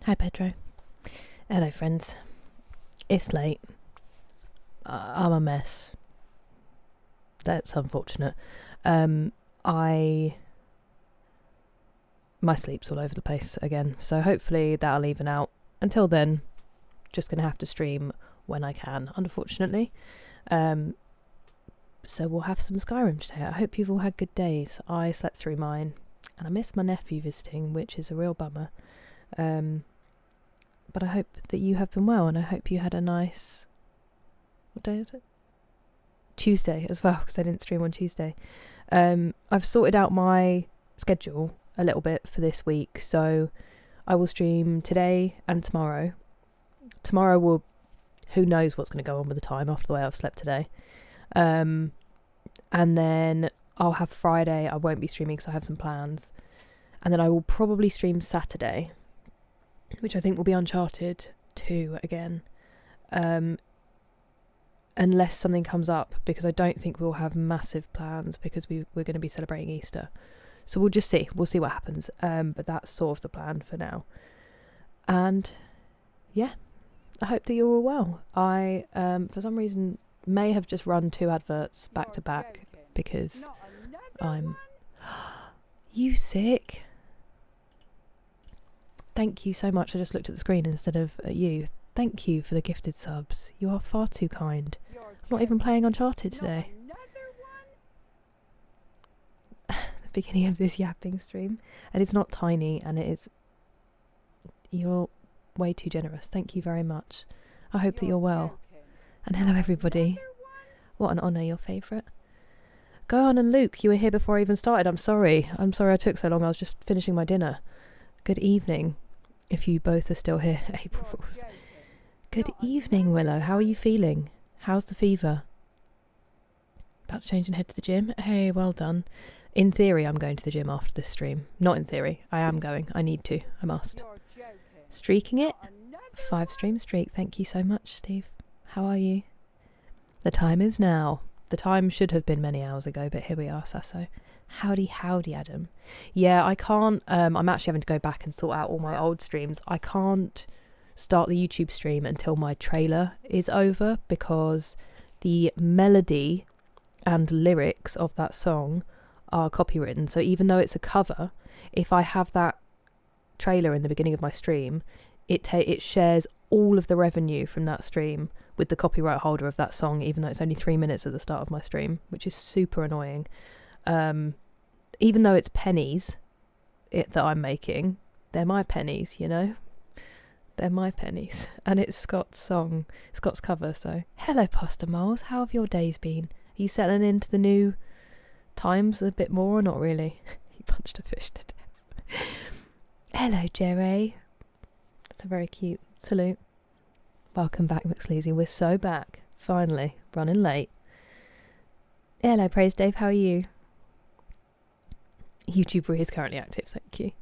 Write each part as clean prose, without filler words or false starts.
Hi Pedro. Hello friends. It's late. I'm a mess. That's unfortunate. My sleep's all over the place again, so hopefully that'll even out. Until then, just gonna have to stream when I can, unfortunately. So we'll have some Skyrim today. I hope you've all had good days. I slept through mine, and I missed my nephew visiting, which is a real bummer. But I hope that you have been well, and I hope you had a nice... What day is it? Tuesday as well, because I didn't stream on Tuesday. I've sorted out my schedule a little bit for this week, so I will stream today and tomorrow. Tomorrow will... Who knows what's going to go on with the time after the way I've slept today. And then I'll have Friday. I won't be streaming because I have some plans. And then I will probably stream Saturday, which I think will be Uncharted 2 again. Unless something comes up, because I don't think we'll have massive plans because we're going to be celebrating Easter. So we'll just see. We'll see what happens. But that's sort of the plan for now. And yeah, I hope that you're all well. I, for some reason, may have just run 2 adverts back to back because I'm... You sick? Thank you so much. I just looked at the screen instead of at you. Thank you for the gifted subs. You are far too kind. I'm not even playing Uncharted today. The beginning of this yapping stream. And it's not tiny, and it is... You're way too generous. Thank you very much. I hope that you're well. And hello everybody. What an honour, your favourite. Go on, and Luke, you were here before I even started. I'm sorry I took so long. I was just finishing my dinner. Good evening, if you both are still here. April Fools. Good evening, Willow. How are you feeling? How's the fever? About to change and head to the gym? Hey, well done. In theory, I'm going to the gym after this stream. Not in theory. I am going. I need to. I must. Streaking it? 5 stream streak. Thank you so much, Steve. How are you? The time is now. The time should have been many hours ago, but here we are, Sasso. Howdy, Adam. Yeah, I can't... I'm actually having to go back and sort out all my old streams. I can't start the YouTube stream until my trailer is over, because the melody and lyrics of that song are copywritten. So even though it's a cover, if I have that trailer in the beginning of my stream, it shares all of the revenue from that stream with the copyright holder of that song, even though it's only 3 minutes at the start of my stream, which is super annoying. Even though it's pennies that I'm making, they're my pennies, you know? They're my pennies. And it's Scott's song, Scott's cover, so... Hello, Pastor Moles. How have your days been? Are you settling into the new times a bit more or not really? He punched a fish to death. Hello, Jerry. That's a very cute salute. Welcome back, McSleazy. We're so back. Finally. Running late. Hello, Praise Dave. How are you? YouTuber is currently active, thank you.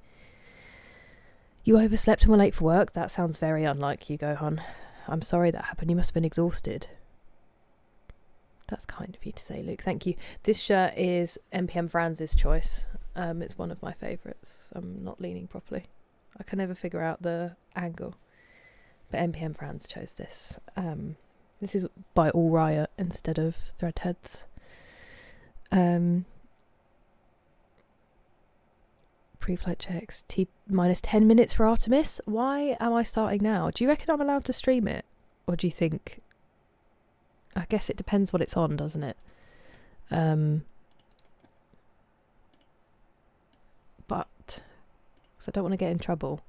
You overslept and were late for work? That sounds very unlike you, Gohan. I'm sorry that happened. You must have been exhausted. That's kind of you to say, Luke. Thank you. This shirt is NPM Franz's choice. It's one of my favourites. I'm not leaning properly. I can never figure out the angle. But NPM Franz chose this. This is by All Riot instead of Threadheads. Pre-flight checks. Minus 10 minutes for Artemis. Why am I starting now? Do you reckon I'm allowed to stream it? Or do you think... I guess it depends what it's on, doesn't it? But... because I don't want to get in trouble.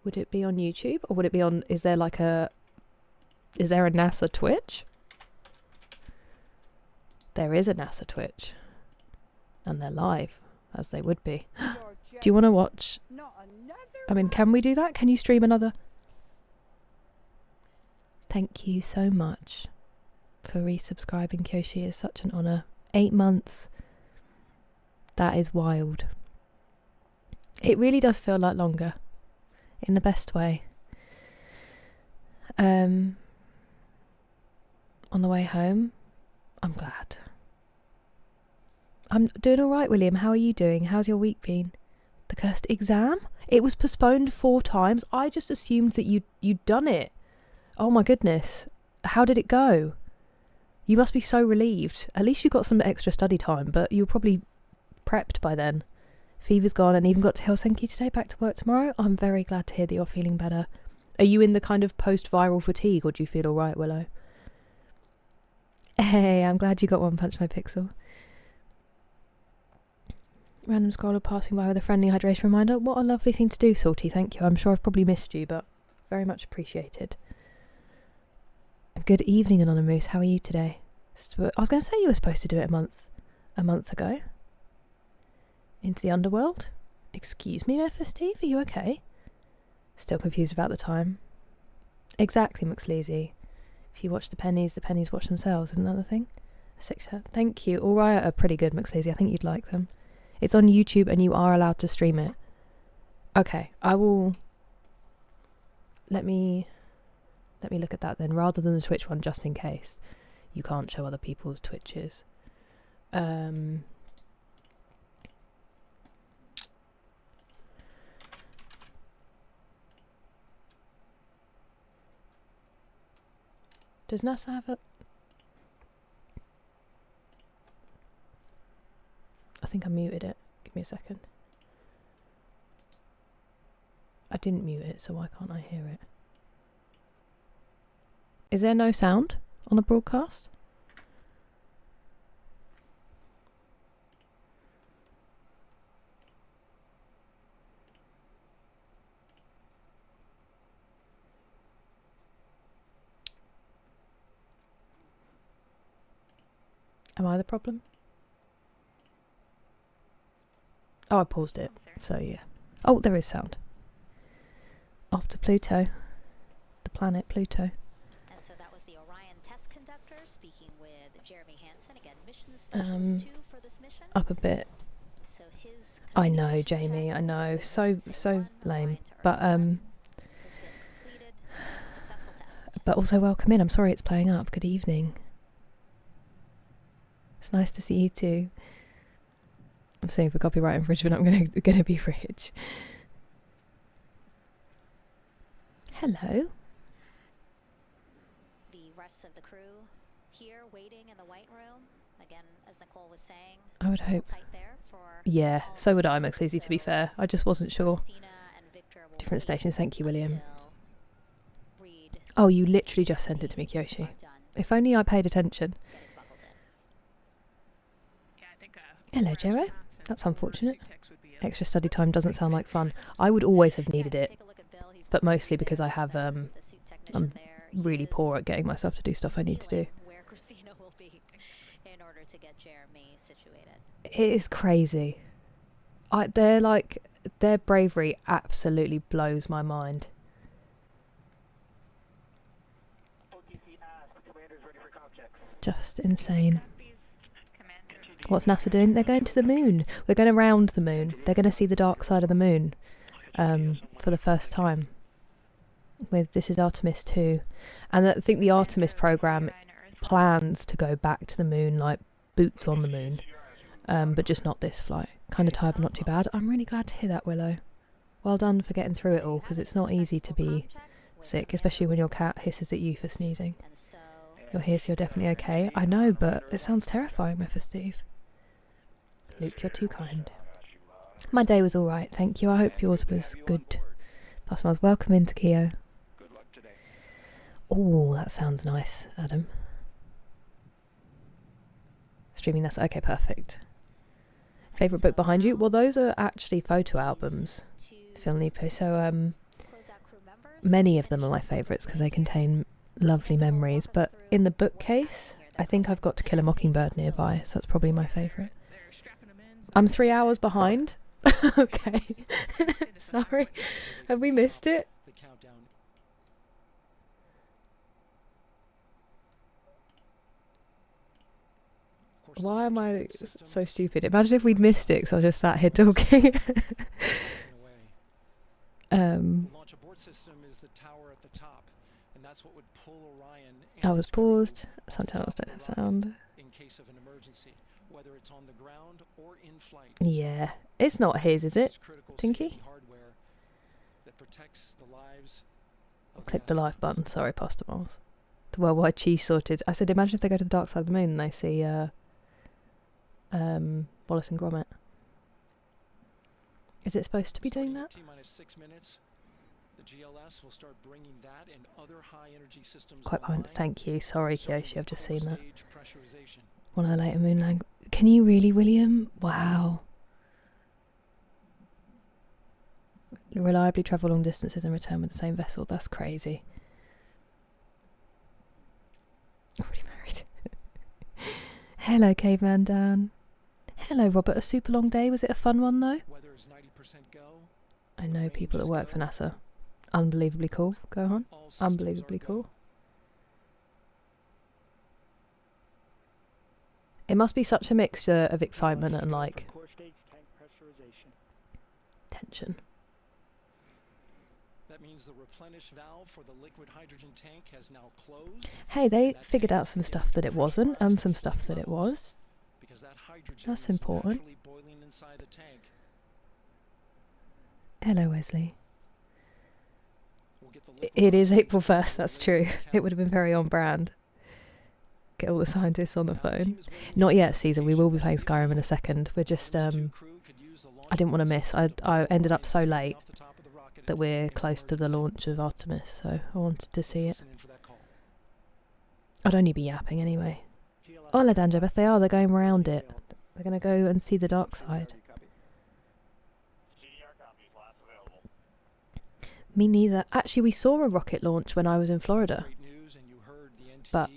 Would it be on YouTube? Or would it be on... Is there a NASA Twitch? There is a NASA Twitch. And they're live, as they would be. Do you want to watch? I mean, can we do that? Can you stream another? Thank you so much for resubscribing, Kyoshi. It's such an honour. 8 months. That is wild. It really does feel like longer. In the best way. On the way home, I'm glad. I'm doing alright, William. How are you doing? How's your week been? The cursed exam? It was postponed 4 times. I just assumed that you'd done it. Oh my goodness. How did it go? You must be so relieved. At least you got some extra study time, but you were probably prepped by then. Fever's gone and even got to Helsinki today, back to work tomorrow. I'm very glad to hear that you're feeling better. Are you in the kind of post-viral fatigue, or do you feel alright, Willow? Hey, I'm glad you got One Punch My Pixel. Random scroller passing by with a friendly hydration reminder. What a lovely thing to do, Salty, thank you. I'm sure I've probably missed you, but very much appreciated. Good evening, Anonymous. How are you today? I was going to say you were supposed to do it a month ago. Into the underworld? Excuse me, Memphis Steve, are you okay? Still confused about the time. Exactly, McSleazy. If you watch the pennies watch themselves, isn't that the thing? Thank you. All right, are pretty good, McSleazy. I think you'd like them. It's on YouTube and you are allowed to stream it. Okay, I will... Let me look at that then, rather than the Twitch one, just in case you can't show other people's Twitches. Does NASA have a... I think I muted it. Give me a second. I didn't mute it, so why can't I hear it? Is there no sound on the broadcast? Am I the problem? Oh, I paused it, so yeah. Oh, there is sound. Off to Pluto. The planet Pluto. And so that was the Orion test conductor speaking with Jeremy Hansen. Again, mission specialist 2 for this mission. Up a bit. So his I know, Jamie, I know. So lame. But also welcome in. I'm sorry it's playing up. Good evening. It's nice to see you too. I'm saying for copyright infringement, I'm gonna be rich. Hello. The rest of the crew here waiting in the white room. Again, as Nicole was saying, I would hope. tight there for Yeah, so would I, Max Easy, to be fair. I just wasn't sure. Different Different stations, thank you, William. Oh, you literally just sent it to me, Kyoshi. If only I paid attention. Hello, Jero. That's unfortunate. Extra study time doesn't sound like fun. I would always have needed it, but mostly because I have, I'm really poor at getting myself to do stuff I need to do. It is crazy. Their bravery absolutely blows my mind. Just insane. What's NASA doing? They're going to the moon. We're going around the moon. They're going to see the dark side of the moon for the first time. This is Artemis 2. And I think the Artemis program plans to go back to the moon, like boots on the moon. But just not this flight. Kind of tired, but not too bad. I'm really glad to hear that, Willow. Well done for getting through it all, because it's not easy to be sick, especially when your cat hisses at you for sneezing. You're here, so you're definitely okay. I know, but it sounds terrifying, Memphis Steve. Luke, you're too kind. My day was alright, thank you. I hope yours was good. Passmars, welcome into Keo. Oh, that sounds nice, Adam. Streaming that's okay, perfect. Favourite book behind you? Well, those are actually photo albums. So, many of them are my favourites because they contain lovely memories. But in the bookcase, I think I've got To Kill a Mockingbird nearby, so that's probably my favourite. I'm 3 hours behind. Okay. Sorry. Have we missed it? Why am I so stupid? Imagine if we'd missed it, because I just sat here talking. I was paused. Sometimes I don't have sound. whether it's on the ground or in flight. Yeah. It's not his, is it? Critical Tinky? safety hardware that protects the lives of Click the live astronauts. button. Sorry, Pastor Moles. The worldwide cheese sorted. I said, imagine if they go to the dark side of the moon and they see Wallace and Gromit. Is it supposed to be doing that? T-minus 6 minutes. The GLS will start bringing that and other high energy systems Quite behind. online, Thank you. Sorry, starting Kyoshi. with I've just core seen that. stage pressurization. One of the later moon lang. Can you really, William? Wow. Reliably travel long distances and return with the same vessel. That's crazy. Already married. Hello, Caveman Dan. Hello, Robert. A super long day. Was it a fun one, though? Weather is 90% go. I know people that work for NASA. Unbelievably cool. Go on. All systems Unbelievably are go. cool. It must be such a mixture of excitement and, like, Core stage tank pressurization. tension. That means the replenish valve for the liquid hydrogen tank has now closed. Hey, they That figured tank out is some getting stuff that it wasn't and some pressurized stuff that it levels was. because that hydrogen That's is important. naturally boiling inside the tank. Hello, Wesley. We'll get the It liquid is oxygen April tank 1st, that's later true. in the It would have been very on brand. Get all the scientists on the phone. Not yet, Caesar. We will be playing Skyrim in a second. We're just, I didn't want to miss. I ended up so late that we're close to the launch of Artemis, so I wanted to see it. I'd only be yapping anyway. Hola, Danjabeth. They are. They're going round it. They're going to go and see the dark side. Me neither. Actually, we saw a rocket launch when I was in Florida, but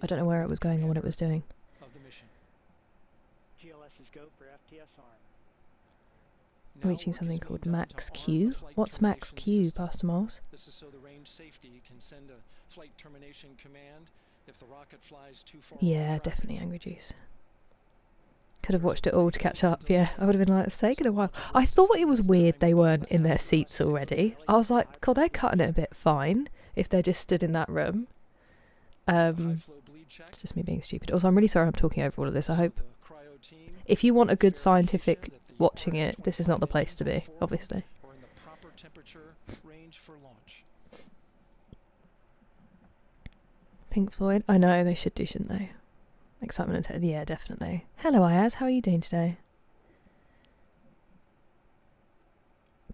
I don't know where it was going or what it was doing. GLS is go for FTSR. Reaching something called Max Q. What's Max Q, Pastor Moles? This is so the range safety can send a flight termination command if the rocket flies too far. Yeah, definitely Angry Juice. Could have watched it all to catch up. Yeah, I would have been like, it's taken a while. I thought it was weird they weren't in their seats already. I was like, God, they're cutting it a bit fine if they're just stood in that room. It's just me being stupid. Also, I'm really sorry I'm talking over all of this. I hope if you want a good scientific watching it, this is not the place to be, obviously. Pink Floyd. I know, they should do, shouldn't they? Excitement and yeah, definitely. Hello, Ayaz. How are you doing today?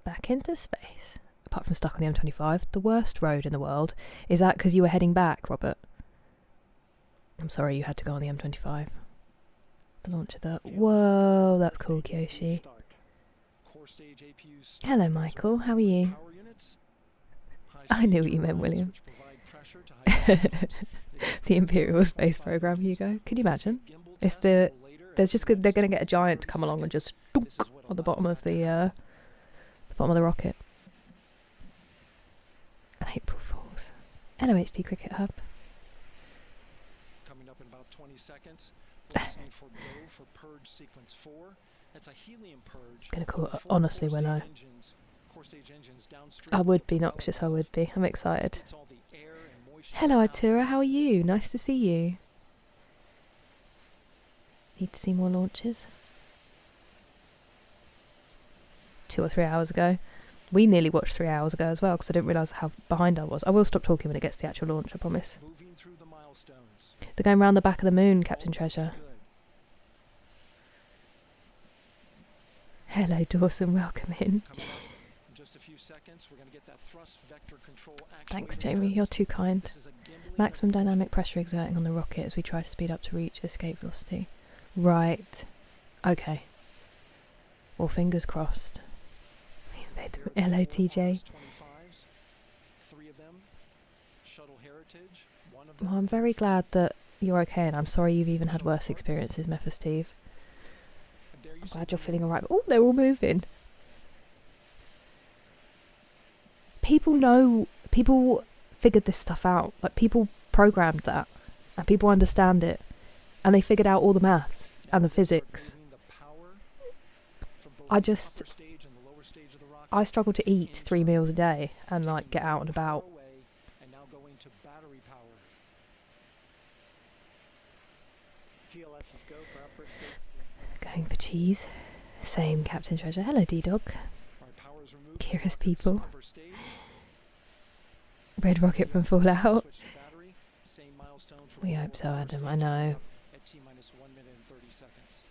Back into space. Apart from stuck on the M25, the worst road in the world. Is that because you were heading back, Robert? I'm sorry you had to go on the M25. The launch of the... Whoa, that's cool, Kyoshi. Hello, Michael. How are you? I knew what you meant, William. The Imperial Space Program, Hugo. Can you imagine? It's the... There's just... They're going to get a giant to come along and just... Dunk on the bottom of the bottom of the rocket. And April Fools. Hello, HD Cricket Hub. Coming up in about 20 seconds. Listening for go for purge sequence 4. It's a helium purge. Gonna call it honestly, Willow. I would be noxious, I would be. I'm excited. Hello, Atura, how are you? Nice to see you. Need to see more launches. 2 or 3 hours ago. We nearly watched 3 hours ago as well because I didn't realise how behind I was. I will stop talking when it gets to the actual launch, I promise. They're going round the back of the moon, Captain Treasure. Hello, Dawson. Welcome in. Thanks, Jamie. You're too kind. Maximum dynamic pressure exerting on the rocket as we try to speed up to reach escape velocity. Right. Okay. Well, fingers crossed. Hello, TJ. Well, I'm very glad that you're okay, and I'm sorry you've even had worse experiences, Mepha Steve. I'm glad you're feeling alright. Oh, they're all moving. People figured this stuff out. Like, people programmed that, and people understand it, and they figured out all the maths and the physics. I struggle to eat 3 meals a day and, like, get out and about. Going for cheese. Same, Captain Treasure. Hello, D-Dog. Alright, power is removed from Curious rocket's people. upper stage. Red rocket from Fallout. Switch to battery. Same milestone for We full hope so, upper Adam. stage I know. coming up at T-minus 1 minute and 30 seconds.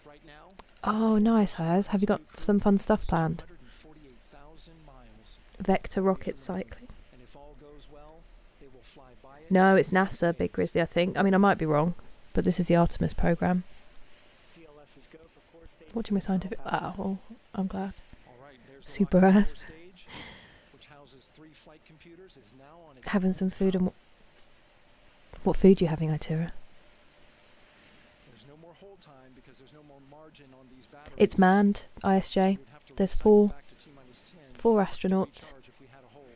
Right now, Oh, nice, Hayes. Have you got some fun stuff planned? 248,000 miles. Vector rocket cycling. And if all goes well, they will fly by it No, in it's 6 NASA, Big days. Grizzly, I think. I mean, I might be wrong, but this is the Artemis program. CLS is go for core stage. Watching my scientific... Oh, well, I'm glad. All right, there's the Super rocket's Earth. core stage, which houses 3 flight computers, is now on its Having own some food and... power. What food are you having, Itira? There's no more hold time because there's no more margin on these batteries. It's manned, ISJ. We'd have to There's recycle four back to T-minus 10 4 to astronauts. recharge if we had a hold.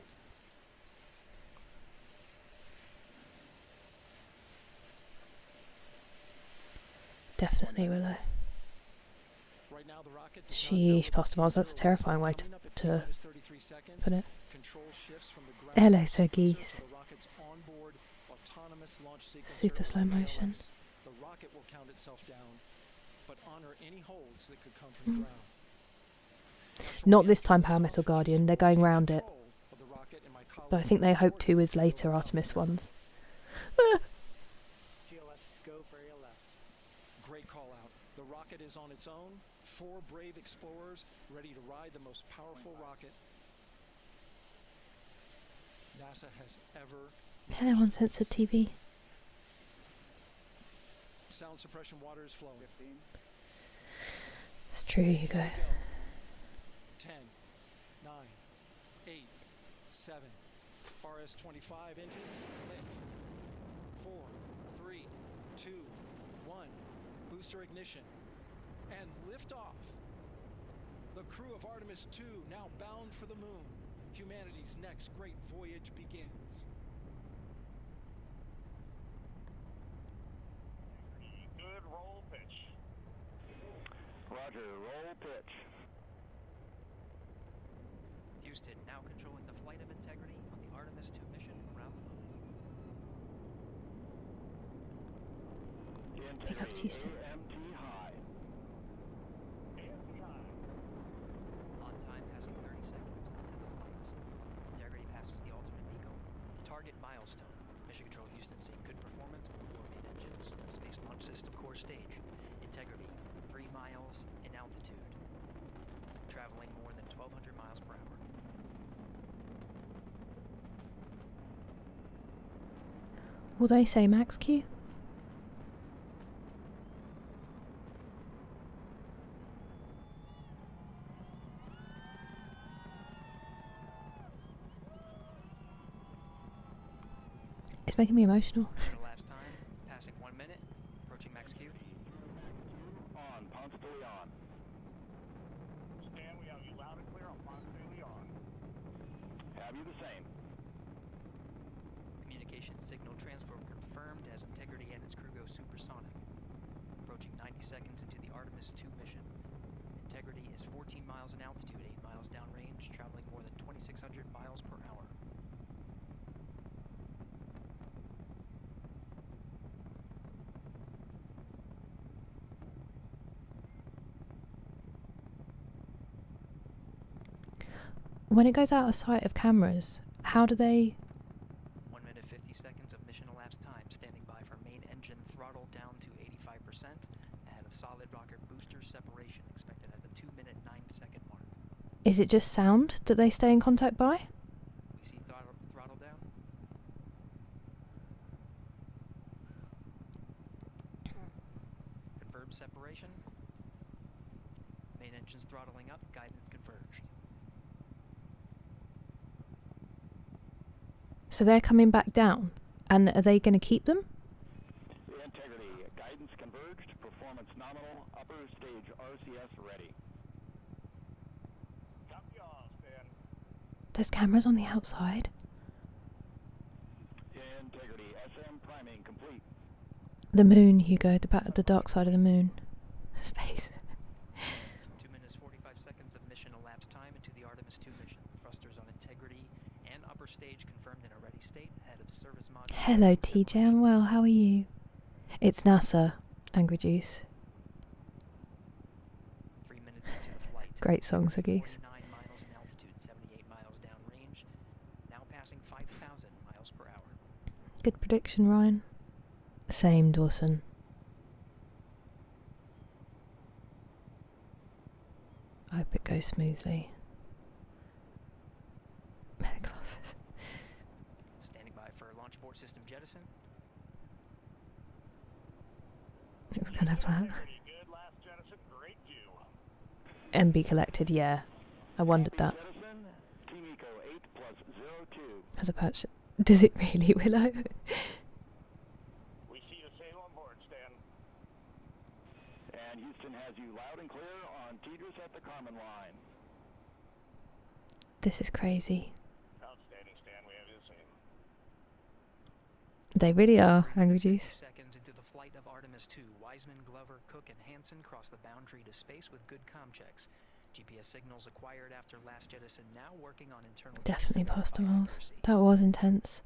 Definitely, Willow. Right now, the rocket does not know Sheesh, that Pastor Miles, that's a T0 terrifying way coming up at to T-minus 33 seconds. put it. Control shifts from the ground Hello, launch Sir sequencer Geese. to the rocket's onboard autonomous launch sequencer, Super or slow motion. ALS. The rocket will count itself down, but honor any holds that could come from the ground. Not this time, Power Metal Guardian. They're going round it. But I think they hope to with later Artemis ones. CLS is go for ALS. Great call out. The rocket is on its own. 4 brave explorers ready to ride the most powerful rocket NASA has ever. Hello, Uncensored TV. Sound suppression water is flowing. 15. It's true, you go. 10, 9, 8, 7. RS-25 engines lit. 4, 3, 2, 1. Booster ignition. And liftoff. The crew of Artemis 2 now bound for the moon. Humanity's next great voyage begins. Good roll pitch. Roger, roll pitch. Houston now controlling the flight of Integrity on the Artemis 2 mission around the moon. Big up to Houston. AMT high. AMT high. On time passing 30 seconds into the flights. Integrity passes the alternate beacon. Target milestone. Mission Control Houston seeing good performance on 4 main engines. Space Launch System core stage. Integrity 3 miles in altitude. Traveling more than 1,200 miles per hour. Will they say max Q? It's making me emotional. Mission elapsed time passing 1 minute. Approaching max Q. On, Ponce de Leon. Stan, we have you loud and clear on Ponce de Leon. Have you the same? Communication signal transfer confirmed as Integrity and its crew go supersonic. Approaching 90 seconds into the Artemis 2 mission. Integrity is 14 miles in altitude, 8 miles downrange, traveling more than 2,600 miles per hour. When it goes out of sight of cameras, how do they... 1 minute 50 seconds of mission elapsed time, standing by for main engine throttle down to 85%, ahead of solid rocket booster separation, expected at the 2 minute 9 second mark. Is it just sound that they stay in contact by? We see throttle down. Confirmed separation. Main engines throttling up, guidance converged. So they're coming back down. And are they going to keep them? Integrity, guidance converged, performance nominal, upper stage RCS ready. Copy all, Stan. There's cameras on the outside. Integrity, SM priming complete. The moon, Hugo, the dark side of the moon. Space. 2 minutes 45 seconds of mission elapsed time into the Artemis 2 mission. Thrusters on Integrity and upper stage confirmed in a ready state ahead of service module. Hello, TJ. I'm well. How are you? It's NASA, Angry Juice. Great song, Sagis. 49 miles in altitude, 78 miles downrange, now passing 5,000 miles per hour. Good prediction, Ryan. Same, Dawson. I hope it goes smoothly. Glasses. Standing by for launch abort system jettison. Looks kind of flat. Integrity good last jettison. Great view. MB collected, yeah. I wondered that. Jettison, Team Eco 8 plus 02. As a patch. Does it really, Willow? We see you sail on board, Stan. And Houston has you loud and clear on Tidris at the Carmen line. This is crazy. Outstanding, Stan. We have you the same. They really are, Angry 60 Juice. seconds into the flight of Artemis 2, Wiseman, Glover, Cook, and Hansen cross the boundary to space with good comm checks. GPS signals acquired after last jettison now working on internal Definitely testing past the by miles. accuracy. That was intense.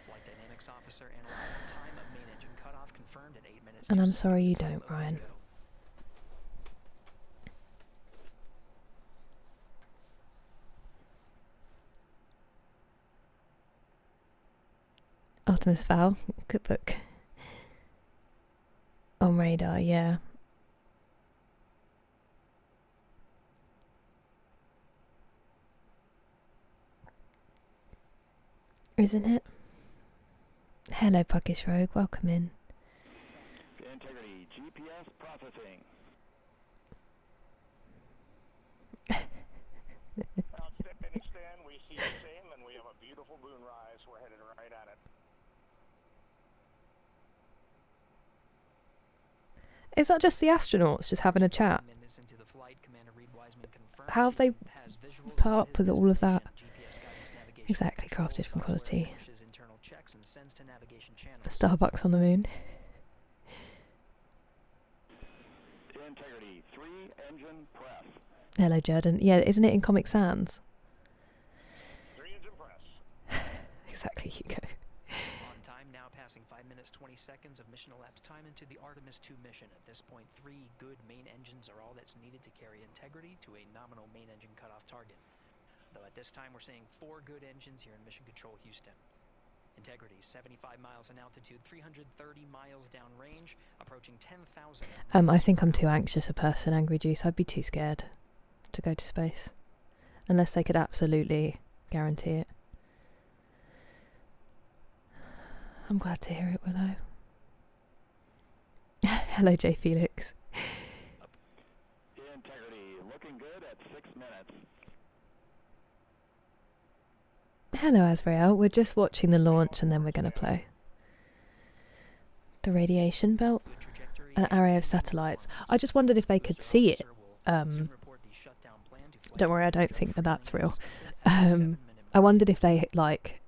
Flight dynamics officer analyzing time of main engine cutoff confirmed at 8 minutes. And 2 I'm sorry you seconds. don't, Ryan. Go. Artemis Fowl. Good book. On radar, yeah. Isn't it? Hello, Puckish Rogue. Welcome in. Integrity GPS processing. Outstanding, Stan. We see the same, and we have a beautiful moonrise. We're headed right at it. Is that just the astronauts just having a chat? Minutes into the flight, Commander Reed Wiseman confirmed How have they has visuals put of up his with all of that? destination, GPS guidance, navigation Exactly, control crafted from software, quality. finishes internal checks and sends to navigation channels. Starbucks on the moon. Integrity 3 engine press. Hello, Jordan. Yeah, isn't it in Comic Sans? 3-engine press. Exactly, Hugo. On time now, passing 5 minutes 20 seconds of mission elapsed time into the Artemis 2 mission. At this point, 3 good main engines are all that's needed to carry Integrity to a nominal main engine cutoff target. Though at this time we're seeing 4 good engines here in Mission Control Houston. Integrity 75 miles in altitude, 330 miles downrange, approaching 10,000. I think I'm too anxious a person, Angry Juice. I'd be too scared to go to space. Unless they could absolutely guarantee it. I'm glad to hear it, Willow. Hello, J. Felix. Integrity looking good at 6 minutes. Hello, Azrael. We're just watching the launch and then we're going to play. The radiation belt. Good trajectory. An array of satellites. I just wondered if they could see it. Don't worry, I don't think that that's real. I wondered if they, like,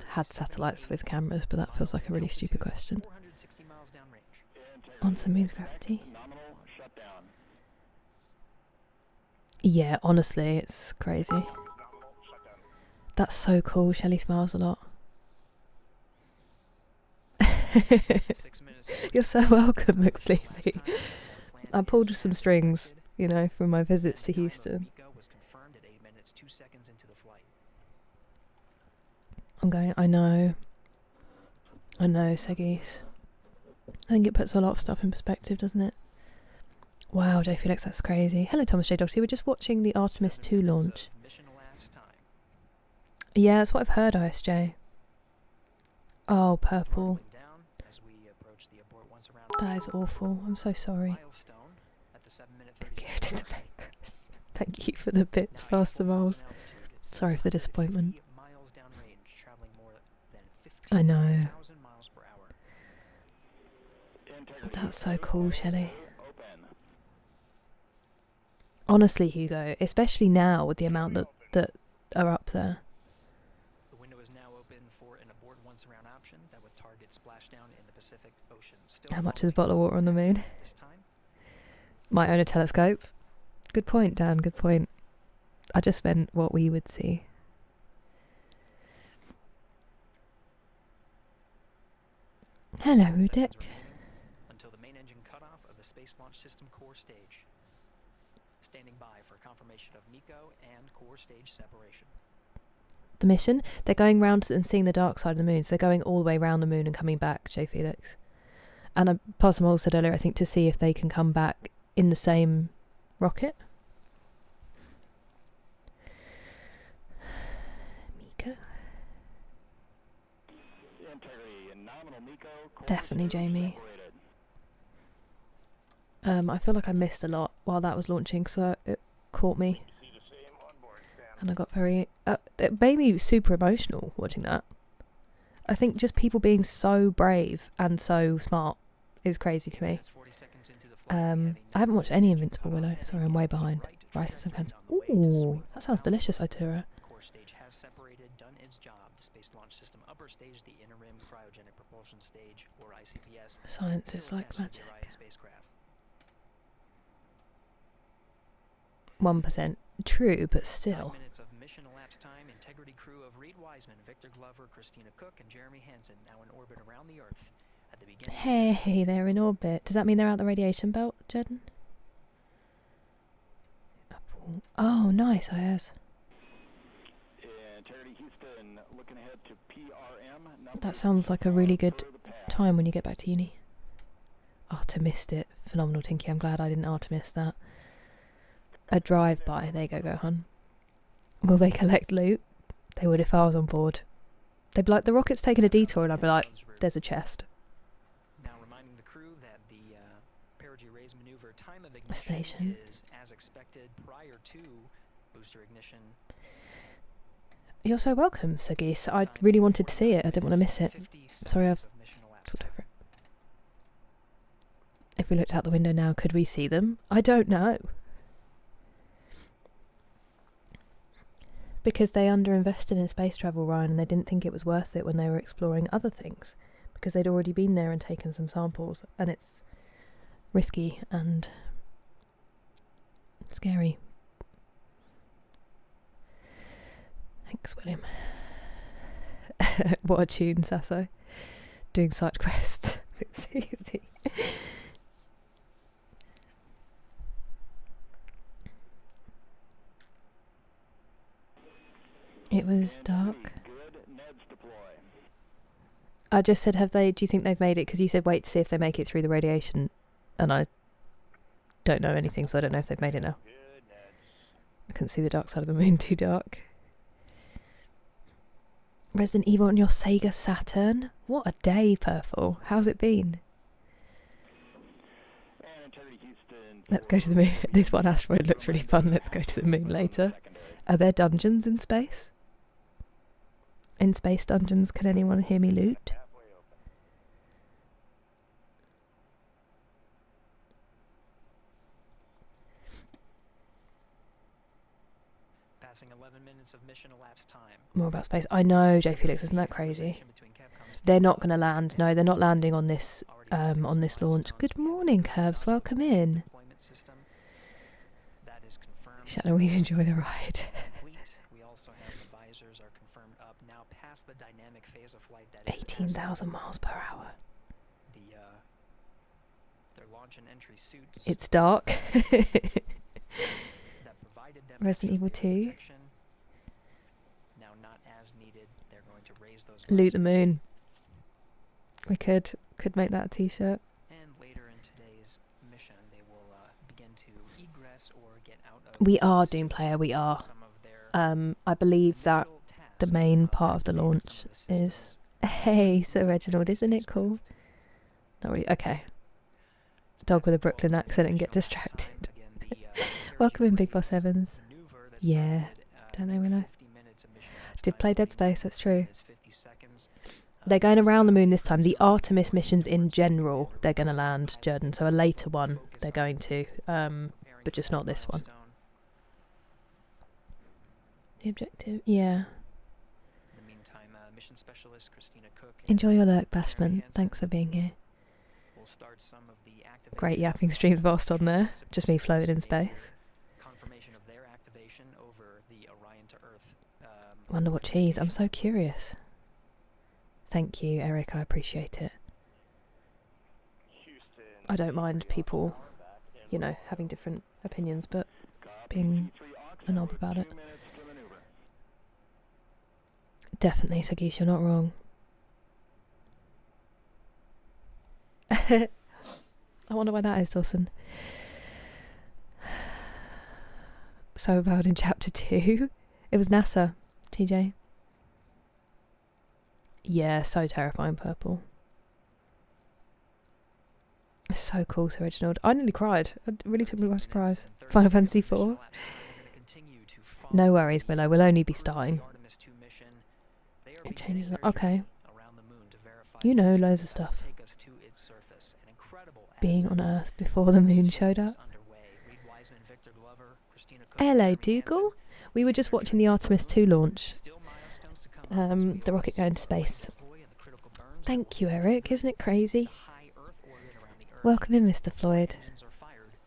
had satellites with cameras, but that feels like a really stupid question. 460 miles downrange. Answer the moon's gravity. Nominal shutdown. Yeah, honestly, it's crazy. Nominal shutdown. That's so cool. Shelley smiles a lot. 6 minutes. You're so welcome, McSleazy. I pulled some strings, you know, from my visits to Houston. Was confirmed at 8 minutes 2 seconds into the flight. I'm going, I know, Segis. I think it puts a lot of stuff in perspective, doesn't it? Wow, J. Felix, that's crazy. Hello, Thomas J. Doxy. We're just watching the Artemis 2 launch. Mission elapsed time. Yeah, that's what I've heard, ISJ. Oh, purple. Throttling down as we approach the abort once around That is awful. I'm so sorry. milestone at the 7-minute 30 Go to the mark. bakers. Thank you for the bits, Now faster 84 miles miles. in altitude, Sorry for the 680 disappointment. miles downrange, traveling more than I know. 15,000 miles per hour. Integrity That's so cool, Shelley. open. Honestly, Hugo, especially now with the amount that are up there. The window is now open for an abort once around option that would target splashdown in the Pacific Ocean. Still How much is a following bottle of water on the moon? at this time. Might own a telescope. Good point, Dan. Good point. I just meant what we would see. Hello, 10 seconds Rudick. remaining until the main engine cutoff of the Space Launch System core stage. Standing by for confirmation of MECO and core stage separation. The mission? They're going round and seeing the dark side of the moon, so they're going all the way round the moon and coming back, J. Felix. And Pastor Mole said earlier, I think, to see if they can come back in the same rocket. MECO? Definitely, Jamie. I feel like I missed a lot while that was launching, so it caught me. And I got very... it made me super emotional watching that. I think just people being so brave and so smart is crazy to me. I haven't watched any Invincible Willow. Sorry, I'm way behind. Rice and some cans. Ooh, that sounds delicious, Otura. Core stage has separated, done its job. The Space Launch System upper stage, the inner rim cryogenic propulsion stage, or ICPS. Science is like magic. 1%. True, but still. 5 minutes of mission elapsed time. Integrity crew of Reed Wiseman, Victor Glover, Christina Cook, and Jeremy Hansen now in orbit around the Earth. At the beginning. Hey, they're in orbit. Does that mean they're out the radiation belt, Jordan? Oh, nice, IS. Integrity Houston, looking ahead to PRM. That sounds like a really good time when you get back to uni. Artemis it. Phenomenal, Tinky. I'm glad I didn't Artemis that. A drive-by. There you go, Gohan. Will they collect loot? They would if I was on board. They'd be like, the rocket's taking a detour, and I'd be like, there's a chest. Now reminding the crew that the perigee raise maneuver time of A station. is as expected prior to booster ignition. You're so welcome, Sir Geese. I really wanted to see it. I didn't want to miss it. Sorry, I've talked over it. If we looked out the window now, could we see them? I don't know. Because they underinvested in space travel, Ryan, and they didn't think it was worth it when they were exploring other things. Because they'd already been there and taken some samples, and it's risky and scary. Thanks, William. What a tune, Sasso. Doing side quests. It's easy. It was dark. I just said, do you think they've made it? Because you said wait to see if they make it through the radiation. And I don't know anything, so I don't know if they've made it now. I couldn't see the dark side of the moon, too dark. Resident Evil on your Sega Saturn? What a day, Purple. How's it been? Let's go to the moon. This one asteroid looks really fun. Let's go to the moon later. Are there dungeons in space? In space dungeons, can anyone hear me loot? Passing 11 minutes of mission elapsed time. More about space. I know, J. Felix, isn't that crazy? They're not going to land. No, they're not landing on this launch. Good morning, Curbs. Welcome in. Shadow, we enjoy the ride. We also have the visors are confirmed up now past the dynamic phase of flight that 18,000 miles per hour. Their launch and entry suits. It's dark. That provided them Resident Evil 2. Now not as needed. They're going to raise those Loot the moon. We could make that a t-shirt. And later in today's mission, they will begin to egress or get out of. We are Doom Player. We are. I believe that the main part of the launch is. Hey, Sir Reginald, isn't it cool? Not really. Okay. Dog with a Brooklyn accent and get distracted. Welcome in, Big Boss Evans. Yeah. Don't they, Willow? Did play Dead Space, that's true. They're going around the moon this time. The Artemis missions in general, they're going to land, Jordan. So a later one, they're going to. But just not this one. The objective, yeah. Enjoy your lurk, Bashman. Thanks for being here. Great yapping streams whilst on there. Just me floating in space. Wonder what cheese. I'm so curious. Thank you, Eric. I appreciate it. I don't mind people, having different opinions, but a knob about it. 2 minutes to maneuver. Definitely, Sagis, you're not wrong. I wonder why that is, Dawson. So about in chapter 2, it was NASA, TJ. Yeah, so terrifying, purple. It's so cool, Sir Reginald. I nearly cried. It really took me by surprise. Final Fantasy 4. No worries, Willow. We'll only be starting. It changes. Okay. You know loads of stuff. Being on Earth before the moon showed up. Hello, Dougal. We were just watching the Artemis 2 launch. The rocket going to space. Thank you, Eric. Isn't it crazy? Welcome in, Mr. Floyd.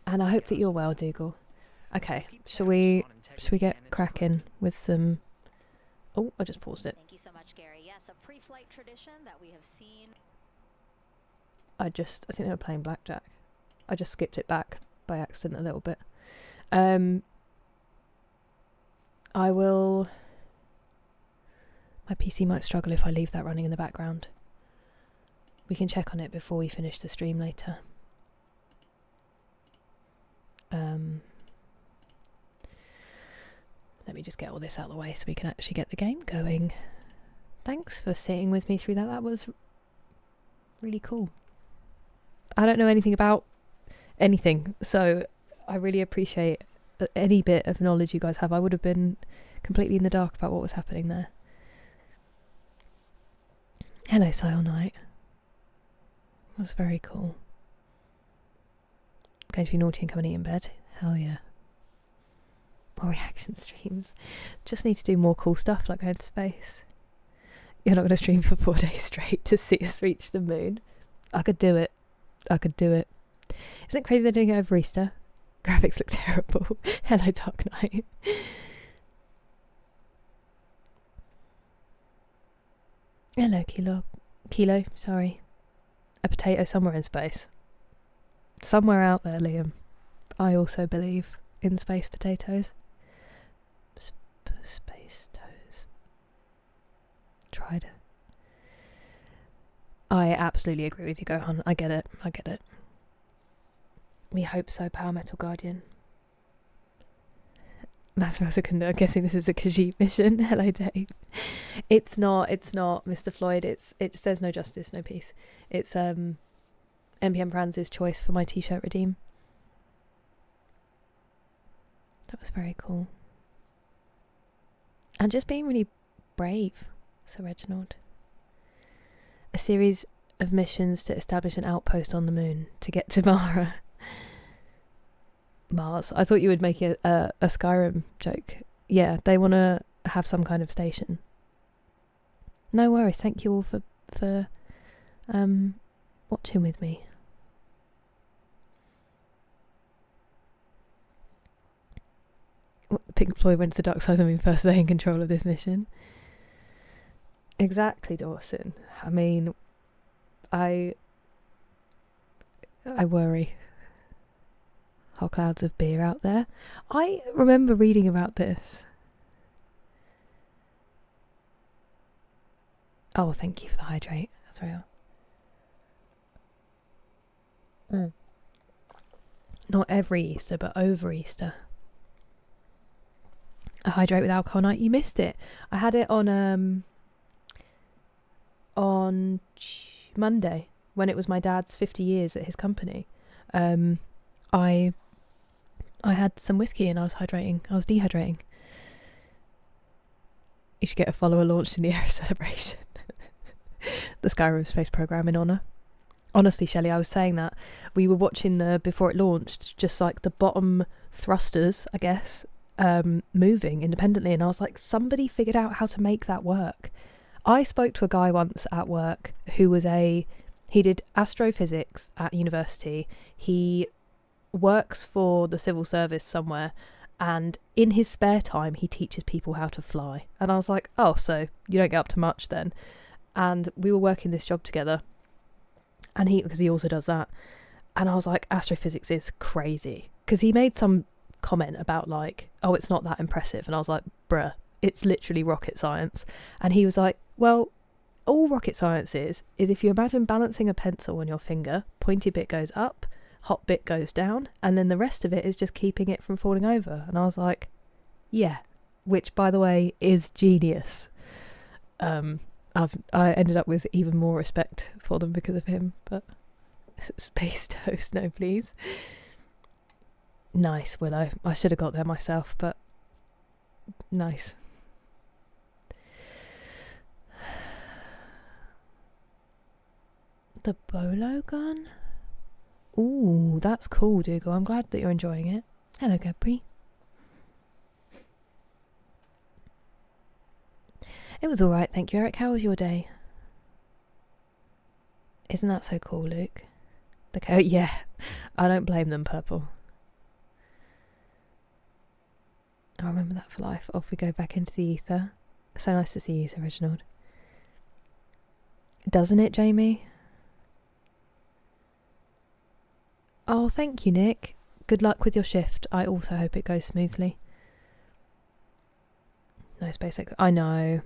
And I hope that you're well, Dougal. Okay, shall we get cracking with some... Oh, I just paused it. Thank you so much, Gary. Yes, a pre-flight tradition that we have seen. I think they were playing blackjack. I just skipped it back by accident a little bit. I will... My PC might struggle if I leave that running in the background. We can check on it before we finish the stream later. Let me just get all this out of the way so we can actually get the game going. Thanks for sitting with me through that. That was really cool. I don't know anything about anything, so I really appreciate any bit of knowledge you guys have. I would have been completely in the dark about what was happening there. Hello, Sile Knight. That was very cool. Going to be naughty and come and eat in bed? Hell yeah. More reaction streams. Just need to do more cool stuff like going to space. You're not going to stream for 4 days straight to see us reach the moon. I could do it. I could do it. Isn't it crazy they're doing it over Easter? Graphics look terrible. Hello, Dark Knight. Hello, Kilo, sorry. A potato somewhere in space. Somewhere out there, Liam. I also believe in space potatoes. Space toes. Tried. I absolutely agree with you, Gohan. I get it. We hope so, Power Metal Guardian. Mathematica, I'm guessing this is a Khajiit mission. Hello, Dave. It's not, Mr. Floyd. It says no justice, no peace. It's NPM Franz's choice for my t-shirt redeem. That was very cool. And just being really brave, Sir Reginald. A series of missions to establish an outpost on the moon to get to Mars. I thought you would make a Skyrim joke. Yeah, they want to have some kind of station. No worries. Thank you all for watching with me. Pink Floyd went to the dark side of the moon first. They're in control of this mission. Exactly, Dawson. I mean, I worry. Whole clouds of beer out there. I remember reading about this. Oh, thank you for the hydrate. That's real. Not every Easter, but over Easter. A hydrate with alcohol night. You missed it. I had it on Monday when it was my dad's 50 years at his company. I had some whiskey and I was hydrating. I was dehydrating. You should get a follower launched in the air celebration. The Skyrim space program in honour. Honestly, Shelley, I was saying that we were watching before it launched, just like the bottom thrusters, I guess, moving independently, and I was like, somebody figured out how to make that work. I spoke to a guy once at work who he did astrophysics at university. He works for the civil service somewhere, and in his spare time he teaches people how to fly. And I was like, oh, so you don't get up to much then. And we were working this job together, and because he also does that, and I was like, astrophysics is crazy, because he made some comment about like, oh, it's not that impressive. And I was like, bruh, it's literally rocket science. And he was like, well, all rocket science is if you imagine balancing a pencil on your finger, pointy bit goes up, hot bit goes down, and then the rest of it is just keeping it from falling over. And I was like, yeah, which by the way is genius. I ended up with even more respect for them because of him. But space toast, no please. Nice, Willow. I should have got there myself, but nice. The bolo gun? Ooh, that's cool, Dougal. I'm glad that you're enjoying it. Hello, Gabri. It was alright, thank you, Eric. How was your day? Isn't that so cool, Luke? Oh, yeah. I don't blame them, Purple. I remember that for life. Off we go back into the ether. So nice to see you, Sir Reginald. Doesn't it, Jamie? Oh, thank you, Nick. Good luck with your shift. I also hope it goes smoothly. No space. I know.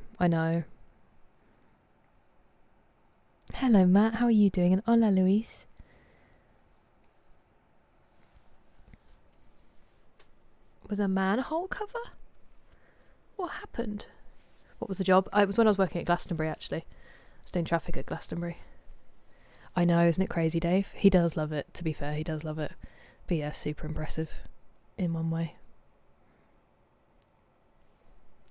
Hello, Matt. How are you doing? And hola, Luis. Was a manhole cover? What happened? What was the job? It was when I was working at Glastonbury, actually. I was doing traffic at Glastonbury. I know, isn't it crazy, Dave? He does love it, to be fair, he does love it. But yeah, super impressive in one way.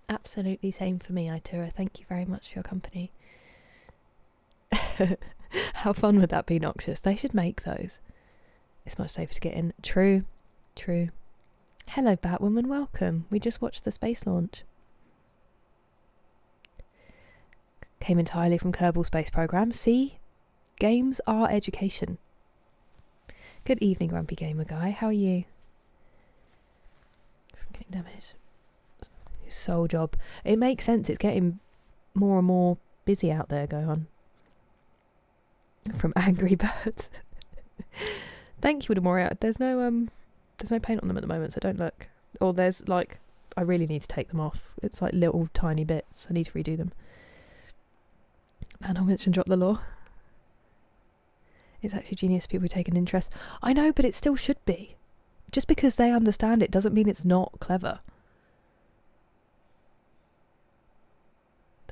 Absolutely same for me, Itura. Thank you very much for your company. How fun would that be, Noxious? They should make those. It's much safer to get in. True. Hello, Batwoman, welcome. We just watched the space launch. Came entirely from Kerbal Space Program. See? Games are education. Good evening, Grumpy Gamer Guy. How are you? From getting damaged. His sole job. It makes sense. It's getting more and more busy out there going on. From Angry Birds. Thank you, Demoria. There's no paint on them at the moment, so don't look. Or there's like, I really need to take them off. It's like little tiny bits. I need to redo them. Man, I'll mention drop the law. It's actually genius people who take an interest. I know, but it still should be. Just because they understand it doesn't mean it's not clever.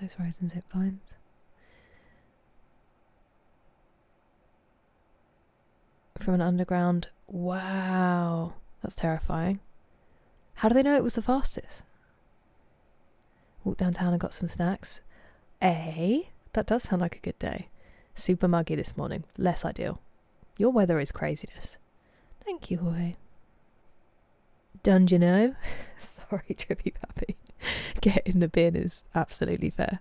Those frozen zip lines. From an underground. Wow. That's terrifying. How do they know it was the fastest? Walked downtown and got some snacks. That does sound like a good day. Super muggy this morning. Less ideal. Your weather is craziness. Thank you, Jorge. Dungeono. Sorry, Trippy Pappy. Get in the bin is absolutely fair.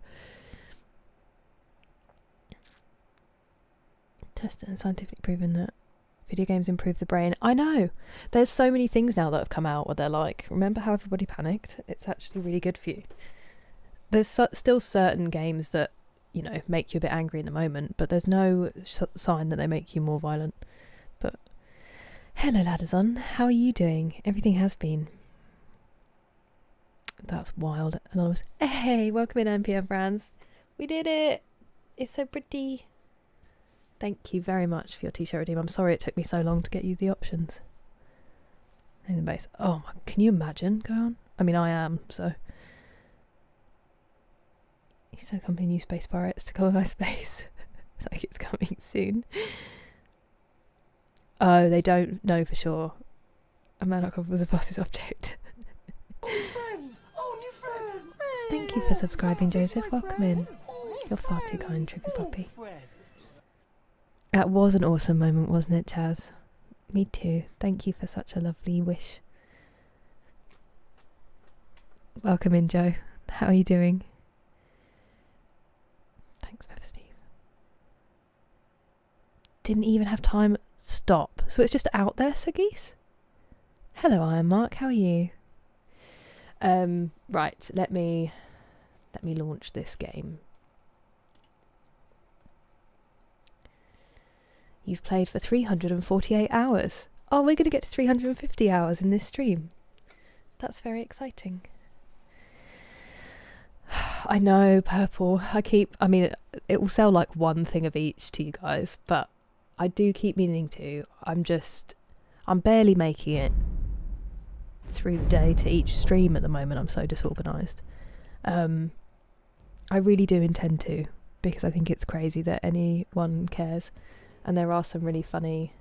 Tested and scientific proven that video games improve the brain. I know. There's so many things now that have come out where they're like, remember how everybody panicked? It's actually really good for you. There's still certain games that, you know, make you a bit angry in the moment, but there's no sign that they make you more violent. But hello, Ladderzon. How are you doing? Everything has been. That's wild. Anonymous. Hey, welcome in, NPM friends. We did it. It's so pretty. Thank you very much for your t-shirt redeem. I'm sorry it took me so long to get you the options. In the base. Oh, can you imagine? Go on. I mean, I am, so. Eastern Company new space pirates to colonize space. Like it's coming soon. Oh, they don't know for sure. A Manakov was the fastest object. New friend. Thank you for subscribing, Joseph. Welcome in. You're far too kind, Trippy Puppy. That was an awesome moment, wasn't it, Chaz? Me too. Thank you for such a lovely wish. Welcome in, Joe. How are you doing? Thanks, Pepper Steve. Didn't even have time. Stop. So it's just out there, Sagis? Hello, Iron Mark. How are you? Right. Let me launch this game. You've played for 348 hours. Oh, we're going to get to 350 hours in this stream. That's very exciting. I know, purple. I mean, it will sell like one thing of each to you guys, but I do keep meaning to. I'm barely making it through the day to each stream at the moment. I'm so disorganised. I really do intend to, because I think it's crazy that anyone cares, and there are some really funny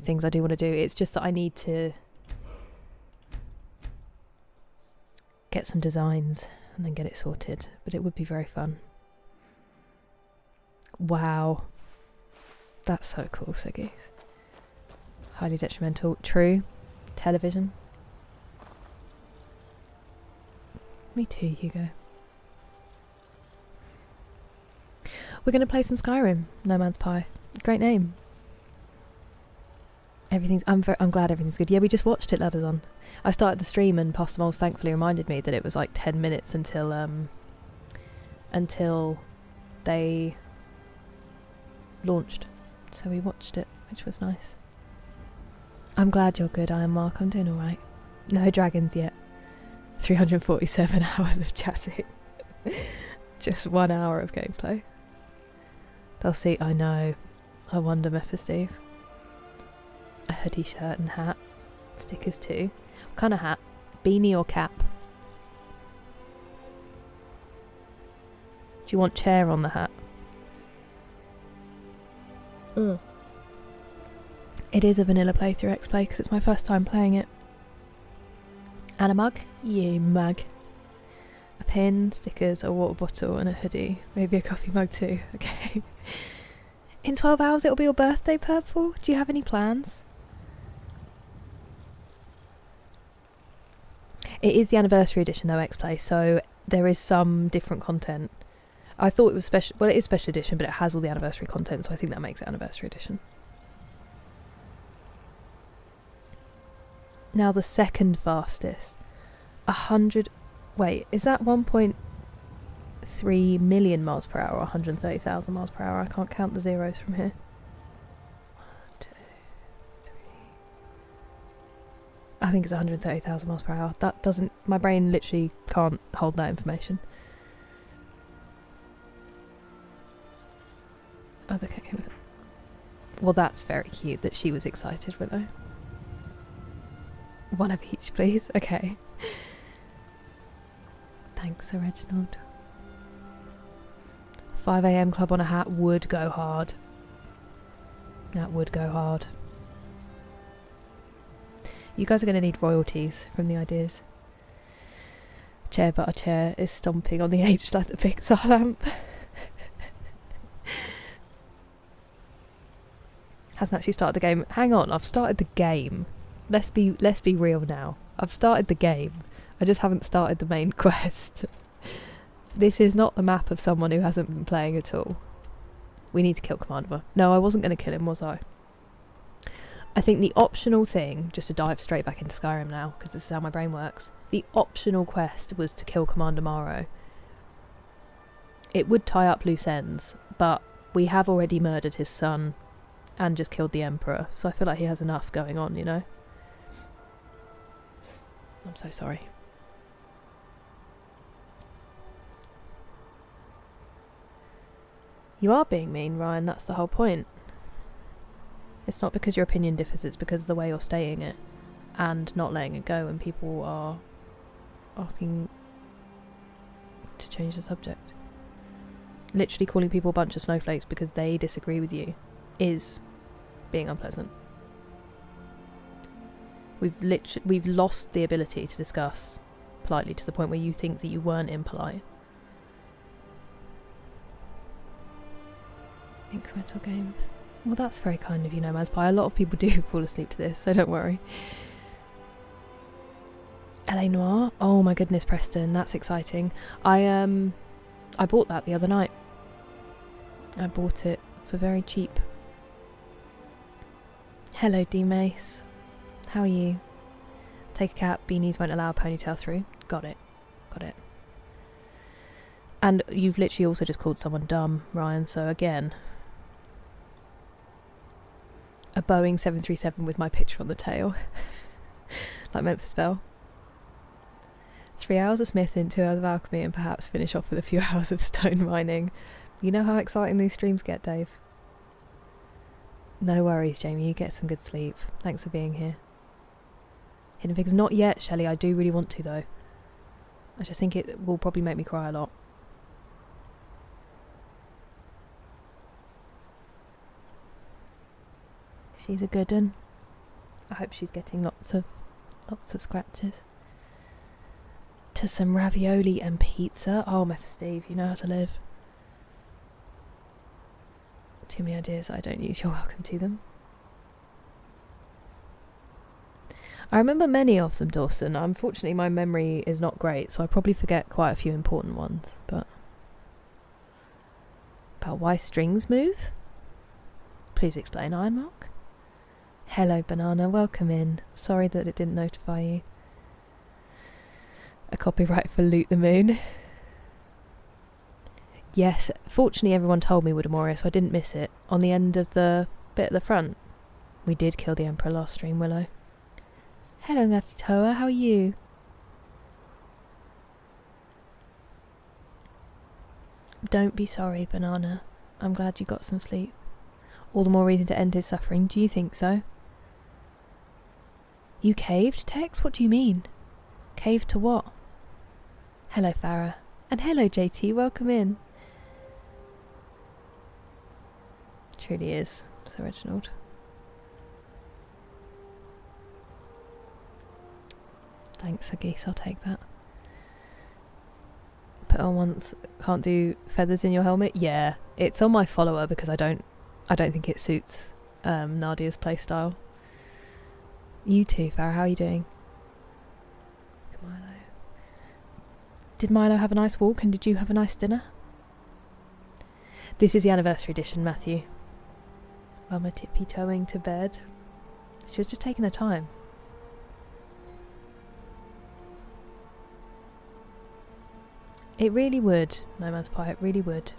things I do want to do. It's just that I need to get some designs and then get it sorted, but it would be very fun. Wow, that's so cool, Siggy. Highly detrimental. True. Television. Me too, Hugo. We're going to play some Skyrim. No Man's Pie. Great name. I'm glad everything's good. Yeah, we just watched it, Ladders On. I started the stream and Pastor Moles thankfully reminded me that it was like 10 minutes until they launched. So we watched it, which was nice. I'm glad you're good, I am, Mark. I'm doing alright. No dragons yet. 347 hours of chatting. Just 1 hour of gameplay. They'll see. I know. I wonder, Steve. A hoodie, shirt and hat. Stickers too. What kind of hat? Beanie or cap? Do you want chair on the hat? It is a vanilla playthrough X-Play because it's my first time playing it. And a mug? Yeah, mug. A pin, stickers, a water bottle and a hoodie. Maybe a coffee mug too. Okay. In 12 hours it'll be your birthday, Purple? Do you have any plans? It is the anniversary edition though, X-Play, so there is some different content. I thought it was special. Well, it is special edition, but it has all the anniversary content, so I think that makes it anniversary edition. Now the second fastest. 100... Wait, is that 1.3 million miles per hour or 130,000 miles per hour? I can't count the zeros from here. 1, 2, 3... I think it's 130,000 miles per hour. That doesn't... My brain literally can't hold that information. Oh, okay. Well, that's very cute that she was excited, Willow. One of each, please. Okay. Thanks, Sir Reginald. 5 AM club on a hat would go hard. That would go hard. You guys are going to need royalties from the ideas. Chair but a chair is stomping on the H like the Pixar lamp. Hasn't actually started the game. Hang on, I've started the game. Let's be real now. I've started the game. I just haven't started the main quest. This is not the map of someone who hasn't been playing at all. We need to kill Commander. No, I wasn't going to kill him, was I? I think the optional thing, just to dive straight back into Skyrim now, because this is how my brain works, the optional quest was to kill Commander Morrow. It would tie up loose ends, but we have already murdered his son and just killed the Emperor, so I feel like he has enough going on, you know? I'm so sorry. You are being mean, Ryan, that's the whole point. It's not because your opinion differs, it's because of the way you're stating it and not letting it go when people are asking to change the subject. Literally calling people a bunch of snowflakes because they disagree with you is being unpleasant. We've lost the ability to discuss politely to the point where you think that you weren't impolite. Incremental games. Well, that's very kind of you, No Man's Pie. A lot of people do fall asleep to this, so don't worry. LA Noire? Oh my goodness, Preston, that's exciting. I bought that the other night. I bought it for very cheap. Hello, D-Mace. How are you? Take a cap, beanies won't allow a ponytail through. Got it. Got it. And you've literally also just called someone dumb, Ryan, so again... a Boeing 737 with my picture on the tail. Like Memphis Belle. 3 hours of smithing, 2 hours of alchemy, and perhaps finish off with a few hours of stone mining. You know how exciting these streams get, Dave. No worries, Jamie, you get some good sleep. Thanks for being here. Hidden Figures, not yet, Shelley. I do really want to, though. I just think it will probably make me cry a lot. She's a good one. I hope she's getting lots of scratches. To some ravioli and pizza. Oh, Steve, you know how to live. Too many ideas I don't use. You're welcome to them. I remember many of them, Dawson. Unfortunately, my memory is not great, so I probably forget quite a few important ones. But about why strings move? Please explain, Ironmark. Hello, Banana. Welcome in. Sorry that it didn't notify you. A copyright for Loot the Moon. Yes, fortunately everyone told me Woodamoria, so I didn't miss it. On the end of the bit at the front. We did kill the Emperor last stream, Willow. Hello, Ngatitoa, how are you? Don't be sorry, Banana. I'm glad you got some sleep. All the more reason to end his suffering, do you think so? You caved, Tex? What do you mean? Caved to what? Hello, Farah. And hello, JT, welcome in. Truly is, Sir Reginald. Thanks, Agis, I'll take that. Put on once, can't do feathers in your helmet? Yeah, it's on my follower because I don't think it suits Nadia's playstyle. You too, Farah, how are you doing? Milo. Did Milo have a nice walk and did you have a nice dinner? This is the anniversary edition, Matthew. Mama tippy-toeing to bed. She was just taking her time. It really would, No Man's Pie, it really would.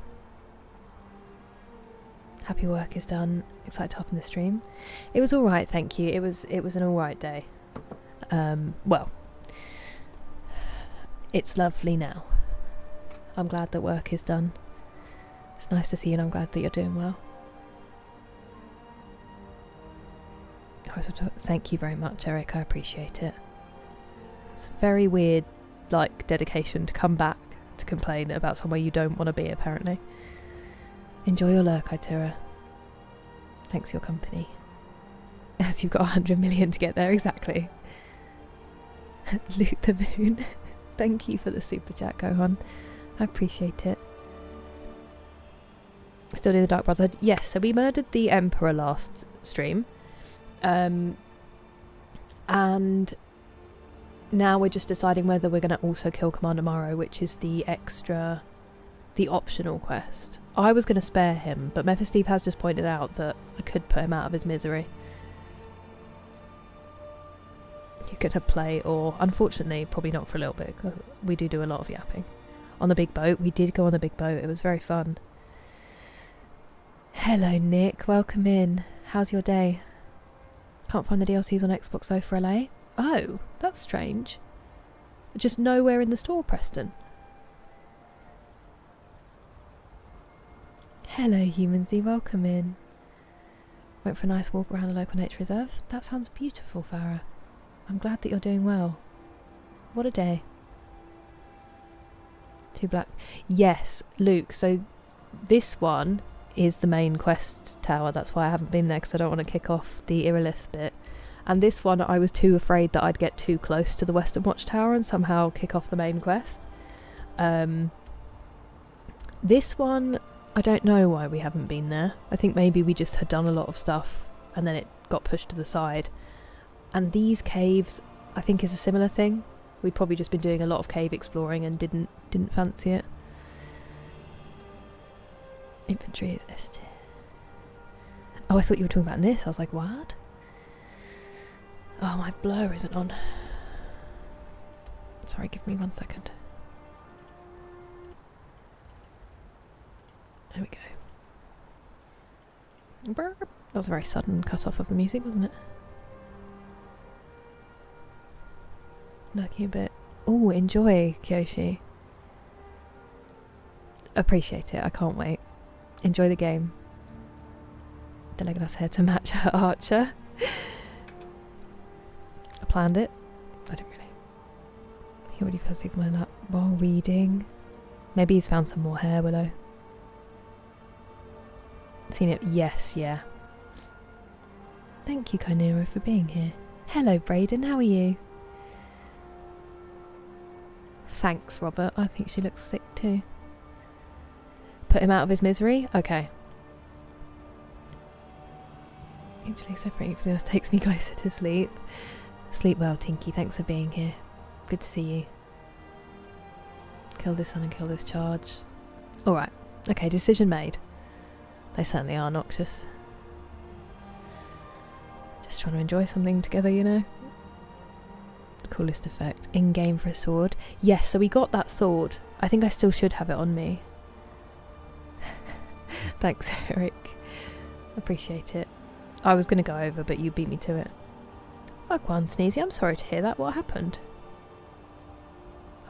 Happy work is done. Excited to hop in the stream. It was alright, thank you. It was an alright day. Well, it's lovely now. I'm glad that work is done. It's nice to see you and I'm glad that you're doing well. Thank you very much, Eric. I appreciate it. It's a very weird, dedication to come back to complain about somewhere you don't want to be, apparently. Enjoy your lurk, Itira. Thanks for your company. As you've got 100 million to get there, exactly. Loot the moon. Thank you for the super chat, Gohan. I appreciate it. Still do the Dark Brotherhood? Yes, so we murdered the Emperor last stream. And now we're just deciding whether we're going to also kill Commander Morrow, which is the optional quest. I was going to spare him, but Steve has just pointed out that I could put him out of his misery. You're going to play, or unfortunately, probably not for a little bit, because we do a lot of yapping. On the big boat, we did go on the big boat, it was very fun. Hello Nick, welcome in. How's your day? Can't find the DLCs on Xbox though for LA? Oh, that's strange. Just nowhere in the store, Preston. Hello Humansy, welcome in. Went for a nice walk around a local nature reserve. That sounds beautiful, Farah. I'm glad that you're doing well. What a day. 2 black. Yes, Luke, so this one is the main quest tower. That's why I haven't been there, because I don't want to kick off the Irilith bit. And this one, I was too afraid that I'd get too close to the Western Watchtower and somehow kick off the main quest. This one, I don't know why we haven't been there. I think maybe we just had done a lot of stuff and then it got pushed to the side. And these caves, I think, is a similar thing. We'd probably just been doing a lot of cave exploring and didn't fancy it. Infantry is S tier. Oh, I thought you were talking about this. I was like, what? Oh, my blur isn't on. Sorry, give me 1 second. There we go. That was a very sudden cut off of the music, wasn't it? Looking a bit. Oh, enjoy, Kyoshi. Appreciate it. I can't wait. Enjoy the game. The Legolas hair to match her archer. I planned it. I don't really. He already fell asleep on my lap while reading. Maybe he's found some more hair, Willow. Seen it? Yes, yeah. Thank you, Kynero, for being here. Hello, Brayden. How are you? Thanks, Robert. I think she looks sick too. Put him out of his misery? Okay. Mutually separating from this takes me closer to sleep. Sleep well, Tinky. Thanks for being here. Good to see you. Kill this sun and kill this charge. Alright. Okay, decision made. They certainly are noxious. Just trying to enjoy something together, you know. Coolest effect. In-game for a sword. Yes, so we got that sword. I think I still should have it on me. Thanks, Eric. Appreciate it. I was going to go over, but you beat me to it. Fuck one, Sneezy. I'm sorry to hear that. What happened?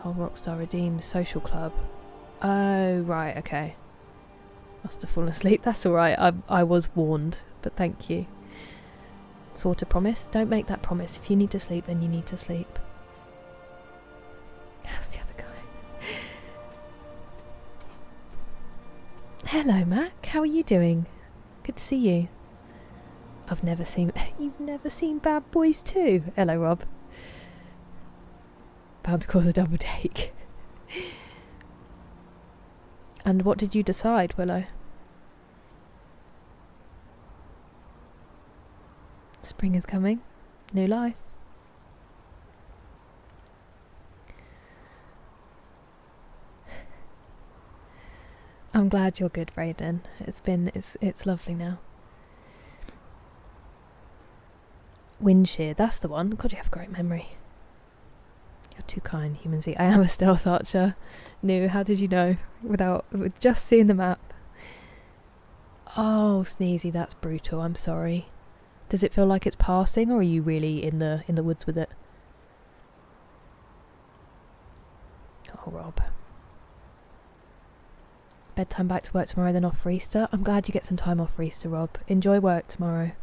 Oh, Rockstar Redeemed Social Club. Oh, right, okay. Must have fallen asleep. That's alright. I was warned, but thank you. Sort of promise. Don't make that promise. If you need to sleep, then you need to sleep. How's the other guy? Hello, Mac. How are you doing? Good to see you. I've never seen... You've never seen Bad Boys 2? Hello, Rob. Bound to cause a double take. And what did you decide, Willow? Spring is coming. New life. I'm glad you're good, Brayden. It's lovely now. Windshear, that's the one. God, you have great memory. You're too kind, Human Z. I am a stealth archer. No, how did you know? With just seeing the map. Oh, Sneezy, that's brutal. I'm sorry. Does it feel like it's passing, or are you really in the woods with it? Oh, Rob. Bedtime back to work tomorrow, then off for Easter. I'm glad you get some time off for Easter, Rob. Enjoy work tomorrow.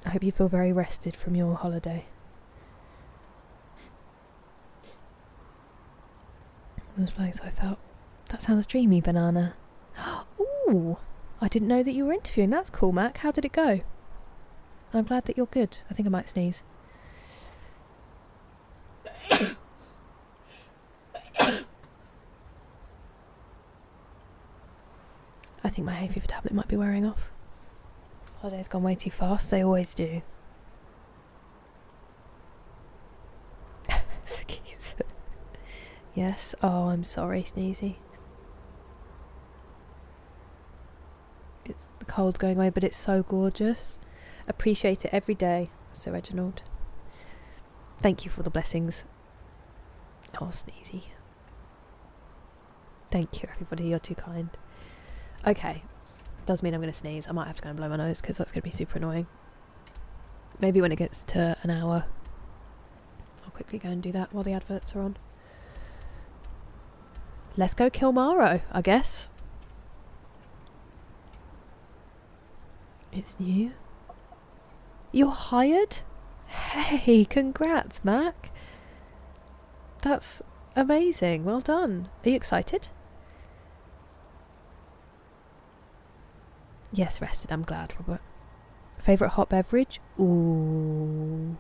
I hope you feel very rested from your holiday. I was playing, so I felt. That sounds dreamy, Banana. Ooh! I didn't know that you were interviewing. That's cool, Mac. How did it go? I'm glad that you're good. I think I might sneeze. I think my hay fever tablet might be wearing off. Holiday's gone way too fast. They always do. Yes. Oh, I'm sorry, Sneezy. The cold's going away, but it's so gorgeous. Appreciate it every day, Sir Reginald. Thank you for the blessings. Oh, Sneezy. Thank you, everybody. You're too kind. Okay. Does mean I'm going to sneeze. I might have to go and blow my nose because that's going to be super annoying. Maybe when it gets to an hour, I'll quickly go and do that while the adverts are on. Let's go kill Maro, I guess. It's new. You're hired? Hey, congrats, Mac. That's amazing. Well done. Are you excited? Yes, rested. I'm glad, Robert. Favourite hot beverage? Ooh.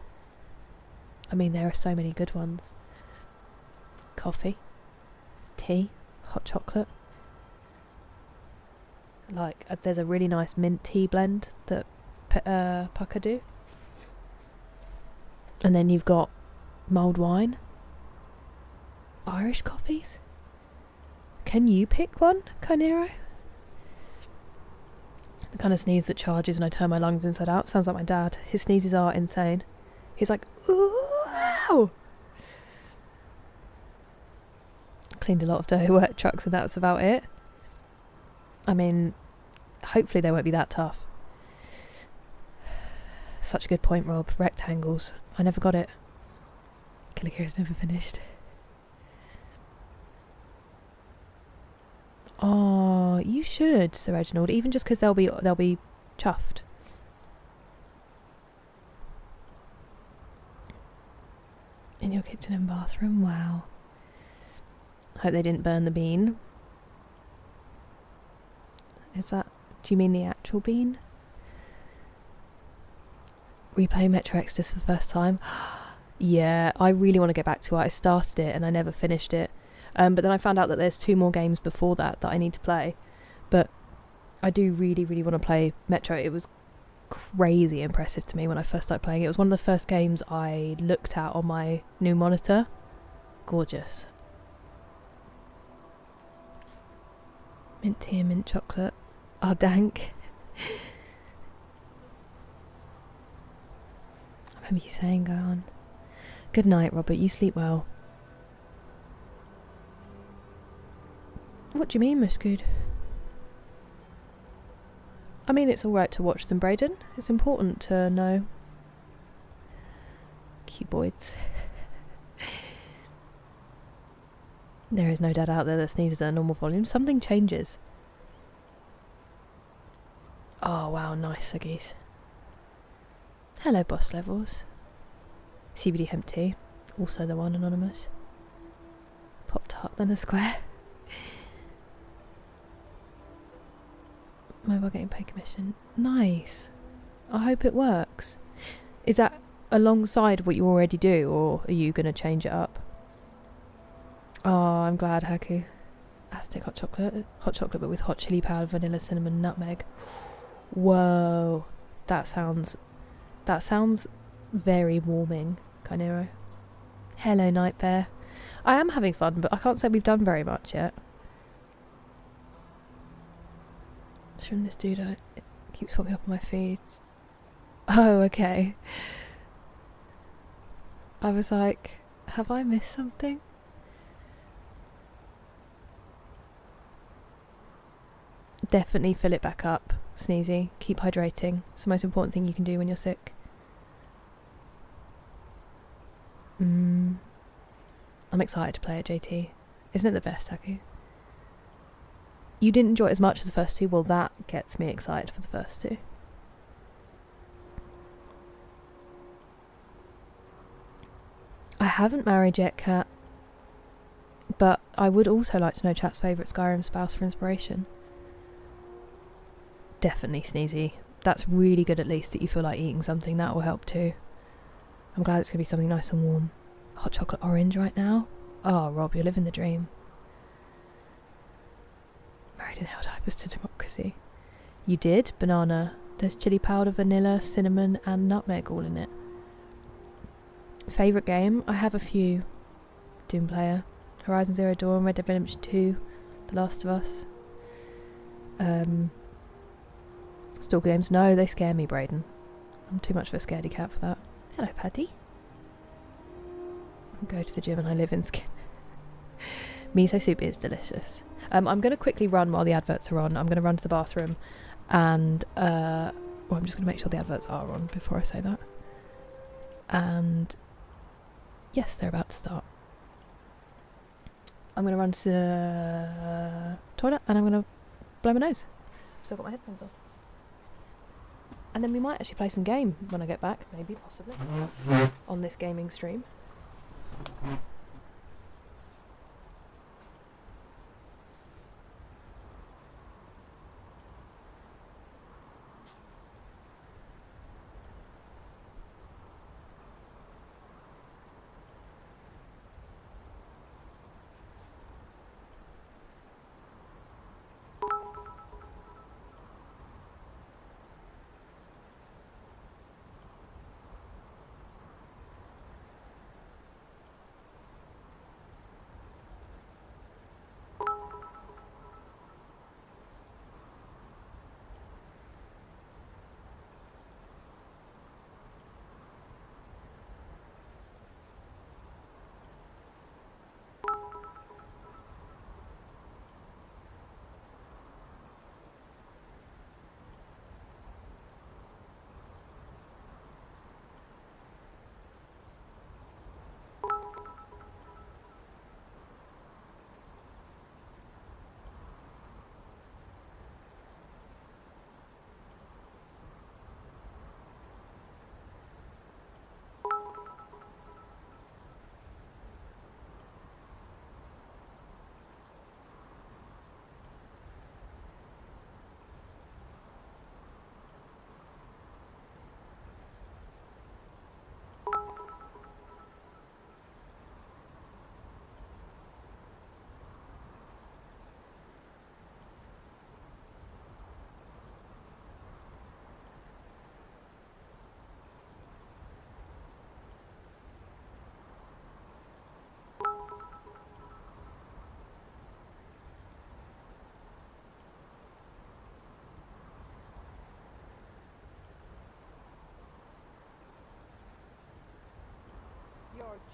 I mean, there are so many good ones. Coffee. Tea. Hot chocolate. Like, there's a really nice mint tea blend that Pucker do. And then you've got mulled wine. Irish coffees. Can you pick one, Kynero? The kind of sneeze that charges and I turn my lungs inside out. Sounds like my dad. His sneezes are insane. He's like, ooh, ow! Cleaned a lot of dirty work trucks and that's about it. I mean, hopefully they won't be that tough. Such a good point, Rob. Rectangles. I never got it. Caligula's never finished. Oh, you should, Sir Reginald. Even just because they'll be chuffed. In your kitchen and bathroom. Wow. Hope they didn't burn the bean. Is that... Do you mean the actual bean? Replay Metro Exodus for the first time. Yeah, I really want to get back to it. I started it and I never finished it. But then I found out that there's 2 more games before that I need to play. But I do really, really want to play Metro. It was crazy impressive to me when I first started playing it. It was one of the first games I looked at on my new monitor. Gorgeous. Mint tea and mint chocolate. Oh, dank. I remember you saying go on. Good night, Robert. You sleep well. What do you mean, Miss Good? I mean, it's alright to watch them, Brayden. It's important to know. Cuboids. There is no dad out there that sneezes at a normal volume. Something changes. Oh, wow, nice, Suggies. Hello, boss levels. CBD hemp tea. Also the one, anonymous. Pop-tart, then a square. Mobile getting paid commission. Nice. I hope it works. Is that alongside what you already do, or are you going to change it up? Oh, I'm glad, Haku. Aztec hot chocolate. Hot chocolate, but with hot chili powder, vanilla, cinnamon, nutmeg. Whoa. That sounds very warming, Kynero. Hello, Night Bear. I am having fun, but I can't say we've done very much yet. It's from this dude. It keeps popping up on my feed. Oh, okay. I was like, have I missed something? Definitely fill it back up, Sneezy. Keep hydrating. It's the most important thing you can do when you're sick. I'm excited to play it, JT. Isn't it the best, Haku? You didn't enjoy it as much as the first 2? Well, that gets me excited for the first 2. I haven't married yet, Kat. But I would also like to know chat's favourite Skyrim spouse for inspiration. Definitely Sneezy. That's really good, at least, that you feel like eating something. That will help too. I'm glad it's going to be something nice and warm. Hot chocolate orange right now? Oh, Rob, you're living the dream. Married in Helldivers to democracy. You did? Banana. There's chili powder, vanilla, cinnamon and nutmeg all in it. Favourite game? I have a few. Doom Player. Horizon Zero Dawn, Red Dead Redemption 2, The Last of Us. Stalker games? No, they scare me, Brayden. I'm too much of a scaredy cat for that. Hello, Paddy. I go to the gym and I live in skin. Miso soup is delicious. I'm going to quickly run while the adverts are on. I'm going to run to the bathroom and well, I'm just going to make sure the adverts are on before I say that. And yes, they're about to start. I'm going to run to the toilet and I'm going to blow my nose. I've still got my headphones on. And then we might actually play some game when I get back, maybe, possibly, on this gaming stream.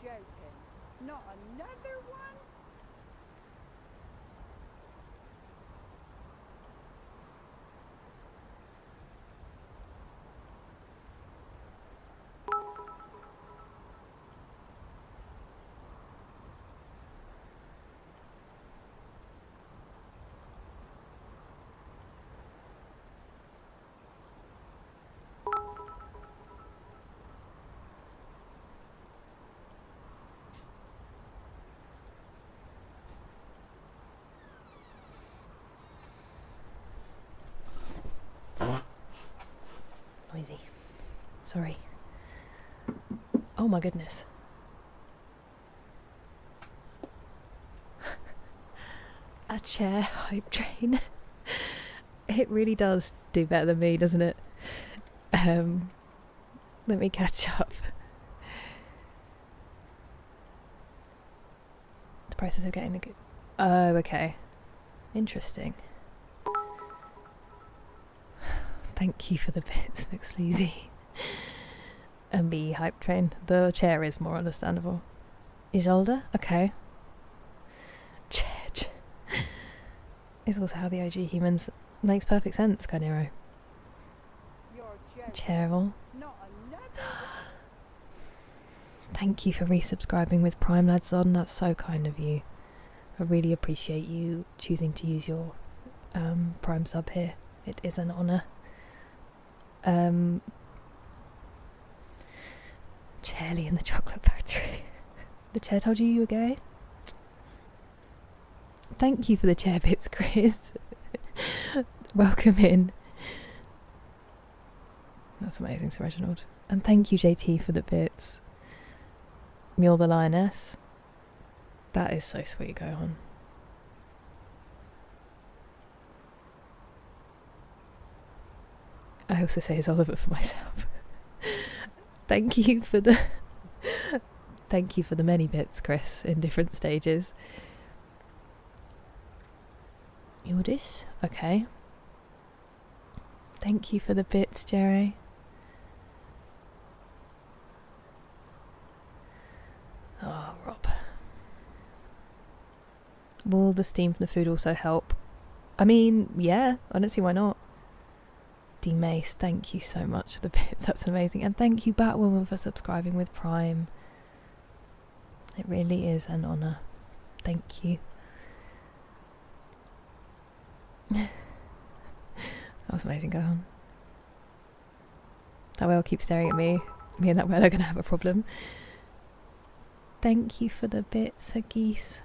joking. Not another one? Noisy. Sorry. Oh my goodness. A chair hype train. It really does do better than me, doesn't it? Let me catch up. The process of getting the good. Oh, okay. Interesting. Thank you for the bits, McSleazy. And me hype train. The chair is more understandable. Isolde? Okay. Chair. Is also how the OG humans makes perfect sense, Carnero. You're joking. Cheryl. Not another Thank you for resubscribing with Prime Ladzon. That's so kind of you. I really appreciate you choosing to use your Prime sub here. It is an honour. Charlie in the chocolate factory. The chair told you were gay? Thank you for the chair bits, Chris. Welcome in. That's amazing, Sir Reginald. And thank you, JT, for the bits. Mule the Lioness. That is so sweet, go on. I also say it's Oliver for myself. Thank you for the thank you for the many bits, Chris, in different stages. Yordis? Okay. Thank you for the bits, Jerry. Oh, Rob. Will the steam from the food also help? I mean, yeah, I don't see why not. D Mace, thank you so much for the bits, that's amazing. And thank you, Batwoman, for subscribing with Prime. It really is an honour. Thank you. That was amazing, go on. That whale keeps staring at me. Me and that whale are going to have a problem. Thank you for the bits, geese.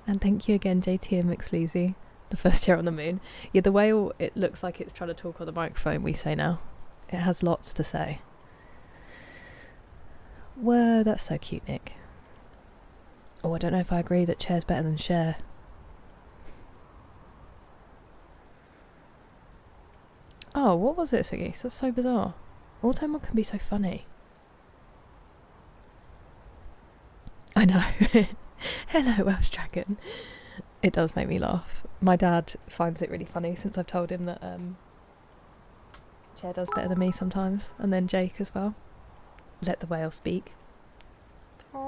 And thank you again, JT and McSleazy. The first chair on the moon. Yeah, the whale, it looks like it's trying to talk on the microphone, we say now. It has lots to say. Whoa, that's so cute, Nick. Oh, I don't know if I agree that chair's better than share. Oh, what was it, Siggy? That's so bizarre. Automod can be so funny. I know. Hello, Welsh Dragon. It does make me laugh. My dad finds it really funny since I've told him that Chair does better than me sometimes. And then Jake as well. Let the whale speak. There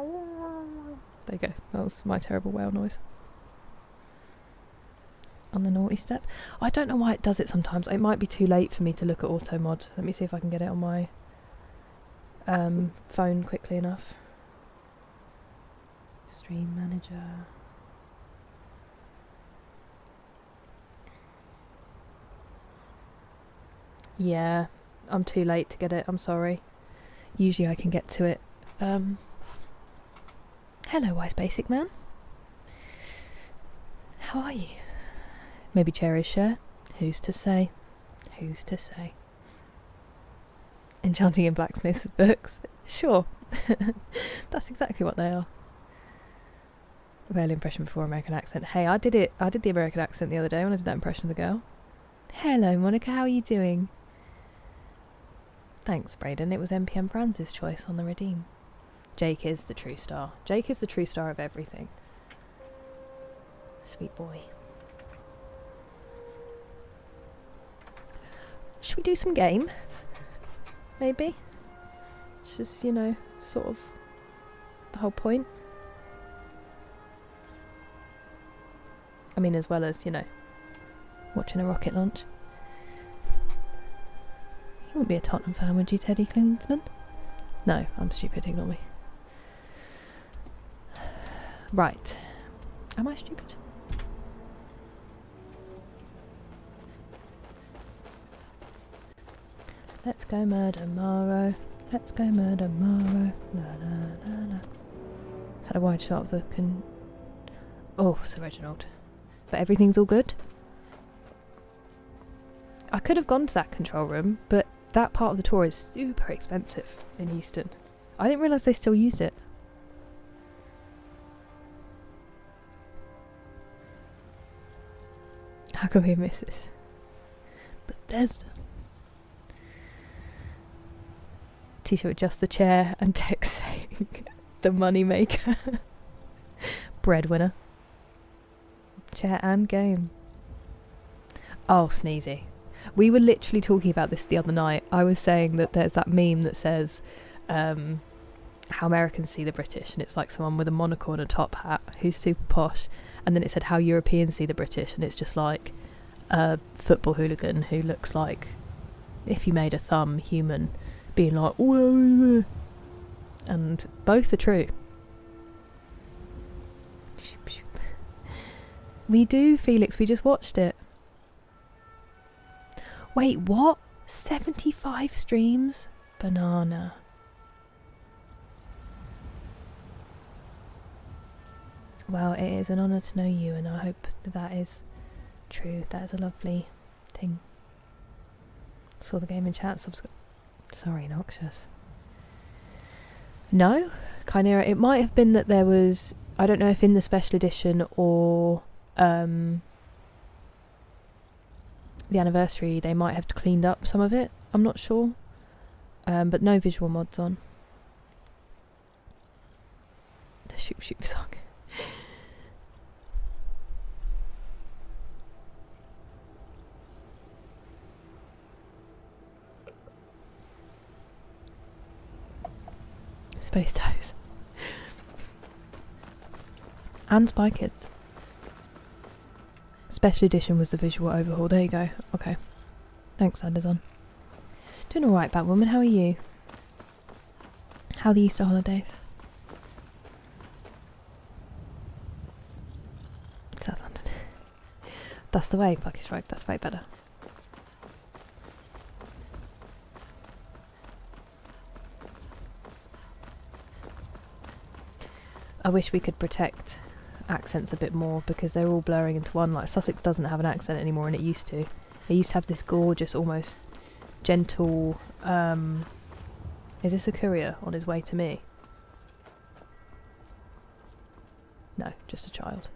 you go. That was my terrible whale noise. On the naughty step. I don't know why it does it sometimes. It might be too late for me to look at Automod. Let me see if I can get it on my phone quickly enough. Stream manager. Yeah, I'm too late to get it. I'm sorry. Usually I can get to it. Hello, Wise Basic Man. How are you? Maybe Chair is share. Who's to say? Who's to say? Enchanting in Blacksmith's books. Sure. That's exactly what they are. Whale impression before American accent. Hey, I did it. I did the American accent the other day when I did that impression of the girl. Hello, Monica. How are you doing? Thanks, Brayden. It was NPM Franz's choice on the redeem. Jake is the true star. Jake is the true star of everything. Sweet boy. Should we do some game? Maybe? Just, you know, sort of the whole point. I mean, as well as, you know, watching a rocket launch. You wouldn't be a Tottenham fan, would you, Teddy Klinsman? No, I'm stupid, ignore me. Right. Am I stupid? Let's go murder Morrow. Let's go murder Morrow. La la la la. Had a wide shot of the oh, Sir Reginald. But everything's all good. I could have gone to that control room, but that part of the tour is super expensive in Houston. I didn't realise they still used it. How can we miss this? Bethesda. T-shirt, just the chair, and text saying the money maker. Breadwinner. Chair and game. Oh, sneezy. We were literally talking about this the other night. I was saying that there's that meme that says how Americans see the British, and it's like someone with a monocle and a top hat who's super posh, and then it said how Europeans see the British, and it's just like a football hooligan who looks like, if you made a thumb human, being like, whoa, and both are true. We do, Felix, we just watched it. Wait, what? 75 streams? Banana. Well, it is an honour to know you, and I hope that that is true. That is a lovely thing. Saw the game in chat. Sorry, Noxious. No? Chimera. It might have been that there was... I don't know if in the special edition or... the anniversary, they might have cleaned up some of it. I'm not sure. But no visual mods on. The Shoop Shoop song. Space Toes. And Spy Kids. Special edition was the visual overhaul. There you go. Okay. Thanks, Anderson. Doing alright, Batwoman. How are you? How are the Easter holidays? South London. That's the way, Bucky Strike. That's way better. I wish we could protect accents a bit more, because they're all blurring into one. Like Sussex doesn't have an accent anymore, and it used to. It used to have this gorgeous, almost gentle... is this a courier on his way to me? No, just a child.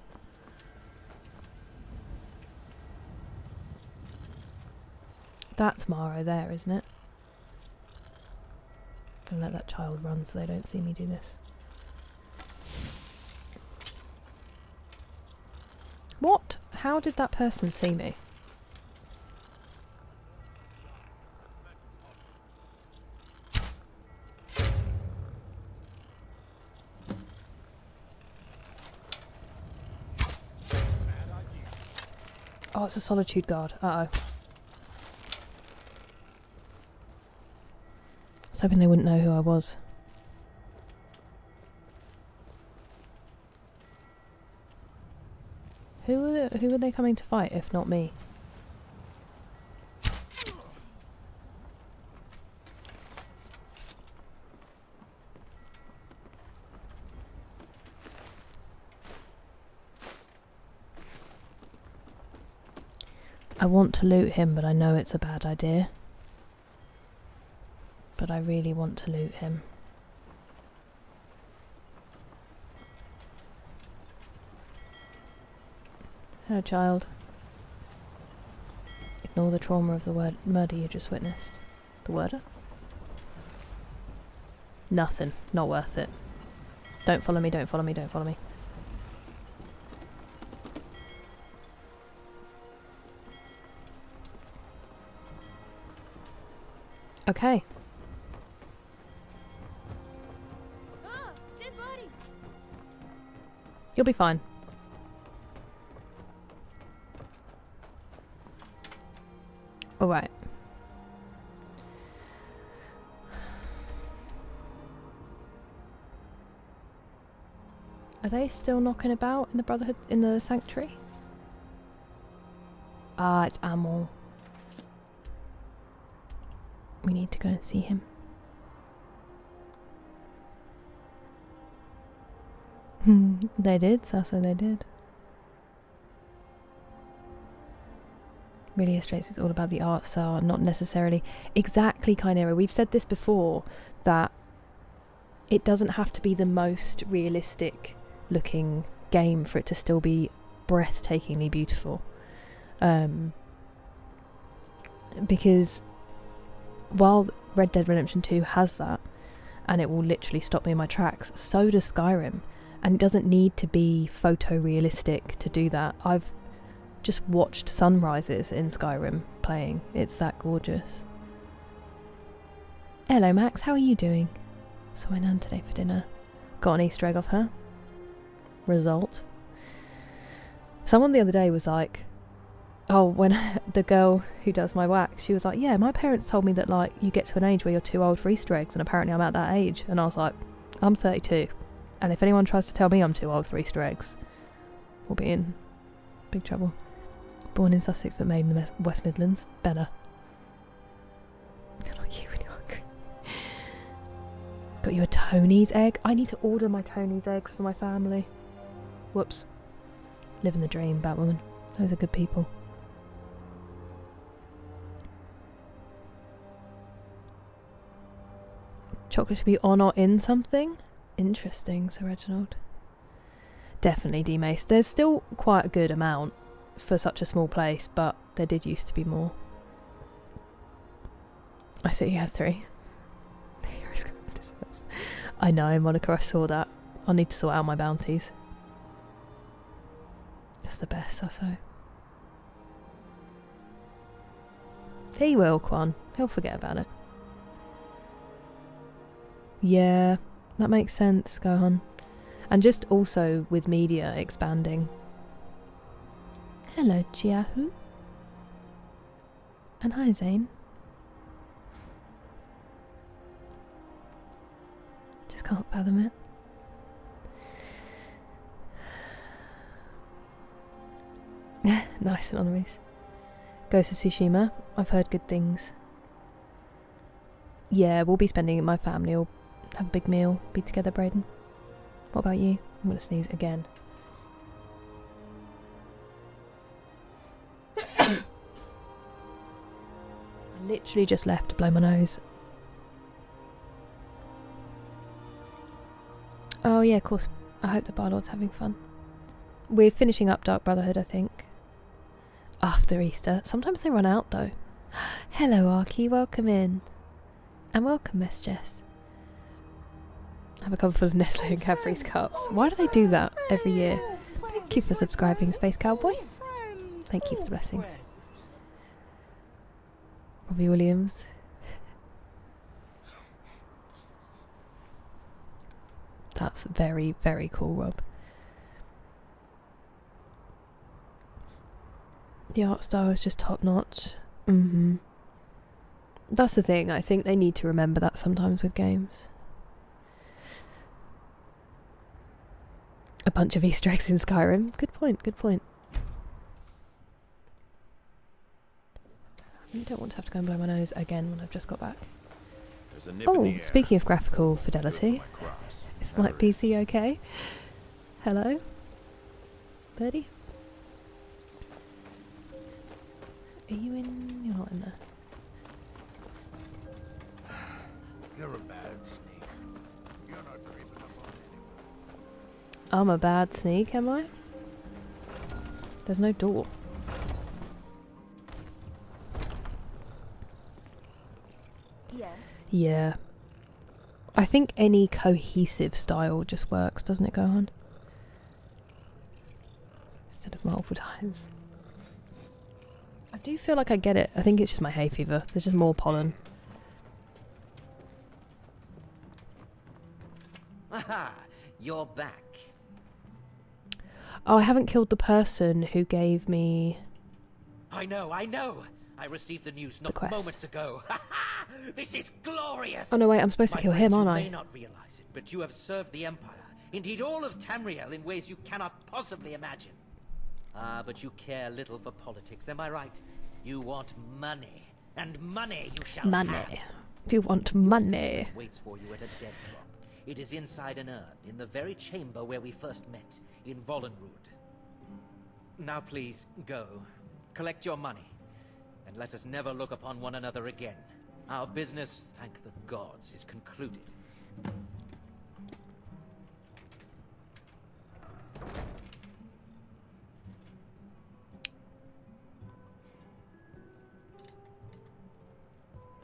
That's Maro there, isn't it? Gonna let that child run so they don't see me do this. What? How did that person see me? Oh, it's a Solitude Guard. Uh-oh. I was hoping they wouldn't know who I was. Who are they coming to fight if not me? I want to loot him, but I know it's a bad idea. But I really want to loot him. Hello, child. Ignore the trauma of the murder you just witnessed. The worder? Nothing. Not worth it. Don't follow me, don't follow me, don't follow me. Okay. Ah, dead body. You'll be fine. Alright. Are they still knocking about in the Brotherhood, in the Sanctuary? Ah, it's Amor. We need to go and see him. They did, Sasso, they did. Really Illustrates is all about the art style, not necessarily exactly Chimera. We've said this before, that it doesn't have to be the most realistic looking game for it to still be breathtakingly beautiful. Because while Red Dead Redemption 2 has that, and it will literally stop me in my tracks, so does Skyrim. And it doesn't need to be photorealistic to do that. I've just watched sunrises in Skyrim playing. It's that gorgeous. Hello Max, how are you doing? Saw my nan today for dinner. Got an Easter egg off her. Result. Someone the other day was like, oh, when the girl who does my wax, she was like, yeah, my parents told me that like you get to an age where you're too old for Easter eggs, and apparently I'm at that age. And I was like, I'm 32. And if anyone tries to tell me I'm too old for Easter eggs, we'll be in big trouble. Born in Sussex but made in the West Midlands. Better. Not you when you're hungry. Got you a Tony's egg? I need to order my Tony's eggs for my family. Whoops. Living the dream, Batwoman. Those are good people. Chocolate should be on or in something? Interesting, Sir Reginald. Definitely demaced. There's still quite a good amount for such a small place, but there did used to be more. I see he has 3. I know, Monica, I saw that. I'll need to sort out my bounties. It's the best, Sasso. He will, Quan. He'll forget about it. Yeah, that makes sense, Gohan. And just also with media expanding. Hello, Chiahu. And hi, Zane. Just can't fathom it. Nice, Anonymous. Ghost of Tsushima. I've heard good things. Yeah, we'll be spending it. My family will have a big meal. Be together, Brayden. What about you? I'm gonna sneeze again. I literally just left to blow my nose. Oh yeah, of course. I hope the Barlord's having fun. We're finishing up Dark Brotherhood, I think. After Easter. Sometimes they run out though. Hello Arky, welcome in. And welcome Miss Jess. Have a cup full of Nestle and Cadbury's cups. Why do they do that every year? Thank you for subscribing, Space Cowboy. Thank you for the blessings. Robbie Williams. That's very, very cool, Rob. The art style is just top notch. That's the thing, I think they need to remember that sometimes with games. A bunch of Easter eggs in Skyrim. Good point, good point. I don't want to have to go and blow my nose again when I've just got back. Oh, speaking of graphical fidelity, is my PC okay? Hello? Birdie? Are you in? You're not in there. You're a bad sneak. You're not creeping up on anyone. I'm a bad sneak, am I? There's no door. Yes. Yeah. I think any cohesive style just works, doesn't it, Gohan? Instead of multiple times. I do feel like I get it. I think it's just my hay fever. There's just more pollen. Aha! You're back. Oh, I haven't killed the person who gave me... I know. I received the news not quest. moments ago. This is glorious! Oh no, wait, I'm supposed to kill him, aren't I? You may not realize it, but you have served the Empire, indeed all of Tamriel, in ways you cannot possibly imagine. But you care little for politics, am I right? You want money, and money you shall have. Money. You want money. Waits for you at a dead drop. It is inside an urn, in the very chamber where we first met, in Vollenrood. Now please, go. Collect your money, and let us never look upon one another again. Our business, thank the gods, is concluded.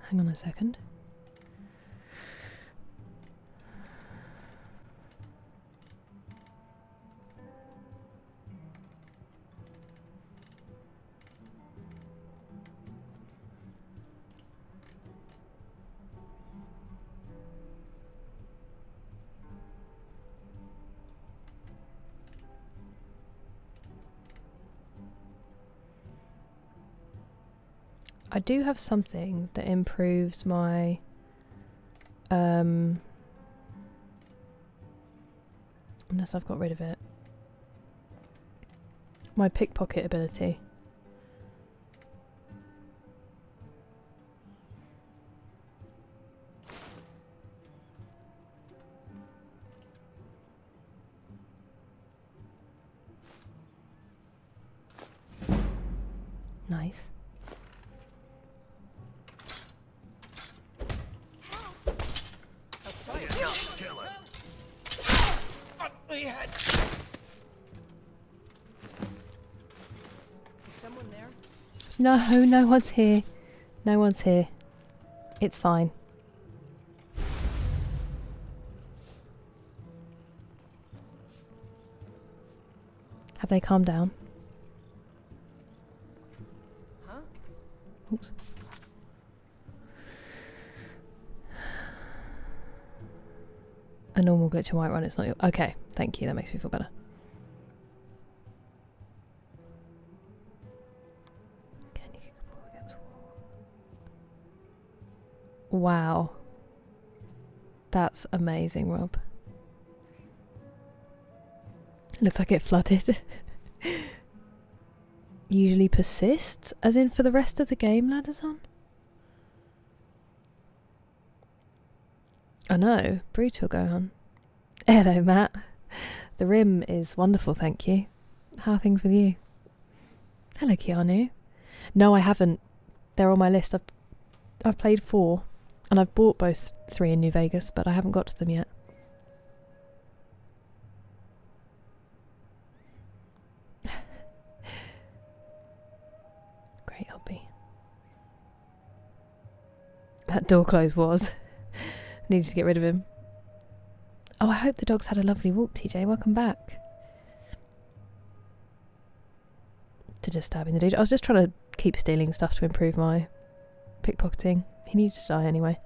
Hang on a second. I do have something that improves my unless I've got rid of it. My pickpocket ability. Nice. Someone there? No, no one's here. No one's here. It's fine. Have they calmed down? Huh? Oops. A normal glitch in Whiterun, it's not your... Okay, thank you, that makes me feel better. Can you kick a ball against the wall? Wow. That's amazing, Rob. Looks like it flooded. Usually persists, as in for the rest of the game, ladders on? I know, brutal go on. Hello, Matt. The rim is wonderful, thank you. How are things with you? Hello, Keanu. No, I haven't. They're on my list. I've played 4, and I've bought both 3 in New Vegas, but I haven't got to them yet. Great hobby. That door close was. Needed to get rid of him. Oh, I hope the dogs had a lovely walk, TJ. Welcome back. To just stabbing the dude. I was just trying to keep stealing stuff to improve my pickpocketing. He needed to die anyway.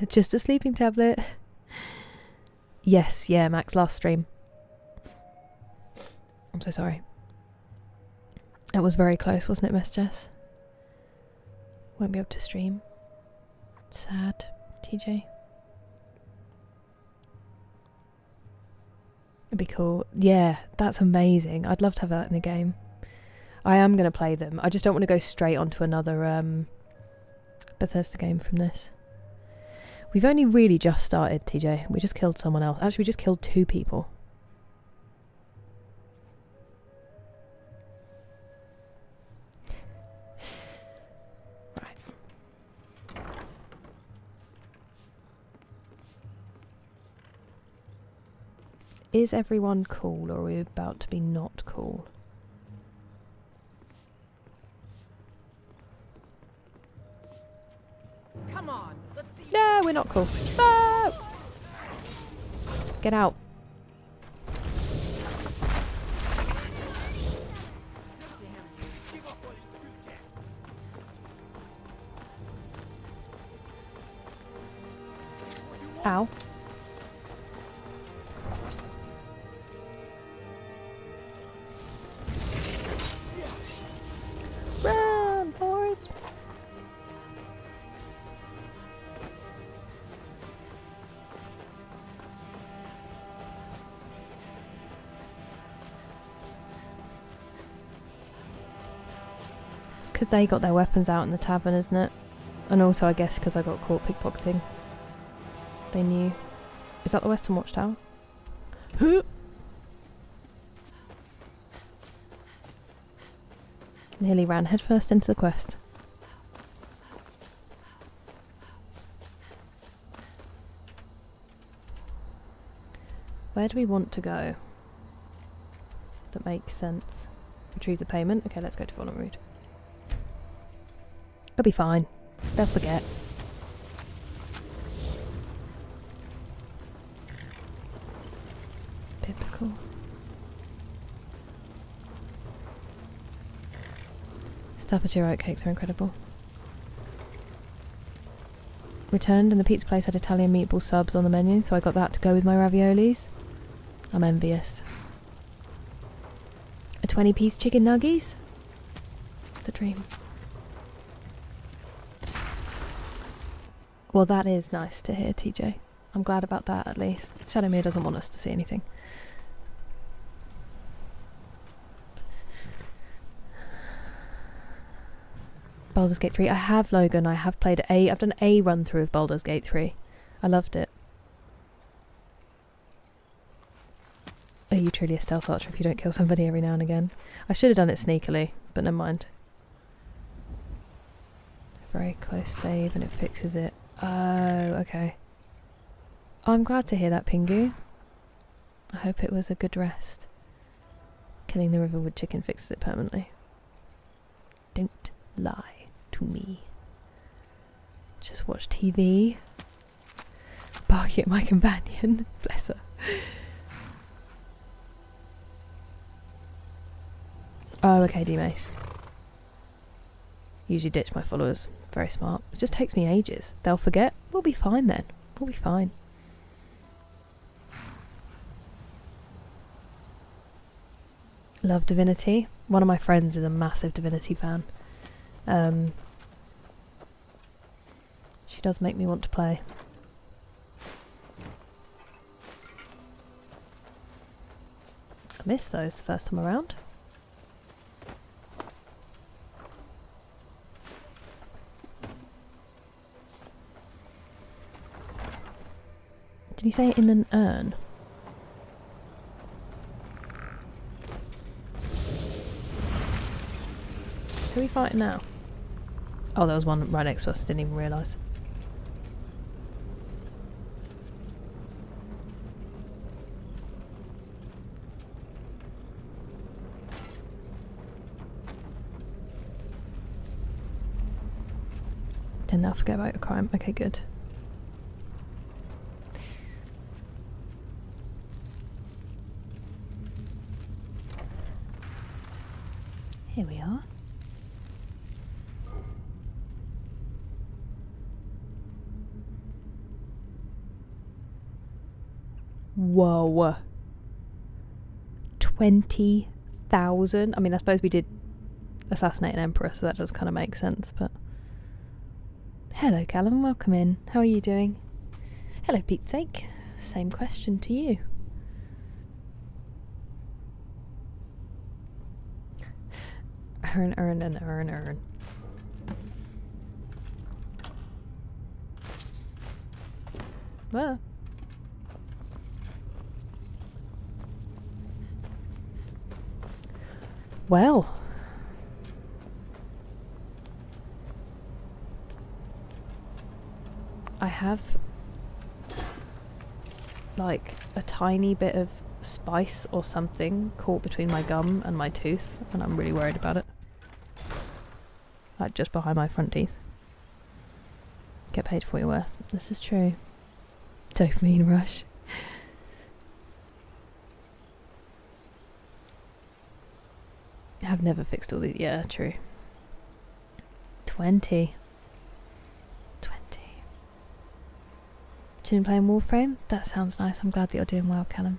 Just a sleeping tablet. Yes, yeah, Max, last stream. I'm so sorry. It was very close, wasn't it, Miss Jess? Won't be able to stream. Sad. TJ. It'd be cool. Yeah, that's amazing. I'd love to have that in a game. I am going to play them. I just don't want to go straight onto another Bethesda game from this. We've only really just started, TJ. We just killed someone else. Actually, we just killed 2 people. Is everyone cool, or are we about to be not cool? Come on, let's see. No, we're not cool. No! Get out. Ow. because they got their weapons out in the tavern, isn't it? And also, I guess, because I got caught pickpocketing. They knew. Is that the Western Watchtower? Nearly ran headfirst into the quest. Where do we want to go? That makes sense. Retrieve the payment. Okay, let's go to Volunrude. It'll be fine. They'll forget. Biblical. Staffordshire oatcakes are incredible. Returned and the pizza place had Italian meatball subs on the menu, so I got that to go with my raviolis. I'm envious. A 20-piece chicken nuggies? The dream. Well, that is nice to hear, TJ. I'm glad about that, at least. Shadowmere doesn't want us to see anything. Baldur's Gate 3. I have, Logan. I have played I've done a run through of Baldur's Gate 3. I loved it. Are you truly a stealth archer if you don't kill somebody every now and again? I should have done it sneakily, but never mind. Very close save and it fixes it. Oh, okay. I'm glad to hear that, Pingu. I hope it was a good rest. Killing the Riverwood chicken fixes it permanently. Don't lie to me. Just watch TV. Barking at my companion. Bless her. Oh, okay, D-Mace. Usually ditch my followers. Very smart. It just takes me ages. They'll forget. We'll be fine then. We'll be fine. Love Divinity. One of my friends is a massive Divinity fan. She does make me want to play. I missed those the first time around. Did he say in an urn? Who are we fighting now? Oh, there was one right next to us, didn't even realise. Didn't I forget about your crime? Okay, good. Here we are. Whoa. 20,000? I mean, I suppose we did assassinate an emperor, so that does kind of make sense, but... Hello, Callum. Welcome in. How are you doing? Hello, Pete's sake. Same question to you. Earn. Well. Well. I have like a tiny bit of spice or something caught between my gum and my tooth, and I'm really worried about it. Like just behind my front teeth. Get paid for your worth. This is true. Dopamine rush. I've never fixed all these. Yeah, true. 20. Been playing Warframe? That sounds nice. I'm glad that you're doing well, Callum.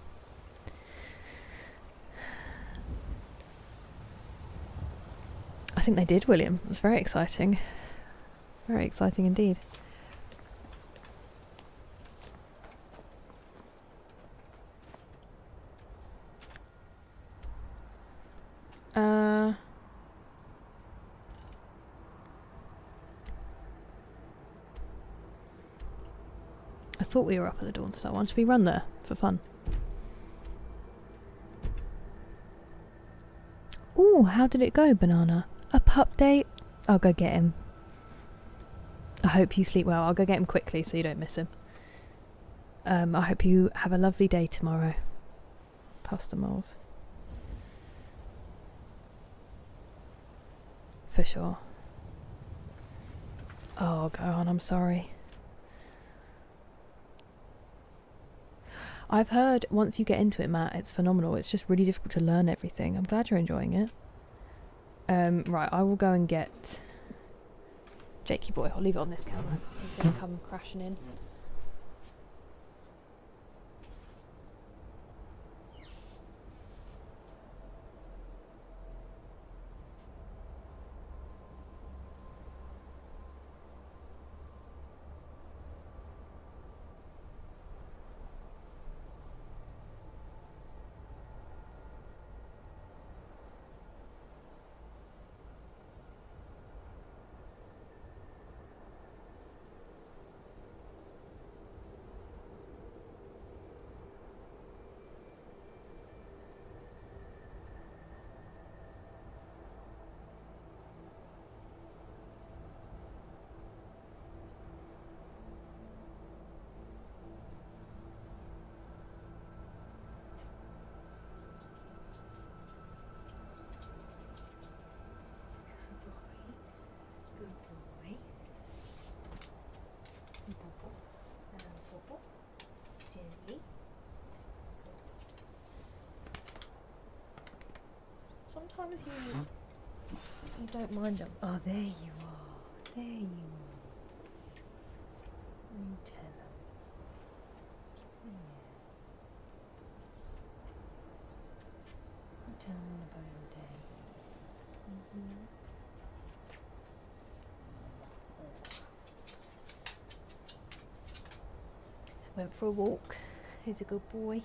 I think they did, William. It was very exciting. Very exciting indeed. I thought we were up at the Dawn Star one. Should we run there for fun? Ooh, how did it go, Banana? A pup date? I'll go get him. I hope you sleep well. I'll go get him quickly so you don't miss him. I hope you have a lovely day tomorrow. Pasta moles. For sure. Oh, go on, I'm sorry. I've heard once you get into it, Matt, it's phenomenal. It's just really difficult to learn everything. I'm glad you're enjoying it. Right, I will go and get Jakey boy. I'll leave it on this camera so he's going to come crashing in. Sometimes you don't mind them. Oh, there you are. There you are. You tell them. Yeah. You tell them all about your day. Went for a walk. He's a good boy.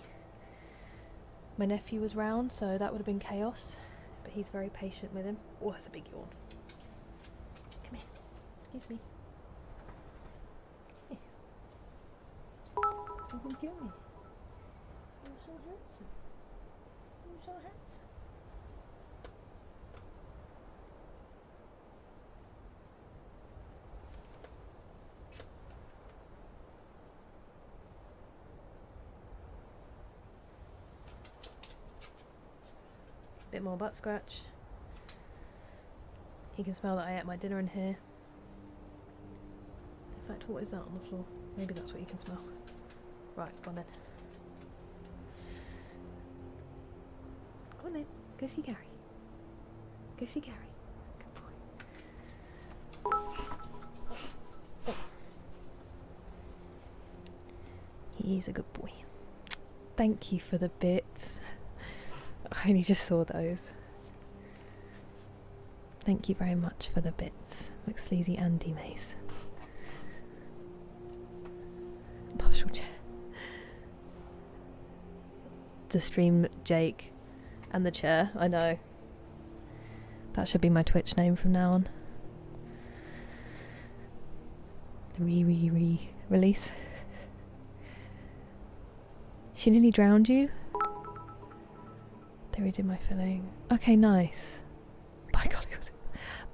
My nephew was round, so that would have been chaos. But he's very patient with him. Oh, that's a big yawn. Come here. Excuse me. Here. Oh, good girl. You're so handsome. You're so handsome. Bit more butt scratch. He can smell that I ate my dinner in here. In fact, what is that on the floor? Maybe that's what you can smell. Right, go on then. Go on then. Go see Gary. Go see Gary. Good boy. Oh. He's a good boy. Thank you for the bits. I only just saw those. Thank you very much for the bits, McSleazy and D-Mace. Partial chair. To stream Jake and the chair, I know. That should be my Twitch name from now on. The release. She nearly drowned you? They redid my filling. Okay, nice. By golly, was it?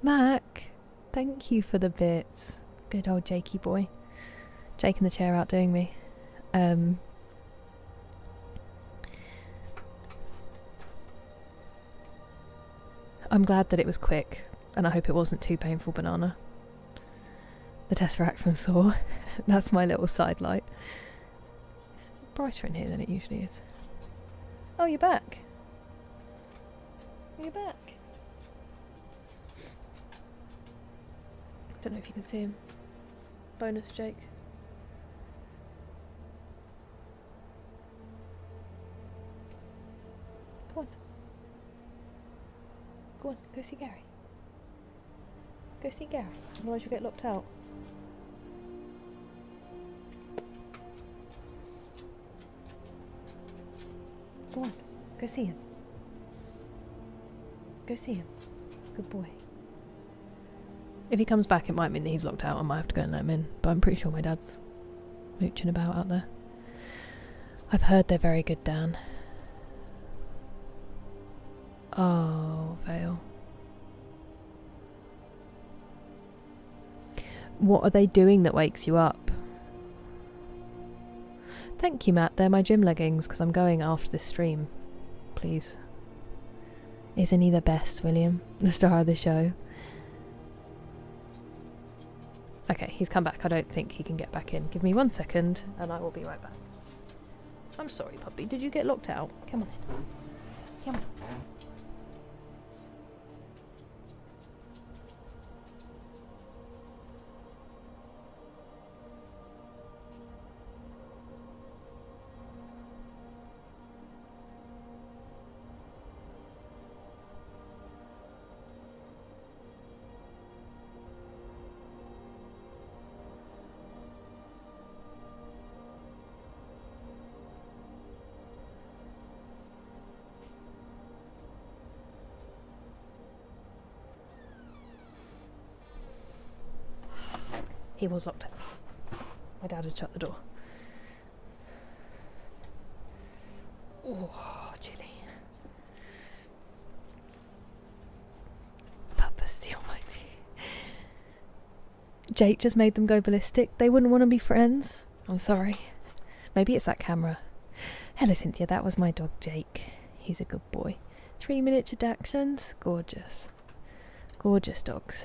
Mac, thank you for the bits. Good old Jakey boy. Jake in the chair outdoing me. I'm glad that it was quick, and I hope it wasn't too painful, Banana. The Tesseract from Thor. That's my little side light. It's brighter in here than it usually is. Oh, you're back. You're back. Don't know if you can see him. Bonus, Jake. Go on. Go on, go see Gary. Go see Gary, otherwise you'll get locked out. Go on, go see him. Go see him. Good boy. If he comes back, it might mean that he's locked out. I might have to go and let him in. But I'm pretty sure my dad's mooching about out there. I've heard they're very good, Dan. Oh, Vale. What are they doing that wakes you up? Thank you, Matt. They're my gym leggings because I'm going after this stream. Please. Isn't he the best, William? The star of the show. Okay, he's come back. I don't think he can get back in. Give me 1 second and I will be right back. I'm sorry, puppy. Did you get locked out? Come on in. Come on. He was locked out. My dad had shut the door. Oh, chilly. Papa's the almighty. Jake just made them go ballistic. They wouldn't want to be friends. I'm sorry. Maybe it's that camera. Hello, Cynthia. That was my dog, Jake. He's a good boy. 3 miniature Dachshunds. Gorgeous. Gorgeous dogs.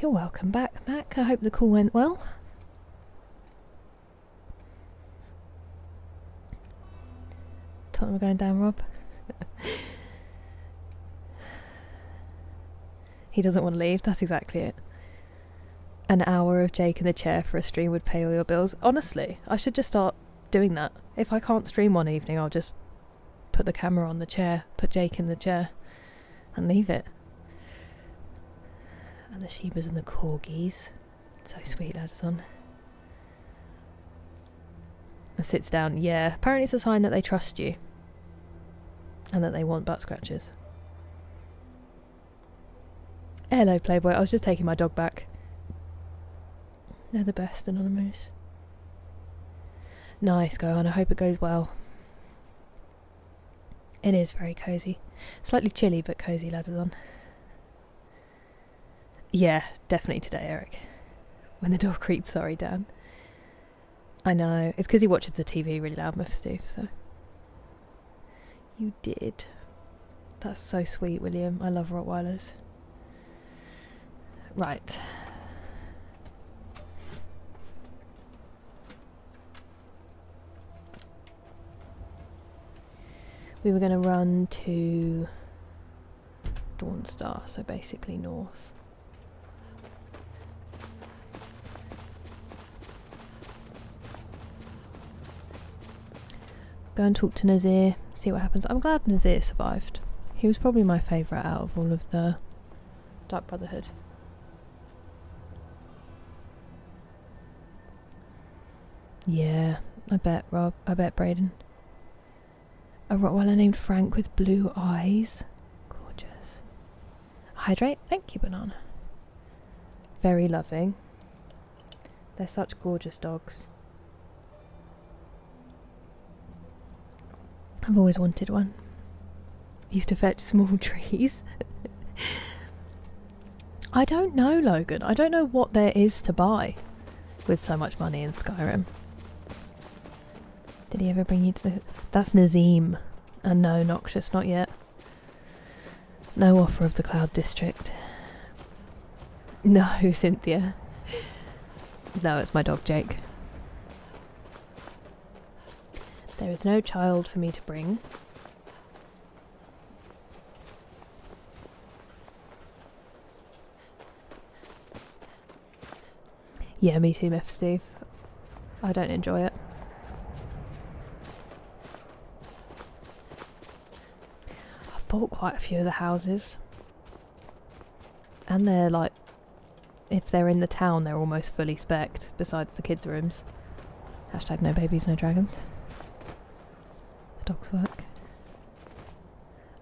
You're welcome back, Mac. I hope the call went well. Tottenham going down, Rob. He doesn't want to leave. That's exactly it. An hour of Jake in the chair for a stream would pay all your bills. Honestly, I should just start doing that. If I can't stream one evening, I'll just put the camera on the chair, put Jake in the chair, and leave it. And the Shebas and the Corgis. So sweet, Addison. And sits down. Yeah, apparently it's a sign that they trust you. And that they want butt scratches. Hello, Playboy. I was just taking my dog back. They're the best, Anonymous. Nice, go on. I hope it goes well. It is very cosy. Slightly chilly, but cosy, Ladders. Yeah, definitely today, Eric. When the door creaks, sorry, Dan. I know. It's because he watches the TV really loud, Miff Steve, so. You did. That's so sweet, William. I love Rottweilers. Right. We were going to run to Dawnstar, so basically north. Go and talk to Nazir, see what happens. I'm glad Nazir survived. He was probably my favourite out of all of the Dark Brotherhood. Yeah, I bet, Rob. I bet, Brayden. A Rottweiler named Frank with blue eyes. Gorgeous. Hydrate? Thank you, Banana. Very loving. They're such gorgeous dogs. I've always wanted one. Used to fetch small trees. I don't know, Logan. I don't know what there is to buy with so much money in Skyrim. Did he ever bring you to the... That's Nazim. And no, Noxious, not yet. No offer of the Cloud District. No, Cynthia. No, it's my dog, Jake. There is no child for me to bring. Yeah, me too, Miff Steve. I don't enjoy it. I've bought quite a few of the houses. And they're like, if they're in the town, they're almost fully spec'd, besides the kids' rooms. Hashtag no babies, no dragons. The dogs work.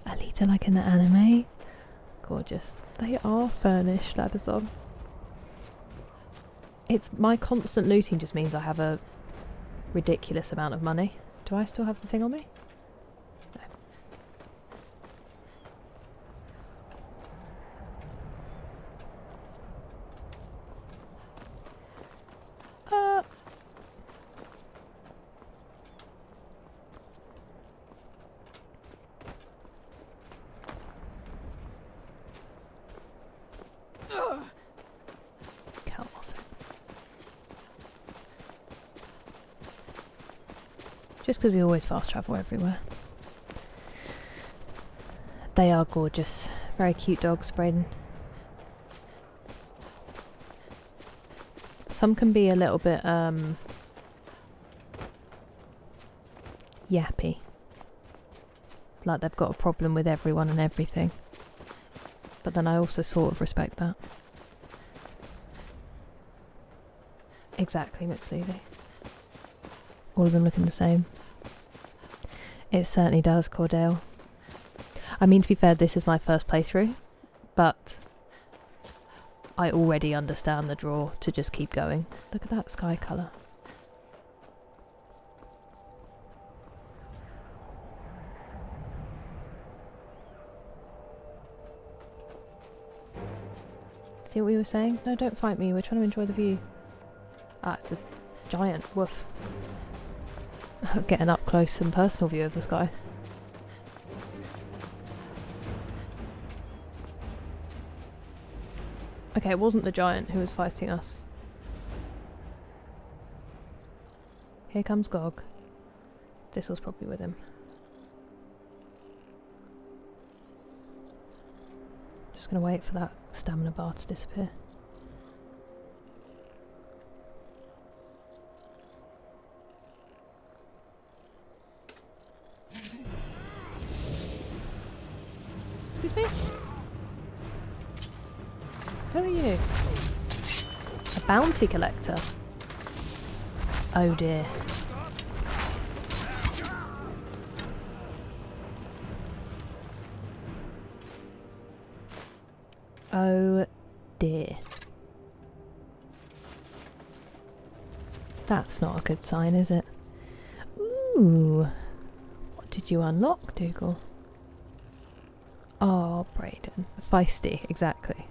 Alita like in the anime. Gorgeous. They are furnished, that is on. It's my constant looting just means I have a ridiculous amount of money. Do I still have the thing on me? No. Come off it. Just because we always fast travel everywhere. They are gorgeous. Very cute dogs, Braden. Some can be a little bit yappy. Like they've got a problem with everyone and everything. But then I also sort of respect that. Exactly, McSleazy. All of them looking the same. It certainly does, Cordell. I mean, to be fair, this is my first playthrough, but I already understand the draw to just keep going. Look at that sky colour. See what we were saying? No, don't fight me. We're trying to enjoy the view. Ah, it's a giant. Woof. Get an up close and personal view of the sky. Okay, it wasn't the giant who was fighting us. Here comes Gog. This was probably with him. Just gonna wait for that stamina bar to disappear. Excuse me? Who are you? A bounty collector? Oh dear. Oh dear. That's not a good sign, is it? Ooh. What did you unlock, Dougal? Oh, Brayden. Feisty, exactly.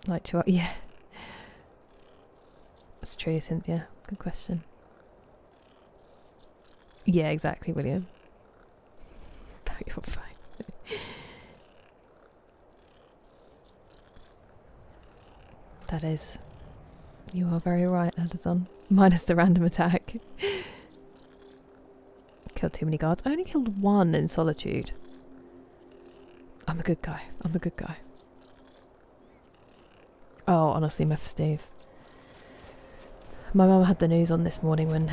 Like to... yeah. That's true, Cynthia. Good question. Yeah, exactly, William. No, you're fine. That is... You are very right, Addison. Minus the random attack. Killed too many guards. I only killed one in solitude. I'm a good guy. I'm a good guy. Oh, honestly, Meph Steve. My mum had the news on this morning when...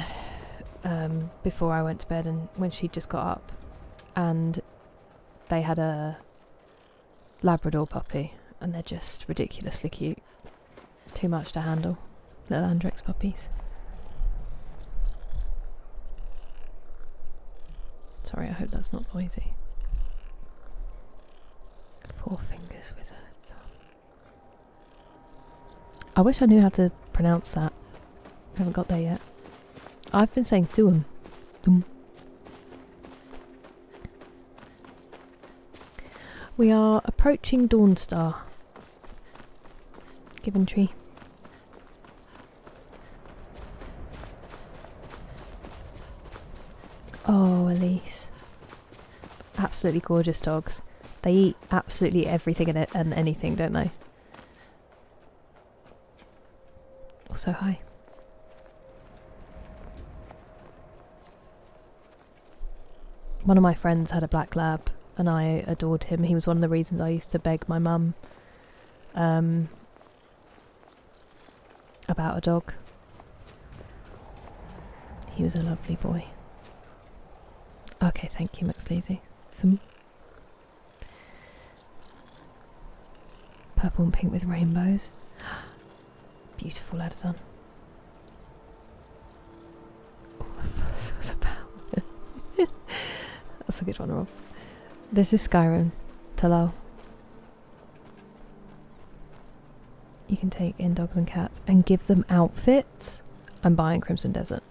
before I went to bed, and when she just got up, and they had a Labrador puppy, and they're just ridiculously cute. Too much to handle. Little Andrex puppies. Sorry, I hope that's not noisy. 4 fingers with a thumb. I wish I knew how to pronounce that. I haven't got there yet. I've been saying Thuum. Thum. We are approaching Dawnstar. Given tree. Oh, Elise. Absolutely gorgeous dogs. They eat absolutely everything in it and anything, don't they? Also, hi. One of my friends had a black lab and I adored him. He was one of the reasons I used to beg my mum about a dog. He was a lovely boy. Okay, thank you, McSleazy. Purple and pink with rainbows. Beautiful, Addison. All the fuss was about. That's a good one, Rob. This is Skyrim. Talal. You can take in dogs and cats and give them outfits. I'm buying Crimson Desert.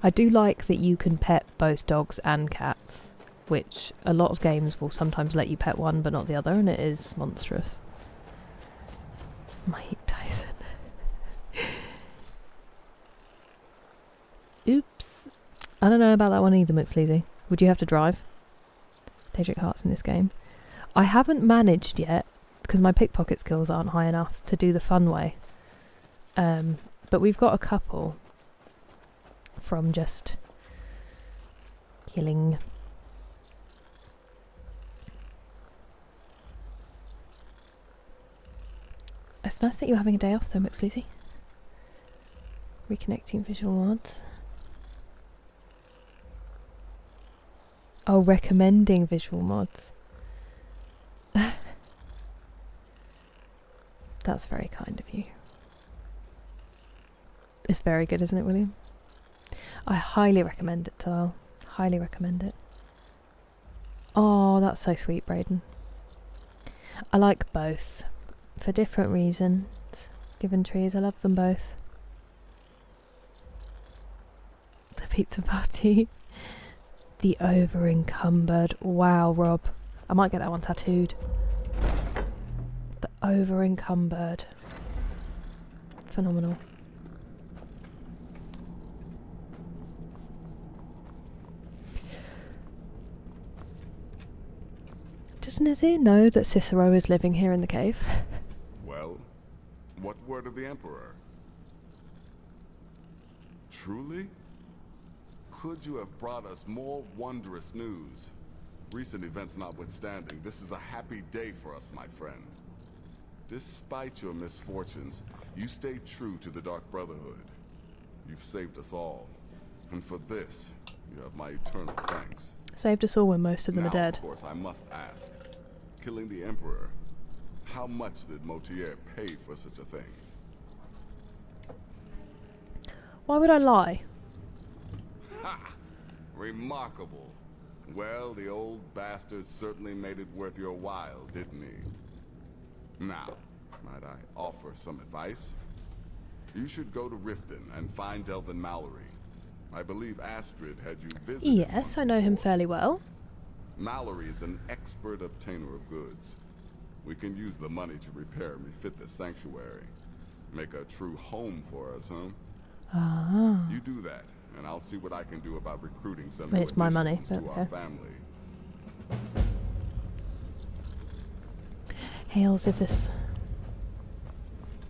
I do like that you can pet both dogs and cats, which a lot of games will sometimes let you pet one but not the other, and it is monstrous. Mike Tyson. Oops. I don't know about that one either, McSleazy. Would you have to drive? Daedric Hearts in this game. I haven't managed yet, because my pickpocket skills aren't high enough to do the fun way. But we've got a couple from just killing. It's nice that you're having a day off though, McSleazy. Reconnecting visual mods. Oh, recommending visual mods. That's very kind of you. It's very good, isn't it, William? I highly recommend it, Tal. Highly recommend it. Oh, that's so sweet, Brayden. I like both. For different reasons. Given trees, I love them both. The pizza party. The over-encumbered. Wow, Rob. I might get that one tattooed. The over-encumbered. Phenomenal. Does Nazir know that Cicero is living here in the cave? Well, what word of the Emperor? Truly? Could you have brought us more wondrous news? Recent events notwithstanding, this is a happy day for us, my friend. Despite your misfortunes, you stayed true to the Dark Brotherhood. You've saved us all. And for this, you have my eternal thanks. Saved us all when most of them are dead. Of course, I must ask. Killing the Emperor, how much did Motier pay for such a thing? Why would I lie? Ha! Remarkable. Well, the old bastard certainly made it worth your while, didn't he? Now, might I offer some advice? You should go to Riften and find Delvin Mallory. I believe Astrid had you visit. Yes, I know him fairly well. Mallory is an expert obtainer of goods. We can use the money to repair and refit the sanctuary. Make a true home for us, huh? Ah. You do that, and I'll see what I can do about recruiting some Well, it's my money, to but our okay. family. Hail Zithus.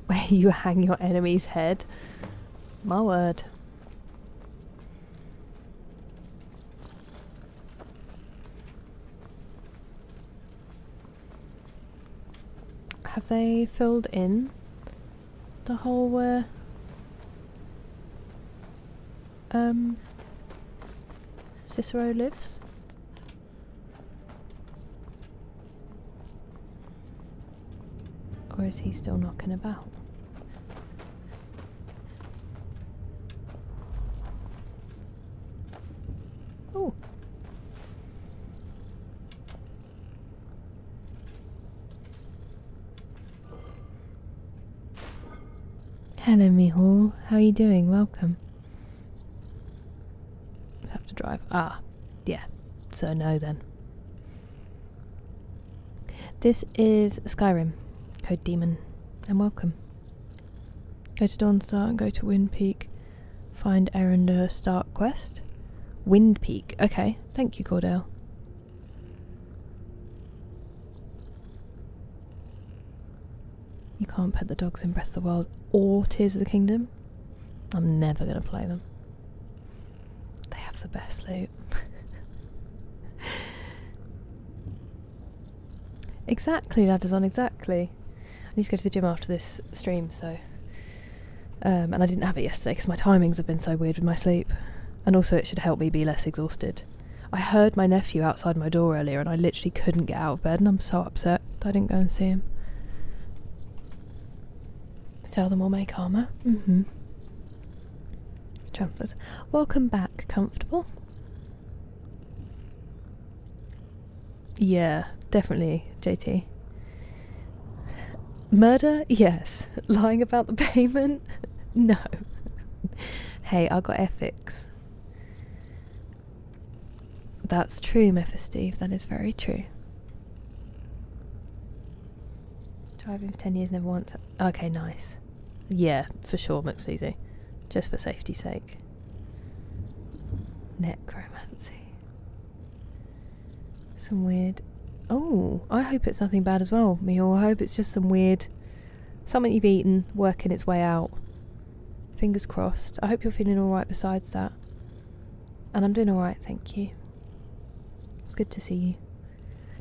Where you hang your enemy's head. My word. Have they filled in the hole where Cicero lives? Or is he still knocking about? Oh. Hello, Miho. How are you doing? Welcome. Have to drive. Ah, yeah. So no then. This is Skyrim. Code Demon. And welcome. Go to Dawnstar and go to Wind Peak. Find Erender Stark quest. Wind Peak. Okay. Thank you, Cordell. You can't pet the dogs in Breath of the Wild or Tears of the Kingdom. I'm never going to play them. They have the best loot. Exactly, Ladders on, exactly. I need to go to the gym after this stream, so... and I didn't have it yesterday because my timings have been so weird with my sleep. And also it should help me be less exhausted. I heard my nephew outside my door earlier and I literally couldn't get out of bed and I'm so upset that I didn't go and see him. Sell them or make armour. Mm-hmm. Tramplers. Welcome back, Comfortable. Yeah, definitely, JT. Murder? Yes. Lying about the payment? No. Hey, I got ethics. That's true, Mephisteve. That is very true. Driving for 10 years, never once. Okay, nice. Yeah, for sure, McSeasy. Just for safety's sake. Necromancy. Some weird... Oh, I hope it's nothing bad as well, Mihal. I hope it's just some weird... something you've eaten, working its way out. Fingers crossed. I hope you're feeling alright besides that. And I'm doing alright, thank you. It's good to see you.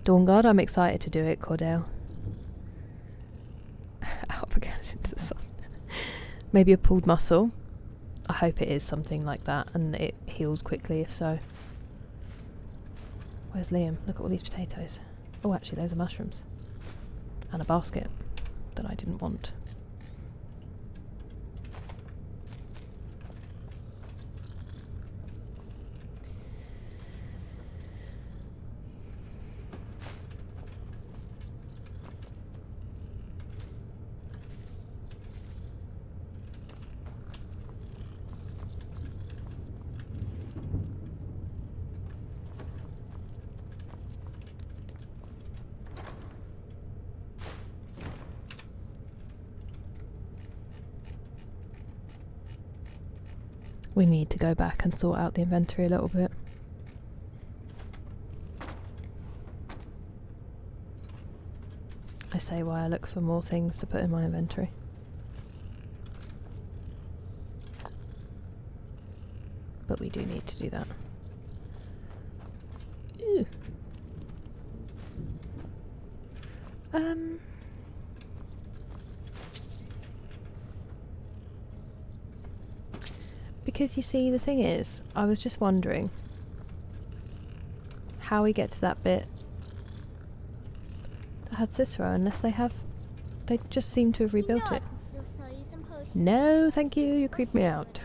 Dawnguard, I'm excited to do it, Cordell. Out again into the sun. Maybe a pulled muscle. I hope it is something like that and it heals quickly if so. Where's Liam? Look at all these potatoes. Oh, actually, those are mushrooms. And a basket that I didn't want. We need to go back and sort out the inventory a little bit. I say why I look for more things to put in my inventory. But we do need to do that. Ew. Because you see, the thing is, I was just wondering how we get to that bit that had Cicero, unless they just seem to have rebuilt it. No, thank you, you creep me out.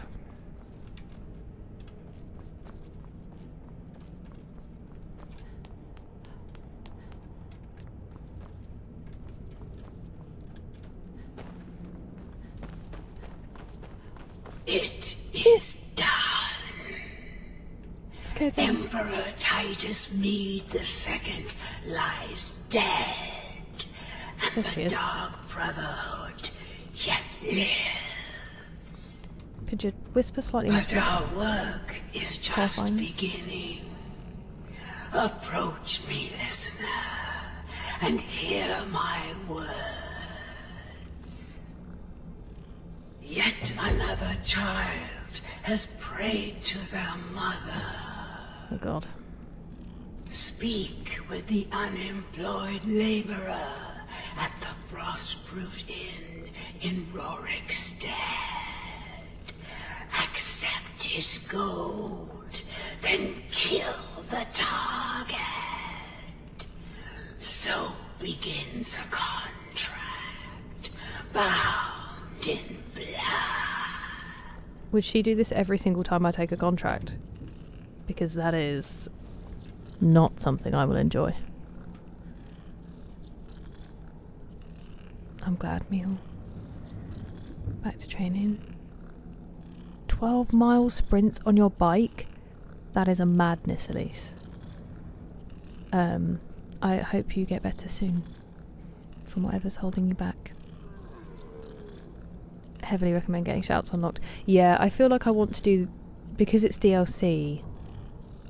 It is done. Okay, Emperor Titus Mede II lies dead, and the Dark Brotherhood yet lives. Could you whisper slightly more? But our work is just beginning. Approach me, listener, and hear my words. Yet another child has prayed to their mother. Oh God. Speak with the unemployed laborer at the Frostproof Inn in Rorikstead. Accept his gold, then kill the target. So begins a contract, bound in blood. Would she do this every single time I take a contract? Because that is not something I will enjoy. I'm glad, Meal. Back to training. 12-mile sprints on your bike? That is a madness, Elise. I hope you get better soon from whatever's holding you back. Heavily recommend getting shouts unlocked. Yeah, I feel like I want to do, because it's DLC,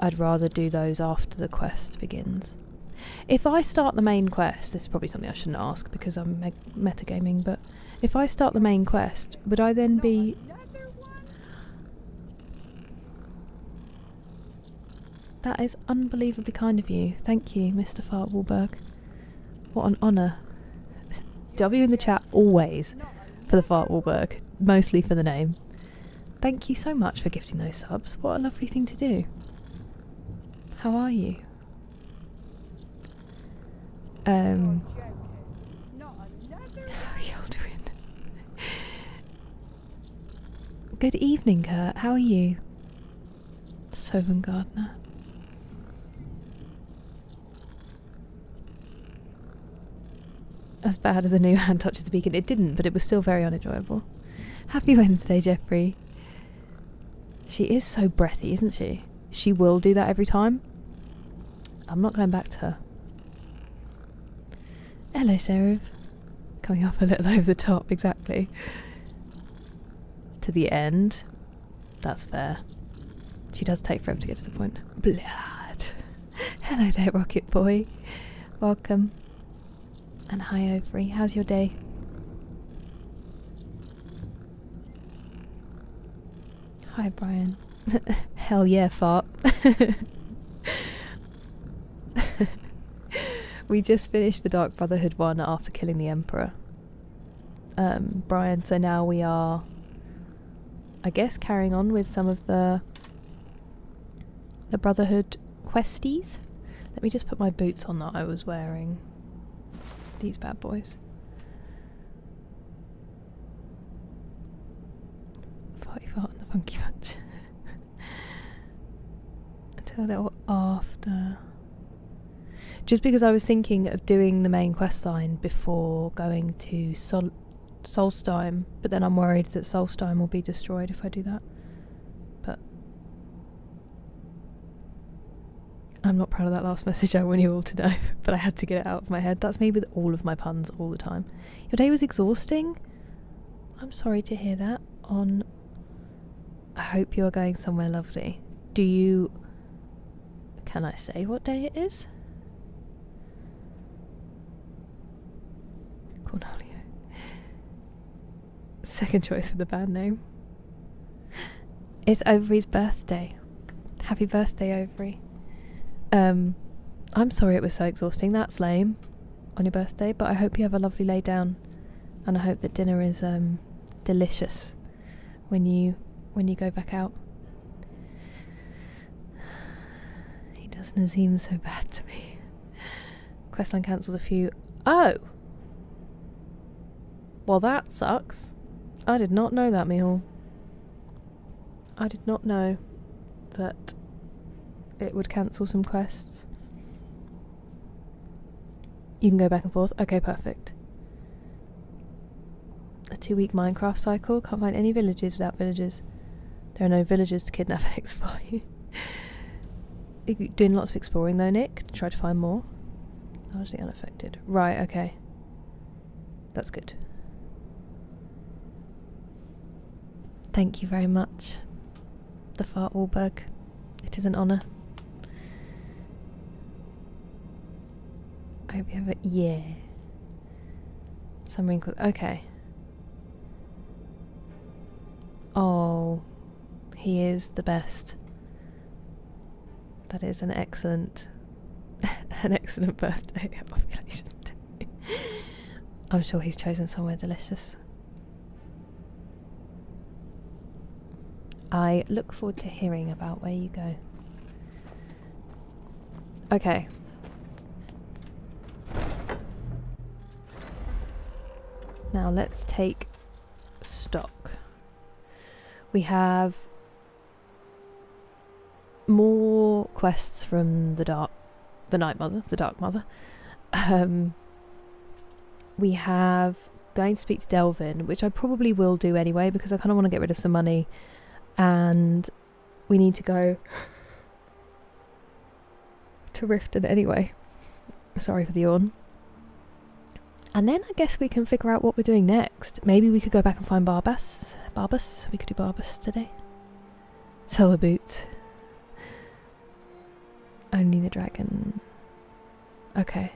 I'd rather do those after the quest begins. If I start the main quest, this is probably something I shouldn't ask because I'm metagaming, but if I start the main quest, would I then be... That is unbelievably kind of you. Thank you, Mr. Fartwalberg. What an honour. W in the chat always for the Fartwalberg, mostly for the name. Thank you so much for gifting those subs. What a lovely thing to do. How are you? How are you all doing? Good evening, Kurt. How are you? Soven Gardner. as bad as a new hand touches the beacon. It didn't, but it was still very unenjoyable. Happy Wednesday, Jeffrey. She is so breathy, isn't she? She will do that every time. I'm not going back to her. Hello, Seraph. Coming up a little over the top, exactly. To the end. That's fair. She does take forever to get to the point. Blood. Hello there, Rocket Boy. Welcome. And hi, Overy. How's your day? Hi, Brian. Hell yeah, fart. We just finished the Dark Brotherhood one after killing the Emperor. Brian, so now we are, I guess, carrying on with some of the Brotherhood questies. Let me just put my boots on that I was wearing. These bad boys. Farty fart and the funky bunch. Until a little after. Just because I was thinking of doing the main quest line before going to Solstheim, but then I'm worried that Solstheim will be destroyed if I do that. But I'm not proud of that last message, I want you all to know, but I had to get it out of my head. That's me with all of my puns all the time. Your day was exhausting? I'm sorry to hear that. I hope you are going somewhere lovely. Can I say what day it is? Cornelio. Second choice for the band name. It's Overy's birthday. Happy birthday, Overy. I'm sorry it was so exhausting. That's lame on your birthday, but I hope you have a lovely lay down, and I hope that dinner is delicious when you go back out. He doesn't seem so bad to me. Questline cancels a few. Oh! Well, that sucks. I did not know that, Mihal. I did not know that it would cancel some quests. You can go back and forth. Okay, perfect. A 2-week Minecraft cycle. Can't find any villages without villagers. There are no villagers to kidnap and exploit. You're doing lots of exploring though, Nick. Try to find more. Largely unaffected. Right, okay. That's good. Thank you very much. The Fart Wahlberg. It is an honour. I hope you have a... Yeah. Some wrinkles. Okay. Oh, he is the best. That is an excellent birthday ovulation day. I'm sure he's chosen somewhere delicious. I look forward to hearing about where you go. Okay. Now let's take stock. We have more quests from the Dark Mother. We have going to speak to Delvin, which I probably will do anyway because I kind of want to get rid of some money, and we need to go to Riften anyway. Sorry for the yawn. And then I guess we can figure out what we're doing next. Maybe we could go back and find Barbas. We could do Barbas today. Sell the boots. Only the dragon. Okay.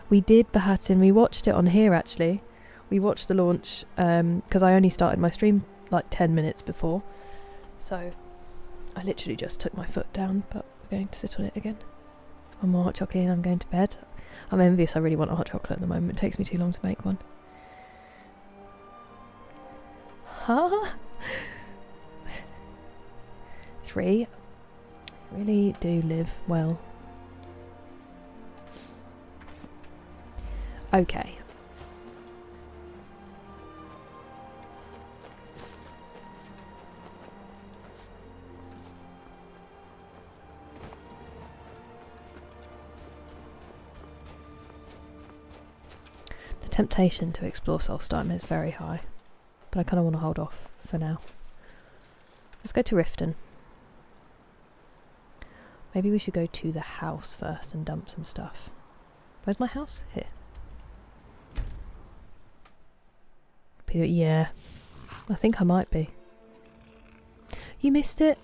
We did Bahatin. We watched it on here actually. We watched the launch because I only started my stream like 10 minutes before. So I literally just took my foot down, but we're going to sit on it again. One more hot chocolate and I'm going to bed. I'm envious. I really want a hot chocolate at the moment. It takes me too long to make one. Huh? 3. Really do live well. Okay. The temptation to explore Solstheim is very high, but I kind of want to hold off for now. Let's go to Riften. Maybe we should go to the house first and dump some stuff. Where's my house? Here. Yeah, I think I might be. You missed it.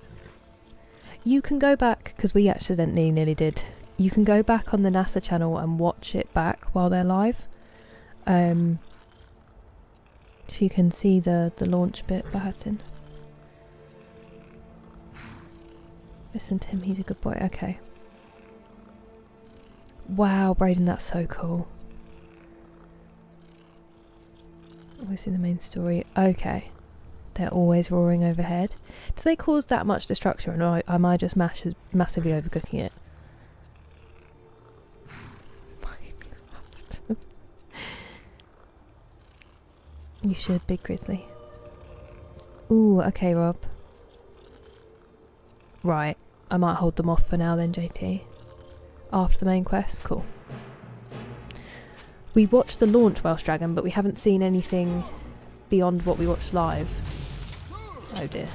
You can go back, because we accidentally nearly did. You can go back on the NASA channel and watch it back while they're live. So you can see the launch bit, Bahatin. Listen to him, he's a good boy. Okay. Wow, Brayden, that's so cool. Obviously the main story. Okay. They're always roaring overhead. Do they cause that much destruction, or am I just massively overcooking it? Minecraft. You should, Big Grizzly. Ooh, okay, Rob. Right. I might hold them off for now then, JT. After the main quest. Cool. We watched the launch Welsh Dragon, but we haven't seen anything beyond what we watched live. Oh dear.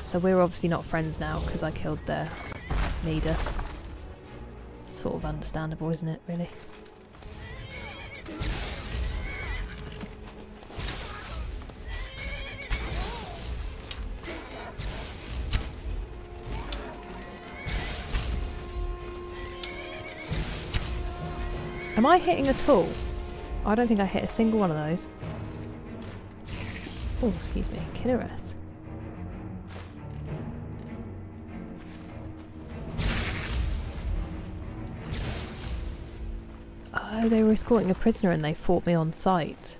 So we're obviously not friends now because I killed their leader. Sort of understandable, isn't it, really? Am I hitting at all? I don't think I hit a single one of those. Oh, excuse me. Kinnereth. Oh, they were escorting a prisoner and they fought me on sight.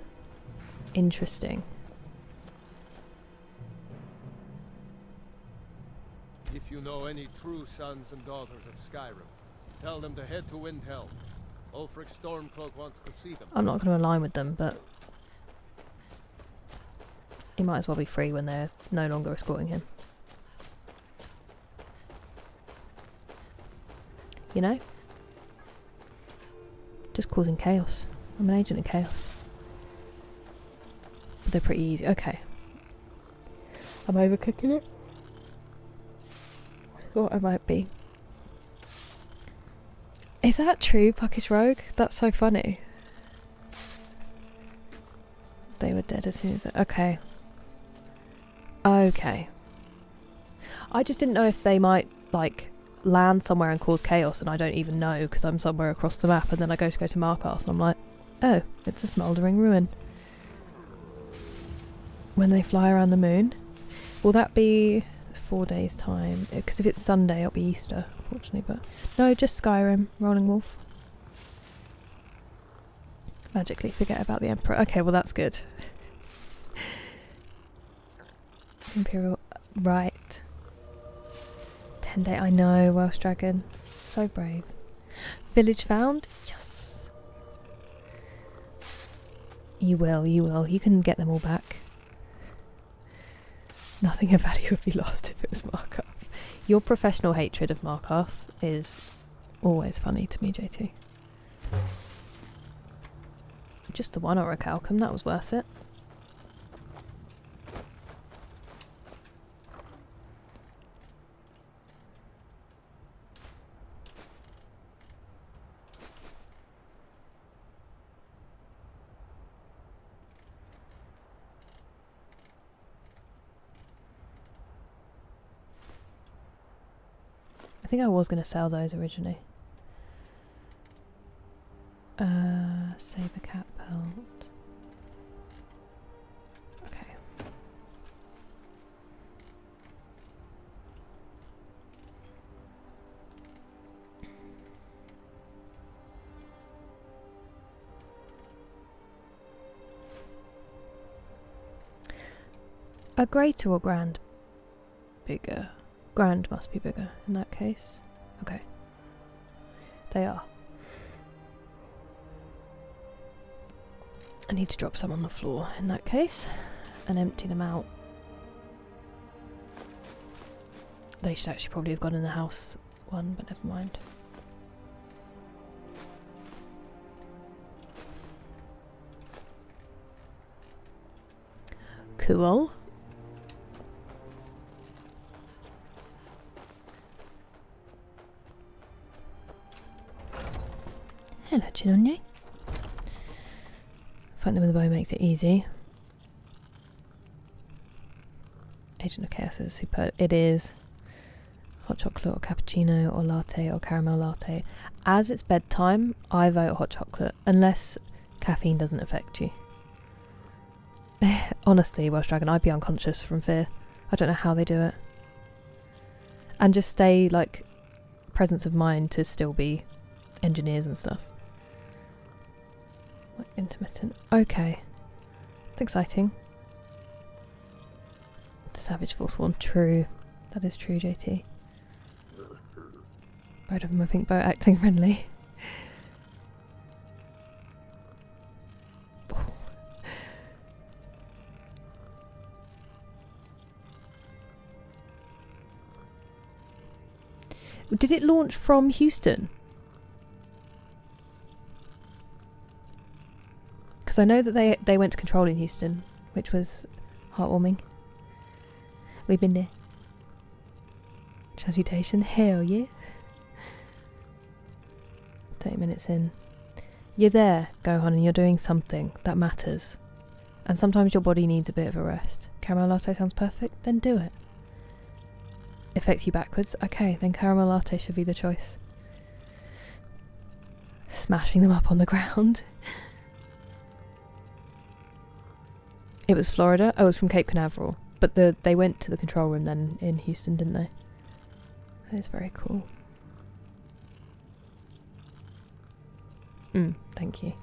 Interesting. If you know any true sons and daughters of Skyrim, tell them to head to Windhelm. Ulfric Stormcloak wants to see them. I'm not going to align with them, but he might as well be free when they're no longer escorting him. You know? Just causing chaos. I'm an agent of chaos. But they're pretty easy. Okay. I'm overcooking it. Or I might be. Is that true, Puckish Rogue? That's so funny. They were dead as soon as... Okay. Okay. I just didn't know if they might, like, land somewhere and cause chaos and I don't even know because I'm somewhere across the map and then I go to Markarth and I'm like, oh, it's a smouldering ruin. When they fly around the moon. Will that be 4 days' time? Because if it's Sunday, it'll be Easter, unfortunately, but... No, just Skyrim, Rolling Wolf. Magically forget about the Emperor. Okay, well that's good. Imperial... Right. 10-day... I know, Welsh Dragon. So brave. Village found? Yes! You will, you will. You can get them all back. Nothing of value would be lost if it was Markarth. Your professional hatred of Markarth is always funny to me, JT. Just the one orichalcum, that was worth it. I think I was going to sell those originally. Saber cat belt. Okay. A greater or grand? Bigger. Grand must be bigger in that case. Okay. They are. I need to drop some on the floor in that case and empty them out. They should actually probably have gone in the house one, but never mind. cool. Hello, Chinonye. Fighting them with a bow makes it easy. Agent of Chaos is super. It is. Hot chocolate or cappuccino or latte or caramel latte. As it's bedtime, I vote hot chocolate, unless caffeine doesn't affect you. Honestly, Welsh Dragon, I'd be unconscious from fear. I don't know how they do it. And just stay, like, presence of mind to still be engineers and stuff. Like, intermittent. Okay. It's exciting. The Savage Forsworn. True. That is true, JT. Right over my pink boat, acting friendly. Did it launch from Houston? Because I know that they went to control in Houston, which was heartwarming. We've been there. Transmutation, hell yeah. 30 minutes in. You're there, Gohan, and you're doing something that matters. And sometimes your body needs a bit of a rest. Caramel latte sounds perfect, then do it. Affects you backwards, okay, then caramel latte should be the choice. Smashing them up on the ground. It was Florida. Oh, it was from Cape Canaveral. But they went to the control room then in Houston, didn't they? That is very cool. Thank you.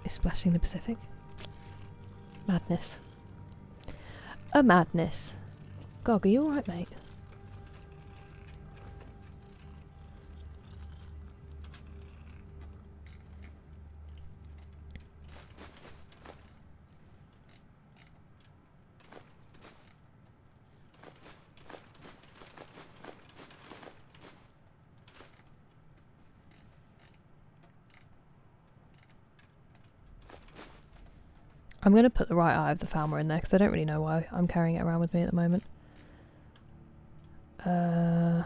Is splashing the Pacific? Madness. A madness. Gog, are you alright, mate? I'm going to put the right eye of the Falmer in there because I don't really know why I'm carrying it around with me at the moment. And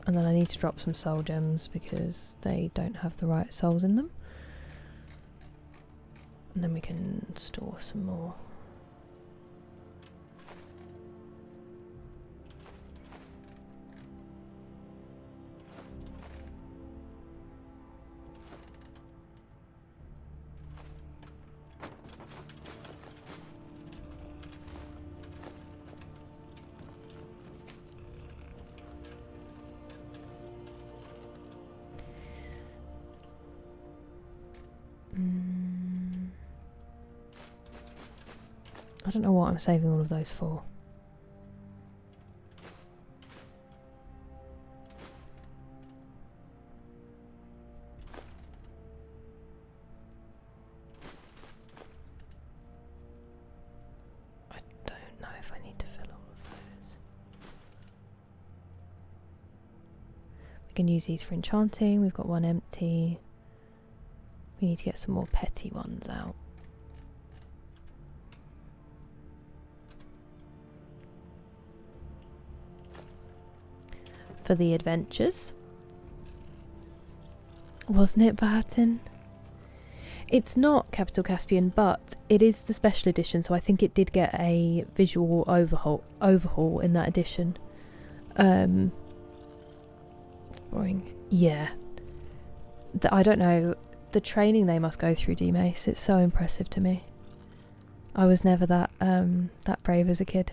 then I need to drop some soul gems because they don't have the right souls in them. And then we can store some more. I don't know what I'm saving all of those for. I don't know if I need to fill all of those. We can use these for enchanting. We've got one empty. We need to get some more petty ones out. For the adventures. Wasn't it, Barton? It's not Capital Caspian, but it is the special edition, so I think it did get a visual overhaul in that edition. Boring. Yeah. I don't know. The training they must go through, D-Mace, it's so impressive to me. I was never that brave as a kid.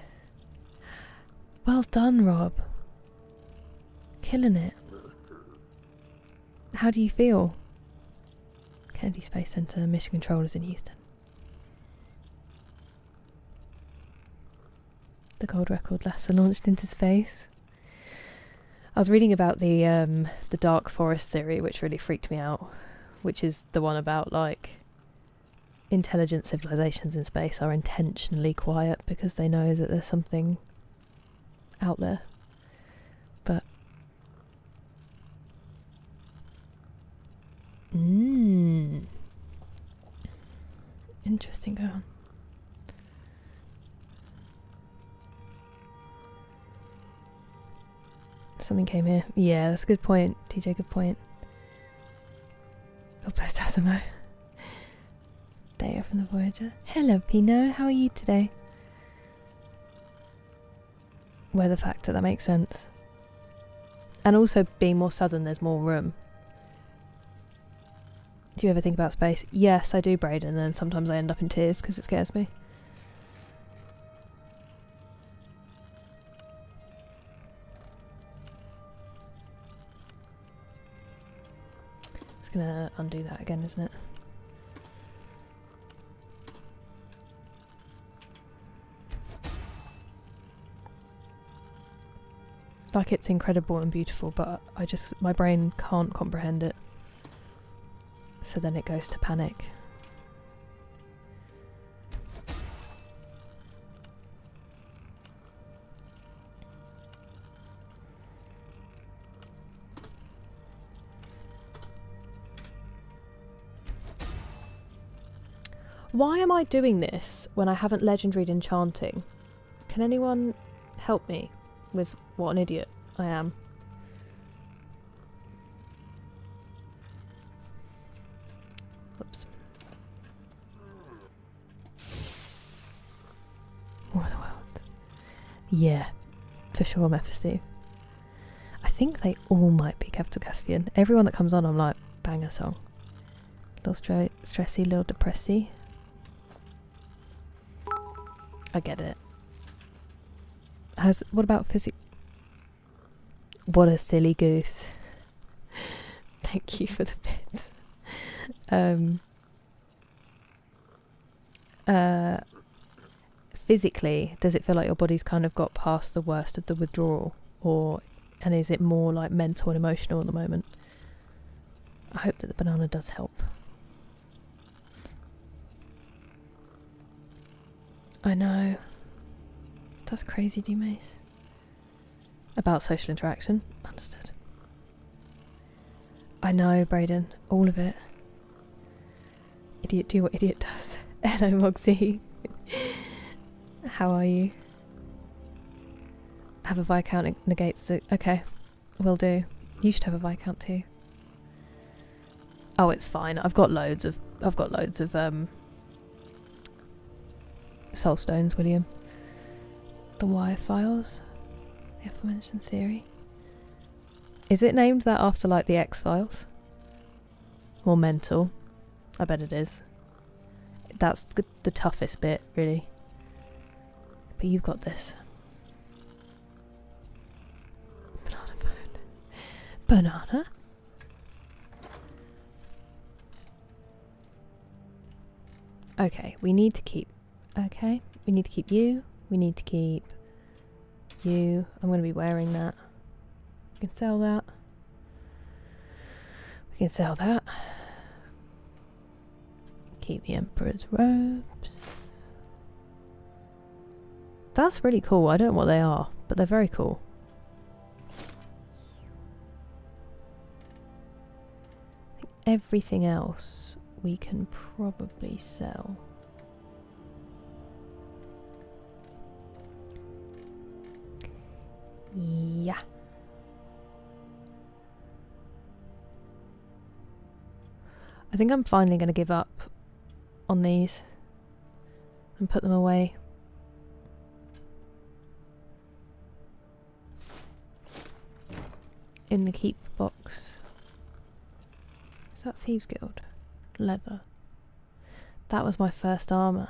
Well done, Rob. Killing it. How do you feel? Kennedy Space Center, Mission Controllers in Houston. The gold record laser launched into space. I was reading about the dark forest theory, which really freaked me out. Which is the one about, like, intelligent civilizations in space are intentionally quiet because they know that there's something out there. But Something came here. Yeah, that's a good point. TJ, good point. God bless Asimo. Data from the Voyager. Hello, Pino. How are you today? Weather factor, that makes sense. And also, being more southern, there's more room. Do you ever think about space? Yes, I do, Brayden, and then sometimes I end up in tears because it scares me. It's gonna undo that again, isn't it? Like, it's incredible and beautiful, but my brain can't comprehend it. So then it goes to panic. Why am I doing this when I haven't legendaried enchanting? Can anyone help me with what an idiot I am? Whoops. War of the Worlds. Yeah, for sure, Mephisto. I think they all might be Capital Caspian. Everyone that comes on, I'm like, banger song. Little stressy, little depressy. I get it. What about physics? What a silly goose. Thank you for the bits. Physically, does it feel like your body's kind of got past the worst of the withdrawal? And is it more like mental and emotional at the moment? I hope that the banana does help. I know. That's crazy, D-Mace. About social interaction. Understood. I know, Brayden. All of it. Idiot do what idiot does. Hello, Moxie. How are you? Have a Viscount negates the... Okay. Will do. You should have a Viscount too. Oh, it's fine. I've got loads of Soul Stones, William. The Wire Files. The aforementioned theory. Is it named that after, like, the X-Files? Or Mental? I bet it is. That's the toughest bit, really. But you've got this. Banana phone. Banana? Okay, we need to keep... Okay, we need to keep you. We need to keep you. I'm going to be wearing that. We can sell that. We can sell that. Keep the Emperor's robes. That's really cool. I don't know what they are, but they're very cool. I think everything else we can probably sell. Yeah. I think I'm finally going to give up on these and put them away. In the keep box. Is that Thieves Guild? Leather. That was my first armour.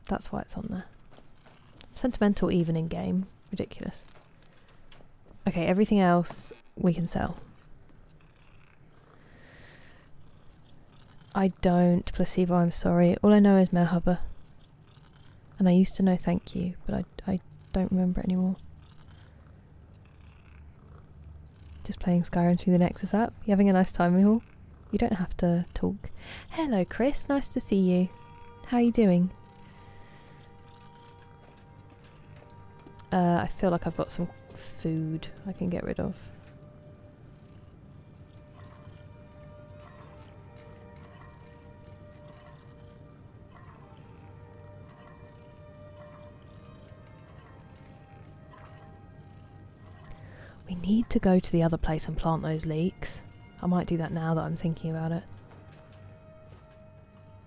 That's why it's on there. Sentimental even in game. Ridiculous. Okay, everything else we can sell. I don't, Placebo, I'm sorry. All I know is Merhaba. And I used to know thank you, but I don't remember it anymore. Just playing Skyrim through the Nexus app. You having a nice time, Mihal? You don't have to talk. Hello, Chris. Nice to see you. How are you doing? I feel like I've got some food I can get rid of. We need to go to the other place and plant those leeks. I might do that now that I'm thinking about it.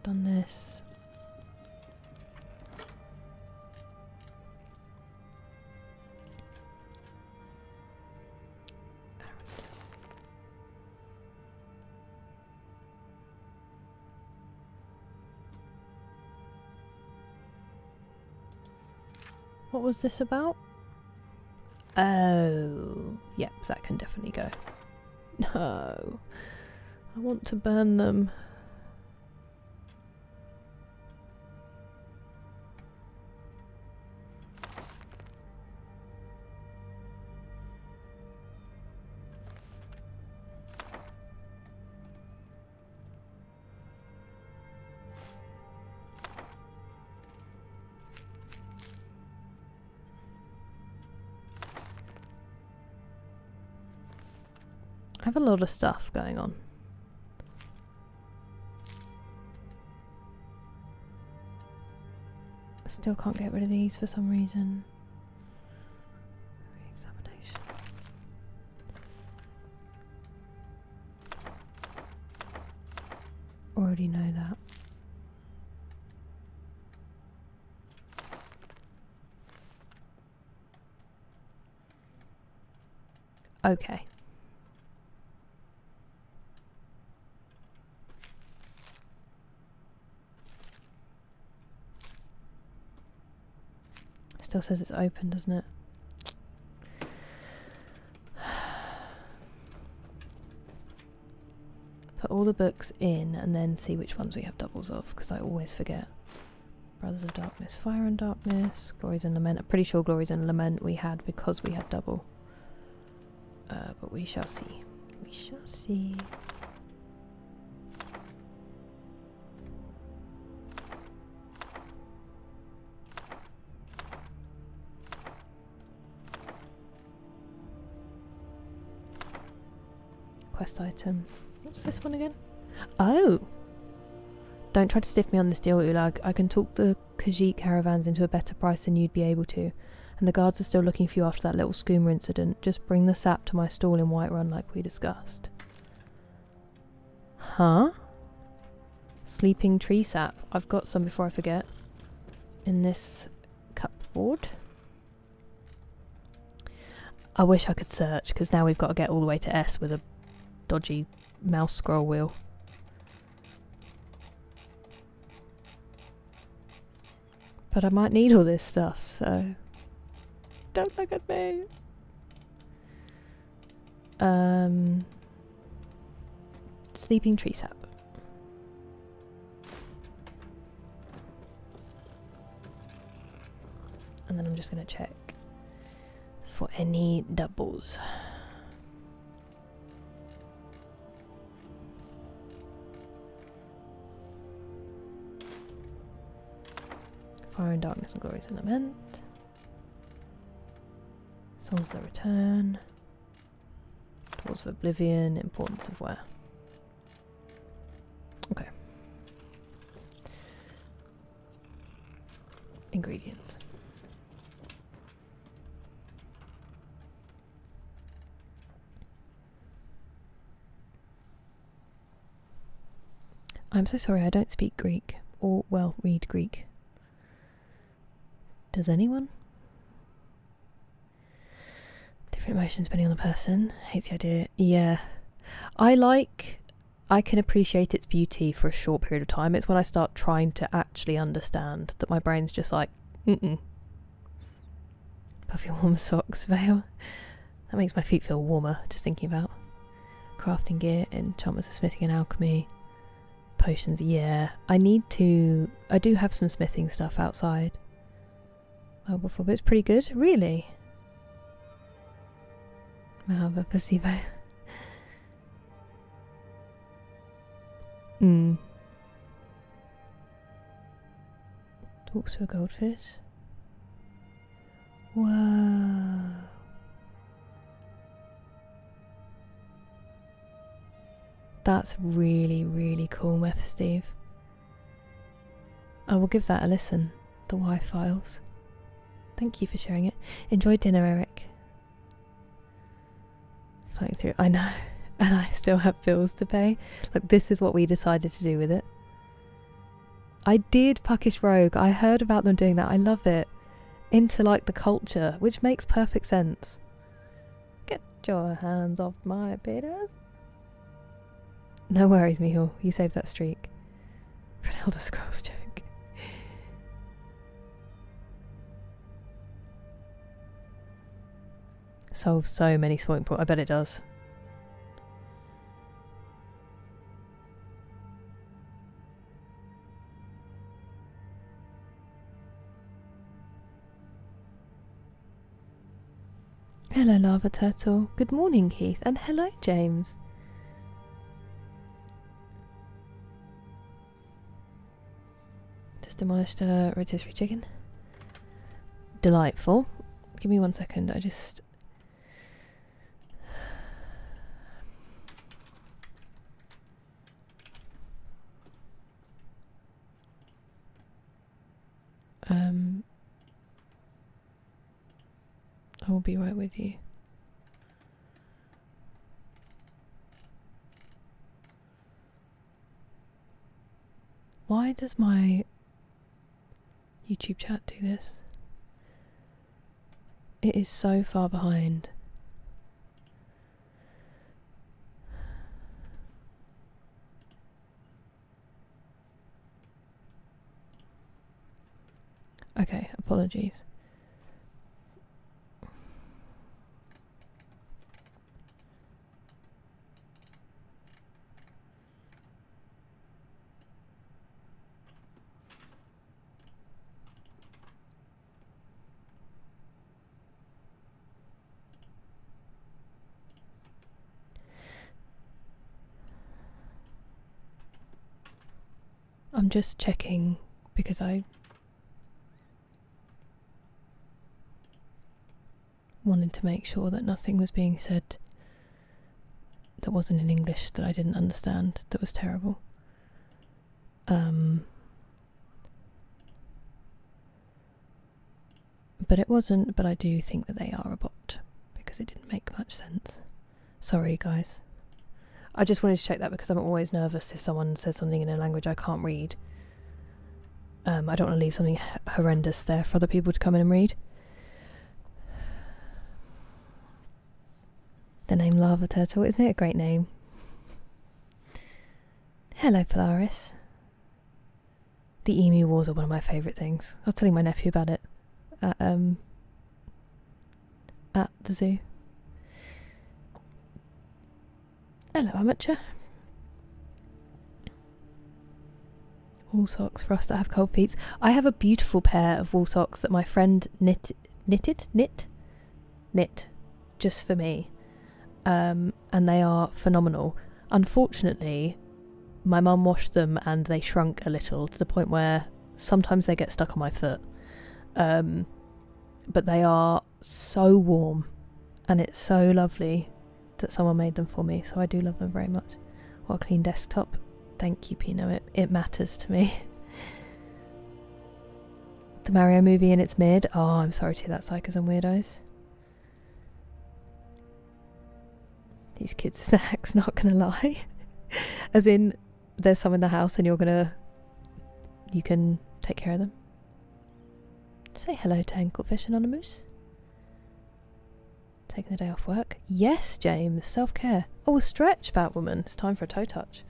Done this. What was this about? Oh, yep, that can definitely go. No, I want to burn them. I have a lot of stuff going on. Still can't get rid of these for some reason. Re-examination. Already know that. Okay. Still says it's open, doesn't it? Put all the books in and then see which ones we have doubles of, because I always forget. Brothers of Darkness, Fire and Darkness, Glories and Lament. I'm pretty sure Glories and Lament we had because we had double. But we shall see. We shall see. Quest item. What's this one again? Oh! Don't try to stiff me on this deal, Ulag. I can talk the Khajiit caravans into a better price than you'd be able to. And the guards are still looking for you after that little schooner incident. Just bring the sap to my stall in Whiterun like we discussed. Huh? Sleeping tree sap. I've got some before I forget. In this cupboard. I wish I could search, because now we've got to get all the way to S with a dodgy mouse scroll wheel. But I might need all this stuff, so don't look at me. Sleeping tree sap. And then I'm just going to check for any doubles. Fire and Darkness and Glories and Lament. Songs of the Return. Tools of Oblivion. Importance of Wear. Okay. Ingredients. I'm so sorry, I don't speak Greek. Or, well, read Greek. Does anyone? Different emotions depending on the person. Hates the idea. Yeah. I can appreciate its beauty for a short period of time. It's when I start trying to actually understand that my brain's just like, Puffy warm socks, Veil. That makes my feet feel warmer, just thinking about. Crafting gear, enchantments of smithing and alchemy. Potions, yeah. I do have some smithing stuff outside. Oh, before, but it's pretty good. Really? Mahava placebo. Talks to a goldfish. Wow. That's really, really cool, Meth Steve. I will give that a listen. The Y-Files. Thank you for sharing it. Enjoy dinner, Eric. Flying through. I know. And I still have bills to pay. Like, this is what we decided to do with it. I did Puckish Rogue. I heard about them doing that. I love it. Into, like, the culture, which makes perfect sense. Get your hands off my Peters. No worries, Mihal. You saved that streak. For an Elder Scrolls joke. Solves so many swimming pools. I bet it does. Hello, Lava Turtle. Good morning, Keith. And hello, James. Just demolished a rotisserie chicken. Delightful. Give me 1 second. I just... I will be right with you. Why does my YouTube chat do this? It is so far behind. Okay, apologies. I'm just checking because I wanted to make sure that nothing was being said that wasn't in English that I didn't understand, that was terrible. But it wasn't, but I do think that they are a bot because it didn't make much sense. Sorry, guys. I just wanted to check that because I'm always nervous if someone says something in a language I can't read. I don't want to leave something horrendous there for other people to come in and read. The name Lava Turtle, isn't it a great name? Hello, Polaris. The emu wars are one of my favourite things. I was telling my nephew about it at the zoo. Hello, amateur. Wool socks for us that have cold feet. I have a beautiful pair of wool socks that my friend knit just for me. And they are phenomenal. Unfortunately, my mum washed them and they shrunk a little to the point where sometimes they get stuck on my foot. But they are so warm and it's so lovely that someone made them for me, so I do love them very much. What a clean desktop. Thank you, Pino. It matters to me. The Mario movie in its mid. Oh, I'm sorry to hear that, psychos and weirdos. These kids' snacks, not gonna lie. As in, there's some in the house and you can take care of them. Say hello to Anklefish Anonymous. Taking the day off work. Yes, James. Self-care. Oh, a stretch, Batwoman. It's time for a toe touch.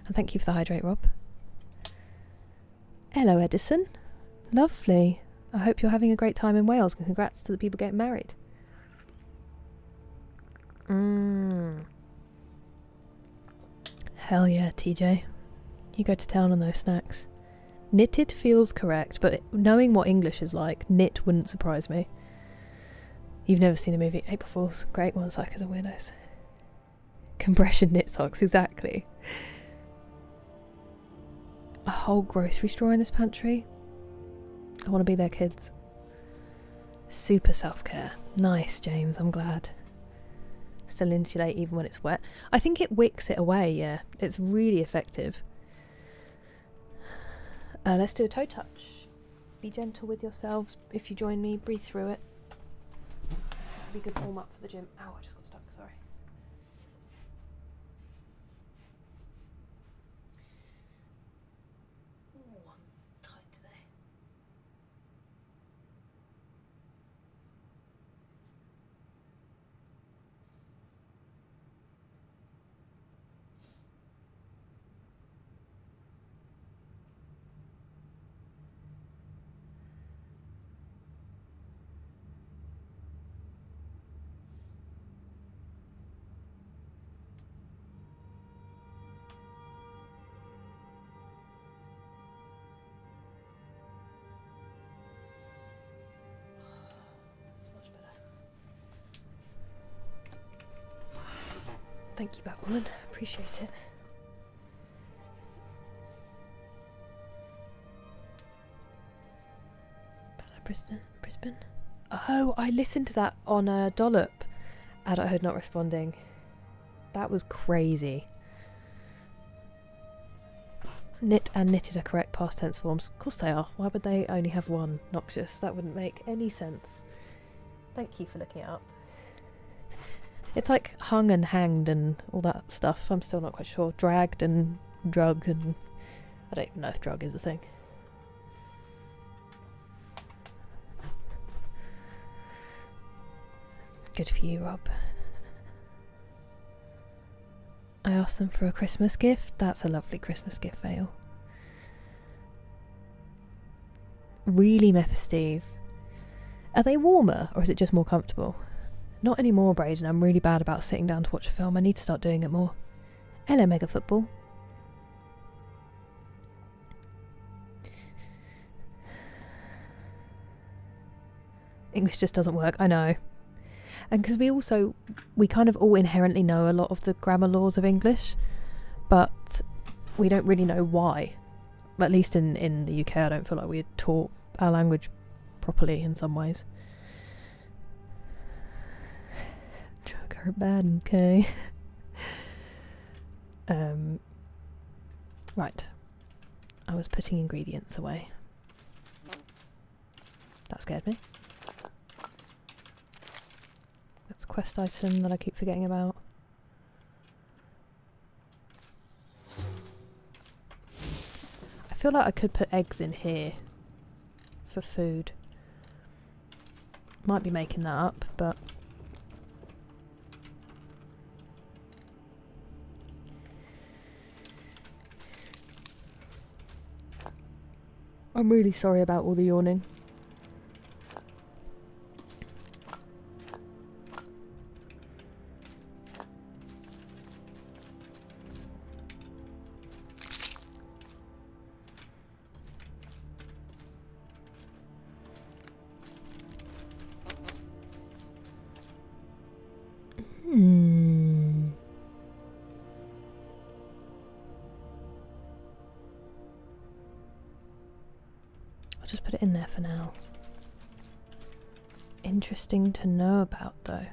And thank you for the hydrate, Rob. Hello, Edison. Lovely. I hope you're having a great time in Wales, and congrats to the people getting married. Hell yeah, TJ. You go to town on those snacks. Knitted feels correct, but knowing what English is like, knit wouldn't surprise me. You've never seen the movie April Fools. Great one, psychos and weirdos. Compression knit socks, exactly. A whole grocery store in this pantry. I want to be their kids. Super self-care. Nice, James, I'm glad. Still insulate even when it's wet. I think it wicks it away, yeah. It's really effective. Let's do a toe touch. Be gentle with yourselves. If you join me, breathe through it. This will be good warm up for the gym. Ow, I just got stuck, sorry. Thank you, Batwoman. Appreciate it. Brisbane. Oh, I listened to that on a Dollop. Adulthood not responding. That was crazy. Knit and knitted are correct past tense forms. Of course they are. Why would they only have one? Noxious. That wouldn't make any sense. Thank you for looking it up. It's like hung and hanged and all that stuff. I'm still not quite sure. Dragged and drug and... I don't even know if drug is a thing. Good for you, Rob. I asked them for a Christmas gift. That's a lovely Christmas gift, Vale. Really, Mephisteve. Are they warmer, or is it just more comfortable? Not anymore, Braden. I'm really bad about sitting down to watch a film. I need to start doing it more. Hello, Mega Football. English just doesn't work, I know. And because we kind of all inherently know a lot of the grammar laws of English, but we don't really know why. At least in the UK, I don't feel like we're taught our language properly in some ways. Drug are bad, okay. Right. I was putting ingredients away. That scared me. That's a quest item that I keep forgetting about. I feel like I could put eggs in here for food. Might be making that up, but... I'm really sorry about all the yawning. I'll just put it in there for now. Interesting to know about, though.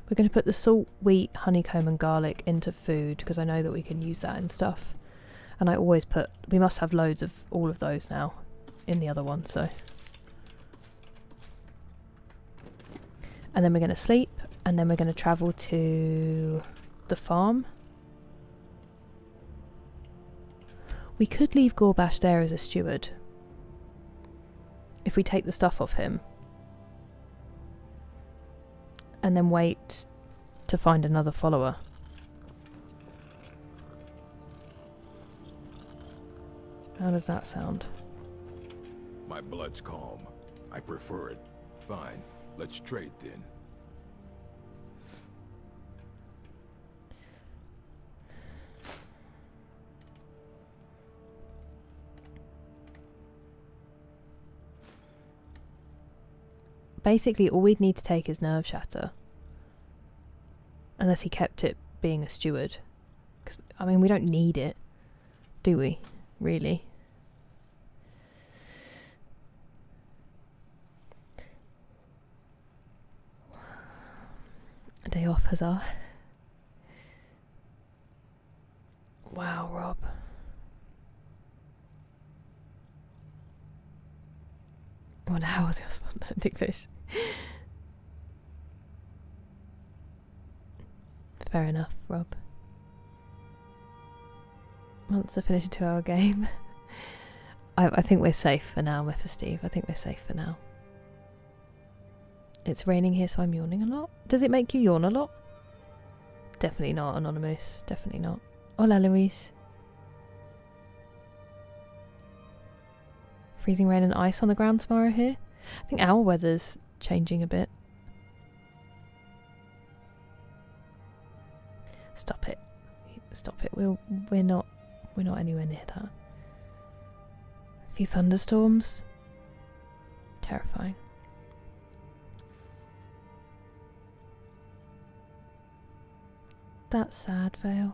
We're going to put the salt, wheat, honeycomb and garlic into food because I know that we can use that and stuff. And I always put... we must have loads of all of those now in the other one, so... And then we're going to sleep, and then we're going to travel to the farm. We could leave Gorbash there as a steward. If we take the stuff off him. And then wait to find another follower. How does that sound? My blood's calm. I prefer it. Fine. Let's trade then. Basically, all we'd need to take is Nerve Shatter. Unless he kept it being a steward. 'Cause, I mean, we don't need it. Do we? Really? A day off, Huzzah. Wow, Rob. I wonder how I was going to respond that in English. Fair enough, Rob. Once I finish a 2-hour game. I think we're safe for now, Mephisteve. I think we're safe for now. It's raining here, so I'm yawning a lot. Does it make you yawn a lot? Definitely not, Anonymous. Definitely not. Hola, Louise. Freezing rain and ice on the ground tomorrow here. I think our weather's changing a bit. Stop it. Stop it. We're not anywhere near that. A few thunderstorms. Terrifying. That's sad, Vale.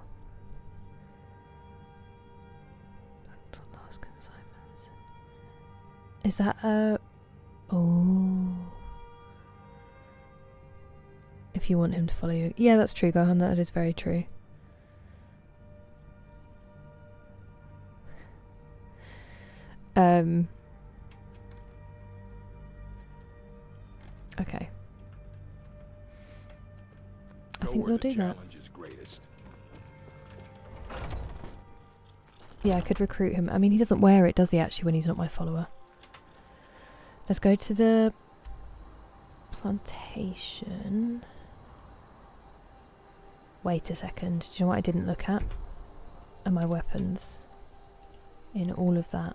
Back to last consignments. Is that a... Oh. If you want him to follow you. Yeah, that's true, Gohan. That is very true. Okay. I think we'll do that. Yeah, I could recruit him. I mean, he doesn't wear it, does he, actually, when he's not my follower? Let's go to the plantation. Wait a second. Do you know what I didn't look at? Are my weapons in all of that?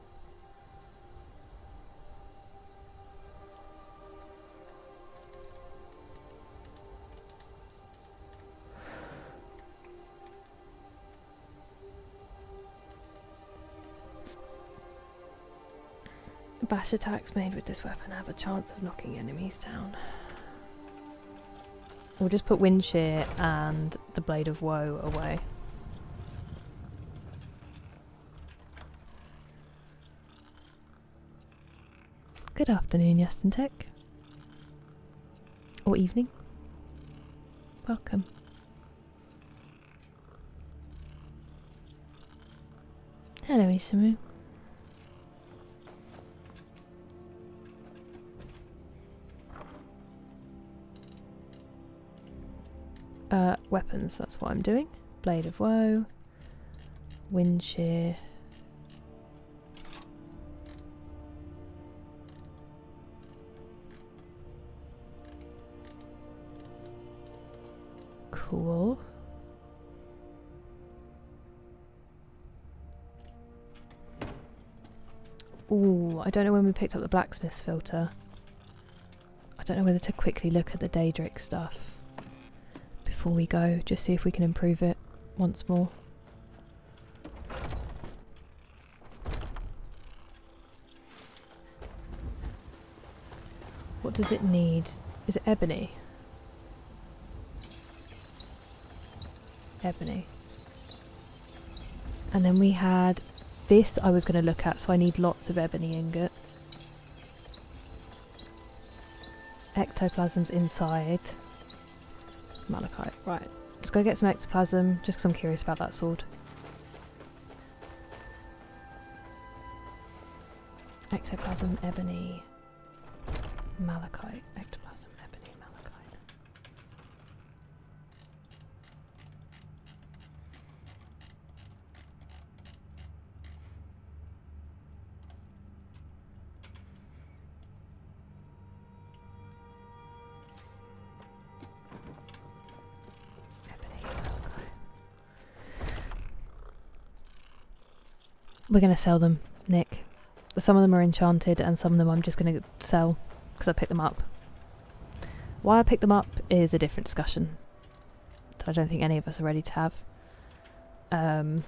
Bash attacks made with this weapon have a chance of knocking enemies down. We'll just put wind shear and the blade of woe away. Good afternoon, Yestentech. Or evening. Welcome. Hello, Isamu. Weapons, that's what I'm doing. Blade of woe. Wind shear. Cool. Ooh, I don't know when we picked up the blacksmith's filter. I don't know whether to quickly look at the Daedric stuff before we go, just see if we can improve it once more. What does it need? Is it ebony? Ebony. And then we had this I was going to look at, so I need lots of ebony ingot. Ectoplasm's inside. Malachite. Right. Let's go get some ectoplasm, just because I'm curious about that sword. Ectoplasm, ebony, malachite. Ectoplasm, ebony, malachite. We're going to sell them, Nick. Some of them are enchanted and some of them I'm just going to sell because I picked them up. Why I picked them up is a different discussion that I don't think any of us are ready to have. I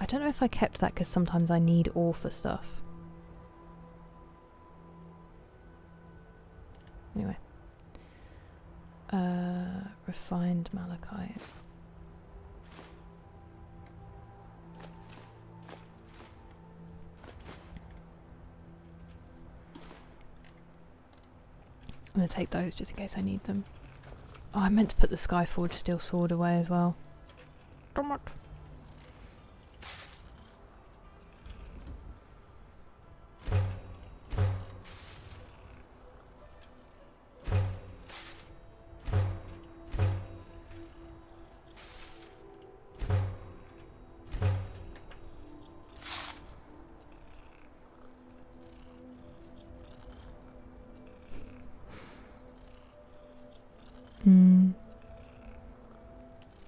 don't know if I kept that because sometimes I need ore for stuff. Anyway. Refined malachite. I'm going to take those just in case I need them. Oh, I meant to put the Skyforge steel sword away as well. Damn it.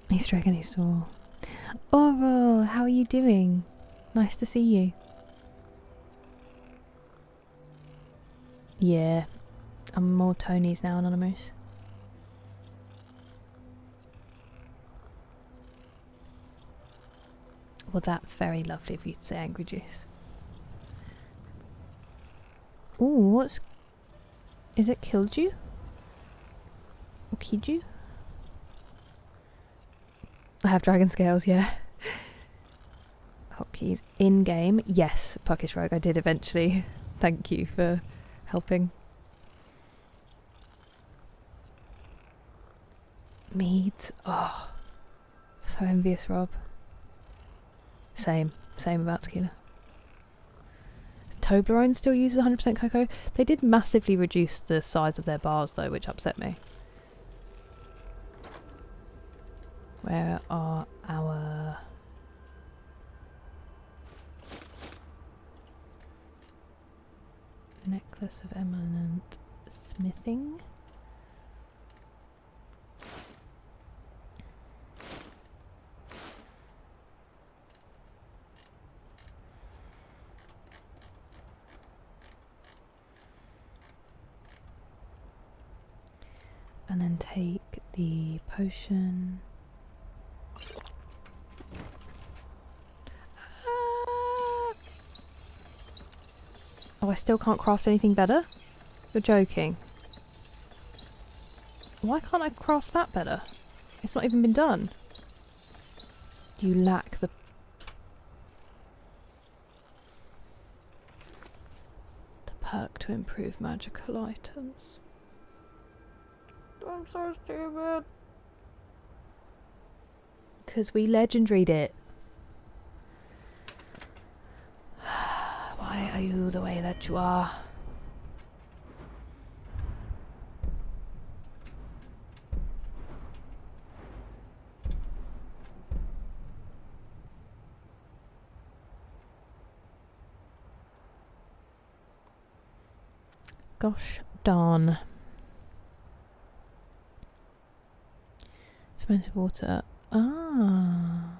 Easter egg and Easter. Oral, how are you doing? Nice to see you. Yeah, I'm more Tony's now, Anonymous. Well, that's very lovely of you to say, Angry Juice. Ooh, what's... Is it killed you? Or keyed you? I have dragon scales, yeah. Hotkeys in-game. Yes, Puckish Rogue, I did eventually. Thank you for helping. Meads. Oh, so envious, Rob. Same about tequila. Toblerone still uses 100% cocoa. They did massively reduce the size of their bars though, which upset me. Where are our... Necklace of eminent smithing? And then take the potion. Oh, I still can't craft anything better? You're joking. Why can't I craft that better? It's not even been done. You lack the... perk to improve magical items. I'm so stupid. Because we legendaried it. Why are you the way that you are? Gosh darn. Fermented water. Ah.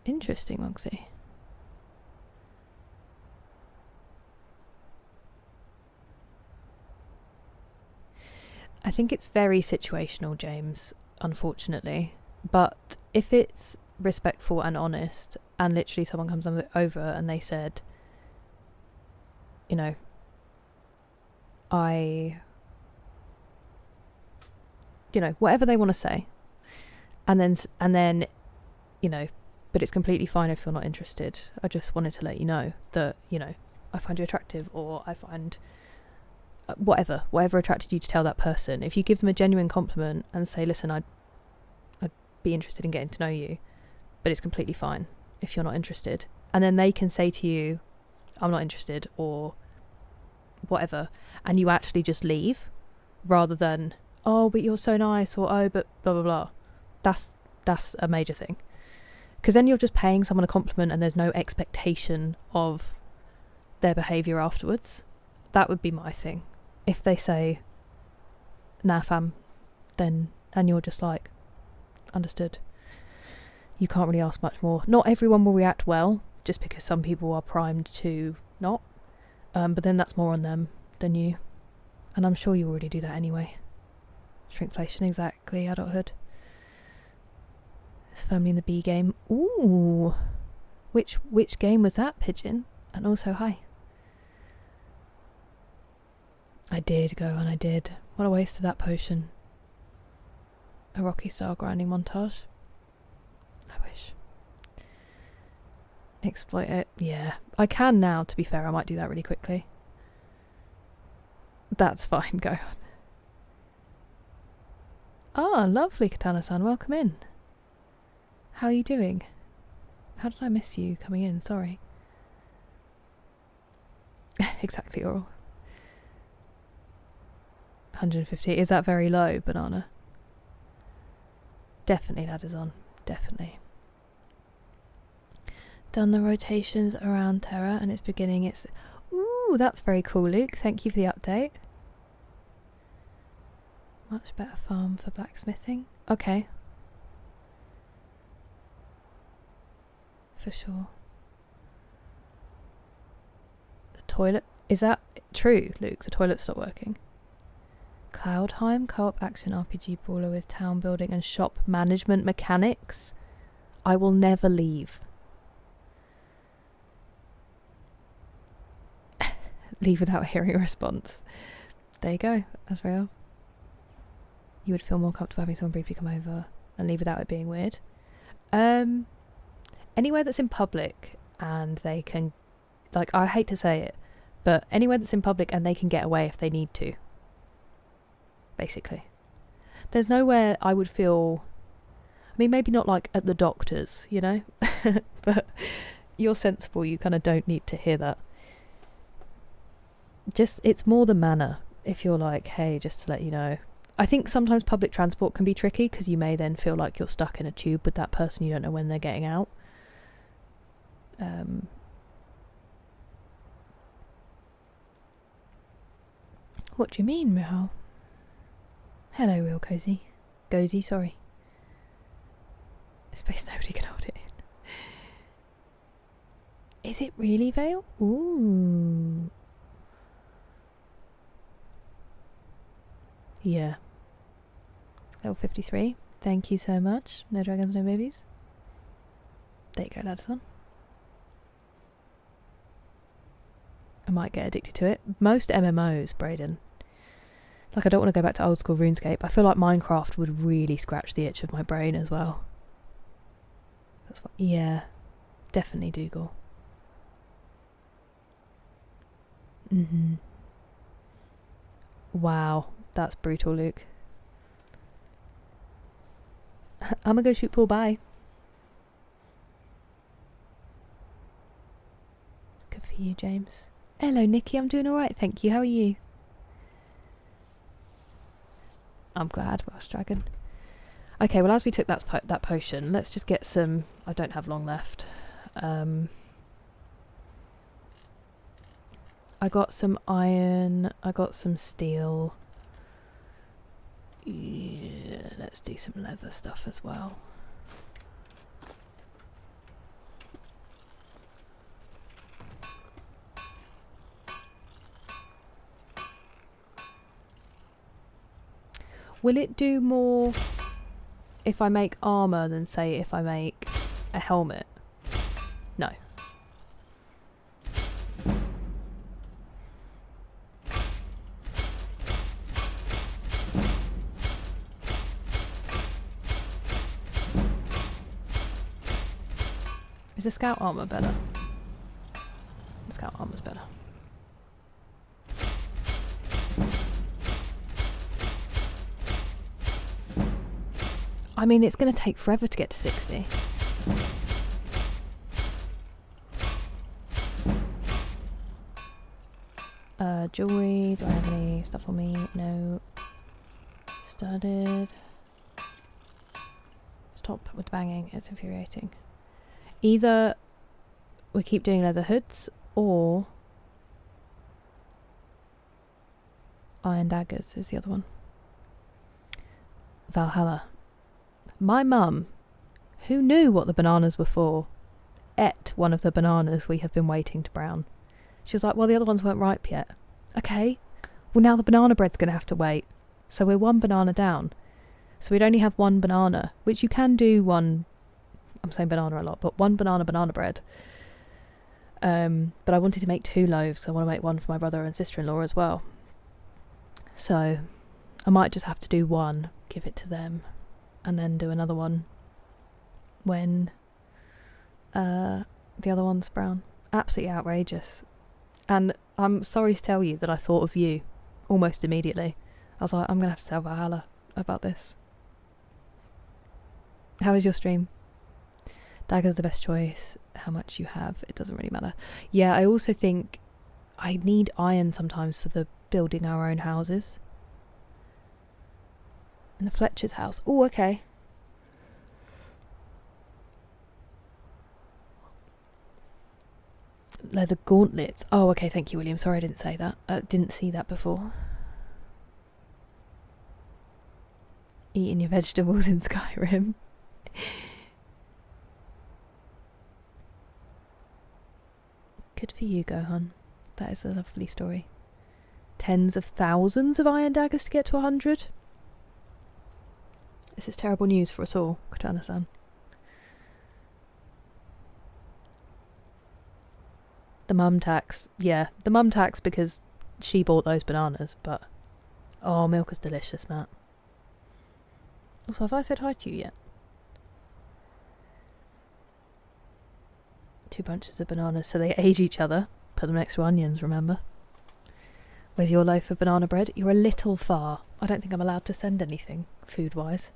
Interesting, Moxie. I think it's very situational, James, unfortunately. But if it's respectful and honest, and literally someone comes over and they said, you know, you know, whatever they want to say, and then, you know, but it's completely fine if you're not interested. I just wanted to let you know that, you know, I find you attractive, or I find whatever attracted you to tell that person. If you give them a genuine compliment and say, listen, I'd be interested in getting to know you, but it's completely fine if you're not interested, and then they can say to you, I'm not interested, or whatever, and you actually just leave, rather than, oh, but you're so nice, or oh, but blah blah blah. That's a major thing, because then you're just paying someone a compliment and there's no expectation of their behaviour afterwards. That would be my thing. If they say, nah fam, then, and you're just like, understood, you can't really ask much more. Not everyone will react well, just because some people are primed to not, but then that's more on them than you, and I'm sure you already do that anyway. Shrinkflation, exactly. Adulthood. It's firmly in the B game. Ooh, which game was that, Pigeon? And also hi. I did go, and I did. What a waste of that potion. A Rocky style grinding montage. I wish. Exploit it. Yeah, I can now, to be fair. I might do that really quickly. That's fine, go on. Ah, lovely, Katana-san. Welcome in. How are you doing? How did I miss you coming in? Sorry. Exactly, Oral. 150. Is that very low, Banana? Definitely ladders on. Definitely. Done the rotations around Terra and it's beginning its... Ooh, that's very cool, Luke. Thank you for the update. Much better farm for blacksmithing. Okay. For sure. The toilet... Is that true, Luke? The toilet stopped working. Cloudheim, co-op action RPG brawler with town building and shop management mechanics. I will never leave. Leave without hearing a response. There you go, Azrael. You would feel more comfortable having someone briefly come over and leave without it being weird. Anywhere that's in public and they can, like, I hate to say it, but anywhere that's in public and they can get away if they need to. Basically. There's nowhere I would feel, I mean, maybe not like at the doctor's, you know, but you're sensible, you kind of don't need to hear that. Just, it's more the manner. If you're like, hey, just to let you know. I think sometimes public transport can be tricky because you may then feel like you're stuck in a tube with that person. You don't know when they're getting out. What do you mean, Mihal? Hello, real cozy. Gozy, sorry. A space nobody can hold it in. Is it really Vale? Ooh. Yeah. Level 53. Thank you so much. No dragons, no babies. There you go, Ladderson. I might get addicted to it. Most MMOs, Brayden. Like, I don't want to go back to old school RuneScape. I feel like Minecraft would really scratch the itch of my brain as well. That's what, yeah. Definitely Dougal. Wow. That's brutal, Luke. I'm gonna go shoot pool, bye. Good for you, James. Hello, Nikki, I'm doing alright, thank you. How are you? I'm glad, Welsh Dragon. Okay, well, as we took that potion, let's just get some... I don't have long left. I got some iron, I got some steel. Yeah, let's do some leather stuff as well. Will it do more if I make armor than, say, if I make a helmet? No. Is the scout armor better? The scout armor's better. I mean, it's going to take forever to get to 60. Jewelry. Do I have any stuff on me? No. Studded. Stop with banging. It's infuriating. Either we keep doing leather hoods or iron daggers is the other one. Valhalla. My mum, who knew what the bananas were for, ate one of the bananas we have been waiting to brown. She was like, well, the other ones weren't ripe yet. Okay, well, now the banana bread's going to have to wait. So we're one banana down. So we'd only have one banana, which you can do one... I'm saying banana a lot, but one banana bread. But I wanted to make 2 loaves, so I want to make one for my brother and sister-in-law as well. So I might just have to do one, give it to them, and then do another one when the other one's brown. Absolutely outrageous. And I'm sorry to tell you that I thought of you almost immediately. I was like, I'm going to have to tell Valhalla about this. How was your stream? Dagger's the best choice. How much you have, it doesn't really matter. Yeah, I also think I need iron sometimes for the building our own houses. And the Fletcher's house. Oh, okay. Leather gauntlets. Oh, okay, thank you, William. Sorry I didn't say that. Didn't see that before. Eating your vegetables in Skyrim. Good for you, Gohan. That is a lovely story. Tens of thousands of iron daggers to get to 100. This is terrible news for us all, Katana-san. The mum tax. Yeah, the mum tax because she bought those bananas, but... Oh, milk is delicious, Matt. Also, have I said hi to you yet? 2 bunches of bananas, so they age each other. Put them next to onions, remember? Where's your loaf of banana bread? You're a little far. I don't think I'm allowed to send anything, food-wise.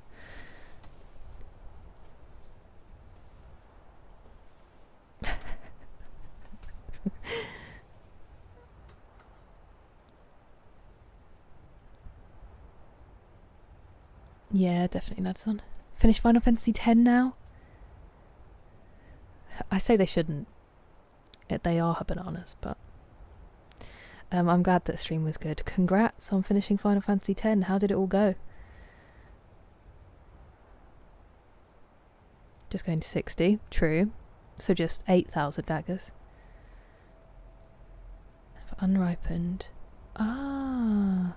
Yeah, definitely that's on. Finish Final Fantasy X now? I say they shouldn't. They are her bananas, but... I'm glad that stream was good. Congrats on finishing Final Fantasy X. How did it all go? Just going to 60. True. So just 8,000 daggers. For unripened. Ah.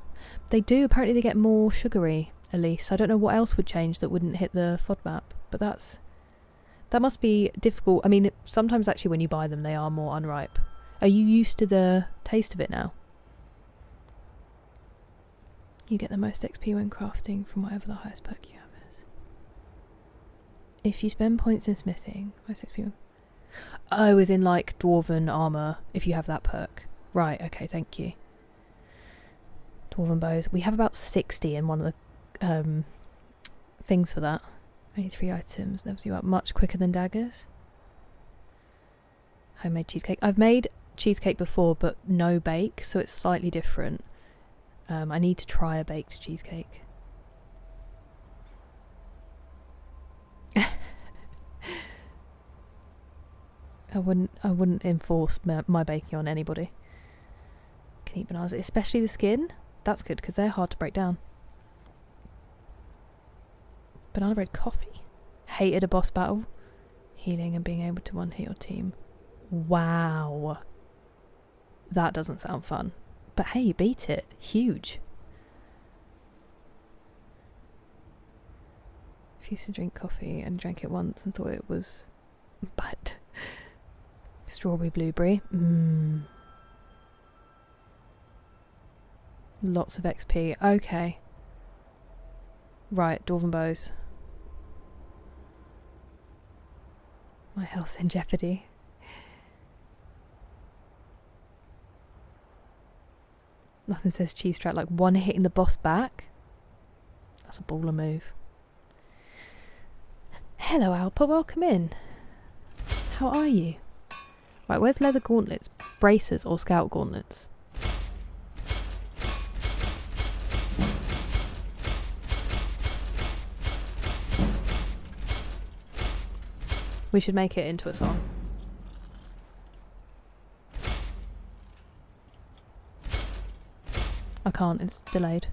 They do. Apparently they get more sugary, Elise. I don't know what else would change that wouldn't hit the FODMAP. But that must be difficult. I mean, sometimes actually when you buy them, they are more unripe. Are you used to the taste of it now? You get the most XP when crafting from whatever the highest perk you have is. If you spend points in smithing, most XP. Oh, as in like dwarven armour, if you have that perk. Right, okay, thank you. Dwarven bows. We have about 60 in one of the things for that. Only 3 items. Levels you up much quicker than daggers. Homemade cheesecake. I've made cheesecake before, but no bake, so it's slightly different. I need to try a baked cheesecake. I wouldn't enforce my baking on anybody. Can eat bananas, especially the skin. That's good because they're hard to break down. Banana bread coffee. Hated a boss battle. Healing and being able to one-hit your team. Wow. That doesn't sound fun. But hey, you beat it. Huge. I used to drink coffee and drank it once and thought it was... But... Strawberry blueberry. Lots of XP. Okay. Right, dwarven bows. My health's in jeopardy. Nothing says cheese strat like one hitting the boss back. That's a baller move. Hello Alpa, welcome in. How are you? Right, where's leather gauntlets? Bracers or scout gauntlets? We should make it into a song. I can't, it's delayed.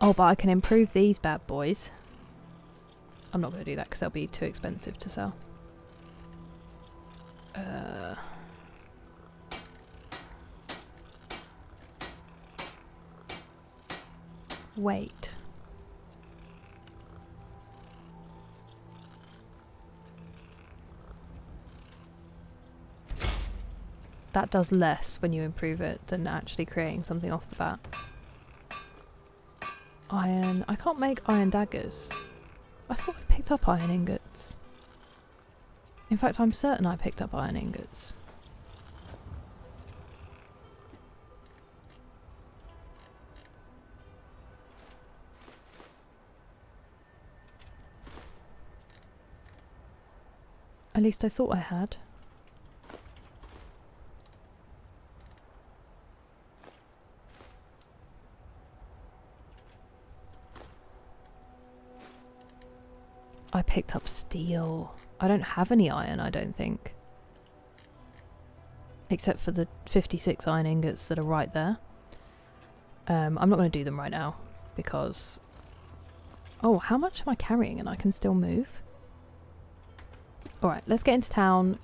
Oh, but I can improve these bad boys. I'm not going to do that because they'll be too expensive to sell. Wait. That does less when you improve it than actually creating something off the bat. Iron. I can't make iron daggers. I thought I picked up iron ingots. In fact, I'm certain I picked up iron ingots. At least I thought I had. I picked up steel. I don't have any iron, I don't think. Except for the 56 iron ingots that are right there. I'm not going to do them right now, because... Oh, how much am I carrying and I can still move? Alright, let's get into town.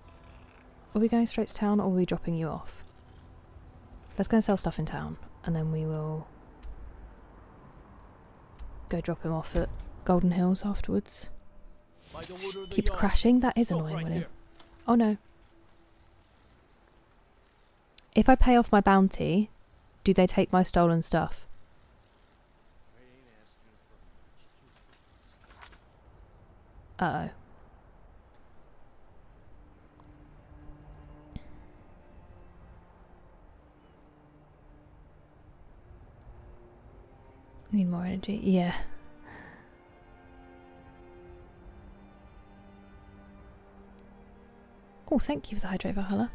Are we going straight to town or are we dropping you off? Let's go and sell stuff in town, and then we will go drop him off at Golden Hills afterwards. Keeps crashing. That is annoying, William. Oh no. If I pay off my bounty, do they take my stolen stuff? Uh-oh. Need more energy. Yeah. Oh, thank you for the Hydrate Valhalla.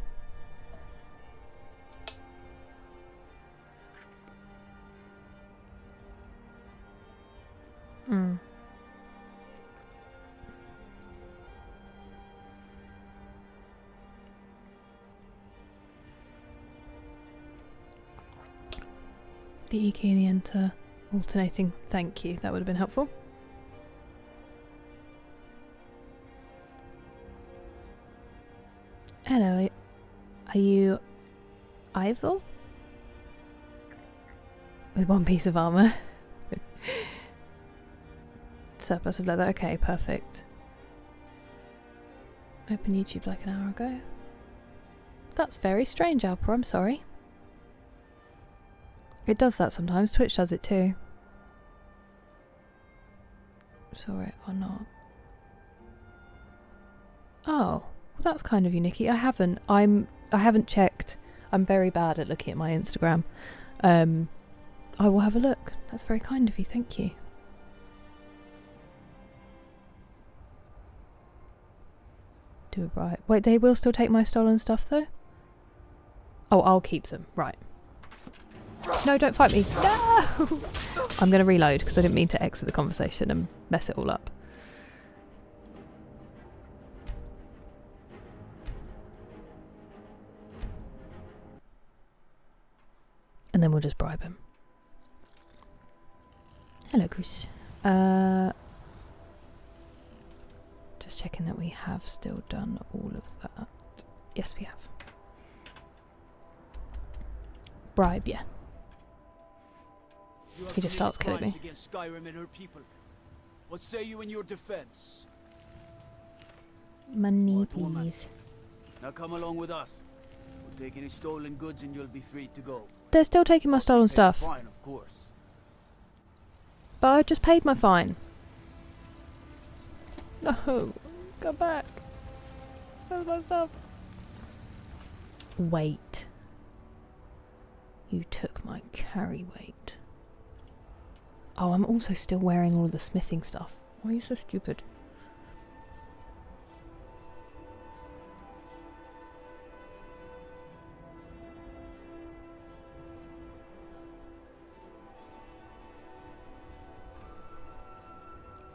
The E key and the enter alternating. Thank you. That would have been helpful. Hello. Are you Ivor? With one piece of armour. Surplus of leather. Okay, perfect. Open YouTube like an hour ago. That's very strange, Alpha. I'm sorry. It does that sometimes. Twitch does it too. Saw it or not. Oh, well, that's kind of you, Nikki. I haven't checked. I'm very bad at looking at my Instagram. I will have a look. That's very kind of you. Thank you. Do it right. Wait, they will still take my stolen stuff though? Oh, I'll keep them. Right. No, don't fight me. No! I'm going to reload because I didn't mean to exit the conversation and mess it all up. And then we'll just bribe him. Hello, Chris. Just checking that we have still done all of that. Yes, we have. Bribe, yeah. He just starts killing me. Against Skyrim and her people. What say you in your defense? Money, please. Now come along with us. We'll take any stolen goods and you'll be free to go. They're still taking my stolen stuff. Fine, of course. But I just paid my fine. No, go back. Where's my stuff? Wait. You took my carry weight. Oh, I'm also still wearing all of the smithing stuff. Why are you so stupid?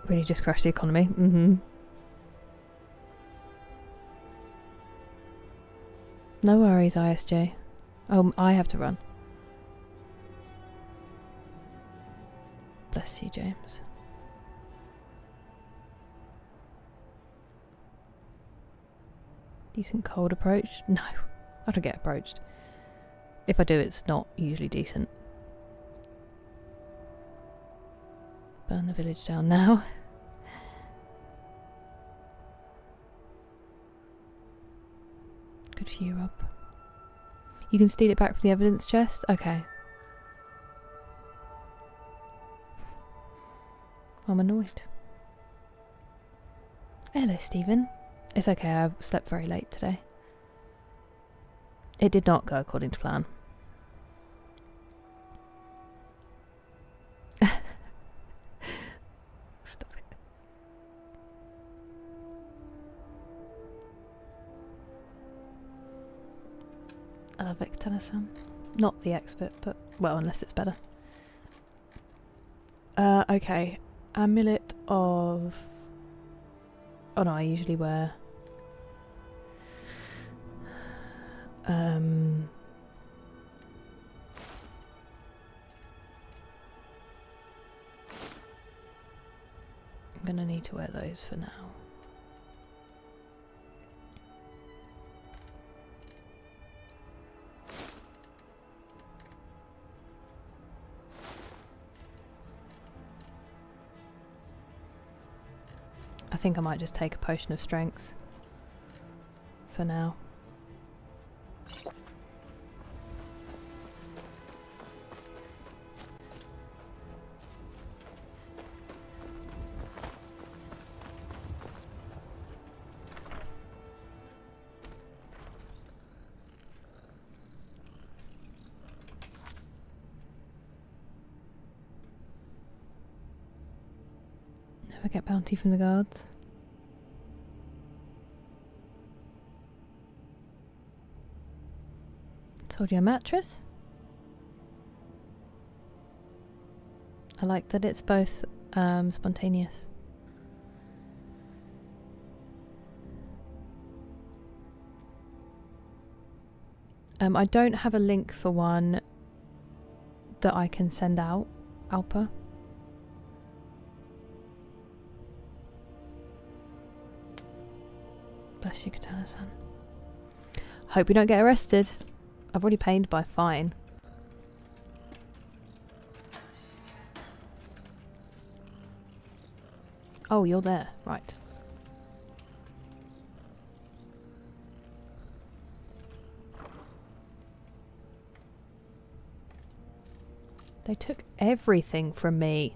Really just crashed the economy. No worries, ISJ. Oh, I have to run. Bless you, James. Decent cold approach? No, I don't get approached. If I do, it's not usually decent. Burn the village down now. Good for you, Rob. You can steal it back from the evidence chest? Okay. I'm annoyed. Hello, Stephen. It's okay, I slept very late today. It did not go according to plan. Stop it. I love it, Tennyson. Not the expert, but, well, unless it's better. Okay. Amulet of... Oh no, I usually wear... I'm gonna need to wear those for now. think I might just take a potion of strength for now. Never get bounty from the guards. Told you a mattress. I like that it's both spontaneous. I don't have a link for one that I can send out, Alpa. Bless you, Katana-san. Hope we don't get arrested. I've already paid by fine. Oh, you're there. Right. They took everything from me.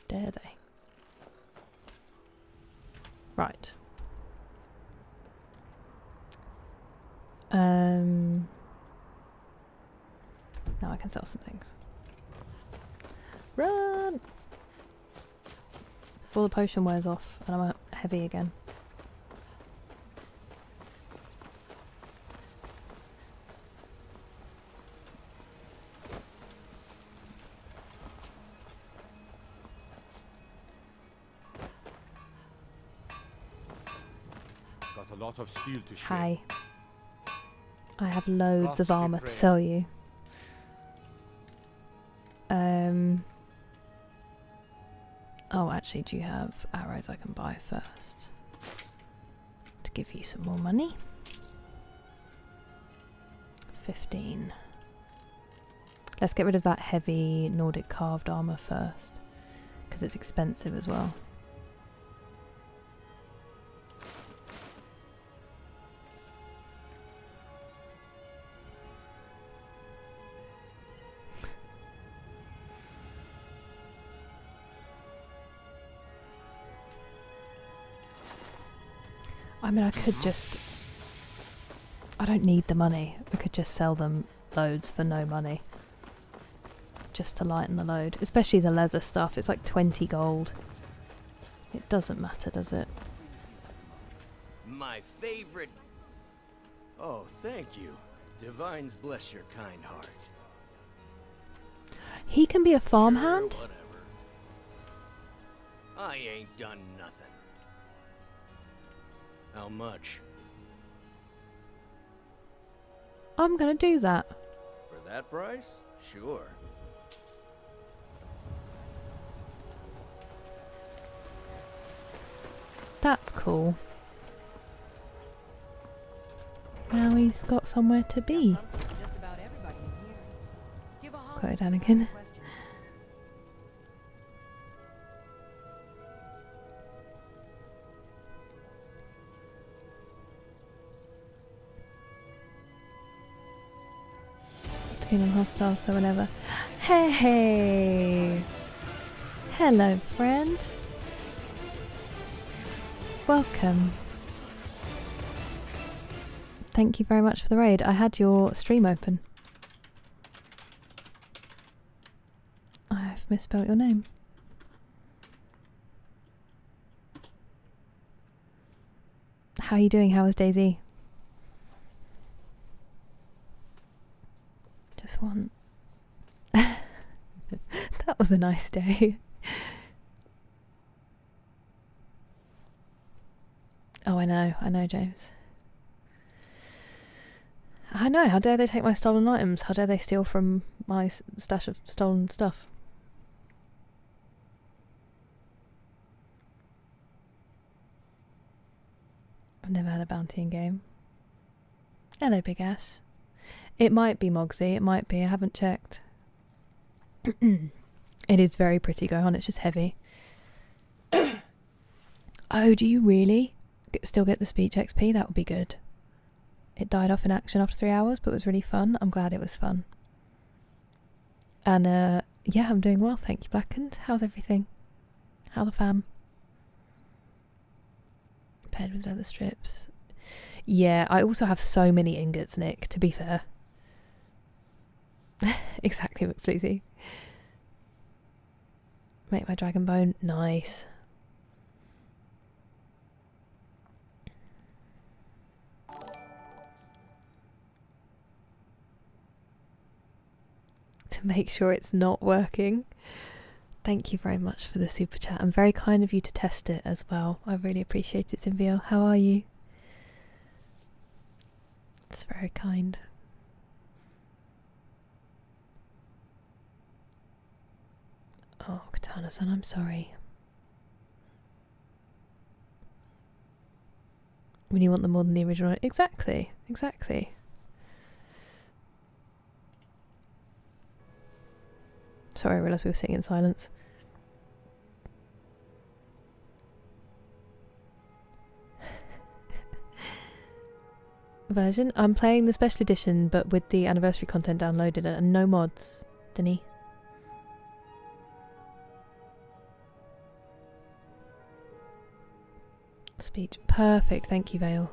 Dare they? Right. Now I can sell some things. Run! Before the potion wears off and I'm heavy again. Got a lot of steel to share. Hi. I have loads Gods of be armor to praised. sell you. Oh, actually, do you have arrows I can buy first? To give you some more money. 15. Let's get rid of that heavy Nordic carved armor first, because it's expensive as well. I mean, I could just... I don't need the money. I could just sell them loads for no money. Just to lighten the load. Especially the leather stuff. It's like 20 gold. It doesn't matter, does it? My favorite. Oh, thank you. Divines bless your kind heart. He can be a farmhand? Sure, whatever. I ain't done nothing. How much? I'm gonna do that. For that price? Sure. That's cool. Now he's got somewhere to be. Just about everybody in here. Give a holler Quote if you have Anakin. any questions. Keen on hostile, so whenever. Hey! Hello, friend. Welcome. Thank you very much for the raid. I had your stream open. I've misspelled your name. How are you doing? How was Daisy? Just one. That was a nice day. Oh, I know, James. I know, how dare they take my stolen items? How dare they steal from my stash of stolen stuff? I've never had a bounty in game. Hello, Big Ash. It might be Mogsy, it might be, I haven't checked. It is very pretty, Gohan, it's just heavy. Oh, do you really still get the speech XP? That would be good. It died off in action after 3 hours, but it was really fun. I'm glad it was fun. And yeah, I'm doing well, thank you, Blackened. How's everything? How the fam? Paired with leather strips. Yeah, I also have so many ingots, Nick, to be fair. Exactly, McSleazy. Make my dragon bone. Nice. To make sure it's not working. Thank you very much for the super chat, and very kind of you to test it as well. I really appreciate it, Symbiel. How are you? It's very kind. Oh, Katana-san, I'm sorry. When you want them more than the original. Exactly, exactly. Sorry, I realised we were sitting in silence. Version? I'm playing the special edition, but with the anniversary content downloaded and no mods, Denny. Speech. Perfect, thank you, Vale.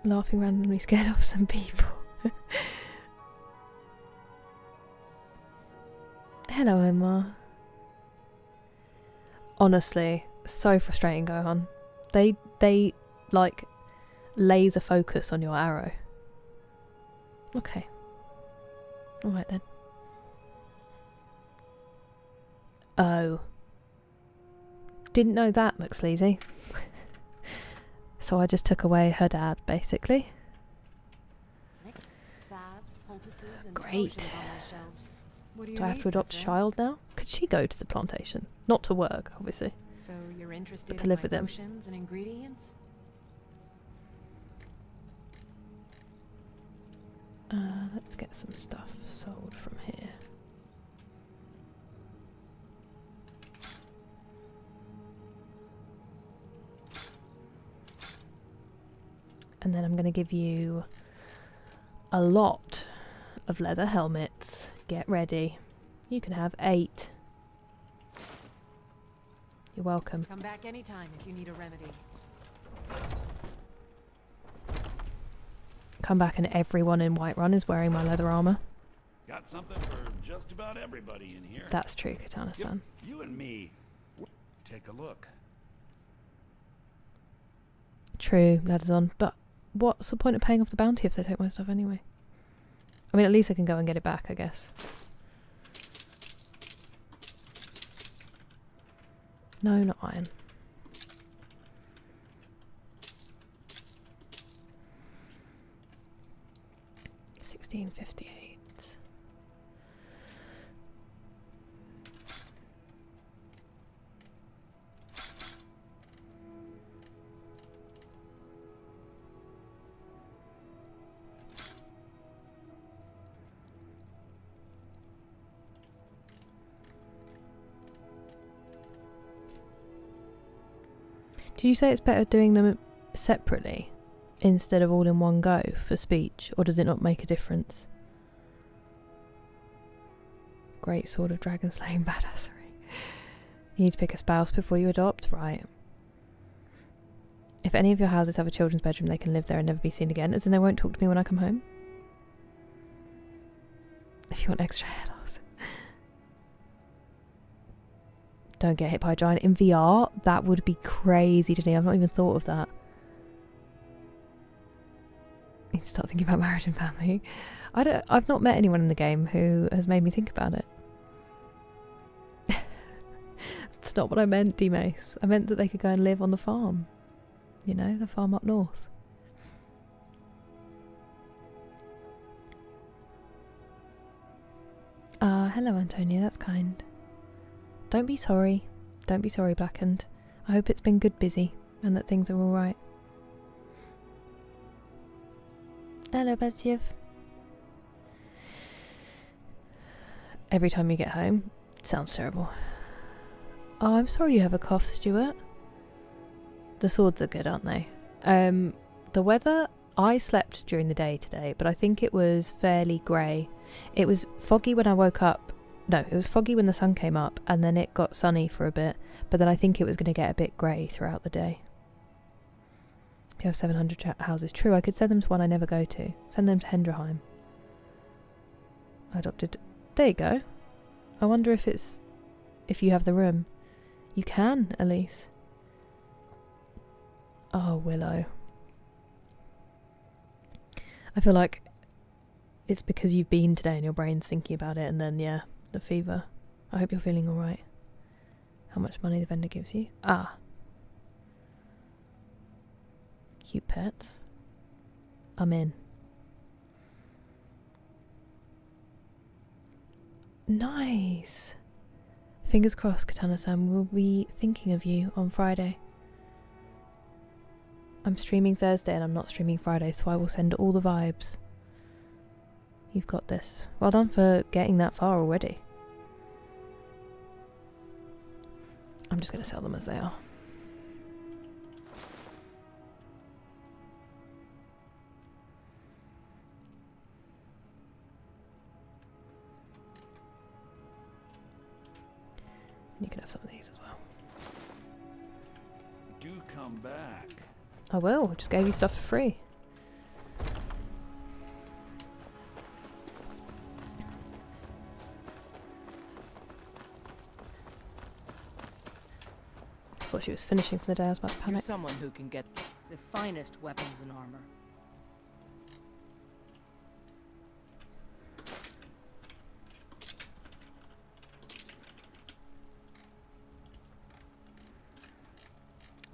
Laughing randomly scared off some people. Hello, Emma. Honestly, so frustrating, Gohan. They like laser focus on your arrow. Okay. Alright then. Oh. Didn't know that, McSleazy. So I just took away her dad, basically. Great. Do I have to adopt a child now? Could she go to the plantation? Not to work, obviously. So you're interested but to in live my with them. potions and ingredients? Let's get some stuff sold from here. And then I'm going to give you a lot of leather helmets. Get ready. You can have 8. You're welcome. Come back anytime if you need a remedy. Come back and everyone in Whiterun is wearing my leather armor. Got something for just about everybody in here. That's true, Katana-san. You and me. Take a look. True, ladder's on. But what's the point of paying off the bounty if they take my stuff anyway? I mean, at least I can go and get it back, I guess. No, not iron. $16.58. Did you say it's better doing them separately instead of all in one go for speech, or does it not make a difference? Great sword of dragon slaying badassery. You need to pick a spouse before you adopt, right? If any of your houses have a children's bedroom, they can live there and never be seen again, as in they won't talk to me when I come home. If you want extra hair loss. Don't get hit by a giant in VR. That would be crazy to me. I've not even thought of that. I need to start thinking about marriage and family. I've not met anyone in the game who has made me think about it. That's not what I meant, D-Mace. I meant that they could go and live on the farm. You know, the farm up north. Hello, Antonia. That's kind. Don't be sorry. Don't be sorry, Blackened. I hope it's been good busy. and that things are alright. Hello, Betiev. Every time you get home, sounds terrible. Oh, I'm sorry you have a cough, Stuart. The swords are good, aren't they? The weather, I slept during the day today, but I think it was fairly grey. It was foggy when I woke up. No, it was foggy when the sun came up, and then it got sunny for a bit, but then I think it was going to get a bit grey throughout the day. You have 700 houses. True, I could send them to one I never go to. Send them to Hendreheim. I adopted... There you go. I wonder if it's... if you have the room. You can, Elise. Oh, Willow. I feel like it's because you've been today and your brain's thinking about it, and then, yeah, the fever. I hope you're feeling alright. How much money the vendor gives you? Ah. Cute pets. I'm in. Nice. Fingers crossed, Katana-san will be thinking of you on Friday. I'm streaming Thursday and I'm not streaming Friday, so I will send all the vibes. You've got this. Well done for getting that far already. I'm just going to sell them as they are. You can have some of these as well. Do come back. I will. I just gave you stuff for free. Thought she was finishing for the day. I was about to panic. You're someone who can get the finest weapons and armor.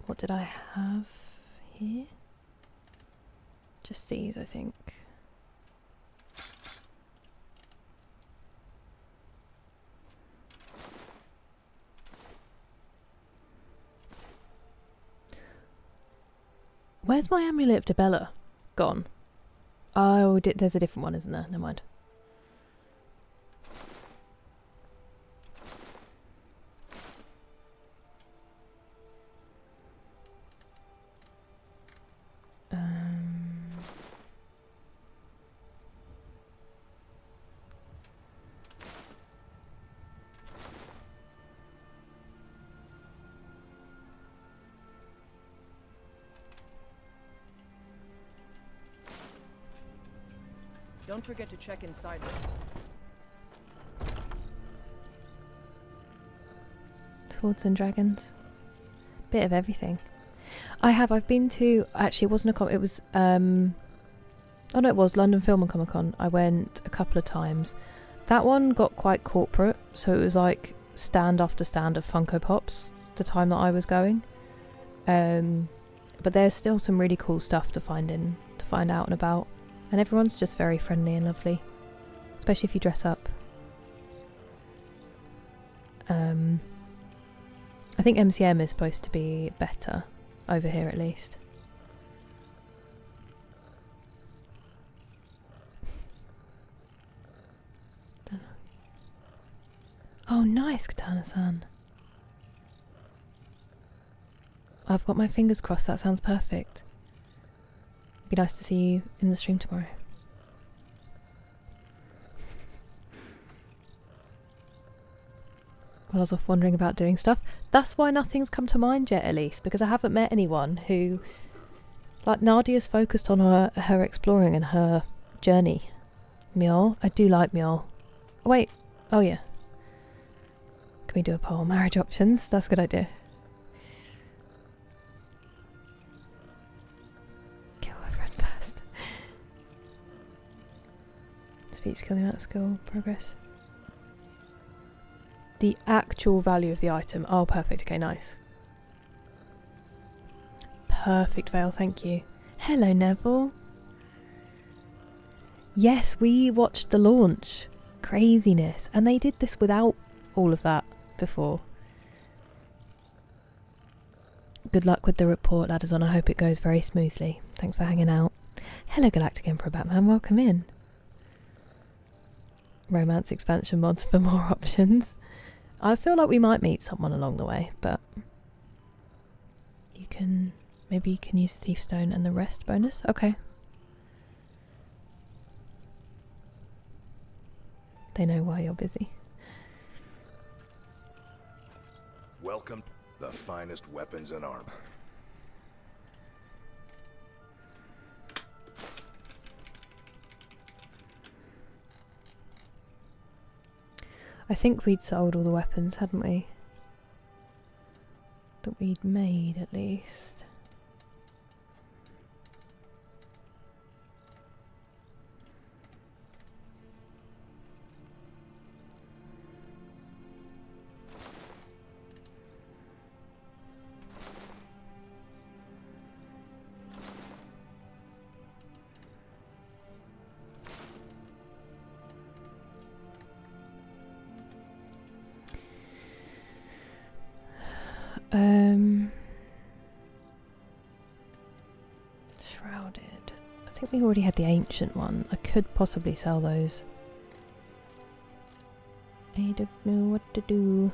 What did I have here? Just these, I think. Where's my amulet of Debella? Gone. Oh, there's a different one, isn't there? Never mind. Don't forget to check inside. Swords and dragons. Bit of everything. I've been to... Actually, it wasn't a con... It was... Oh no, it was London Film and Comic Con. I went a couple of times. That one got quite corporate, so it was like stand after stand of Funko Pops the time that I was going. But there's still some really cool stuff to find out and about. And everyone's just very friendly and lovely. Especially if you dress up. I think MCM is supposed to be better. Over here at least. Oh, nice, Katana-san. I've got my fingers crossed. That sounds perfect. Be nice to see you in the stream tomorrow. While I was off wondering about doing stuff. That's why nothing's come to mind yet, Elise, because I haven't met anyone who... Like, Nadia's focused on her exploring and her journey. Mjol? I do like Mjol. Oh, wait. Oh, yeah. Can we do a poll? Marriage options? That's a good idea. Kill her friend first. Speech skill, the amount of skill, progress. The actual value of the item. Oh, perfect. Okay, nice. Perfect, Vale. Thank you. Hello, Neville. Yes, we watched the launch. Craziness. And they did this without all of that before. good luck with the report, Ladazon. I hope it goes very smoothly. Thanks for hanging out. Hello, Galactic Emperor Batman. Welcome in. Romance expansion mods for more options. I feel like we might meet someone along the way, but you can... Maybe you can use the Thief Stone and the rest bonus? Okay. They know why you're busy. Welcome the finest weapons and armor. I think we'd sold all the weapons, hadn't we? That we'd made, at least. Shrouded. I think we already had the ancient one. I could possibly sell those. I don't know what to do.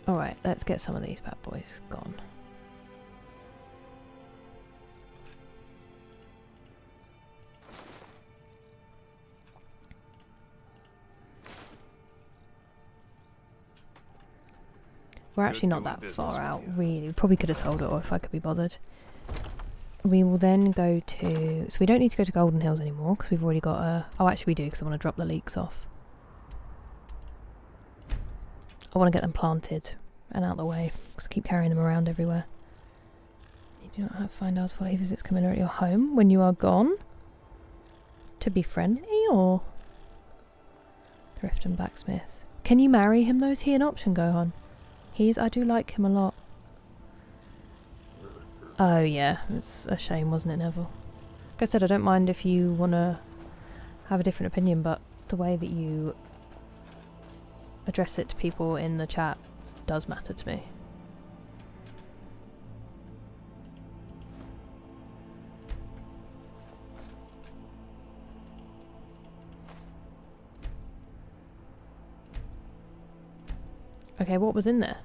Alright, let's get some of these bad boys gone. We're actually not that far out, really. We probably could have sold it, or if I could be bothered. We will then go to... So we don't need to go to Golden Hills anymore, because we've already got a... Oh, actually we do, because I want to drop the leeks off. I want to get them planted and out of the way, because I keep carrying them around everywhere. You do not have find hours for visits coming at your home when you are gone. To be friendly, or... Thrift and Blacksmith. Can you marry him though? Is he an option, Gohan? I do like him a lot. Oh yeah, it's a shame, wasn't it, Neville? Like I said, I don't mind if you want to have a different opinion, but the way that you address it to people in the chat does matter to me. Okay, what was in there?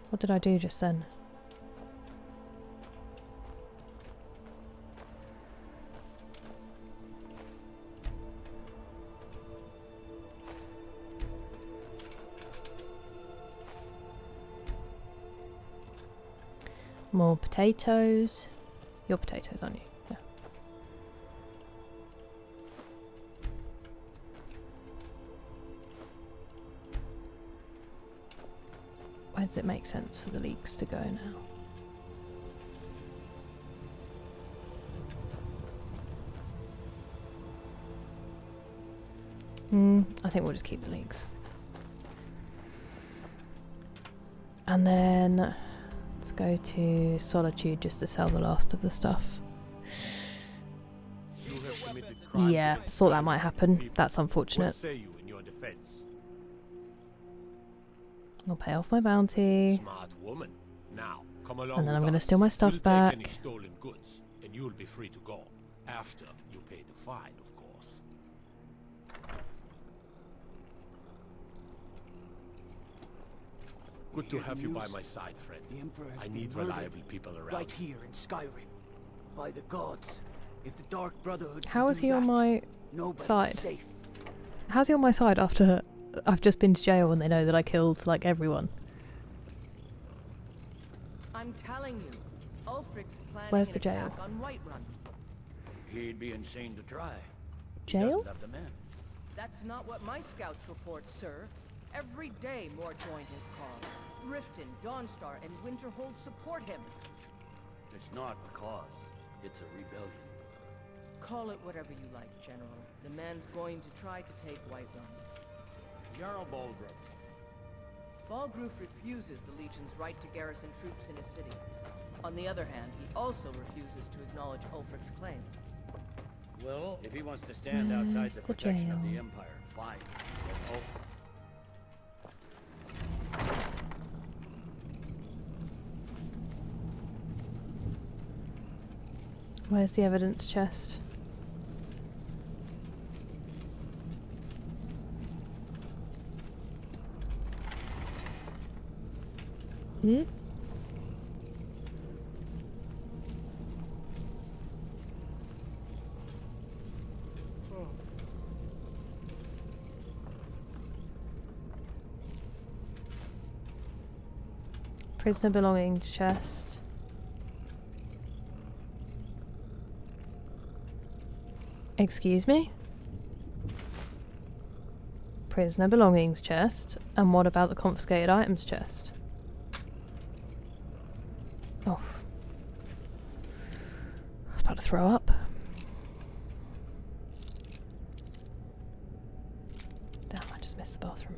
What did I do just then? More potatoes. You're potatoes, aren't you? Yeah. Where does it make sense for the leeks to go now? I think we'll just keep the leeks. And then let's go to Solitude just to sell the last of the stuff. Yeah, thought that might happen. That's unfortunate. What say you in your defense? I'll pay off my bounty. Smart woman. Now, come along And then I'm with going to us. steal my stuff We'll back. Take any stolen goods, and you'll be free to go. After you pay the fine, of course. Good to have you by my side, friend. The Emperor has I been need murdered reliable people around. right here in Skyrim. By the gods. If the Dark Brotherhood How can is do he on that, my nobody's side? safe. How's he on my side after I've just been to jail and they know that I killed, like, everyone? I'm telling you, Ulfric's planning Where's an the jail? attack on Whiterun. He'd be insane to try. He Jail? doesn't have the men. That's not what my scouts report, sir. Every day more join his cause. Riften, Dawnstar, and Winterhold support him. It's not a cause. It's a rebellion. Call it whatever you like, General. The man's going to try to take Whiterun. Jarl Balgruuf. Balgroof refuses the Legion's right to garrison troops in his city. On the other hand, he also refuses to acknowledge Ulfric's claim. Well, if he wants to stand outside the protection of the Empire, fine. But Where's the evidence chest? Hmm? Prisoner belongings chest. Excuse me? Prisoner belongings chest. And what about the confiscated items chest? Oh. I was about to throw up. Damn, I just missed the bathroom.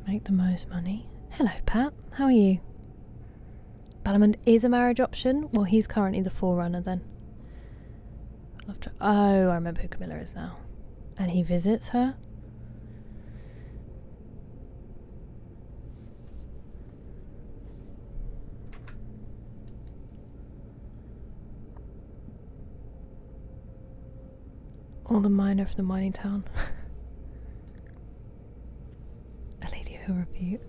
Make the most money. Hello, Pat. How are you? Ballamond is a marriage option? Well, he's currently the forerunner then. I'd love to. Oh, I remember who Camilla is now. And he visits her? All the miner from the mining town. A lady of repute.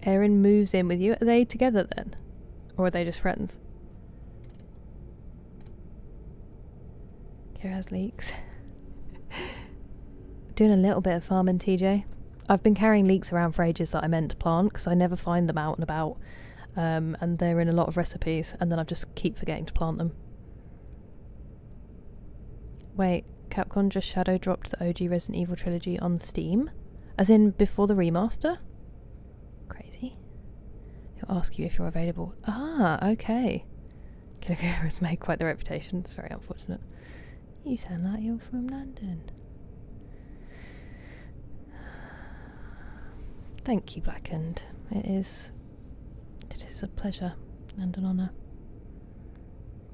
Erin moves in with you. Are they together then? Or are they just friends? Kira has leeks. Doing a little bit of farming, TJ. I've been carrying leeks around for ages that I meant to plant because I never find them out and about. And they're in a lot of recipes, and then I just keep forgetting to plant them. Wait, Capcom just shadow dropped the OG Resident Evil trilogy on Steam? As in before the remaster? Crazy. He'll ask you if you're available. Ah, okay. Killer has made quite the reputation. It's very unfortunate. You sound like you're from London. Thank you, Blackened. It is a pleasure and an honour.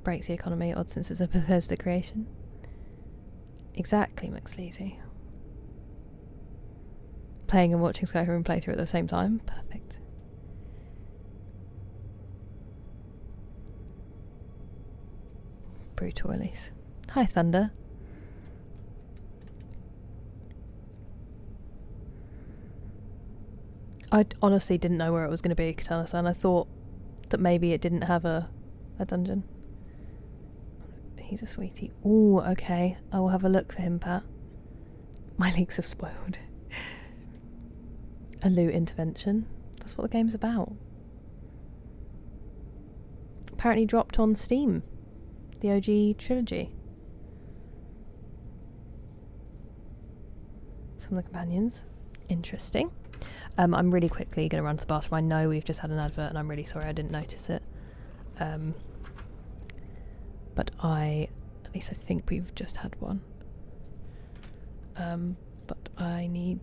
Breaks the economy, odd since it's a Bethesda creation. Exactly, McSleazy. Playing and watching Skyrim playthrough at the same time. Perfect. Brutal Elise. Hi, Thunder. I honestly didn't know where it was going to be, Katana-san, and I thought that maybe it didn't have a dungeon. He's a sweetie. Ooh, okay. I will have a look for him, Pat. My leaks have spoiled. A loot intervention. That's what the game's about. Apparently dropped on Steam. The OG trilogy. Some of the companions. Interesting. I'm really quickly going to run to the bathroom. I know we've just had an advert and I'm really sorry I didn't notice it. But at least I think we've just had one. But I need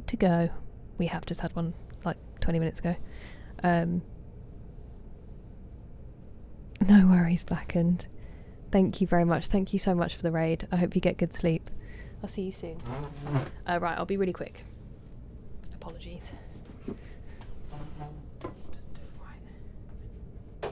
to go. We have just had one like 20 minutes ago. No worries, Blackened. Thank you very much. Thank you so much for the raid. I hope you get good sleep. I'll see you soon. Right, I'll be really quick. Apologies. Just do it right. Ow.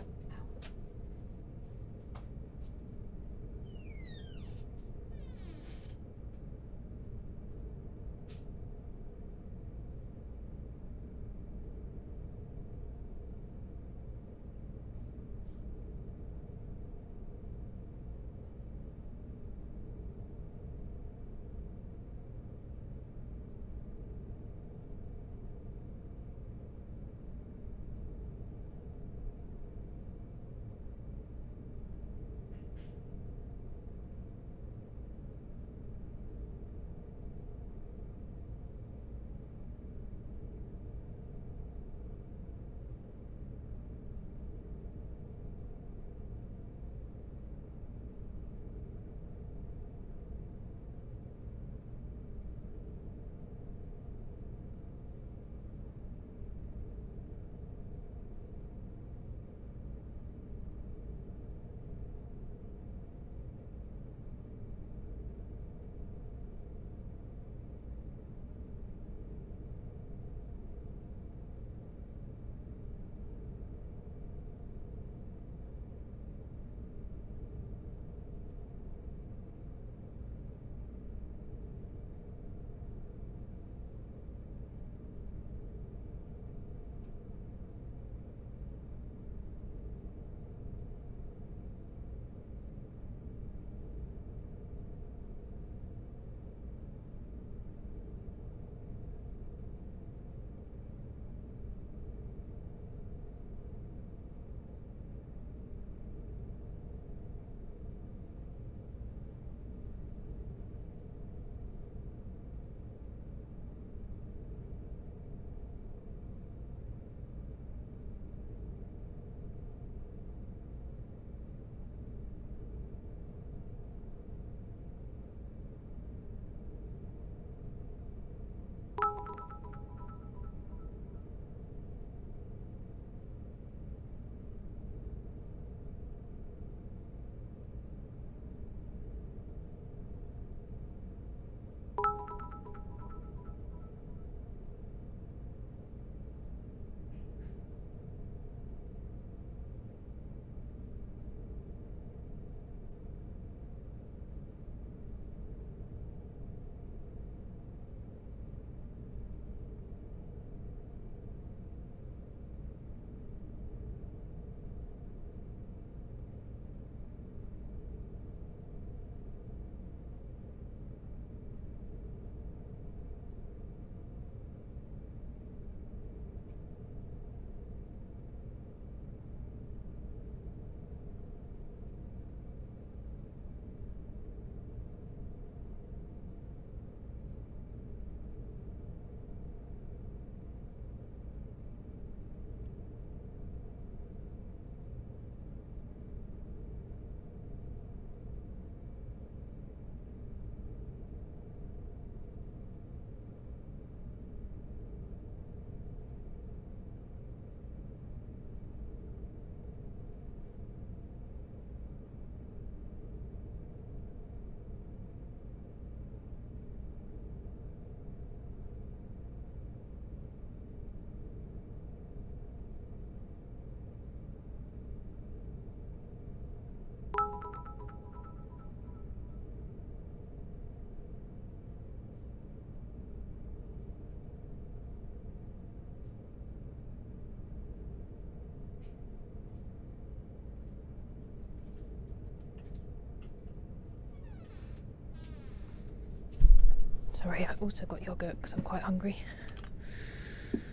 Sorry, I also got yogurt because I'm quite hungry.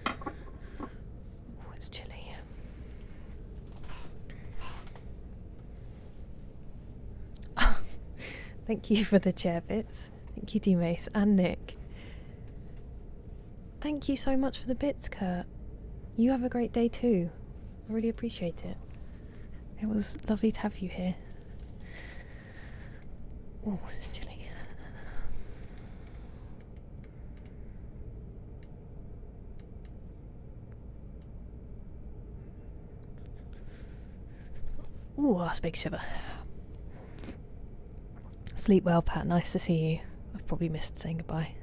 Oh, it's chilly. Thank you for the chair bits. Thank you, D-Mace and Nick. Thank you so much for the bits, Kurt. You have a great day too. I really appreciate it. It was lovely to have you here. Oh, it's chilly. Ooh, that's a big shiver. Sleep well, Pat. Nice to see you. I've probably missed saying goodbye.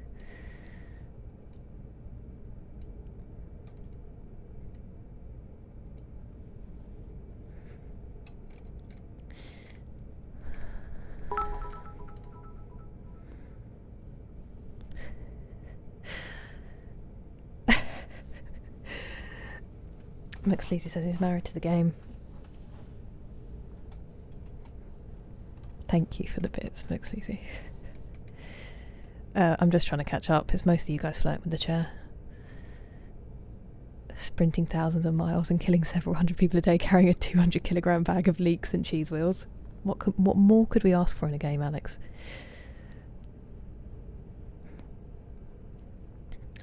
McSleazy says he's married to the game. Thank you for the bits, McSleazy. I'm just trying to catch up. It's most of you guys flirting with the chair. Sprinting thousands of miles and killing several hundred people a day carrying a 200-kilogram bag of leeks and cheese wheels. What more could we ask for in a game, Alex?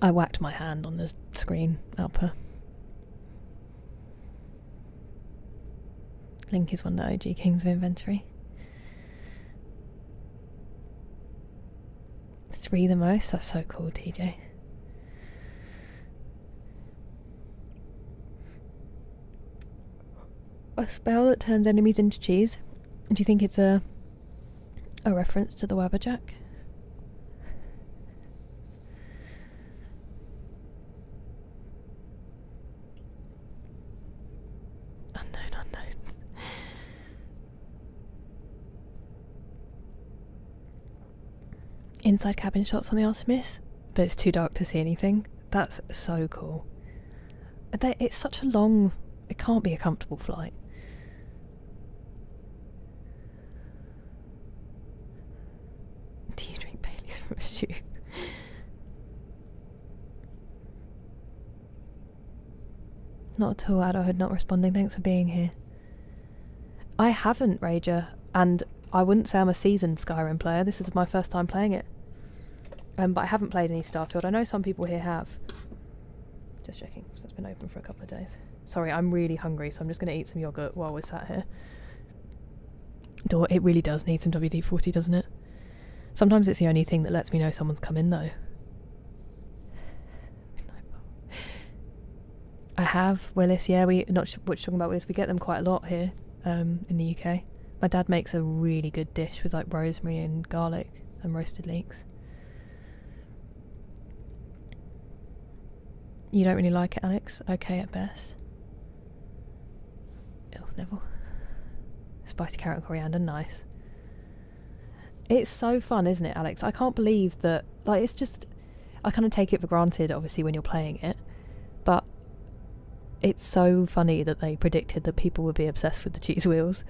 I whacked my hand on the screen, Alpa. Link is one of the OG kings of inventory. 3 the most? That's so cool, TJ. A spell that turns enemies into cheese. Do you think it's a reference to the Wabberjack? Unknowns. Inside cabin shots on the Artemis, but it's too dark to see anything. That's so cool. It's such a long... It can't be a comfortable flight. Do you drink Baileys from a shoe? Not at all, Adulthood not responding. Thanks for being here. I haven't, Rager, and I wouldn't say I'm a seasoned Skyrim player. This is my first time playing it. But I haven't played any Starfield. I know some people here have. Just checking, so it's been open for a couple of days. Sorry, I'm really hungry, so I'm just going to eat some yogurt while we're sat here. It really does need some WD-40, doesn't it? Sometimes it's the only thing that lets me know someone's come in, though. I have Willis, yeah, what you're talking about, Willis, we get them quite a lot here in the UK. My dad makes a really good dish with like rosemary and garlic and roasted leeks. You don't really like it, Alex? Okay at best. Oh, Neville. Spicy carrot and coriander, nice. It's so fun, isn't it, Alex? I can't believe that, like, it's just... I kind of take it for granted, obviously, when you're playing it. But it's so funny that they predicted that people would be obsessed with the cheese wheels.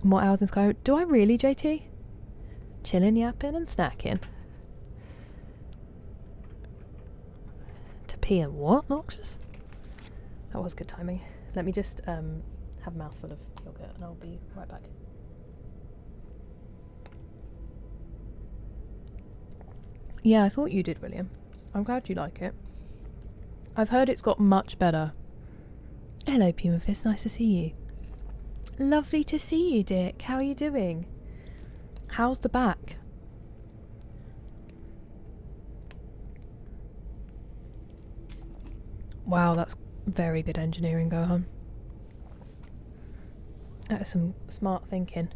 More hours in Skyrim. Do I really, JT? Chilling, yapping and snacking. To pee and what, Noxious? That was good timing. Let me just have a mouthful of yogurt and I'll be right back. Yeah, I thought you did, William. I'm glad you like it. I've heard it's got much better. Hello, Puma Fist. Nice to see you. Lovely to see you, Dick. How are you doing? How's the back? Wow, that's very good engineering, Gohan. That is some smart thinking.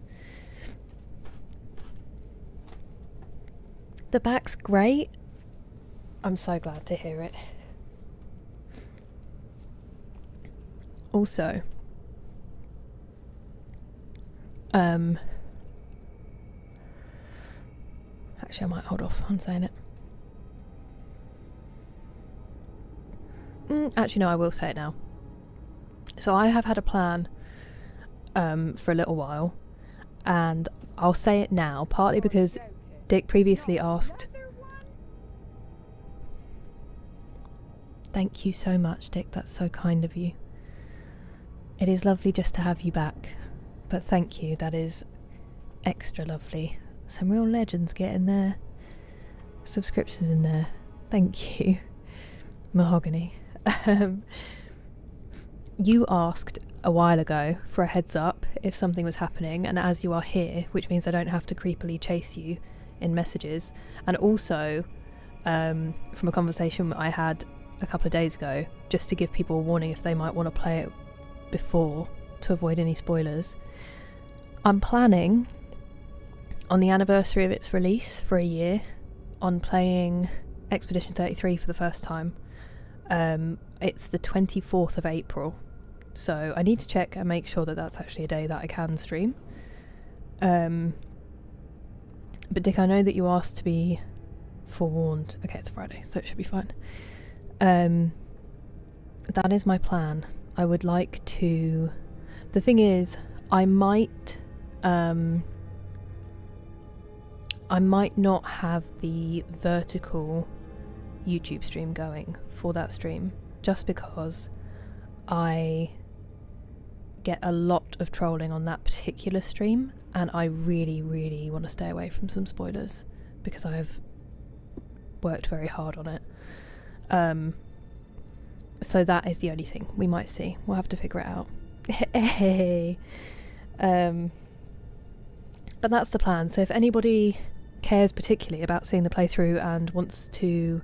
The back's great. I'm so glad to hear it. Also, actually I might hold off on saying it. Actually no, I will say it now. So I have had a plan for a little while, and I'll say it now, partly because Dick previously asked. Thank you so much, Dick, that's so kind of you. It is lovely just to have you back, but thank you, that is extra lovely. Some real legends getting their subscriptions in there. Thank you. Mahogany. You asked a while ago for a heads up if something was happening, and as you are here, which means I don't have to creepily chase you in messages, and also from a conversation I had a couple of days ago, just to give people a warning if they might want to play it before to avoid any spoilers. I'm planning on the anniversary of its release for a year on playing Expedition 33 for the first time. It's the 24th of April, so I need to check and make sure that that's actually a day that I can stream. But Dick, I know that you asked to be forewarned. Okay, it's Friday, so it should be fine. That is my plan. I would like to... The thing is, I might not have the vertical YouTube stream going for that stream, just because I get a lot of trolling on that particular stream, and I really, really want to stay away from some spoilers because I've worked very hard on it. So that is the only thing. We might see. We'll have to figure it out. Hey. But that's the plan. So if anybody cares particularly about seeing the playthrough and wants to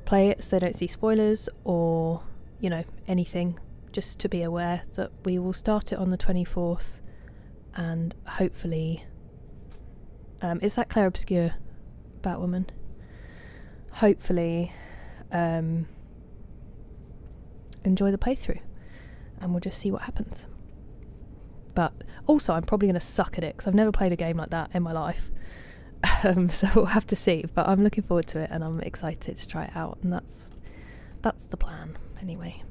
play it so they don't see spoilers or, you know, anything, just to be aware that we will start it on the 24th, and hopefully is that Claire Obscure Batwoman? Hopefully enjoy the playthrough and we'll just see what happens. But also I'm probably going to suck at it because I've never played a game like that in my life. So we'll have to see, but I'm looking forward to it and I'm excited to try it out, and that's the plan anyway.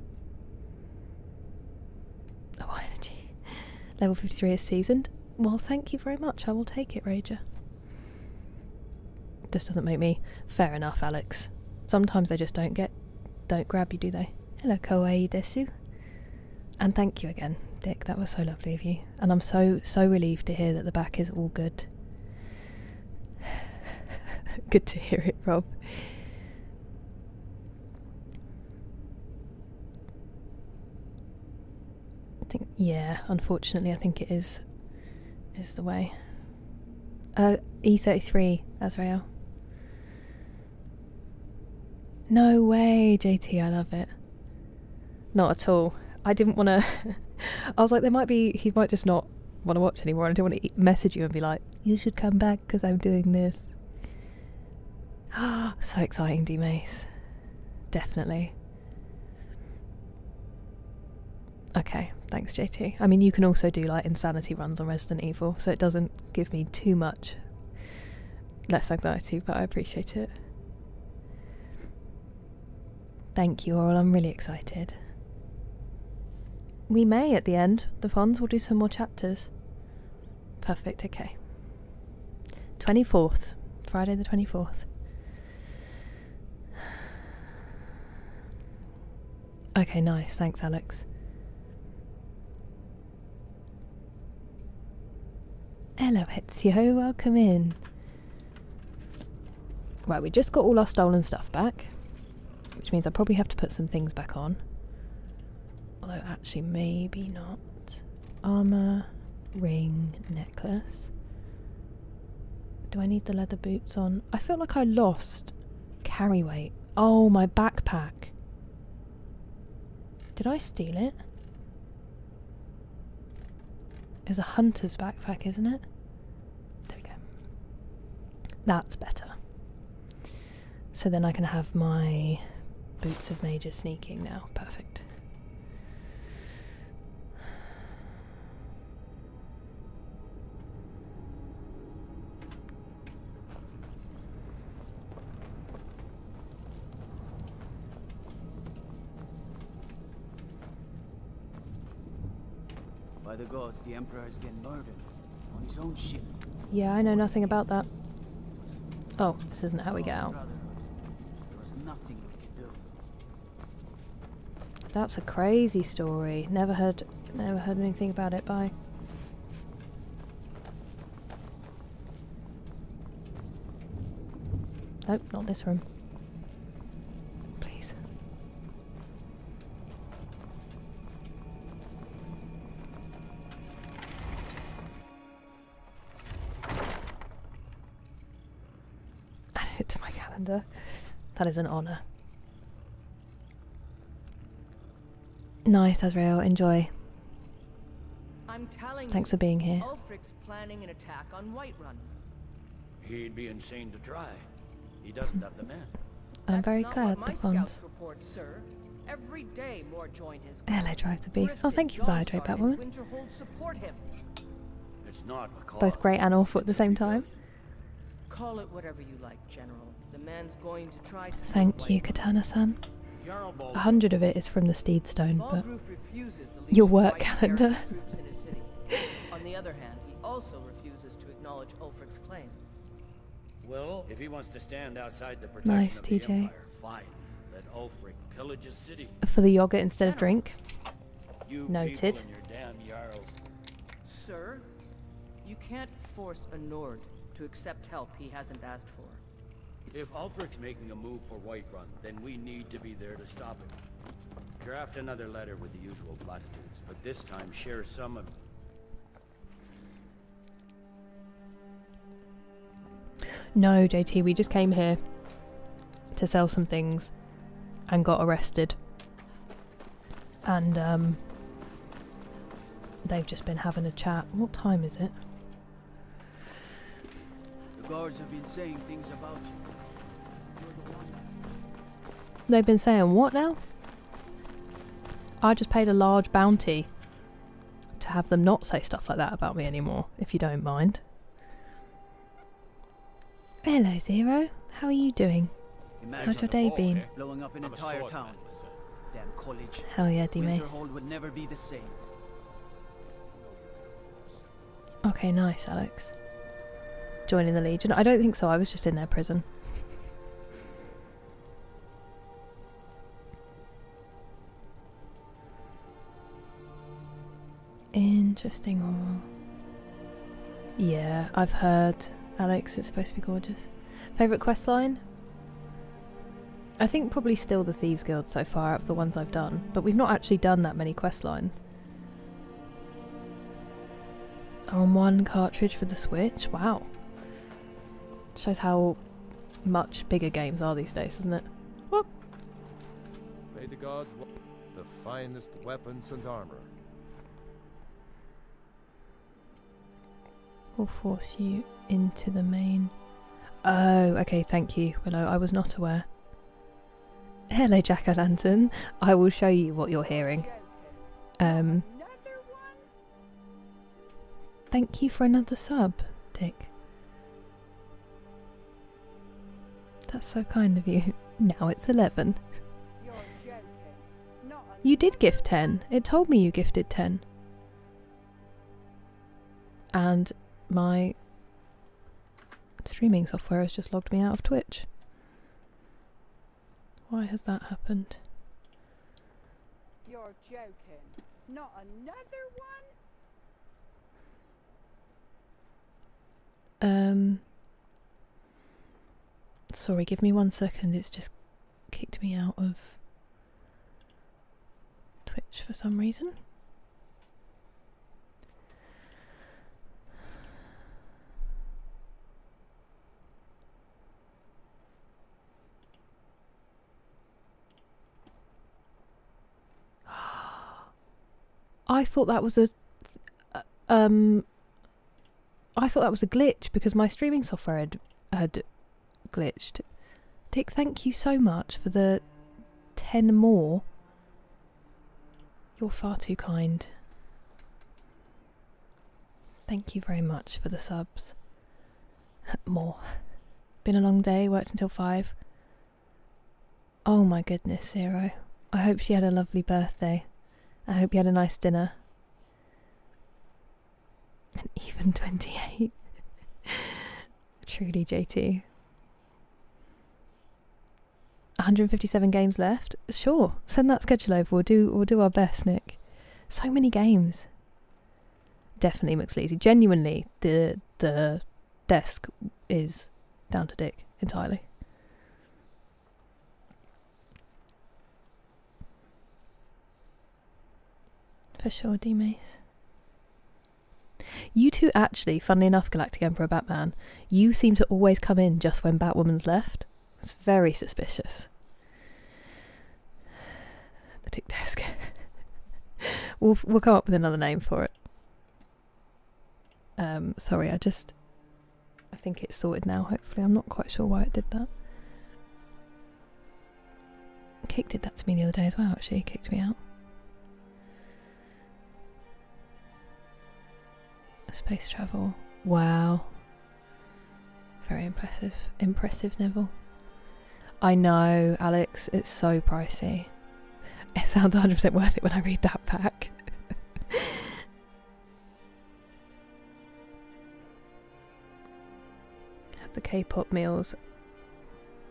Oh, energy. Level 53 is seasoned. Well, thank you very much. I will take it, Rager. This doesn't make me... Fair enough, Alex. Sometimes they just don't grab you, do they? Hello, kawaii desu. And thank you again, Dick. That was so lovely of you. And I'm so relieved to hear that the back is all good. Good to hear it, Rob. I think, yeah, unfortunately, I think it is the way. E33, Azrael. No way, JT, I love it. Not at all. I didn't want to... I was like, he might just not want to watch anymore, and I didn't want to message you and be like, you should come back because I'm doing this. So exciting, D-Mace. Definitely. Okay, thanks, JT. I mean, you can also do like insanity runs on Resident Evil, so it doesn't give me too much less anxiety, but I appreciate it. Thank you, Oral. I'm really excited. We may, at the end, the Fonz will do some more chapters. Perfect, okay. 24th. Friday the 24th. Okay, nice. Thanks, Alex. Hello, Ezio. Welcome in. Right, we just got all our stolen stuff back, which means I probably have to put some things back on. Although, actually, maybe not. Armor, ring, necklace. Do I need the leather boots on? I feel like I lost carry weight. Oh, my backpack. Did I steal it? It's a hunter's backpack, isn't it? There we go. That's better. So then I can have my boots of major sneaking now. Perfect. By the gods, the Emperor is getting murdered. his own ship. Yeah, I know nothing about that. Oh, this isn't how we get out. Brotherhood. There was nothing we could do. That's a crazy story. Never heard anything about it. Bye. Nope, not this room. Please. Add it to my calendar. That is an honour. Nice, Azrael. Enjoy. I'm telling Thanks you, for being here. Ulfric's planning an attack on Whiterun. He'd be insane to try. He doesn't have the men. I'm very That's glad not what my the funds. scouts report, sir. Every day more join his Hello, Drive the Beast. Oh, thank you for the hydrate, Batwoman. Winterhold support him. It's not a cause. Both great and awful at the same time. Call it whatever you like, General. The man's going to try to Thank you, Katana-san. 100 of it is from the Steed Stone, but Balgruf refuses the your Legion's work right to calendar. garrison troops in his city. On the other hand, he also refuses to acknowledge Ulfric's claim. Well, if he wants to stand outside the protection Nice, of the TJ. Empire, fine. Let Ulfric pillage his city. For the yogurt instead of drink. You Noted. people and your damn jarls. Sir, you can't force a Nord to accept help he hasn't asked for. If Ulfric's making a move for Whiterun, then we need to be there to stop it. Draft another letter with the usual platitudes, but this time share some of... No, JT, we just came here to sell some things and got arrested. And, they've just been having a chat. What time is it? The guards have been saying things about you. They've been saying what now? I just paid a large bounty to have them not say stuff like that about me anymore, if you don't mind. Hello, Zero. How are you doing? How's your day been? Blowing up an entire town. Damn college. Hell yeah, D-Mace. Winterhold would never be the same. Okay, nice, Alex. Joining the Legion? I don't think so, I was just in their prison. Interesting. Yeah, I've heard, Alex, it's supposed to be gorgeous. Favourite questline? I think probably still the Thieves Guild so far out of the ones I've done, but we've not actually done that many questlines. On one cartridge for the Switch? Wow. Shows how much bigger games are these days, doesn't it? Whoop. May the gods the finest weapons and armor. Will force you into the main. Oh, okay, thank you, Willow. I was not aware. Hello, Jack-o'-lantern. I will show you what you're hearing. Thank you for another sub, Dick. That's so kind of you. Now it's 11. You did gift 10. It told me you gifted 10. And my streaming software has just logged me out of Twitch. Why has that happened? You're joking. Not another one? Sorry, give me 1 second. It's just kicked me out of Twitch for some reason. I thought that was a glitch because my streaming software had glitched. Dick, thank you so much for the 10 more. You're far too kind. Thank you very much for the subs. More. Been a long day, worked until 5. Oh my goodness, Zero. I hope she had a lovely birthday. I hope you had a nice dinner. An even 28. Truly, JT. 157 games left. Sure, send that schedule over. We'll do our best, Nick. So many games. Definitely McSleazy. Genuinely, the desk is down to Dick entirely. For sure, D-Mace. You two actually, funnily enough, Galactic Emperor Batman, you seem to always come in just when Batwoman's left. It's very suspicious. The Dick Desk. We'll come up with another name for it. Sorry, I think it's sorted now, hopefully. I'm not quite sure why it did that. Kick did that to me the other day as well, actually. He kicked me out. Space travel. Wow. Very impressive. Impressive, Neville. I know, Alex, it's so pricey. It sounds 100% worth it when I read that back. Have the K-pop meals.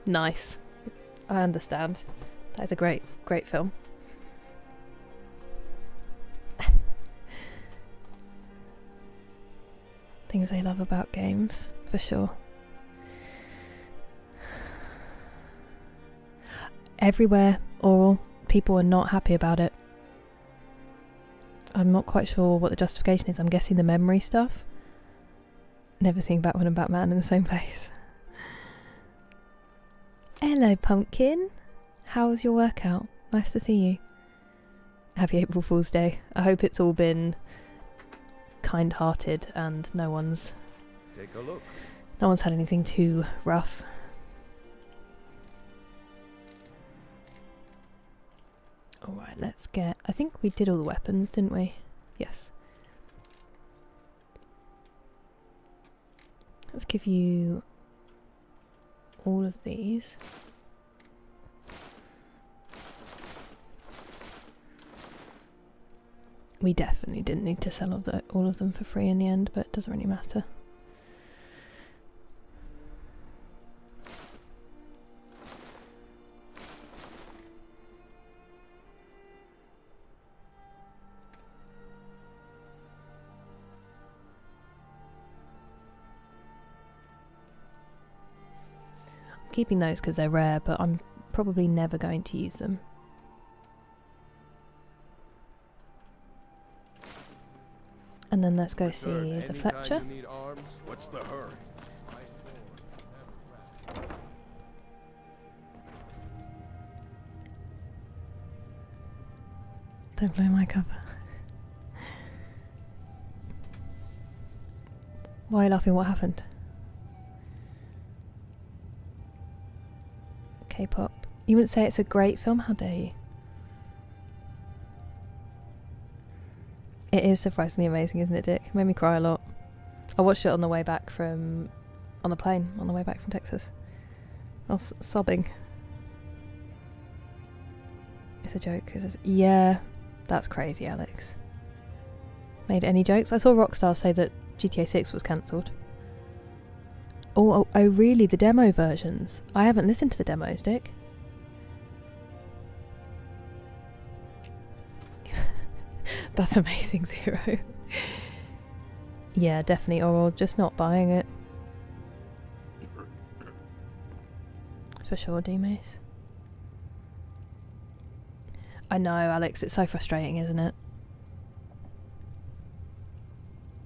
Nice. I understand. That is a great film. Things I love about games, for sure. Everywhere, oral, people are not happy about it. I'm not quite sure what the justification is. I'm guessing the memory stuff. Never seen Batman and Batman in the same place. Hello, Pumpkin. How was your workout? Nice to see you. Happy April Fool's Day. I hope it's all been kind-hearted and no one's had anything too rough. Alright, let's get... I think we did all the weapons, didn't we? Yes. Let's give you all of these. We definitely didn't need to sell all of them for free in the end, but it doesn't really matter. I'm keeping those because they're rare, but I'm probably never going to use them. And then let's go see the Fletcher. What's the hurry? Don't blow my cover. Why are you laughing? What happened? K-pop. You wouldn't say it's a great film? How dare you? It is surprisingly amazing, isn't it, Dick? It made me cry a lot. I watched it on the way back on the plane, on the way back from Texas. I was sobbing. It's a joke. Yeah, that's crazy, Alex. Made any jokes? I saw Rockstar say that GTA 6 was cancelled. Oh, really? The demo versions? I haven't listened to the demos, Dick. That's amazing, Zero. Yeah, definitely, or just not buying it. For sure, D-Mace. I know, Alex, it's so frustrating, isn't it?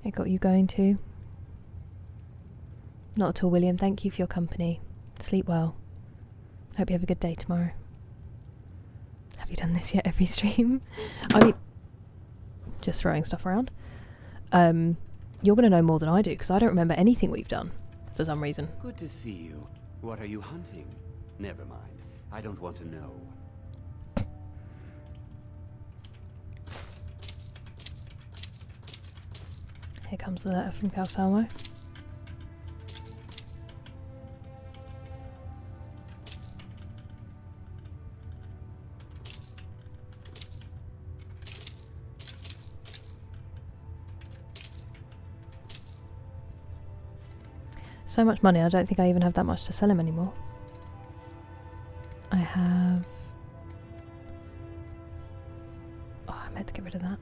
It got you going too? Not at all, William. Thank you for your company. Sleep well. Hope you have a good day tomorrow. Have you done this yet every stream? I mean... just throwing stuff around. You're going to know more than I do, because I don't remember anything we've done, for some reason. Good to see you. What are you hunting? Never mind. I don't want to know. Here comes the letter from Calsalmo. So much money, I don't think I even have that much to sell him anymore. I have... Oh, I meant to get rid of that.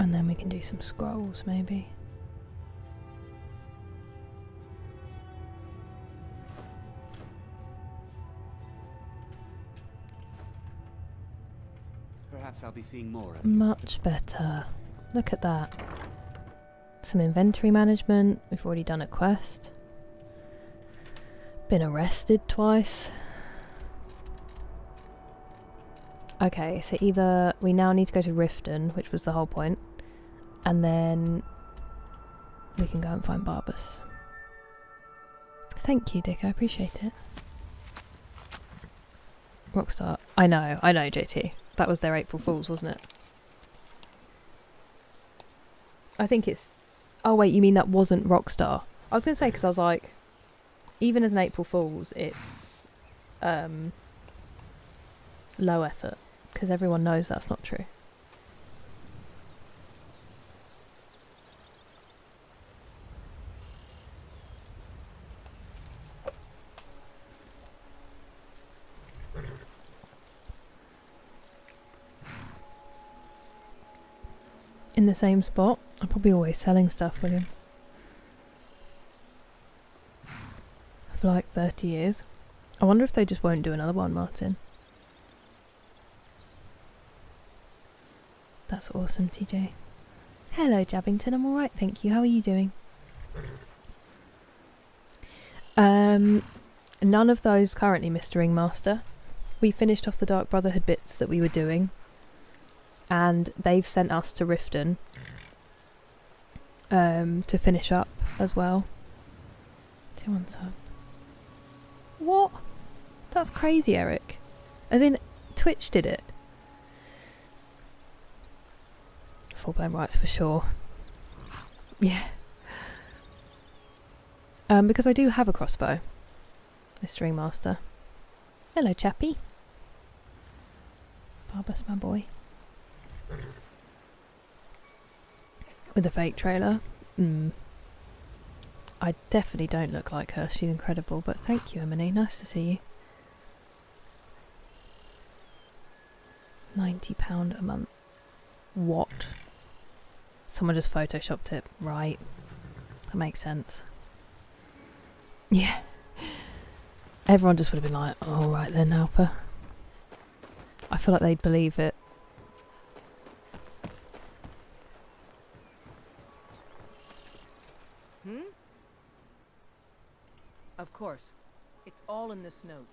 And then we can do some scrolls, maybe. Perhaps I'll be seeing more of you. Much better. Look at that. Some inventory management. We've already done a quest. Been arrested twice. Okay, so either we now need to go to Riften, which was the whole point, and then we can go and find Barbas. Thank you, Dick, I appreciate it. Rockstar. I know, JT. That was their April Fool's, wasn't it? I think it's... Oh wait, you mean that wasn't Rockstar? I was going to say, because I was like, even as an April Fool's, it's low effort, because everyone knows that's not true. In the same spot? I'm probably always selling stuff, William. For like 30 years. I wonder if they just won't do another one, Martin. That's awesome, TJ. Hello, Jabbington. I'm alright, thank you. How are you doing? None of those currently, Mr. Ringmaster. We finished off the Dark Brotherhood bits that we were doing. And they've sent us to Riften to finish up as well. 2-1 sub. What? That's crazy, Eric. As in, Twitch did it. Full blown rights for sure. Yeah. Because I do have a crossbow, Mr. Ringmaster. Hello, chappy. Barbas, my boy. With a fake trailer. I definitely don't look like her. She's incredible. But thank you, Emily. Nice to see you. £90 a month. What? Someone just photoshopped it. Right. That makes sense. Yeah. Everyone just would have been like, oh, right then, Alpha. I feel like they'd believe it. Of course. It's all in this note.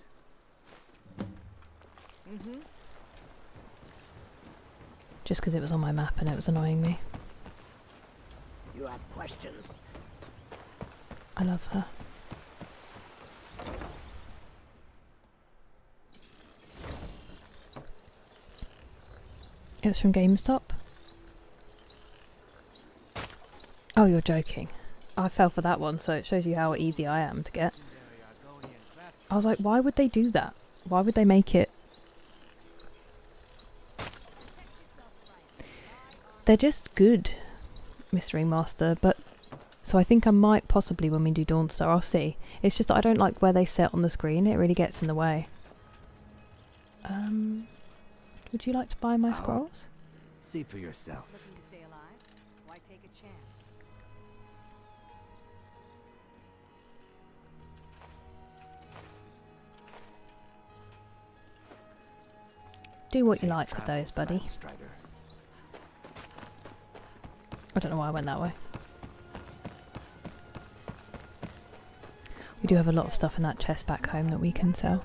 Just because it was on my map and it was annoying me. You have questions? I love her. It was from GameStop? Oh, you're joking. I fell for that one, so it shows you how easy I am to get. I was like, why would they do that? Why would they make it? They're just good, Mr. Ringmaster, but... So I think I might possibly, when we do Dawnstar, I'll see. It's just that I don't like where they sit on the screen. It really gets in the way. Would you like to buy my scrolls? See for yourself. Looking to stay alive? Why take a chance? Do what you like with those, buddy. I don't know why I went that way. We do have a lot of stuff in that chest back home that we can sell.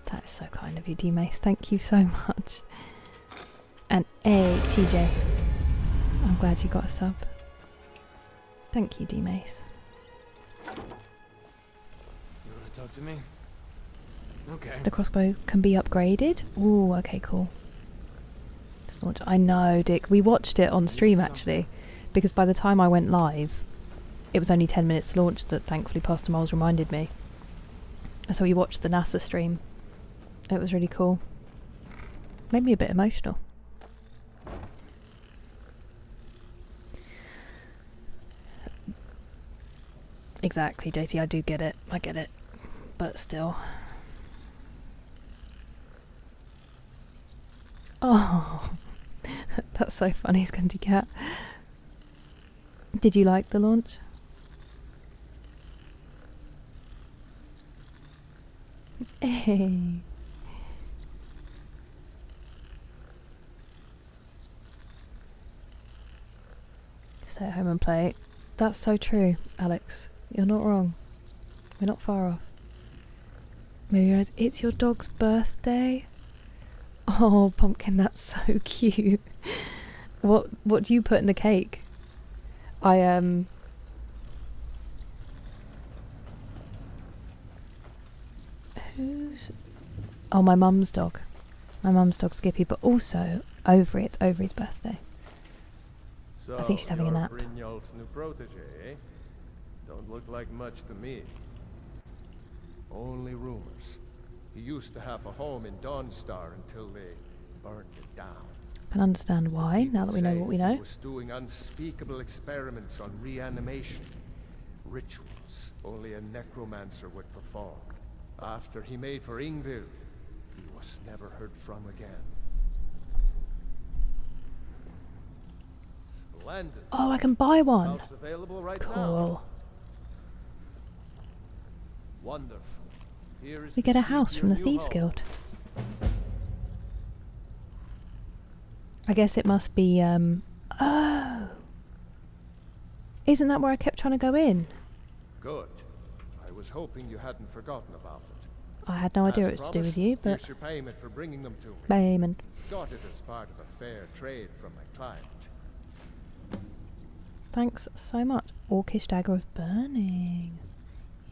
That is so kind of you, D-Mace. Thank you so much. And hey, TJ. I'm glad you got a sub. Thank you, D-Mace. You want to talk to me? Okay. The crossbow can be upgraded? Ooh, okay, cool. I know, Dick. We watched it on stream, actually. Because by the time I went live, it was only 10 minutes to launch that thankfully Pastor Moles reminded me. So we watched the NASA stream It was really cool. Made me a bit emotional. Exactly, JT, I do get it. I get it. But still. Oh, that's so funny, Skunty Cat. Did you like the launch? Hey. Stay at home and play. That's so true, Alex. You're not wrong. We're not far off. Maybe you realise it's your dog's birthday? Oh, Pumpkin, that's so cute. What do you put in the cake? Who's... Oh, my mum's dog. My mum's dog Skippy, but also Overy. It's Overy's birthday. So, I think she's having a nap. Brynjolf's new protege, eh? Don't look like much to me. Only rumors. He used to have a home in Dawnstar until they burned it down. I can understand why, now that we know what we know. He was doing unspeakable experiments on reanimation. Rituals only a necromancer would perform. After he made for Ingvild, he was never heard from again. Splendid. Oh, I can buy one. House available right cool. Now. Wonderful. Here is We get a the key house to from the your new Thieves home. Guild. I guess it must be, oh! Isn't that where I kept trying to go in? Good. I was hoping you hadn't forgotten about it. I had no idea As it was to do promised, with you, but... here's your payment for bringing them to me. Payment. Got it as part of a fair trade from my client. Thanks so much. Orcish Dagger of Burning.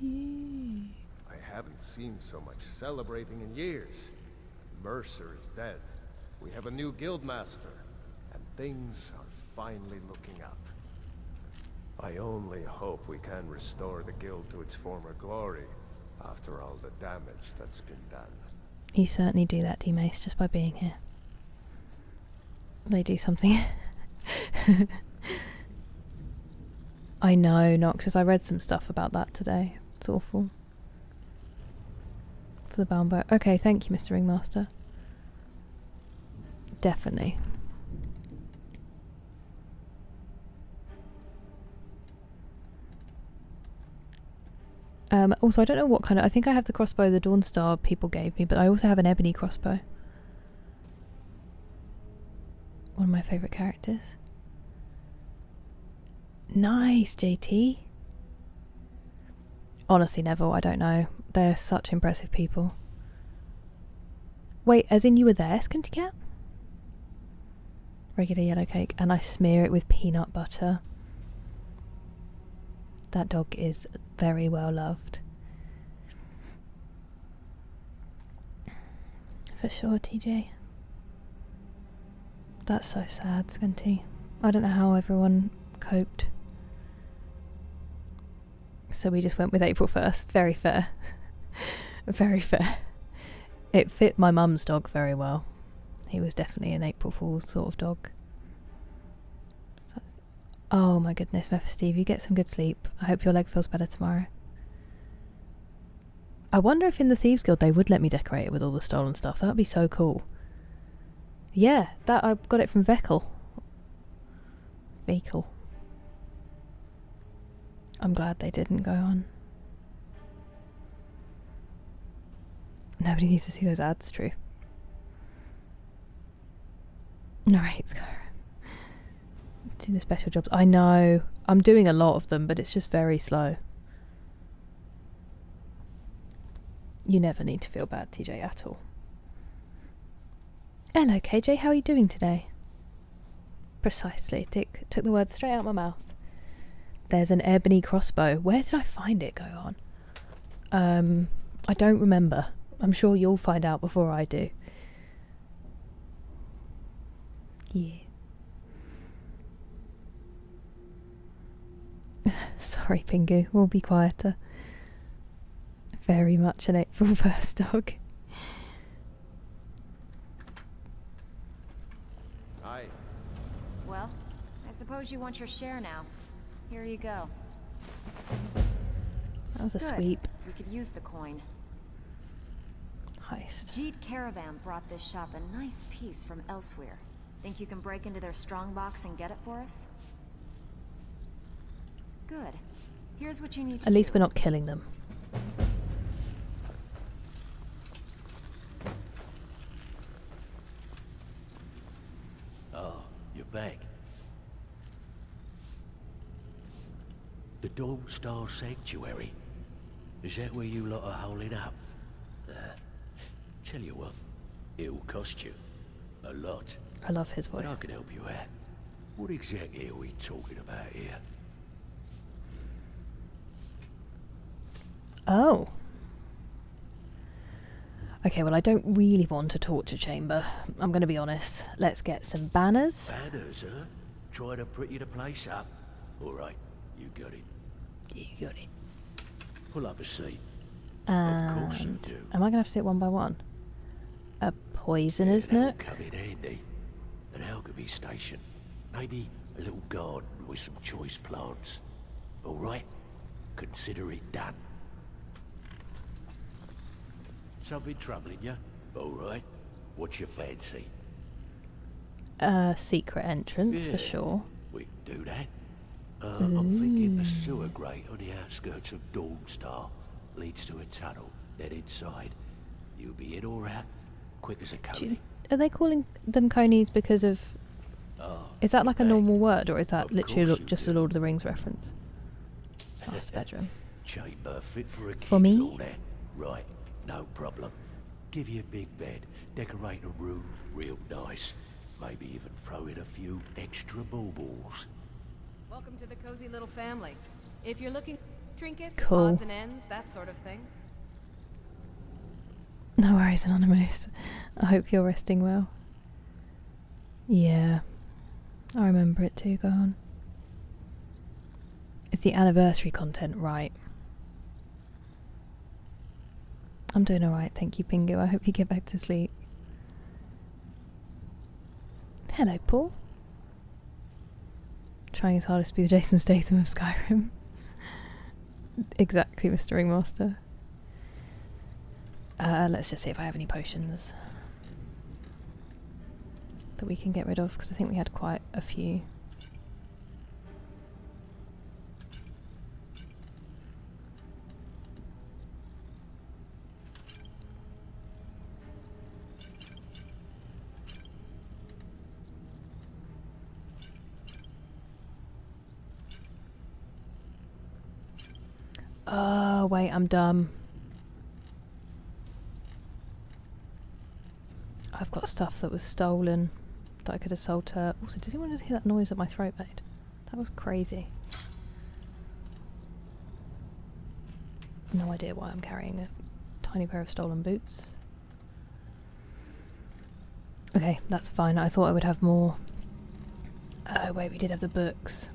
Yee. I haven't seen so much celebrating in years. Mercer is dead. We have a new guildmaster, and things are finally looking up. I only hope we can restore the guild to its former glory, after all the damage that's been done. You certainly do that, D-Mace, just by being here. They do something. I know, Noxus. I read some stuff about that today. It's awful. For the bound bow. Okay, thank you, Mr. Ringmaster. Definitely. Also, I don't know what kind of... I think I have the crossbow the Dawnstar people gave me, but I also have an ebony crossbow. One of my favourite characters. Nice, JT. Honestly, Neville, I don't know. They're such impressive people. Wait, as in you were there, Skunty Cat? Regular yellow cake, and I smear it with peanut butter. That dog is very well loved. For sure, TJ. That's so sad, Skunty. I don't know how everyone coped. So we just went with April 1st. Very fair. Very fair. It fit my mum's dog very well. He was definitely an April Fool's sort of dog. Oh my goodness, Steve, you get some good sleep. I hope your leg feels better tomorrow. I wonder if in the Thieves Guild they would let me decorate it with all the stolen stuff. That would be so cool. Yeah, that I got it from Vekel. Vekel. I'm glad they didn't go on. Nobody needs to see those ads, true. Narrate Skyrim. Do the special jobs. I know. I'm doing a lot of them, but it's just very slow. You never need to feel bad, TJ, at all. Hello, KJ. How are you doing today? Precisely. Dick took the words straight out of my mouth. There's an ebony crossbow. Where did I find it? Go on. I don't remember. I'm sure you'll find out before I do. Yeah. Sorry, Pingu. We'll be quieter. Very much an April 1st dog. suppose you want your share now. Here you go. That was a Good. sweep. We could use the coin. Heist. Jeet Caravan brought this shop a nice piece from elsewhere. Think you can break into their strongbox and get it for us? Good. Here's what you need to At least do. we're not killing them. Oh, you're back. The Dawn Star Sanctuary. Is that where you lot are holding up? Tell you what, it'll cost you a lot. I love his voice. But I can help you out. What exactly are we talking about here? Oh. Okay, well I don't really want a torture chamber. I'm going to be honest. Let's get some banners. Banners, huh? Trying to pretty the place up? Alright, you got it. You got it. Pull up a seat. And Of course you do. am I going to have to do it one by one? A poisoner's That'll nook? come in handy. An alchemy station. Maybe a little garden with some choice plants. Alright? Consider it done. Something troubling you? Alright. What's your fancy? Secret entrance, Yeah, for sure. We can do that. I'm thinking the sewer grate on the outskirts of Dawnstar leads to a tunnel. Then inside, you'll be in or out, quick as a coney. Are they calling them conies because of... is that like a normal word, or is that literally just a Lord of the Rings reference? Master bedroom. Chamber fit for a kid. For me? All that. Right, no problem. Give you a big bed, decorate a room real nice. Maybe even throw in a few extra baubles. Welcome to the cozy little family. If you're looking for trinkets, Cool. odds and ends, that sort of thing. No worries, Anonymous. I hope you're resting well. Yeah. I remember it too, go on. It's the anniversary content, right? I'm doing alright, thank you, Pingu. I hope you get back to sleep. Hello, Paul. Trying his hardest to be the Jason Statham of Skyrim. Exactly, Mr. Ringmaster. Let's just see if I have any potions that we can get rid of, because I think we had quite a few. Oh, wait, I'm dumb. I've got stuff that was stolen that I could have sold to her. Also, did anyone just hear that noise that my throat made? That was crazy. No idea why I'm carrying a tiny pair of stolen boots. Okay, that's fine. I thought I would have more. Oh wait, we did have the books.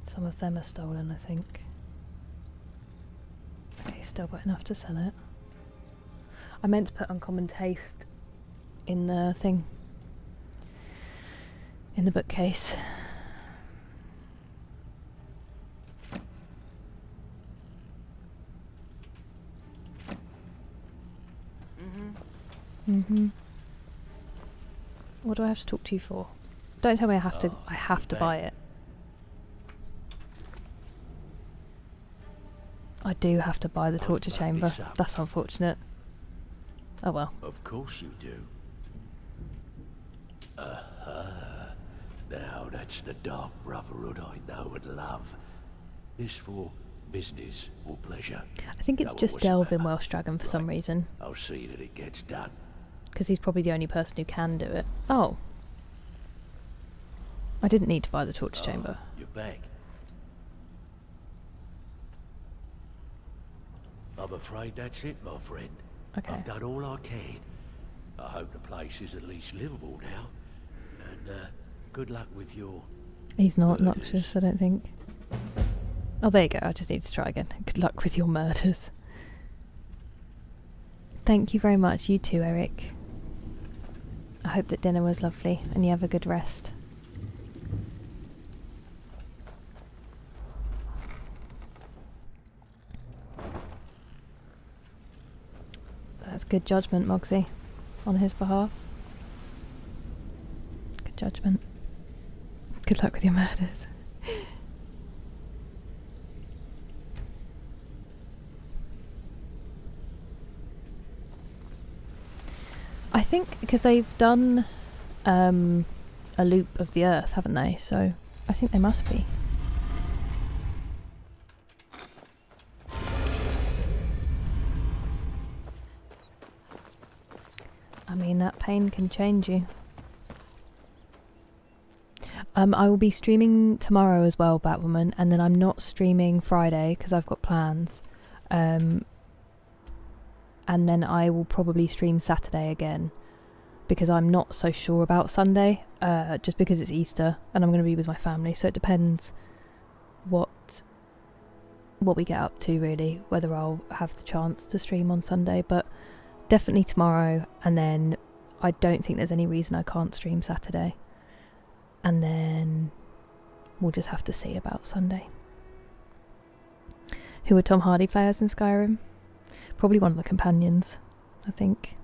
Some of them are stolen, I think. Okay, still got enough to sell it. I meant to put uncommon taste in the thing. In the bookcase. What do I have to talk to you for? Don't tell me I have to. I have to buy it. I do have to buy the torture chamber. That's unfortunate. Oh well. Of course you do. Now that's the Dark Brotherhood I know and love. This for business or pleasure? I think it's just Delvin Welsh Dragon for some reason. I'll see that it gets done. Because he's probably the only person who can do it. Oh. I didn't need to buy the torture chamber. You're back. I'm afraid that's it, my friend. Okay. I've done all I can. I hope the place is at least livable now. And good luck with your... He's not obnoxious, I don't think. Oh, there you go. I just need to try again. Good luck with your murders. Thank you very much. You too, Eric. I hope that dinner was lovely and you have a good rest. That's good judgment, Mogsy, on his behalf. Good judgment. Good luck with your murders. I think because they've done a loop of the Earth, haven't they? So I think they must be. I mean, that pain can change you. I will be streaming tomorrow as well, Batwoman, and then I'm not streaming Friday because I've got plans. And then I will probably stream Saturday again because I'm not so sure about Sunday, just because it's Easter and I'm going to be with my family, so it depends what we get up to, really, whether I'll have the chance to stream on Sunday. But definitely tomorrow, and then I don't think there's any reason I can't stream Saturday. And then we'll just have to see about Sunday. Who are Tom Hardy players in Skyrim? Probably one of the companions, I think.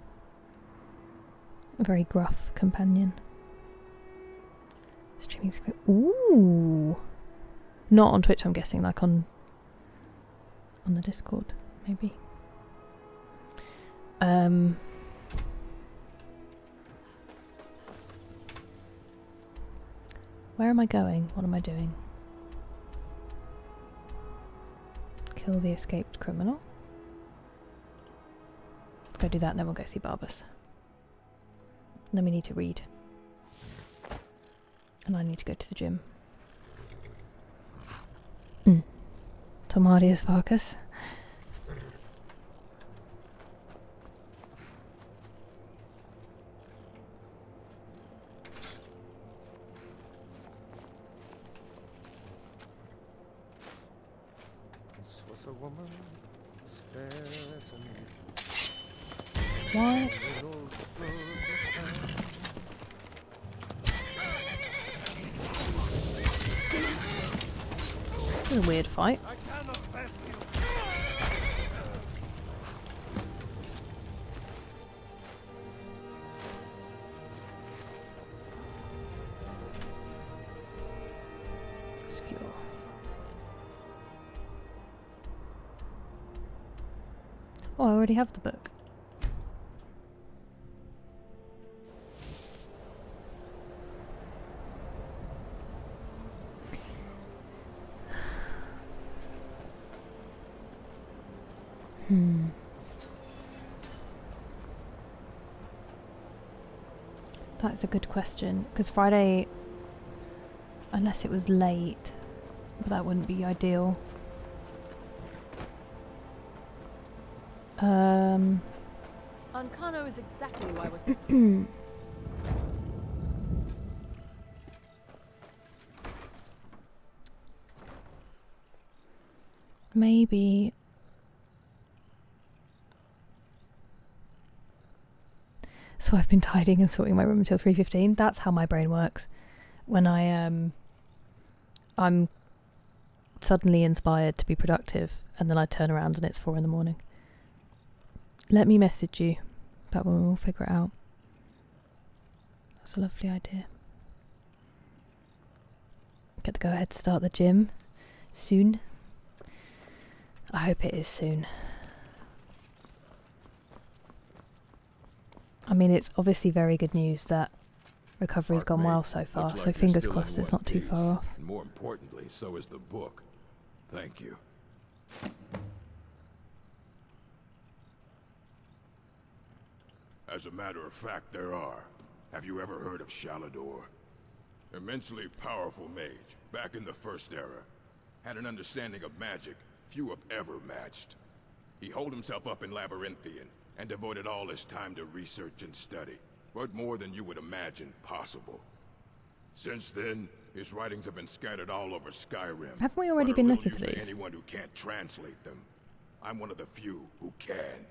A very gruff companion. Streaming script. Ooh! Not on Twitch, I'm guessing, like on the Discord, maybe. Where am I going? What am I doing? Kill the escaped criminal. Let's go do that and then we'll go see Barbas. And then we need to read. And I need to go to the gym. Tom Hardy as Farkas. A woman as fair as What? This is a weird fight. Obscure. Oh, I already have the book. That's a good question, because Friday, unless it was late, but that wouldn't be ideal. Ancano is exactly who I was. Maybe. So I've been tidying and sorting my room until 3:15. That's how my brain works. When I'm suddenly inspired to be productive, and then I turn around and it's 4 in the morning. Let me message you, but we'll figure it out. That's a lovely idea. Get to go ahead to start the gym soon. I hope it is soon. I mean, it's obviously very good news that recovery's gone well so far, so fingers crossed it's not too far off. And more importantly, so is the book. Thank you. As a matter of fact, there are. Have you ever heard of Shalador? Immensely powerful mage, back in the First Era. Had an understanding of magic few have ever matched. He holed himself up in Labyrinthian, and devoted all his time to research and study, but more than you would imagine possible. Since then, his writings have been scattered all over Skyrim. Haven't we already been looking for To these? anyone who can't translate them. I'm one of the few who can.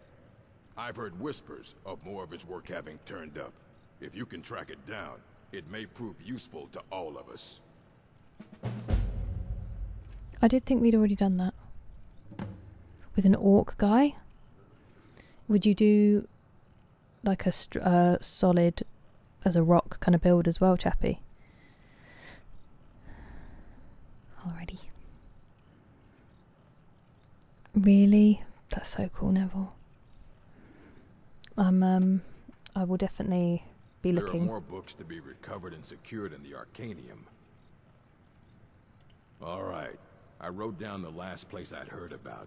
I've heard whispers of more of his work having turned up. If you can track it down, it may prove useful to all of us. I did think we'd already done that. With an orc guy? Would you do like a solid as a rock kind of build as well, Chappie? Alrighty. Really? That's so cool, Neville. I will definitely be looking. There are more books to be recovered and secured in the Arcanium. All right. I wrote down the last place I'd heard about.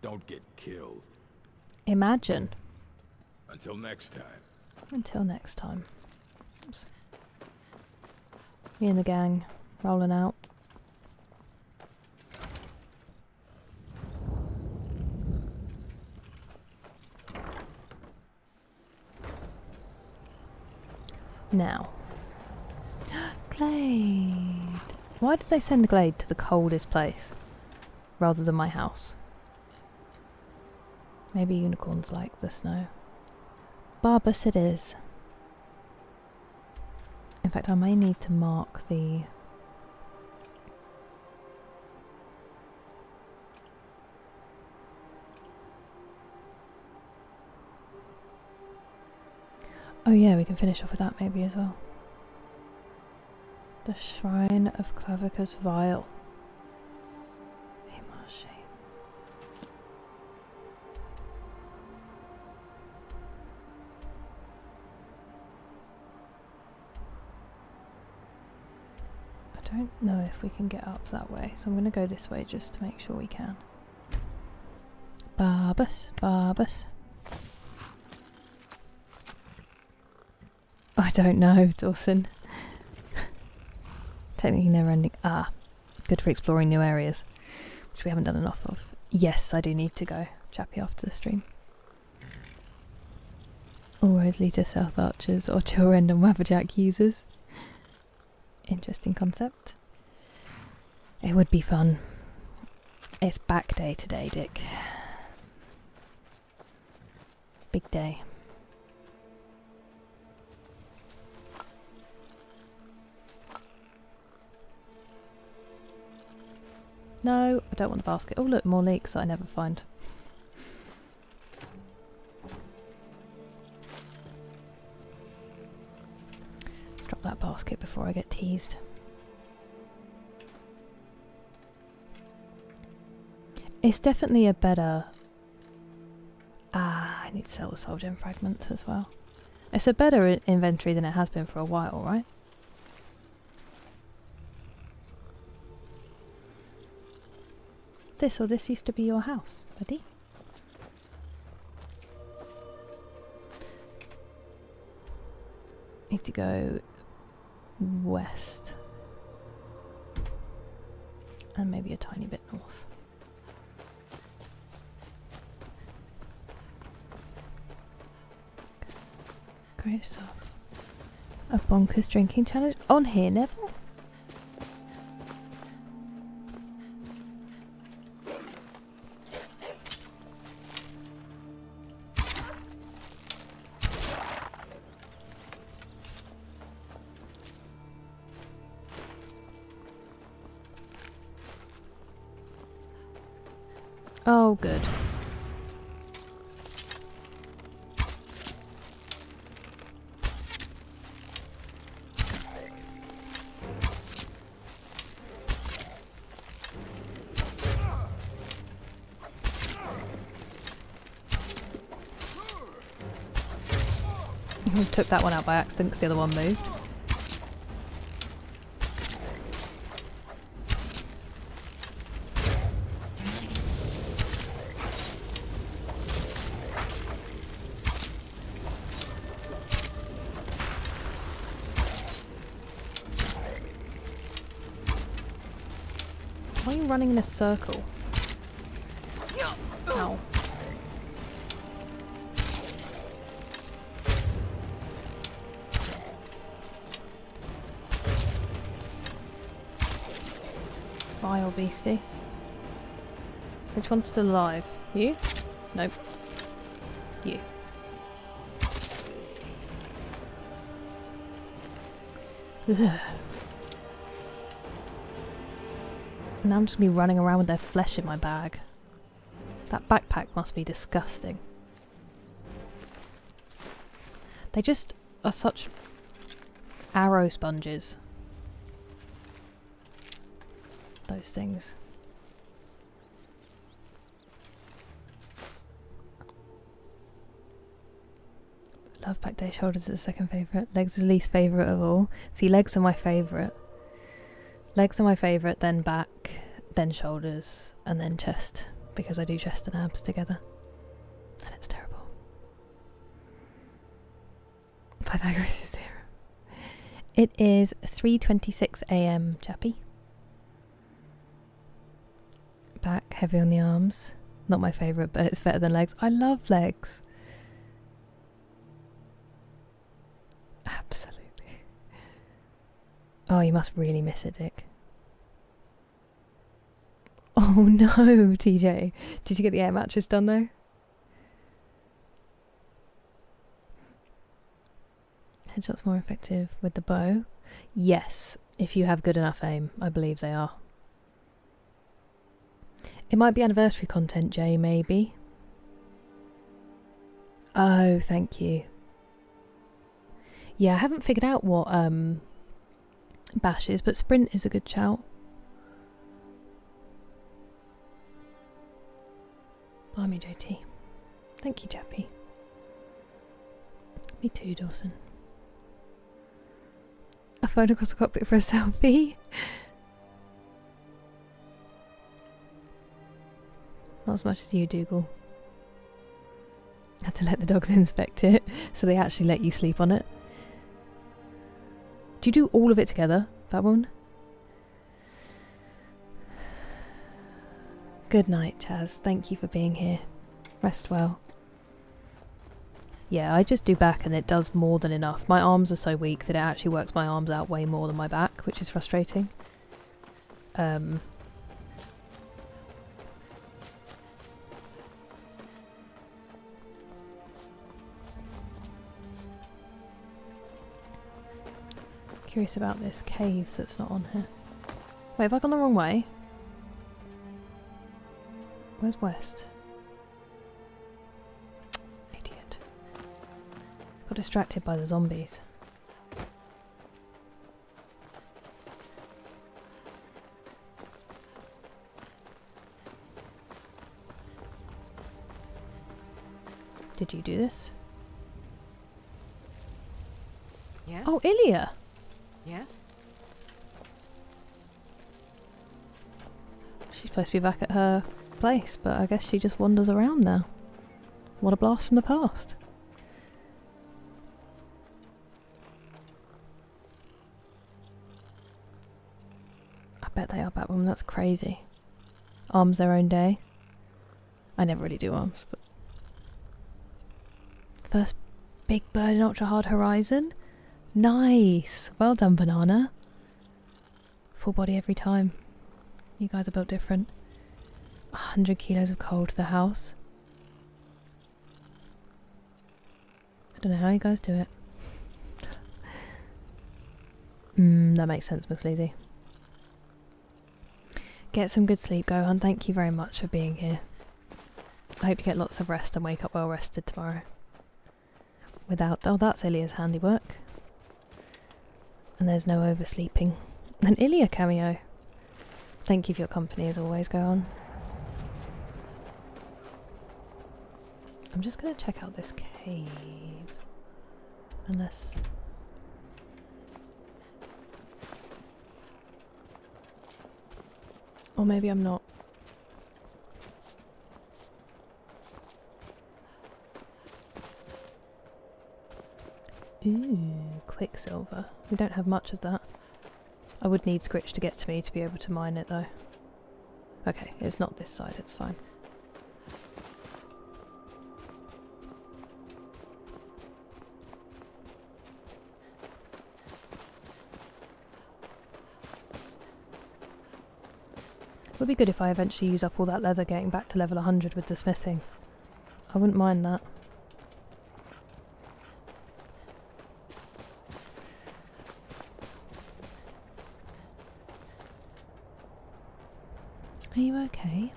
Don't get killed. Imagine. Until next time. Until next time. Oops. Me and the gang rolling out. Now. Glade. Why did they send Glade to the coldest place rather than my house? Maybe unicorns like the snow. Barbus it is. In fact, I may need to mark the... Oh yeah, we can finish off with that maybe as well. The Shrine of Clavicus Vial. I don't know if we can get up that way, so I'm going to go this way just to make sure we can. Barbus, Barbus. I don't know, Dawson. Technically never ending. Ah, good for exploring new areas, which we haven't done enough of. Yes, I do need to go, Chappie, after the stream. Always lead to South Archers or Chill End and Wabberjack users. Interesting concept. It would be fun. It's back day today, Dick. Big day. No, I don't want the basket. Oh look, more leeks that I never find. Let's drop that basket before I get teased. It's definitely a better... Ah, I need to sell the soul gem fragments as well. It's a better inventory than it has been for a while, right? This or this used to be your house, buddy. Need to go west. And maybe a tiny bit north. Great stuff. A bonkers drinking challenge on here, Neville? Oh, good. I took that one out by accident because the other one moved. Why are you running in a circle? Ow. Vile beastie. Which one's still alive? You? Nope. You. Ugh. Now I'm just gonna be running around with their flesh in my bag. That backpack must be disgusting. They just are such arrow sponges. Those things. Love back day, shoulders is the second favourite. Legs is least favourite of all. See, legs are my favourite. Legs are my favourite, then back, then shoulders, and then chest. Because I do chest and abs together. And it's terrible. Pythagoras' theorem. It is 3:26 AM, chappy. Back, heavy on the arms. Not my favourite, but it's better than legs. I love legs. Absolutely. Oh, you must really miss it, Dick. Oh no, TJ. Did you get the air mattress done though? Headshots more effective with the bow? Yes, if you have good enough aim. I believe they are. It might be anniversary content, Jay, maybe. Oh, thank you. Yeah, I haven't figured out what bash is, but sprint is a good shout. Blimey, JT. Thank you, Chappy. Me too, Dawson. A phone across the cockpit for a selfie? Not as much as you, Dougal. Had to let the dogs inspect it, so they actually let you sleep on it. Do you do all of it together, that one? Good night, Chaz. Thank you for being here. Rest well. Yeah, I just do back and it does more than enough. My arms are so weak that it actually works my arms out way more than my back, which is frustrating. Curious about this cave that's not on here. Wait, have I gone the wrong way? Where's west? Idiot. Got distracted by the zombies. Did you do this? Yes? Oh, Ilya! Yes? She's supposed to be back at her place, but I guess she just wanders around now. What a blast from the past. I bet they are Batwoman, that's crazy. Arms their own day. I never really do arms, but... First big bird in Ultra Hard Horizon? Nice! Well done, Banana. Full body every time. You guys are built different. 100 kilos of coal to the house. I don't know how you guys do it. That makes sense, McSleazy. Get some good sleep, Gohan. Thank you very much for being here. I hope you get lots of rest and wake up well rested tomorrow. Without... Oh, that's Ilya's handiwork. And there's no oversleeping. An Ilya cameo. Thank you for your company as always, Gohan. I'm just going to check out this cave. Unless... Or maybe I'm not. Ooh, Quicksilver. We don't have much of that. I would need Scritch to get to me to be able to mine it though. Okay, it's not this side, it's fine. It would be good if I eventually use up all that leather getting back to level 100 with the smithing. I wouldn't mind that. Are you okay?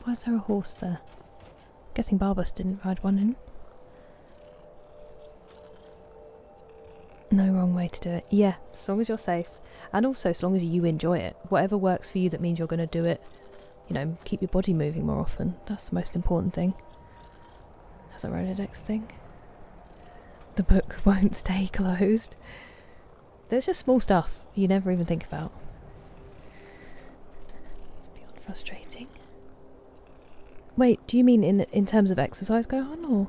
Why is there a horse there? Guessing Barbas didn't ride one in. No wrong way to do it. Yeah, as long as you're safe. And also as long as you enjoy it. Whatever works for you that means you're going to do it. You know, keep your body moving more often. That's the most important thing. As a Rolodex thing. The books won't stay closed. There's just small stuff you never even think about. It's beyond frustrating. Wait, do you mean in terms of exercise going on, or?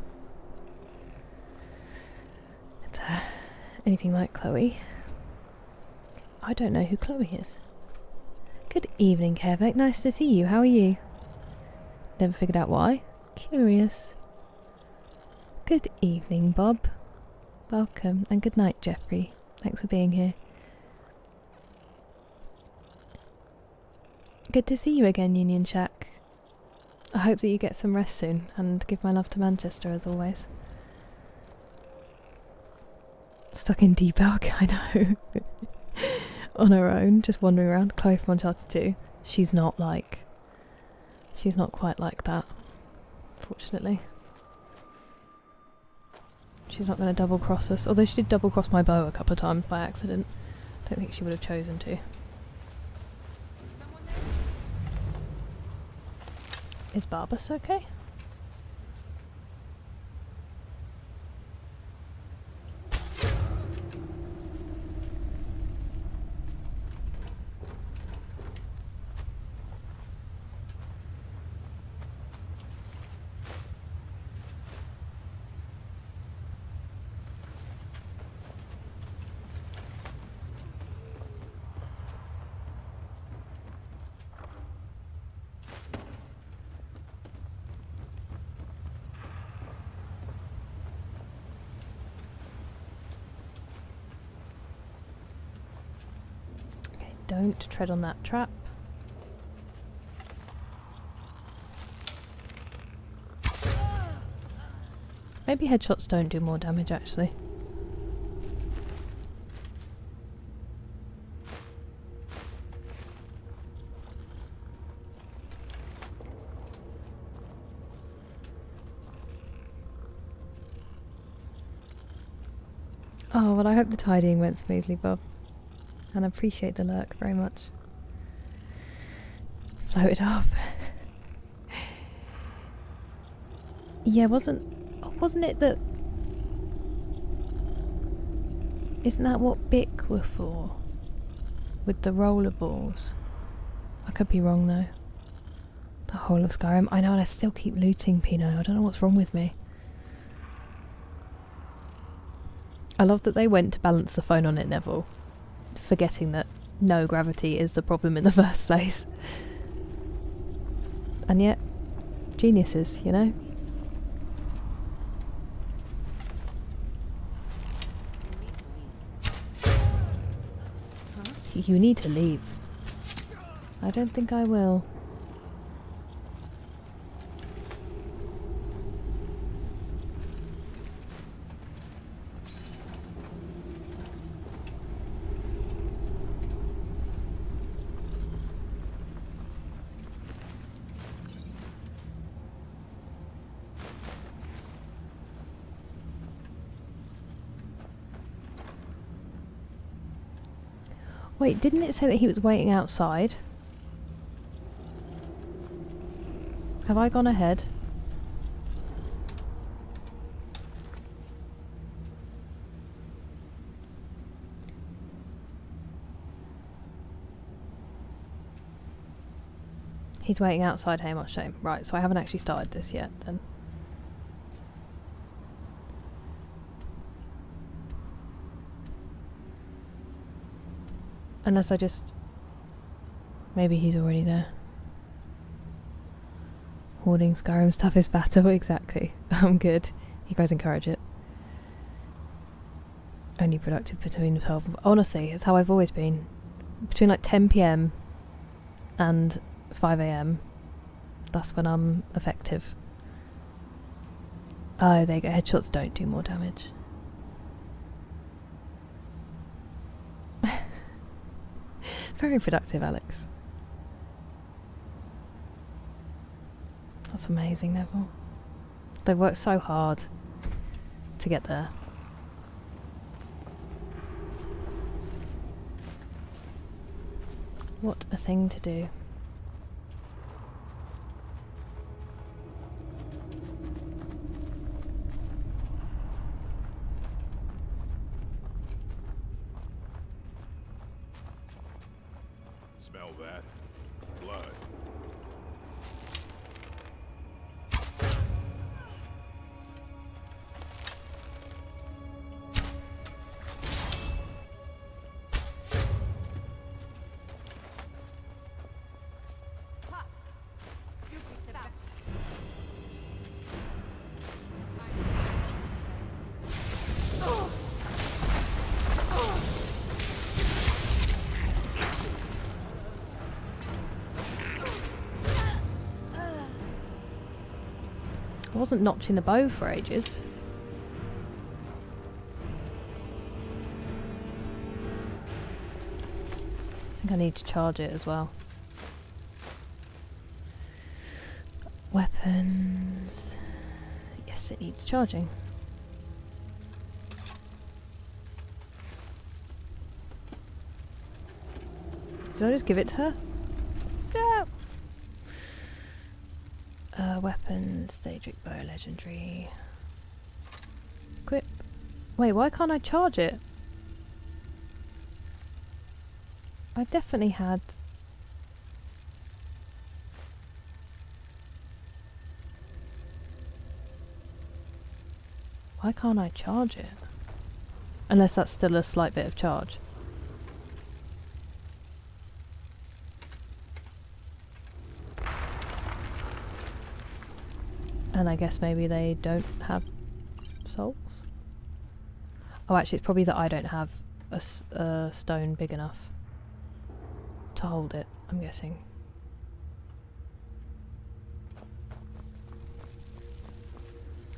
It's anything like Chloe. I don't know who Chloe is. Good evening, Kevek. Nice to see you. How are you? Never figured out why. Curious. Good evening, Bob. Welcome, and good night, Jeffrey. Thanks for being here. Good to see you again, Union Shack. I hope that you get some rest soon, and give my love to Manchester as always. Stuck in debug, I know. On her own, just wandering around. Chloe from Uncharted 2. She's not quite like that, fortunately. She's not going to double cross us, although she did double cross my bow a couple of times by accident. Don't think she would have chosen to. Is Barbas okay? Don't tread on that trap. Maybe headshots don't do more damage, actually. Oh, well, I hope the tidying went smoothly, Bob. And I appreciate the lurk very much. Floated off. Yeah, wasn't it that... Isn't that what Bic were for? With the rollerballs? I could be wrong though. The whole of Skyrim. I know, and I still keep looting Pinot. I don't know what's wrong with me. I love that they went to balance the phone on it, Neville. Forgetting that no gravity is the problem in the first place. And yet, geniuses, you know? You need to leave. I don't think I will. Wait, didn't it say that he was waiting outside? Have I gone ahead? He's waiting outside, hey, much shame. Right, so I haven't actually started this yet, then. Unless I just... Maybe he's already there. Hoarding Skyrim's toughest battle, exactly. I'm good. You guys encourage it. Only productive between 12 and... Honestly, it's how I've always been. Between like 10 PM and 5 AM. That's when I'm effective. Oh, there you go. Headshots don't do more damage. Very productive, Alex. That's amazing, Neville. They've worked so hard to get there. What a thing to do. Smell that? Blood. I wasn't notching the bow for ages. I think I need to charge it as well. Weapons. Yes, it needs charging. Did I just give it to her? No! Weapons, Daedric bow, legendary. Equip. Wait, why can't I charge it? I definitely had... Why can't I charge it? Unless that's still a slight bit of charge. And I guess maybe they don't have souls? Oh, actually, it's probably that I don't have a stone big enough to hold it, I'm guessing.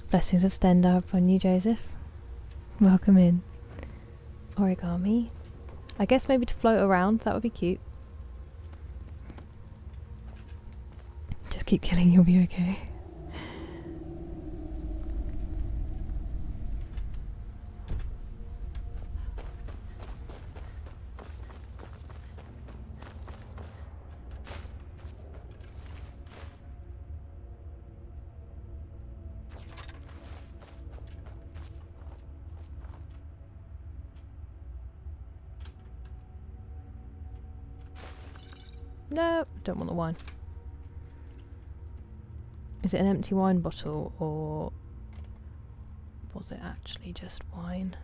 Blessings of Stendar upon you, Joseph. Welcome in. Origami. I guess maybe to float around, that would be cute. Just keep killing, you'll be okay. No, don't want the wine. Is it an empty wine bottle or was it actually just wine?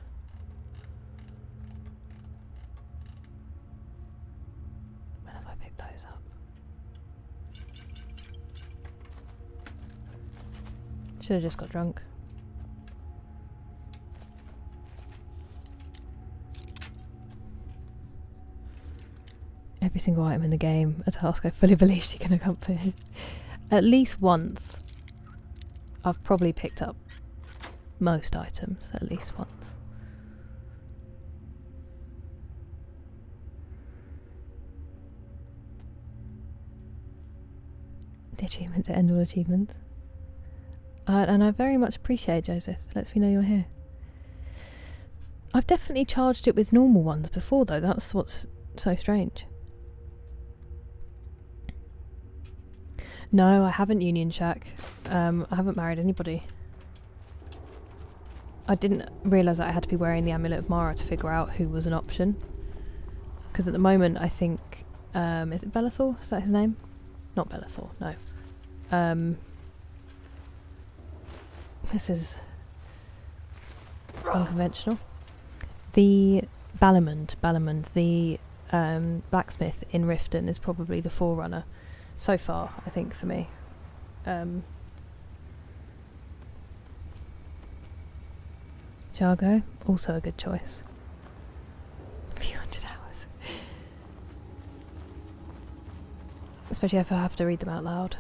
When have I picked those up? Should have just got drunk. Every single item in the game, a task I fully believe she can accomplish. At least once, I've probably picked up most items, at least once. The achievement to end all achievements. And I very much appreciate Joseph, lets me know you're here. I've definitely charged it with normal ones before though, that's what's so strange. No, I haven't Union Shack. I haven't married anybody. I didn't realise that I had to be wearing the Amulet of Mara to figure out who was an option. Because at the moment I think... is it Bellathor? Is that his name? Not Bellathor, no. This is unconventional. The Balamund, the blacksmith in Riften is probably the forerunner. So far, I think, for me. Jargo, also a good choice. A few hundred hours. Especially if I have to read them out loud.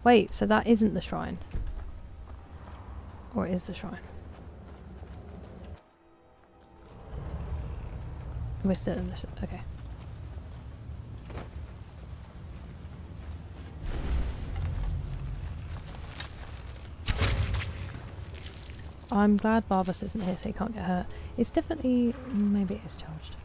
Wait, so that isn't the shrine? Or it is the shrine? We're still in this. Okay. I'm glad Barbas isn't here so he can't get hurt. It's definitely... maybe it is charged.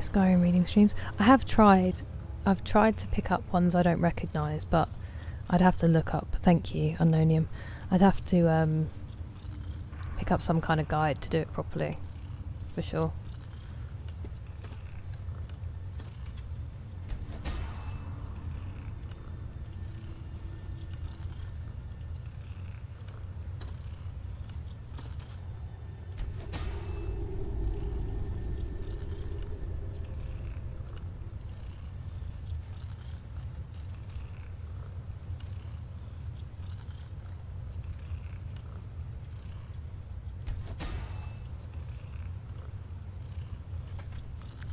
Skyrim reading streams. I've tried to pick up ones I don't recognise, but I'd have to look up. Thank you, Unknownium. I'd have to pick up some kind of guide to do it properly, for sure.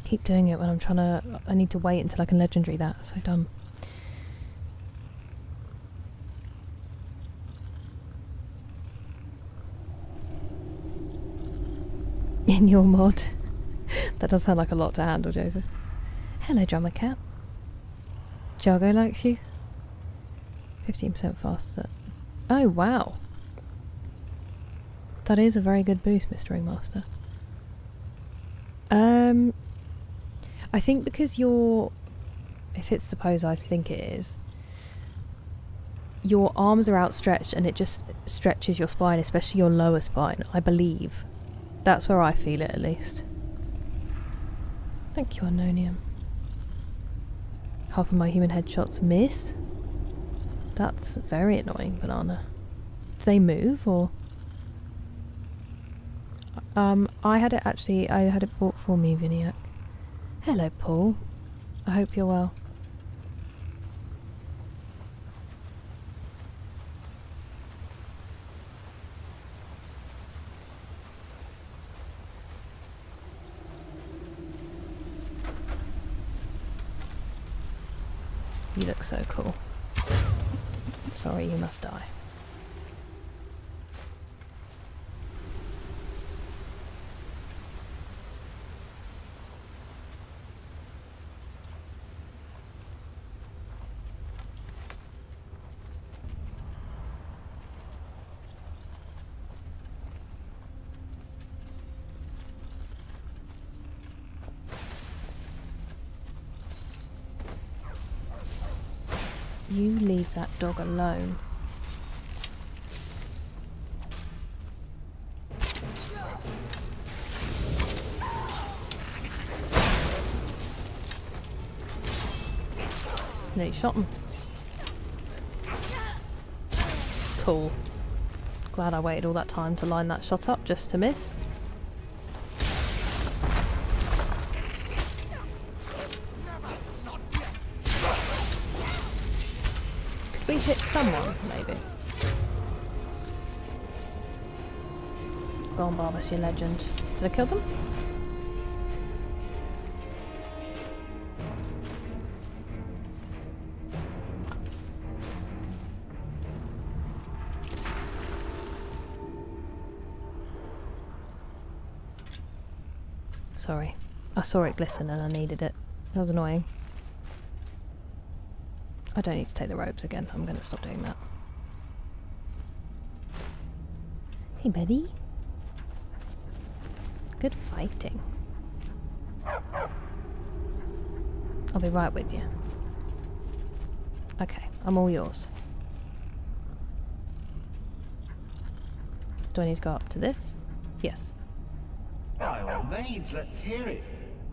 Keep doing it when I'm trying to... I need to wait until I can legendary that. So dumb. In your mod. That does sound like a lot to handle, Joseph. Hello, Drummer Cat. Jargo likes you. 15% faster. Oh, wow. That is a very good boost, Mr. Ringmaster. I think because you're... if it's the pose I think it is, your arms are outstretched and it just stretches your spine, especially your lower spine, I believe. That's where I feel it, at least. Thank you, Unknownium. Half of my human headshots miss? That's very annoying, Banana. Do they move, or...? I had it bought for me, Viniac. Hello, Paul. I hope you're well. You look so cool. Sorry, you must die. You leave that dog alone. Nearly shot him. Cool. Glad I waited all that time to line that shot up just to miss. Could we hit someone, maybe? Go on, Barbas, you legend. Did I kill them? Sorry. I saw it glisten and I needed it. That was annoying. I don't need to take the robes again. I'm going to stop doing that. Hey, buddy. Good fighting. I'll be right with you. Okay, I'm all yours. Do I need to go up to this? Yes. By all means, let's hear it.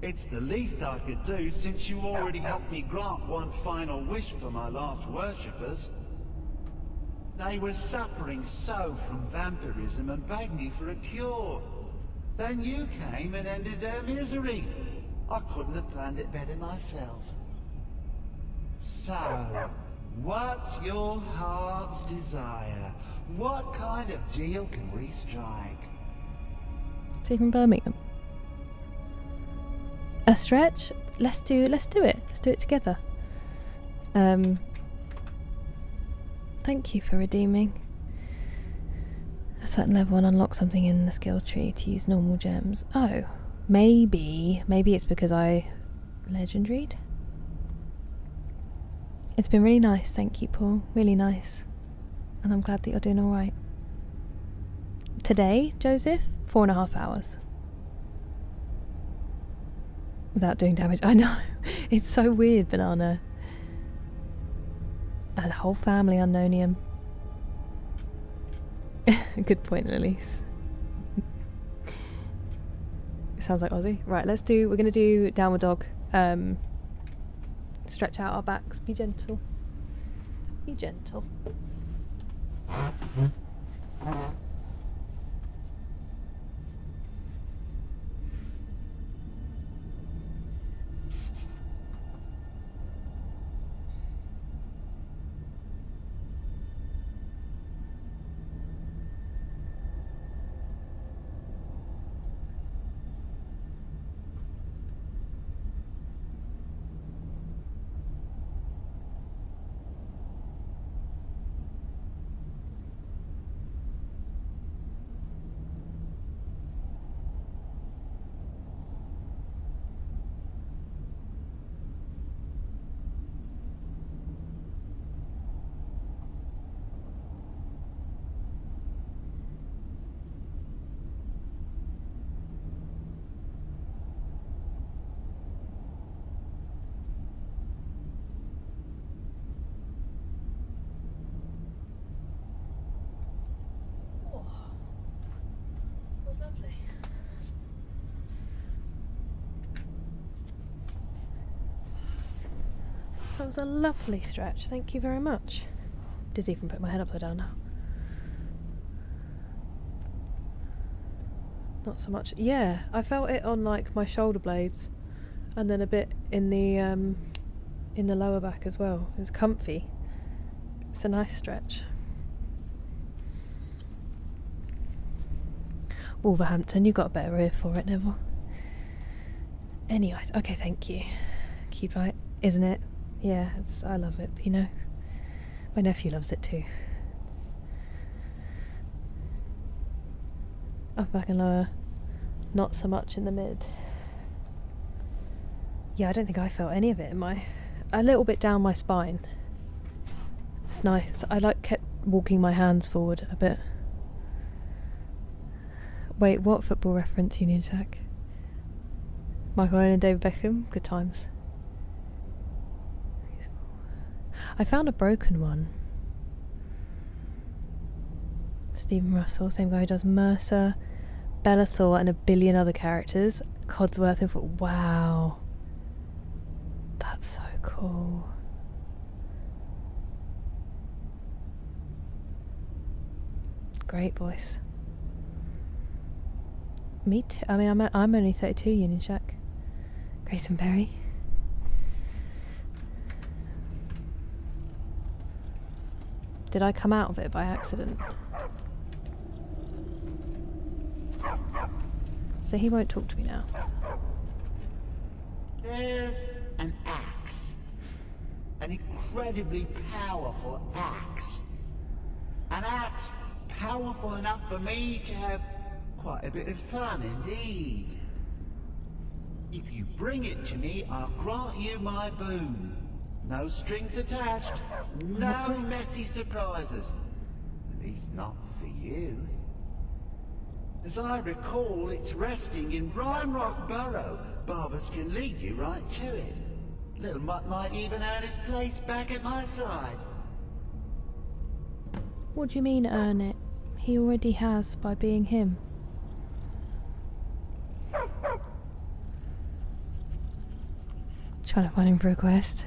It's the least I could do since you already helped me grant one final wish for my last worshippers. They were suffering so from vampirism and begged me for a cure. Then you came and ended their misery. I couldn't have planned it better myself. So, what's your heart's desire? What kind of deal can we strike? Is he from Birmingham? A stretch? Let's do it. Let's do it together. Thank you for redeeming a certain level and unlock something in the skill tree to use normal gems. Oh, maybe it's because I legendaried. It's been really nice, thank you, Paul. Really nice. And I'm glad that you're doing alright. Today, Joseph, 4.5 hours. Without doing damage. I know. It's so weird, Banana. A whole family unknownium. Good point, Elise. Sounds like Aussie. Right, we're gonna do downward dog. Stretch out our backs. Be gentle. Be gentle. Lovely. That was a lovely stretch, thank you very much. Dizzy from putting my head upside down now. Not so much. Yeah, I felt it on like my shoulder blades, and then a bit in the lower back as well. It was comfy. It's a nice stretch. Wolverhampton, you got a better ear for it, Neville. Anyway, okay, thank you. Cute, right? Isn't it? Yeah, I love it, you know. My nephew loves it too. Up, back and lower. Not so much in the mid. Yeah, I don't think I felt any of it in a little bit down my spine. It's nice. I kept walking my hands forward a bit. Wait, what football reference, Union Jack? Michael Owen and David Beckham? Good times. I found a broken one. Stephen Russell, same guy who does Mercer, Bellathor and a billion other characters. Codsworth and wow. That's so cool. Great voice. Me too. I mean, I'm only 32, Union Shack. Grayson Perry. Did I come out of it by accident? So he won't talk to me now. There's an axe. An incredibly powerful axe. An axe powerful enough for me to have quite a bit of fun indeed. If you bring it to me, I'll grant you my boon. No strings attached, no messy surprises. At least not for you. As I recall, it's resting in Rhymerock Burrow. Barbers can lead you right to it. Little Mutt might even earn his place back at my side. What do you mean earn it? He already has by being him. Trying to find him for a quest.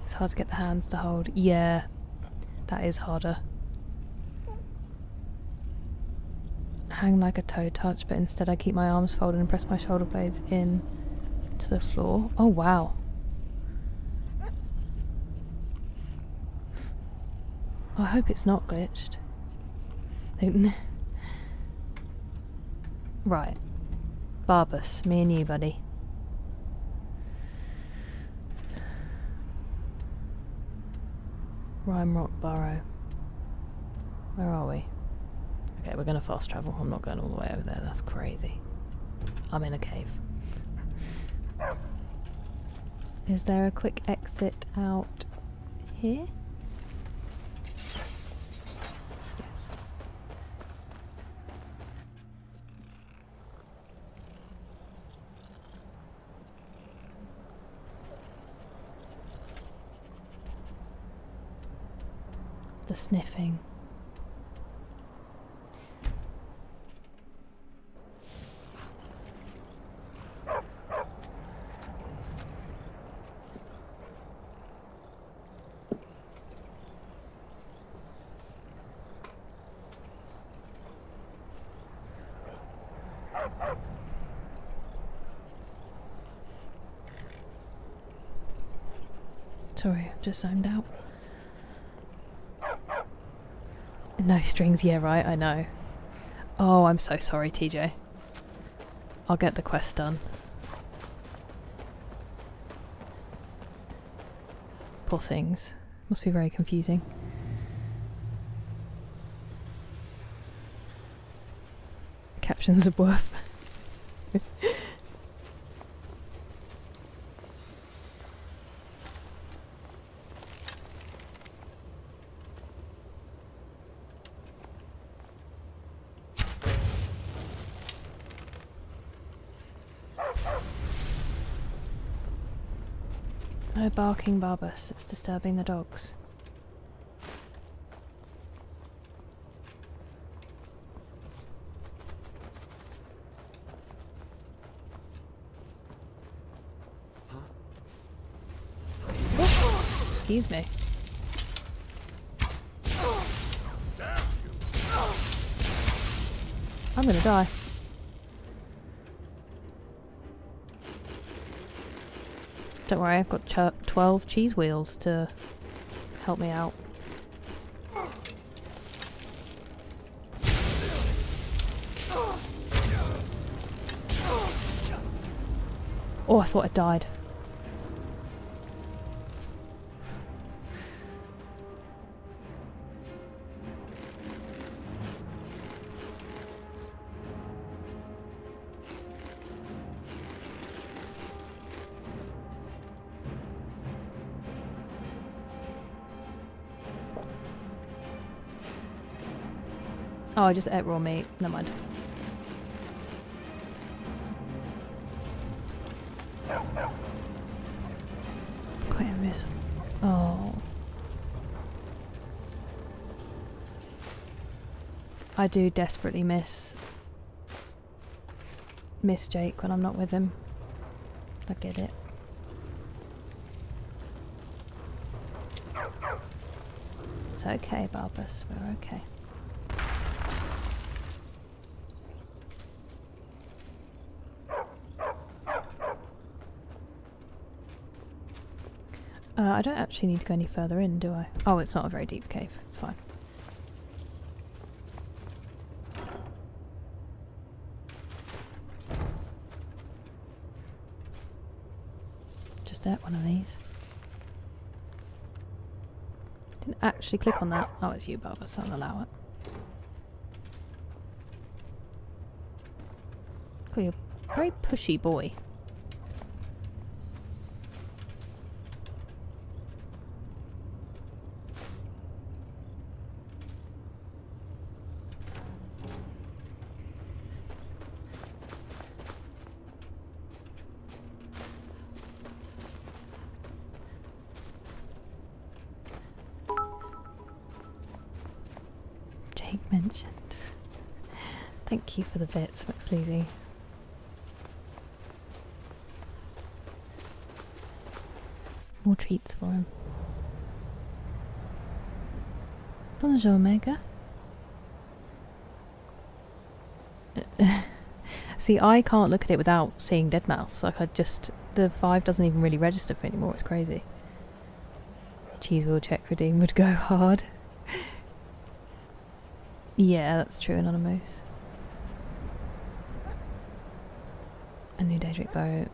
It's hard to get the hands to hold. Yeah, that is harder. Hang like a toe touch, but instead I keep my arms folded and press my shoulder blades in to the floor. Oh wow. Oh, I hope it's not glitched. Right. Barbus, me and you, buddy. Rime Rock Burrow. Where are we? Okay, we're gonna fast travel. I'm not going all the way over there. That's crazy. I'm in a cave. Is there a quick exit out here? The sniffing. Sorry, I've just zoned out. No strings, yeah, right, I know. Oh, I'm so sorry, TJ. I'll get the quest done. Poor things. Must be very confusing. Captions of worth. No barking, Barbus. It's disturbing the dogs. Excuse me. I'm gonna die. Don't worry, I've got 12 cheese wheels to help me out. Oh, I thought I died. Oh, I just ate raw meat. Never mind. Quite a miss. Oh. I do desperately miss Jake when I'm not with him. I get it. It's okay, Barbus. We're okay. I don't actually need to go any further in, do I? Oh, it's not a very deep cave. It's fine. Just at one of these. Didn't actually click on that. Oh, it's you, Barbara, so I'll allow it. Cool, you're a very pushy boy. Mentioned. Thank you for the bits, McSleazy. More treats for him. Bonjour, Mega. See, I can't look at it without seeing dead mouse. Like, the 5 doesn't even really register for me anymore. It's crazy. Cheese wheel check redeem would go hard. Yeah, that's true, Anonymous. A new Daedric boat.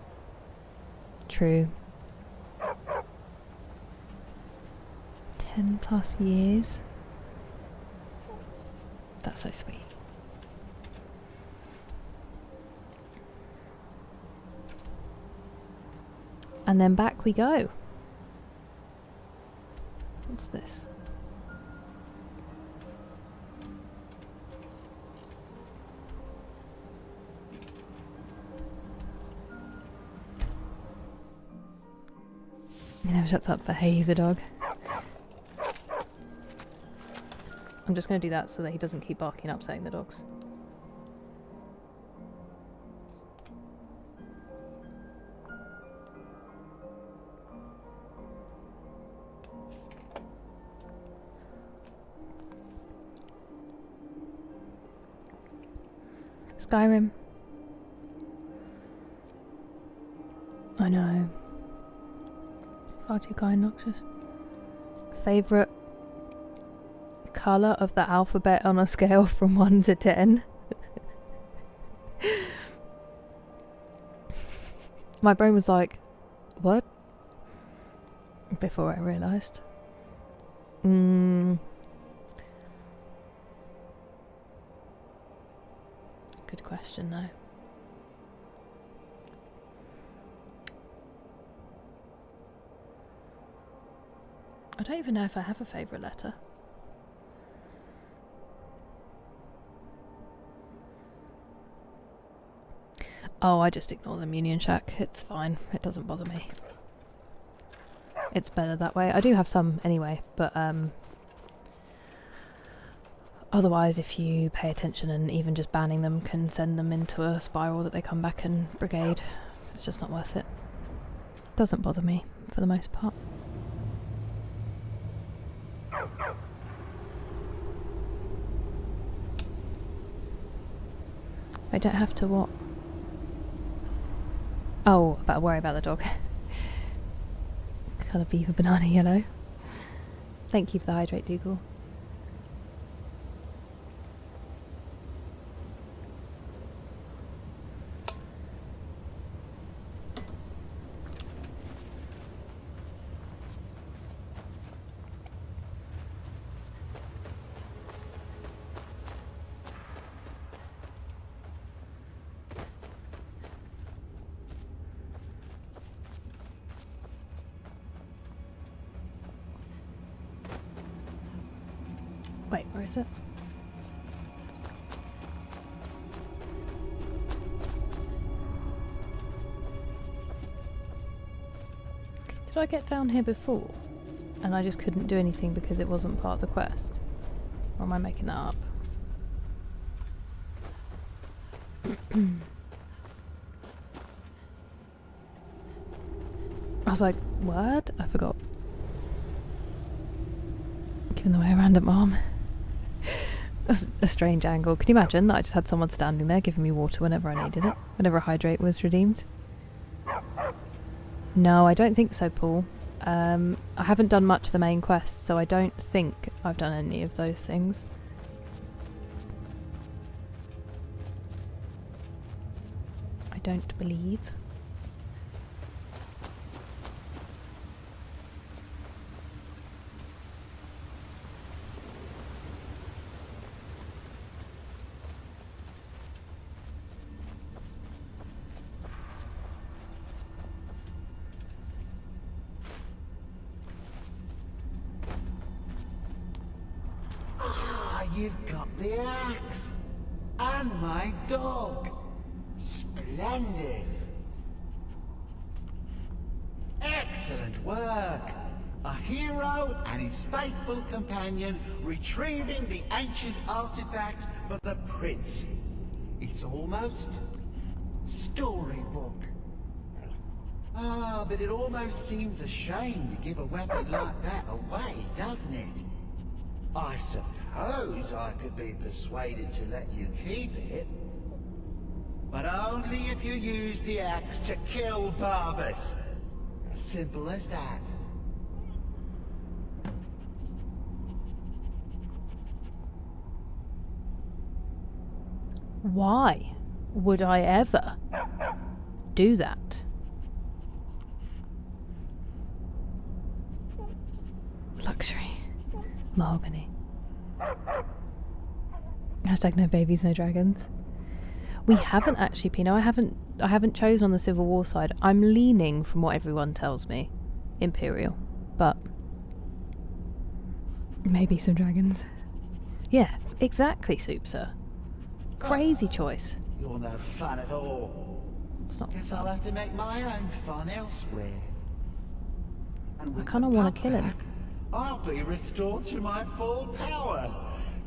True. 10+ years. That's so sweet. And then back we go. What's this? He never shuts up, but hey, he's a dog. I'm just going to do that so that he doesn't keep barking, upsetting the dogs. Skyrim. I know. Far too kind, noxious. Favourite colour of the alphabet on a scale from 1 to 10? My brain was like, what? Before I realised. Good question, though. I don't even know if I have a favourite letter. Oh, I just ignore them, Union Shack. It's fine. It doesn't bother me. It's better that way. I do have some anyway, but otherwise, if you pay attention and even just banning them can send them into a spiral that they come back and brigade. It's just not worth it. Doesn't bother me for the most part. I don't have to what? Oh, better worry about the dog. Colour beaver banana yellow. Thank you for the hydrate, Dougal. Wait, where is it? Did I get down here before? And I just couldn't do anything because it wasn't part of the quest? Or am I making that up? I was like, what? I forgot. Giving away a random arm. That's a strange angle. Can you imagine that I just had someone standing there giving me water whenever I needed it? Whenever a hydrate was redeemed? No, I don't think so, Paul. I haven't done much of the main quest, so I don't think I've done any of those things. I don't believe. You've got the axe! And my dog! Splendid! Excellent work! A hero and his faithful companion retrieving the ancient artifact for the prince. It's almost storybook. Ah, but it almost seems a shame to give a weapon like that away, doesn't it? I suppose I could be persuaded to let you keep it. But only if you use the axe to kill Barbas. Simple as that. Why would I ever do that? Luxury. Mahogany. Hashtag no babies, no dragons. We haven't actually, Pino. I haven't chosen on the Civil War side. I'm leaning, from what everyone tells me, Imperial. But maybe some dragons. Yeah, exactly, Soup Sir. Crazy choice. You're no fun at all. It's not Guess fun. I'll have to make my own fun elsewhere. And I with kind of the want to pup kill him. back, I'll be restored to my full power.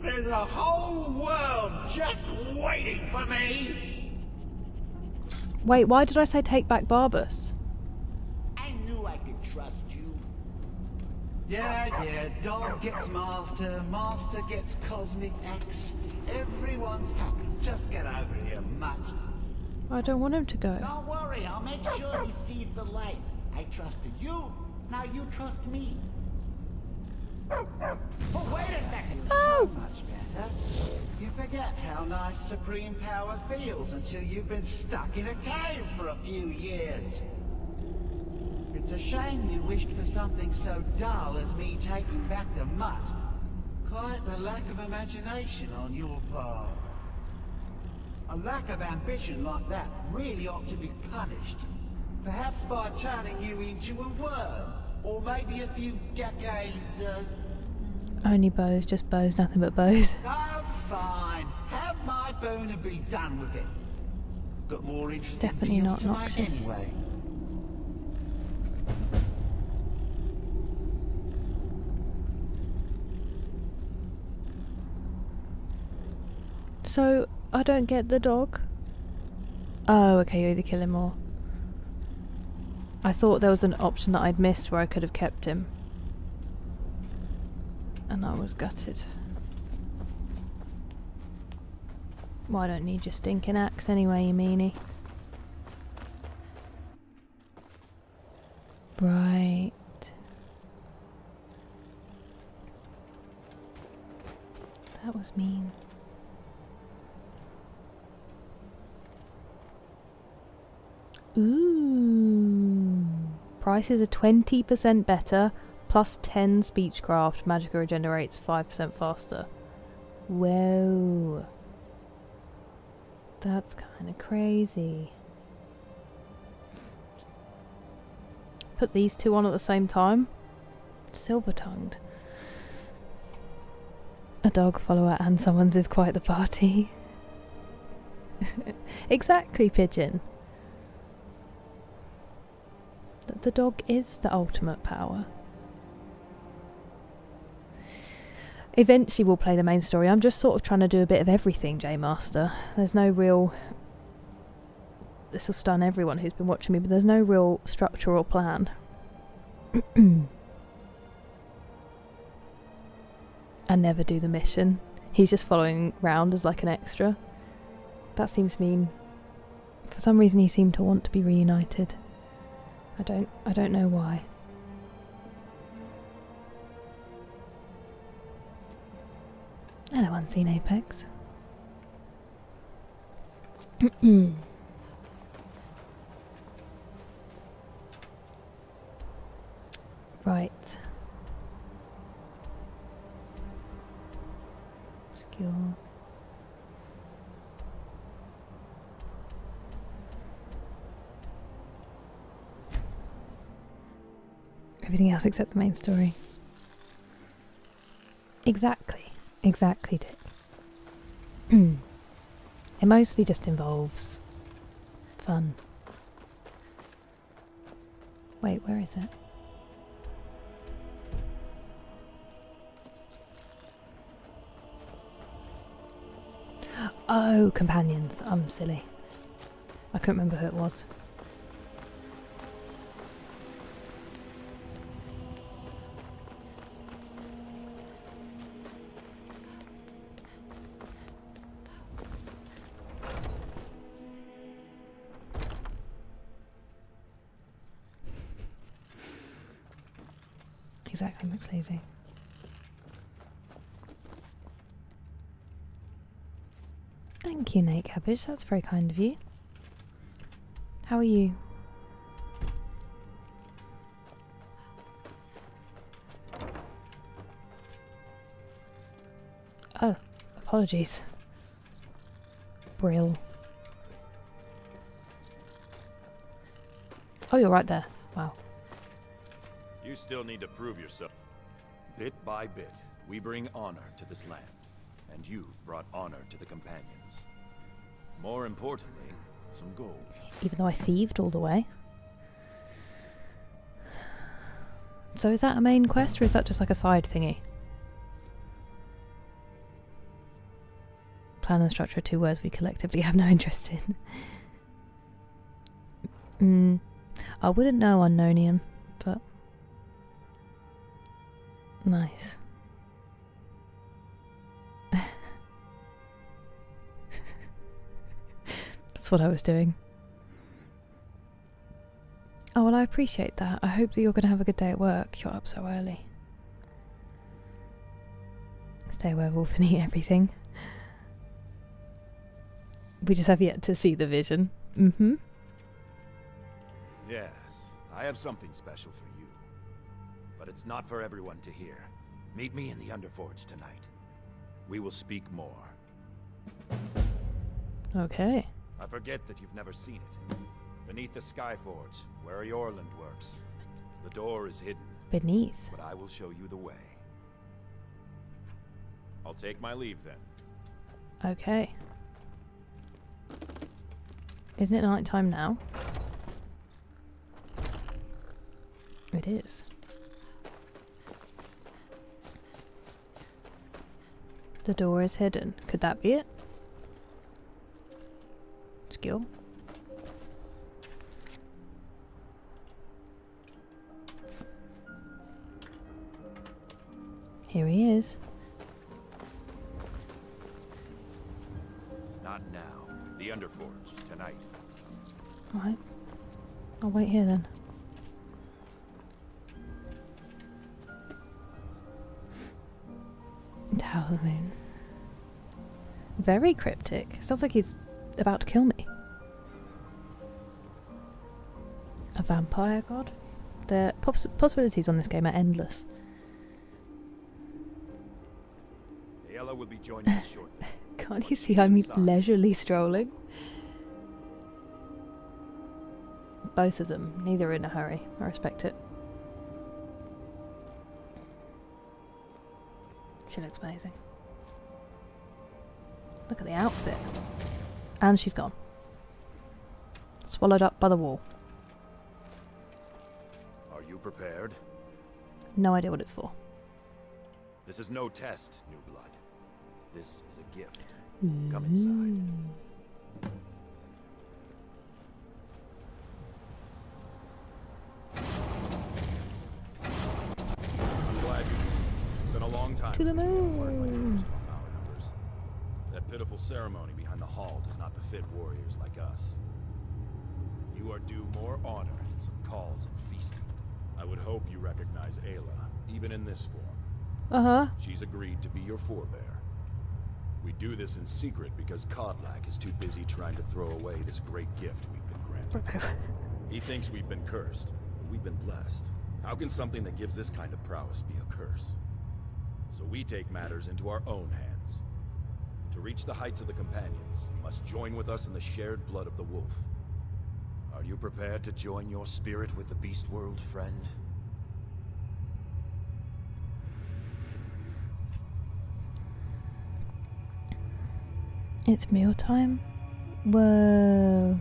There's a whole world just waiting for me. Wait, why did I say take back Barbas? I knew I could trust you. Yeah, dog gets master, master gets cosmic axe. Everyone's happy. Just get over here, mutt. I don't want him to go. Don't worry, I'll make sure he sees the light. I trusted you, now you trust me. Oh, wait a second. So much better. You forget how nice supreme power feels until you've been stuck in a cave for a few years. It's a shame you wished for something so dull as me taking back the mutt. Quite the lack of imagination on your part. A lack of ambition like that really ought to be punished. Perhaps by turning you into a worm, or maybe a few decades, Only bows, just bows, nothing but bows. Oh, fine. Have my boon and be done with it. Got more interesting Definitely deals not to make noxious. anyway. So, I don't get the dog? Oh, okay, you either kill him or... I thought there was an option that I'd missed where I could have kept him. And I was gutted. Well, I don't need your stinking axe anyway, you meanie. Right. That was mean. Ooh. Prices are 20% better, plus 10 speechcraft. Magicka regenerates 5% faster. Whoa. That's kind of crazy. Put these two on at the same time. Silver-tongued. A dog follower and someone's is quite the party. Exactly, Pigeon. The dog is the ultimate power. Eventually we'll play the main story. I'm just sort of trying to do a bit of everything, J-Master. There's no real... This will stun everyone who's been watching me, but there's no real structure or plan. I never do the mission. He's just following round as like an extra. That seems mean. For some reason he seemed to want to be reunited. I don't know why. Hello, Unseen Apex. Right. Skill. Everything else except the main story. Exactly. Exactly, Dick. It mostly just involves fun. Wait, where is it? Oh, companions. I'm silly. I couldn't remember who it was. exactly, McSleazy. Thank you, Nate Cabbage. That's very kind of you. How are you? Oh, apologies. Brill. Oh, you're right there. Wow. You still need to prove yourself. Bit by bit, we bring honor to this land. And you've brought honor to the companions. More importantly, some gold. Even though I thieved all the way. So is that a main quest or is that just like a side thingy? Plan and structure are 2 words we collectively have no interest in. I wouldn't know Unknownian, but nice. That's what I was doing. Oh, well, I appreciate that. I hope that you're going to have a good day at work. You're up so early. Stay werewolf and eat everything. We just have yet to see the vision. Mm-hmm. Yes, I have something special for you. But it's not for everyone to hear. Meet me in the Underforge tonight. We will speak more. Okay. I forget that you've never seen it. Beneath the Skyforge, where Yorland works. The door is hidden. Beneath? But I will show you the way. I'll take my leave then. Okay. Isn't it night time now? It is. The door is hidden. Could that be it? Skill. Here he is. Not now. The Underforge, tonight. Alright. I'll wait here then. Tower of the Moon. Very cryptic. Sounds like he's about to kill me. A vampire god? The possibilities on this game are endless. Ayala will be joining us shortly. Can't you see I'm leisurely strolling? Both of them. Neither are in a hurry. I respect it. She looks amazing. Look at the outfit. And she's gone. Swallowed up by the wall. Are you prepared? No idea what it's for. This is no test, new blood. This is a gift. Come inside. I'm glad you. It's been a long time. To the since we've acquired my moon. first among our numbers. That pitiful ceremony behind the hall does not befit warriors like us. You are due more honor than some calls and feasting. I would hope you recognize Ayla, even in this form. Uh-huh. She's agreed to be your forebear. We do this in secret because Kodlak is too busy trying to throw away this great gift we've been granted. He thinks we've been cursed, but we've been blessed. How can something that gives this kind of prowess be a curse? So we take matters into our own hands. To reach the heights of the companions, you must join with us in the shared blood of the wolf. Are you prepared to join your spirit with the beast world, friend? It's mealtime? Whoa.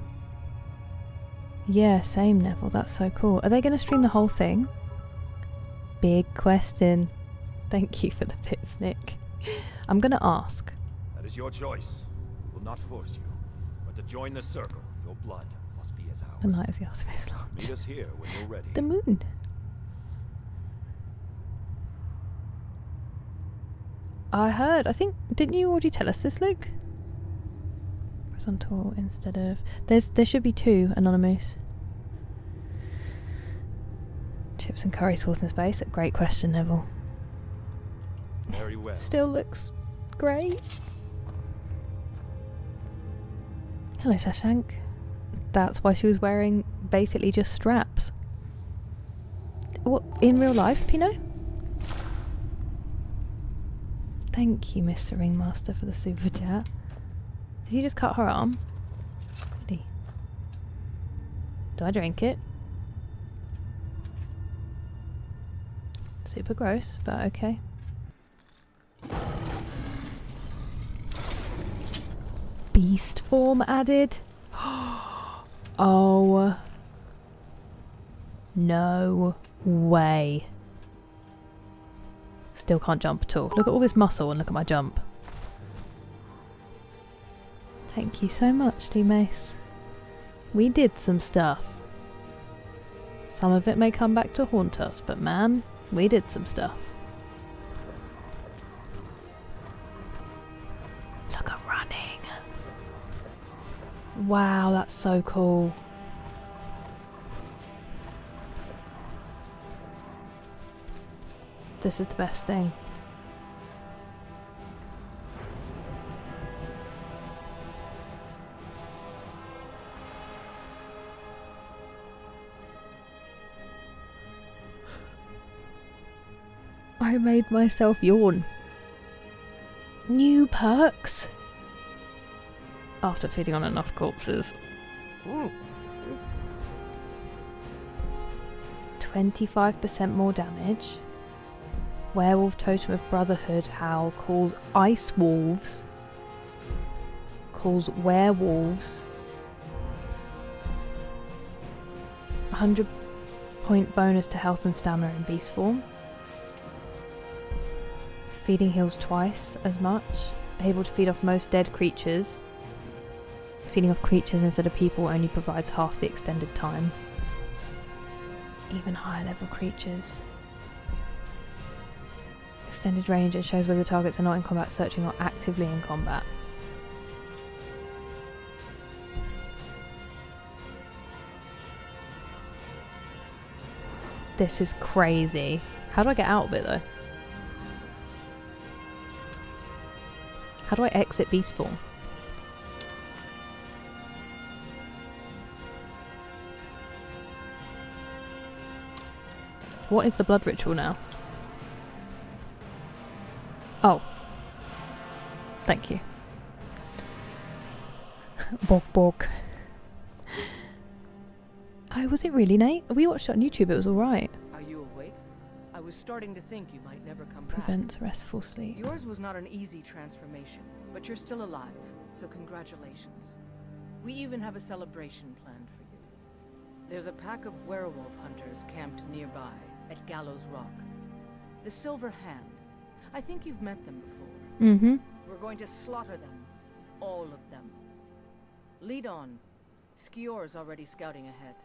Yeah, same, Neville. That's so cool. Are they going to stream the whole thing? Big question. Thank you for the bits, Nick. I'm going to ask. That is your choice. We will not force you. But to join the circle, your blood must be as ours. The night of the Artemis launch. Meet us here when you're ready. The moon. I heard. I think. Didn't you already tell us this, Luke? Horizontal instead of. There should be 2 Anonymous. Chips and curry sauce in space? Great question, Neville. Very well. Still looks great. Hello, Shashank. That's why she was wearing basically just straps. What, in real life, Pino? Thank you, Mr. Ringmaster, for the super chat. Did he just cut her arm? Did he? Do I drink it? Super gross, but okay. Beast form added? Oh. No way. Still can't jump at all. Look at all this muscle and look at my jump. Thank you so much, T-Mace. We did some stuff. Some of it may come back to haunt us, but man, we did some stuff. Look at running. Wow, that's so cool. This is the best thing. I made myself yawn. New perks? After feeding on enough corpses. 25% more damage. Werewolf Totem of Brotherhood Howl calls ice wolves. Calls werewolves. 100 point bonus to health and stamina in beast form. Feeding heals twice as much. Able to feed off most dead creatures. Feeding off creatures instead of people only provides half the extended time. Even higher level creatures. Extended range, it shows whether targets are not in combat, searching or actively in combat. This is crazy. How do I get out of it though? How do I exit beast form? What is the blood ritual now? Oh. Thank you. Bog bog. Oh, was it really, Nate? We watched it on YouTube, it was alright. Are you awake? I was starting to think you might never come Prevents restful sleep. Yours was not an easy transformation, but you're still alive, so congratulations. We even have a celebration planned for you. There's a pack of werewolf hunters camped nearby at Gallows Rock. The Silver Hand. I think you've met them before. Mm-hmm. We're going to slaughter them. All of them. Lead on. Skior's already scouting ahead.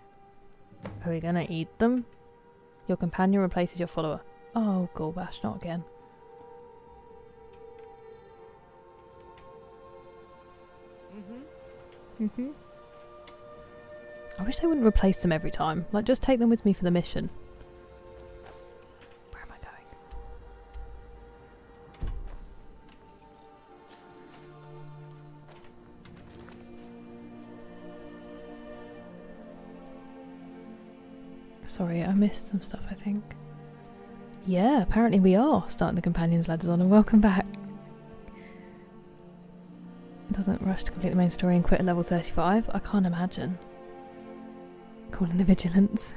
Are we gonna eat them? Your companion replaces your follower. Oh, Gorbash, not again. Mm-hmm. I wish they wouldn't replace them every time. Like, just take them with me for the mission. Where am I going? Sorry, I missed some stuff, I think. Yeah, apparently we are starting the Companions Ladders on, and welcome back. Doesn't rush to complete the main story and quit at level 35? I can't imagine. Calling the Vigilance.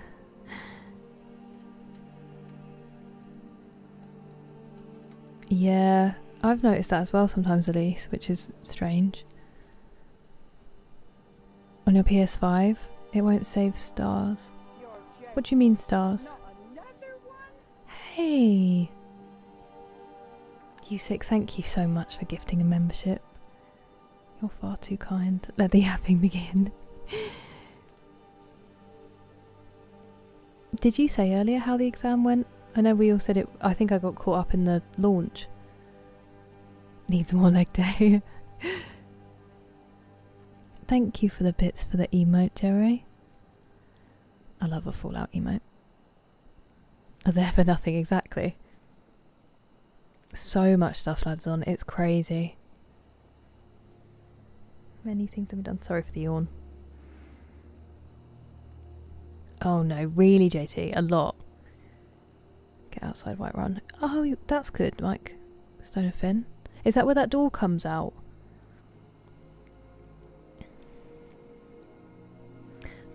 Yeah, I've noticed that as well sometimes, Elise, which is strange. On your PS5, it won't save stars. What do you mean stars? Hey! Yusik, thank you so much for gifting a membership. You're far too kind. Let the yapping begin. Did you say earlier how the exam went? I know we all said it. I think I got caught up in the launch. Needs more leg day. Thank you for the bits for the emote, Jerry. I love a Fallout emote. are there for nothing, exactly. So much stuff lads on, it's crazy. Many things have been done. Sorry for the yawn. Oh no, really JT, a lot. Get outside Whiterun. Oh, that's good, Mike. Stone of Finn. Is that where that door comes out?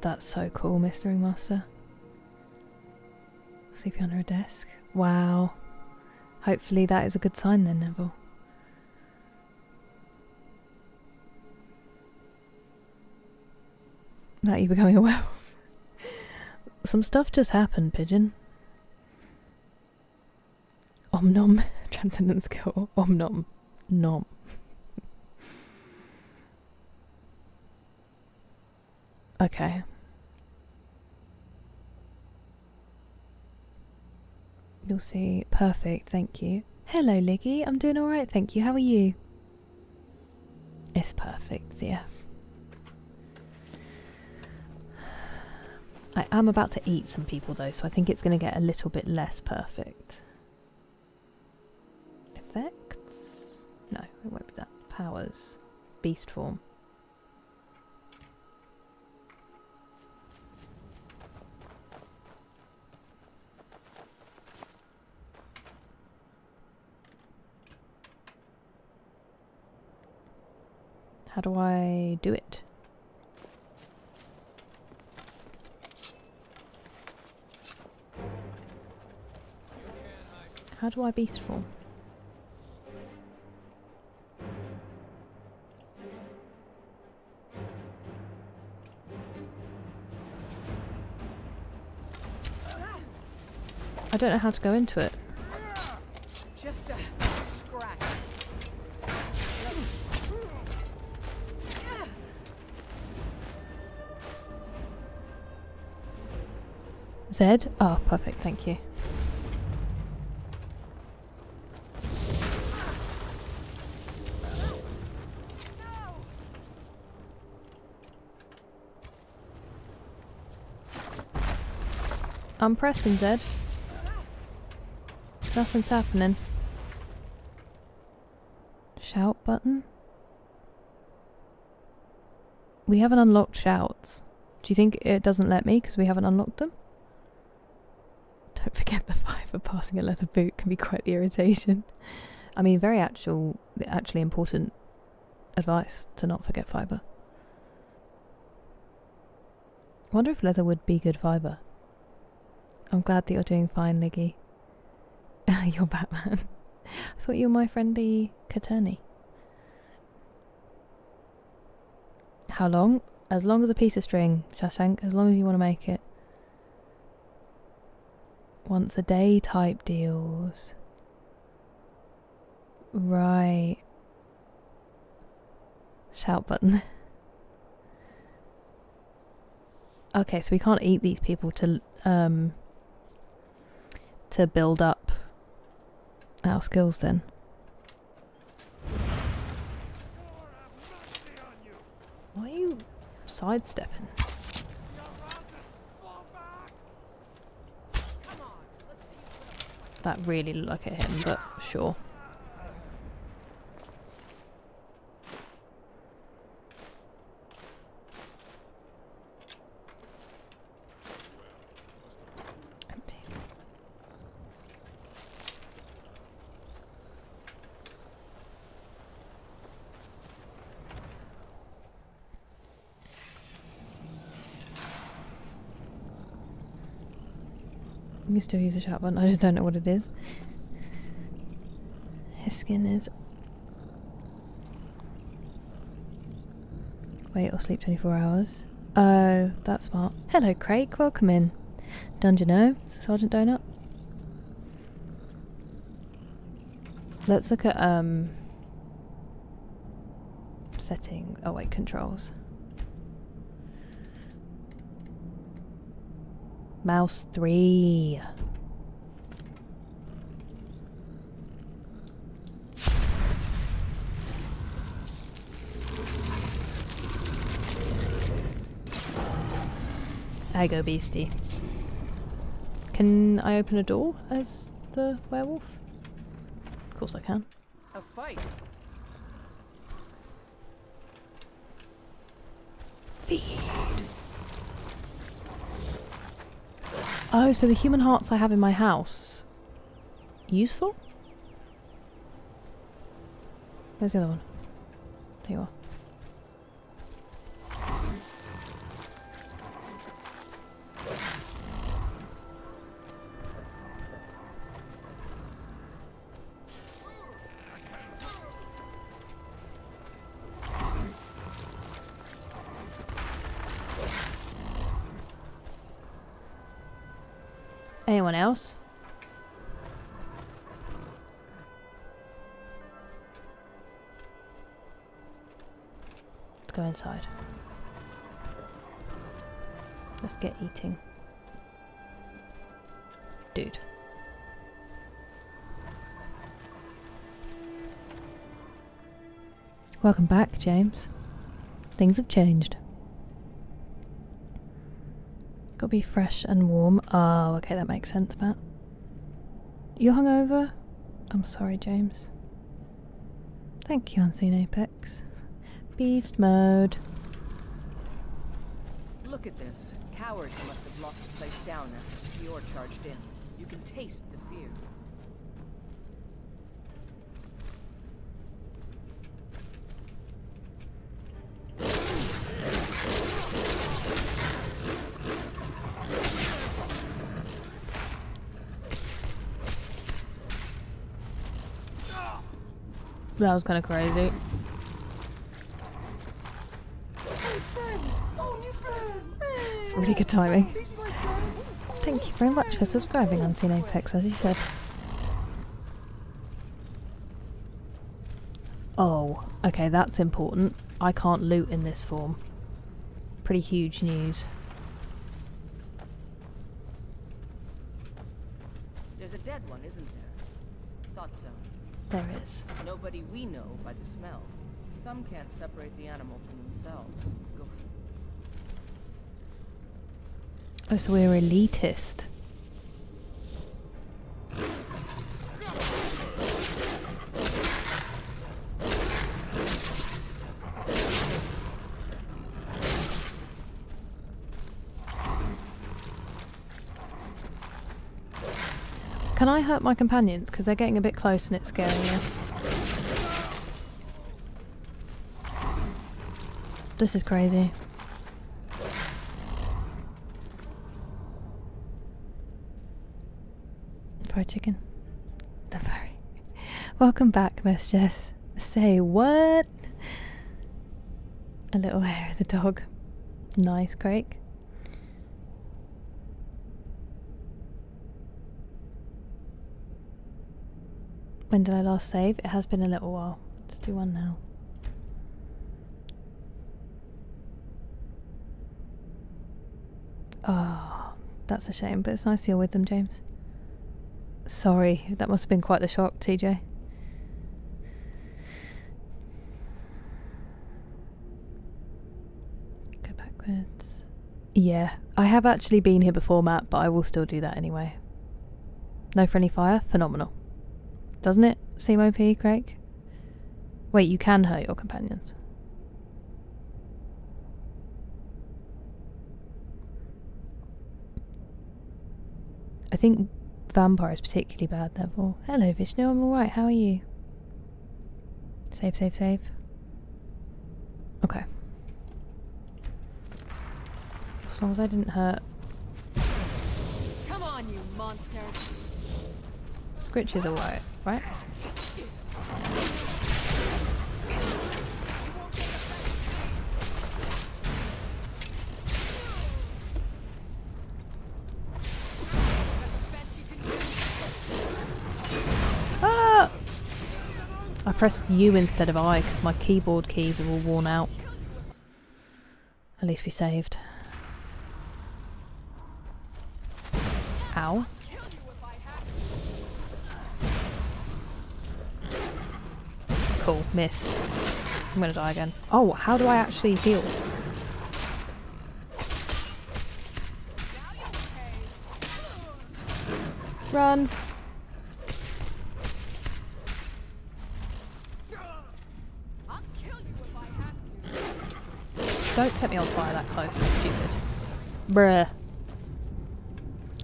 That's so cool, Mr. Ringmaster. Sleeping under a desk. Wow. Hopefully that is a good sign then, Neville. That you becoming a werewolf. Some stuff just happened, Pigeon. Om nom. Transcendent skill. Om nom. Nom. Okay. You'll see. Perfect, thank you. Hello, Liggy. I'm doing alright, thank you. How are you? It's perfect, yeah. I am about to eat some people though, so I think it's going to get a little bit less perfect. Effects? No, it won't be that. Powers. Beast form. How do I do it? How do I beast form? I don't know how to go into it. Just a scratch. Z? Oh, perfect, thank you. I'm pressing Z. Nothing's happening. Shout button? We haven't unlocked shouts. Do you think it doesn't let me because we haven't unlocked them? Don't forget the fiver. Passing a leather boot can be quite the irritation. I mean, very actually important advice to not forget fiber. I wonder if leather would be good fiber. I'm glad that you're doing fine, Liggy. You're Batman. I thought you were my friendly Caterni. How long? As long as a piece of string, Shashank, as long as you want to make it. Once a day type deals. Right. Shout button. Okay, so we can't eat these people to build up our skills then. Why are you sidestepping? That really looked like it hit him, but sure. Empty. You can still use a shout button, I just don't know what it is. His skin is... Wait or sleep 24 hours. Oh, that's smart. Hello Craig, welcome in. Dungeono, Sergeant Donut. Let's look at setting. Oh wait, controls. Mouse 3. I go beastie. Can I open a door as the werewolf? Of course I can. A fight. Feed. Oh, so the human hearts I have in my house. Useful? Where's the other one? There you are. Anyone else? Let's go inside. Let's get eating. Dude. Welcome back, James. Things have changed. Gotta be fresh and warm. Oh, okay, that makes sense, Matt. You're hungover? I'm sorry, James. Thank you, Unseen Apex. Beast mode. Look at this. Cowards must have locked the place down after Skior charged in. You can taste the fear. That was kind of crazy. It's really good timing. Thank you very much for subscribing, Unseen Apex, as you said. Oh, okay, that's important. I can't loot in this form. Pretty huge news. There's a dead one, isn't there? Thought so. There is. Nobody we know by the smell. Some can't separate the animal from themselves. Go. Oh, so we're elitist. Can I hurt my companions? Because they're getting a bit close and it's scaring me. This is crazy. Fried chicken. The furry. Welcome back, Miss Jess. Say what? A little hair of the dog. Nice, Craig. When did I last save? It has been a little while. Let's do one now. Oh, that's a shame, but it's nice you're with them, James. Sorry, that must have been quite the shock, TJ. Go backwards. Yeah, I have actually been here before, Matt, but I will still do that anyway. No friendly fire? Phenomenal. Doesn't it seem OP, Craig? Wait, you can hurt your companions. I think vampire is particularly bad, therefore. Hello, Vishnu, I'm alright, how are you? Save, save, save. Okay. As long as I didn't hurt. Come on, you monster. Scritch is alright, right? Ah! I pressed U instead of I because my keyboard keys are all worn out. At least we saved. Ow. Cool, missed. I'm gonna die again. Oh, how do I actually heal? Run. Don't set me on fire that close, it's stupid. Bruh.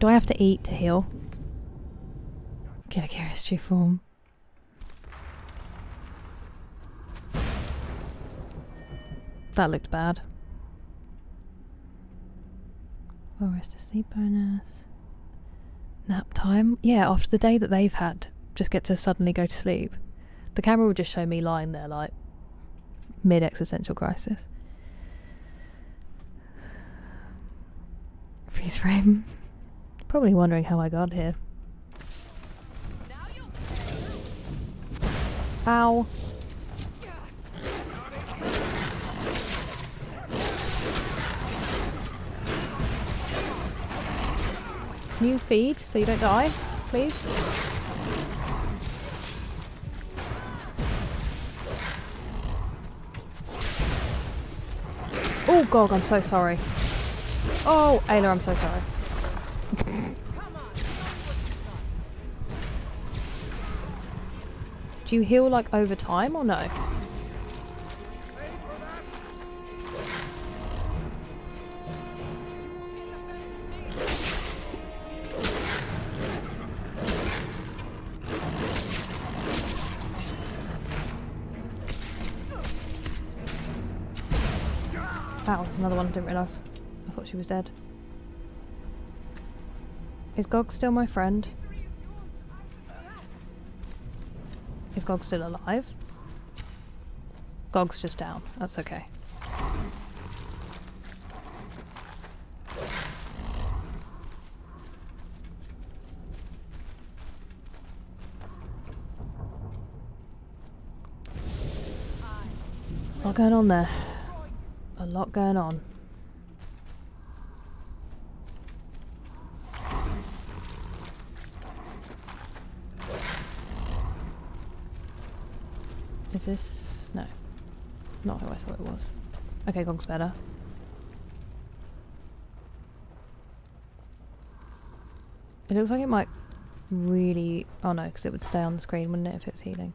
Do I have to eat to heal? Get a chemistry form. That looked bad. Well, rest of sleep bonus. Nap time? Yeah, after the day that they've had, just get to suddenly go to sleep. The camera will just show me lying there like mid-existential crisis. Freeze frame. Probably wondering how I got here. Ow. Can you feed so you don't die, please? Oh god, I'm so sorry. Oh, Ayla, I'm so sorry. Do you heal like over time or no? Wow, there's another one, I didn't realise. I thought she was dead. Is Gog still my friend? Is Gog still alive? Gog's just down, that's okay. A lot going on there. A lot going on. Is this... no. Not who I thought it was. Okay, Gog's better. It looks like it might really... oh no, because it would stay on the screen, wouldn't it, if it was healing?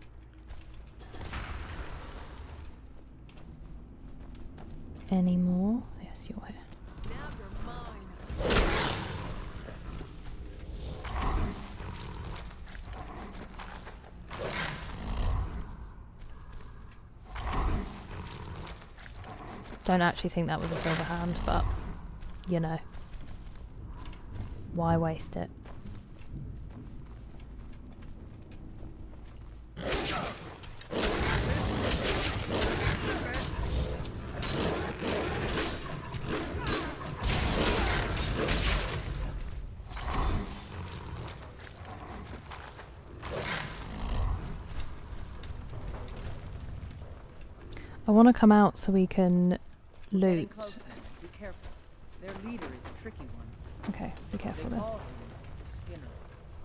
Any more? Yes, you're here. Don't actually think that was a silver hand, but you know, why waste it? I want to come out so we can loot. Be careful. Their leader is a tricky one. Okay, be careful then. The Skinner.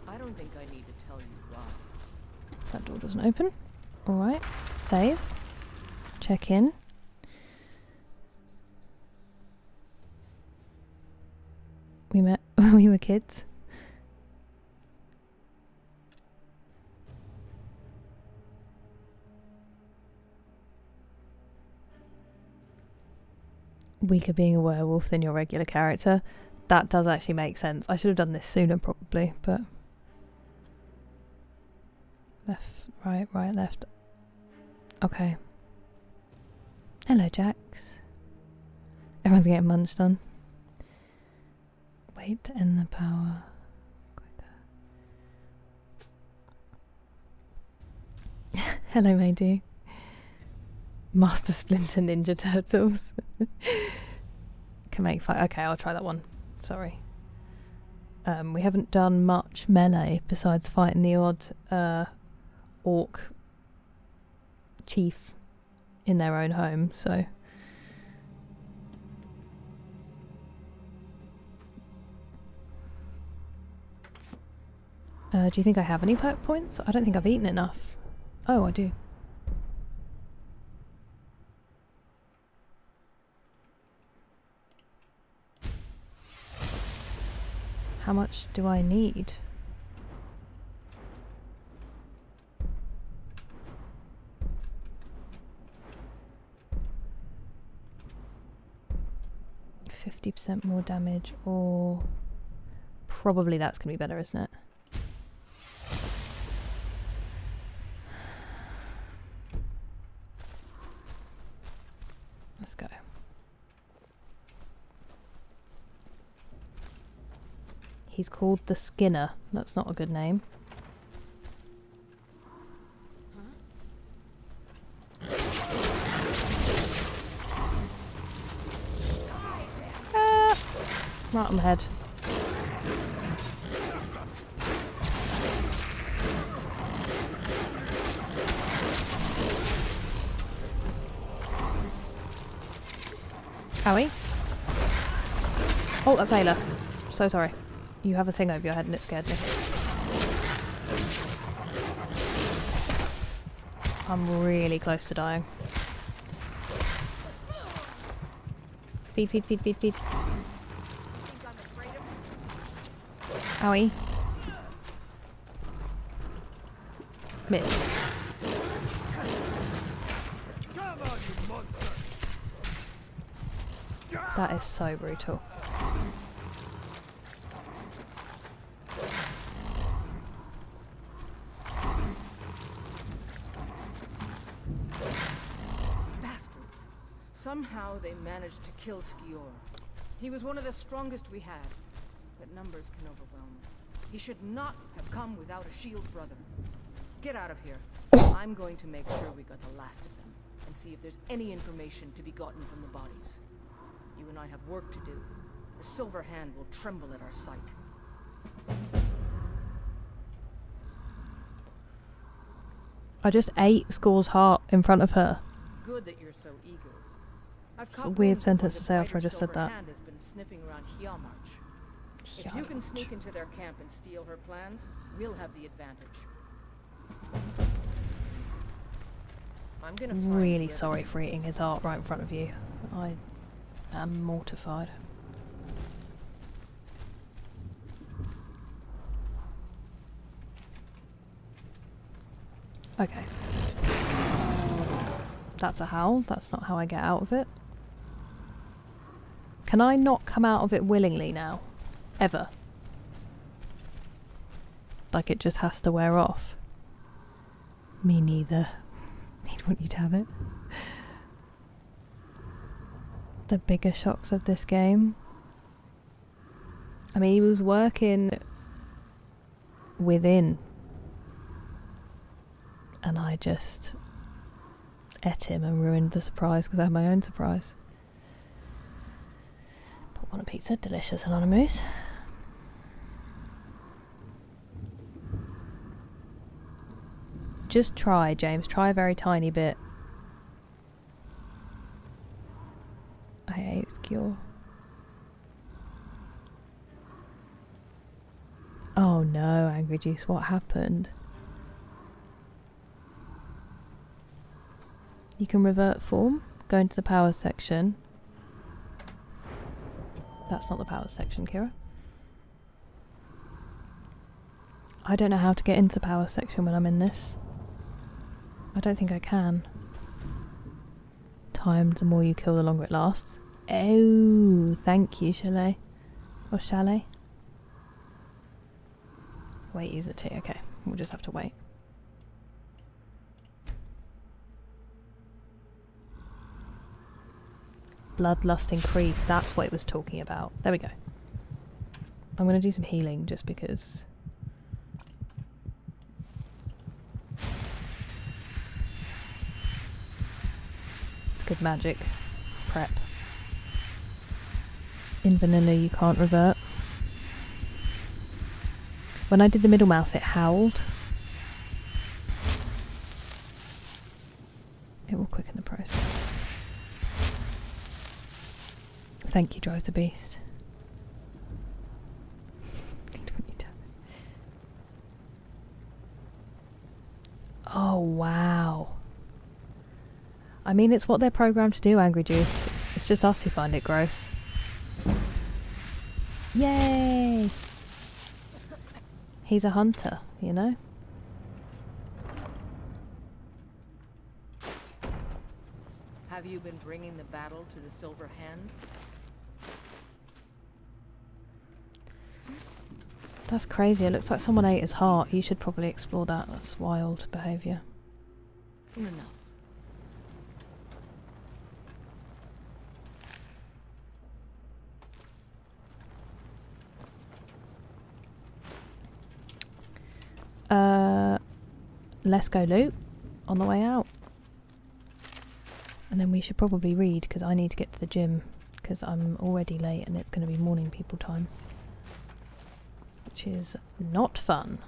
I don't think I need to tell you why. That door doesn't open. Alright, save. Check in. We met when we were kids. Weaker being a werewolf than your regular character. That does actually make sense. I should have done this sooner probably, but... left, right, right, left. Okay. Hello, Jax. Everyone's getting munched on. Wait to end the power. Quicker. Hello, matey. Master Splinter Ninja Turtles. Can make fight. Okay, I'll try that one. Sorry. We haven't done much melee besides fighting the odd orc chief in their own home, so... do you think I have any perk points? I don't think I've eaten enough. Oh, I do. How much do I need? 50% more damage, or probably that's going to be better, isn't it? Let's go. He's called the Skinner. That's not a good name. Right on the head. Owie. Oh, that's Ayla. So sorry. You have a thing over your head and it scared me. I'm really close to dying. Feed, feed, feed, feed, feed. Owie. Miss. That is so brutal. Bastards. Somehow they managed to kill Skior. He was one of the strongest we had, but numbers can overwhelm. He should not have come without a shield brother. Get out of here. I'm going to make sure we got the last of them, and see if there's any information to be gotten from the bodies. You and I have work to do. The Silver Hand will tremble at our sight. I just ate Score's heart in front of her. Good that you're so eager. I've It's a weird sentence to say after I just said that. Hand has been sniffing around Hyamarch. If you can sneak into their camp and steal her plans, we'll have the advantage. I'm gonna Really sorry for eating his heart right in front of you. I am mortified. Okay. That's a howl. That's not how I get out of it. Can I not come out of it willingly now? Ever? Like it just has to wear off? Me neither. He'd want you to have it. The bigger shocks of this game. I mean, he was working within, and I just ate him and ruined the surprise because I had my own surprise. Put on a pizza, delicious, Anonymous. Just try, James. Try a very tiny bit. I hate Skewer. Oh no, Angry Juice, what happened? You can revert form, go into the power section. That's not the power section, Kira. I don't know how to get into the power section when I'm in this. I don't think I can. Time, the more you kill, the longer it lasts. Oh, thank you, Chalet. Or Chalet. Wait, use it too. Okay, we'll just have to wait. Bloodlust increase, that's what it was talking about. There we go. I'm going to do some healing just because. It's good magic. Prep. In vanilla you can't revert. When I did the middle mouse it howled. It will quicken the process. Thank you, Drive the Beast. Oh, wow. I mean, it's what they're programmed to do, Angry Juice. It's just us who find it gross. Yay! He's a hunter, you know? Have you been bringing the battle to the Silver Hand? That's crazy. It looks like someone ate his heart. You should probably explore that. That's wild behaviour. Enough. Let's go loot on the way out. And then we should probably read, because I need to get to the gym, because I'm already late and it's going to be morning people time. Which is not fun.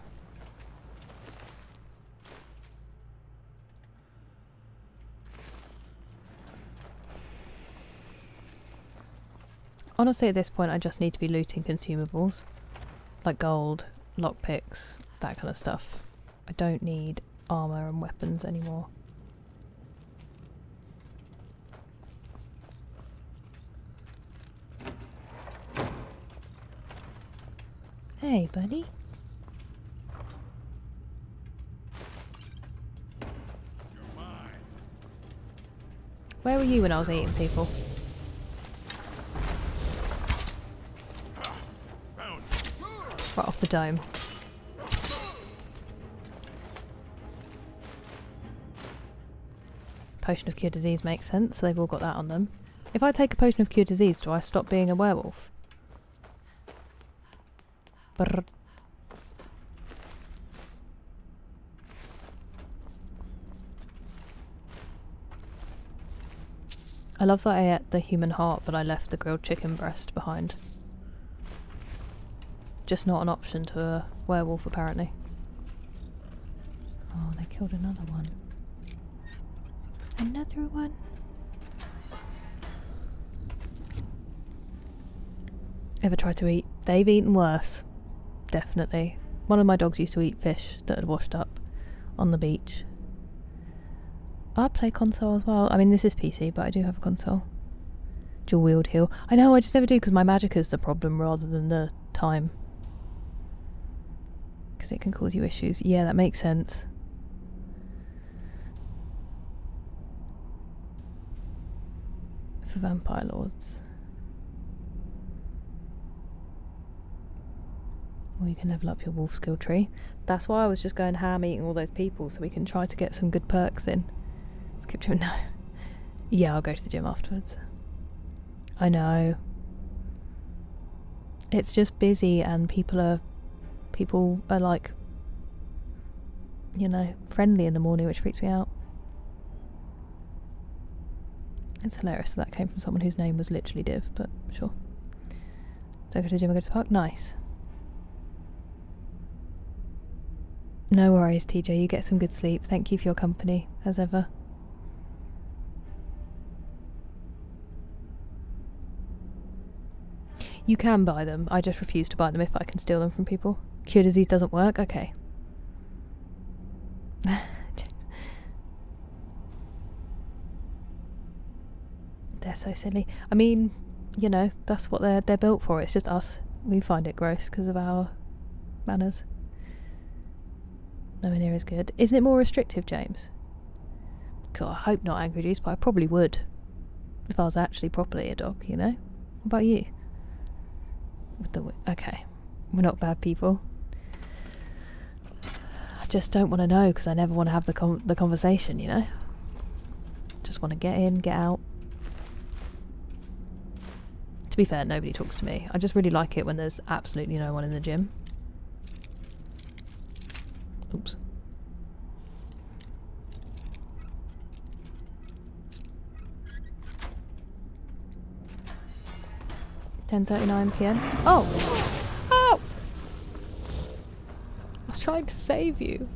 Honestly, at this point I just need to be looting consumables. Like gold, lockpicks, that kind of stuff. I don't need armour and weapons anymore. Hey, buddy. Where were you when I was eating people? Right off the dome. Potion of Cure Disease makes sense, so they've all got that on them. If I take a Potion of Cure Disease, do I stop being a werewolf? Brr. I love that I ate the human heart, but I left the grilled chicken breast behind. Just not an option to a werewolf, apparently. Oh, they killed another one. Another one? Ever tried to eat? They've eaten worse. Definitely. One of my dogs used to eat fish that had washed up on the beach. I play console as well. I mean, this is PC, but I do have a console. Dual wield heal. I know, I just never do because my magic is the problem rather than the time. Because it can cause you issues. Yeah, that makes sense. For vampire lords. Or you can level up your wolf skill tree. That's why I was just going ham eating all those people so we can try to get some good perks in. Skip gym, no. Yeah, I'll go to the gym afterwards. I know. It's just busy and people are like, you know, friendly in the morning, which freaks me out. It's hilarious that came from someone whose name was literally Div, but sure. Don't go to the gym, I go to the park. Nice. No worries, TJ. You get some good sleep. Thank you for your company, as ever. You can buy them. I just refuse to buy them if I can steal them from people. Cure disease doesn't work? Okay. They're so silly. I mean, you know, that's what they're built for. It's just us. We find it gross because of our manners. Nowhere near as good. Isn't it more restrictive, James? God, I hope not, Angry Juice, but I probably would. If I was actually properly a dog, you know? What about you? Okay. We're not bad people. I just don't want to know because I never want to have the conversation, you know? Just want to get in, get out. To be fair, nobody talks to me. I just really like it when there's absolutely no one in the gym. Oops. (10:39 PM). Oh! Oh! I was trying to save you.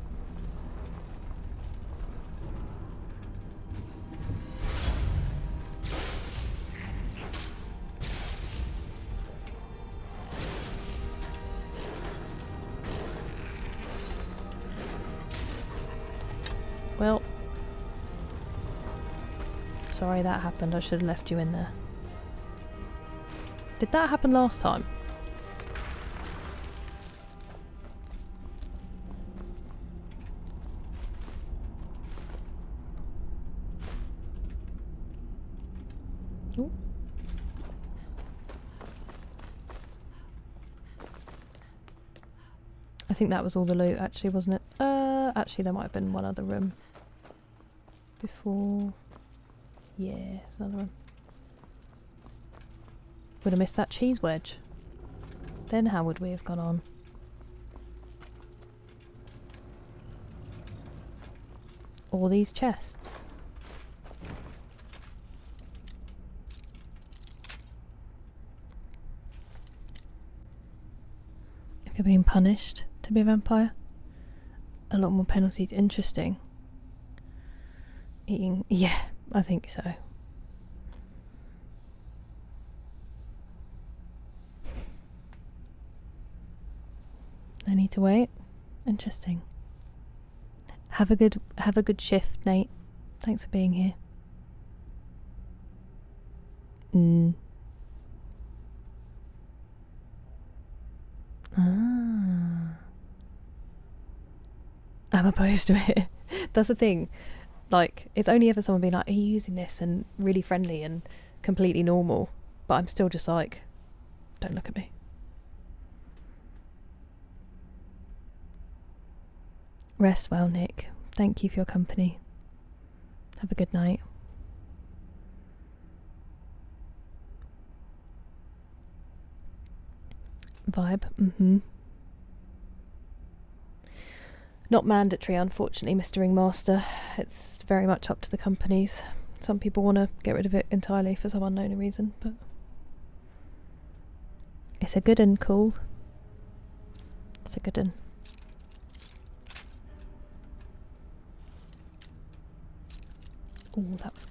Well, sorry that happened. I should have left you in there. Did that happen last time? Ooh. think that was all the loot, actually, wasn't it? Actually, there might have been one other room before. Yeah, there's another room. Would have missed that cheese wedge. Then how would we have gone on? All these chests. If you're being punished to be a vampire, a lot more penalties. Interesting. Eating, yeah, I think so. I need to wait. Interesting. Have a good shift, Nate. Thanks for being here. Ah. I'm opposed to it. That's the thing. Like, it's only ever someone being like, are you using this? And really friendly and completely normal. But I'm still just like, don't look at me. Rest well, Nick. Thank you for your company. Have a good night. Vibe, Not mandatory, unfortunately, Mr. Ringmaster. It's very much up to the companies. Some people want to get rid of it entirely for some unknown reason, but it's a good and cool. It's a good and. Oh, that was.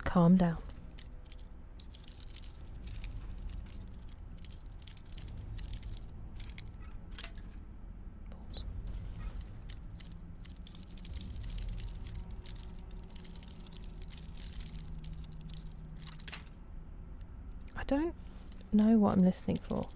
Calm down. I don't know what I'm listening for.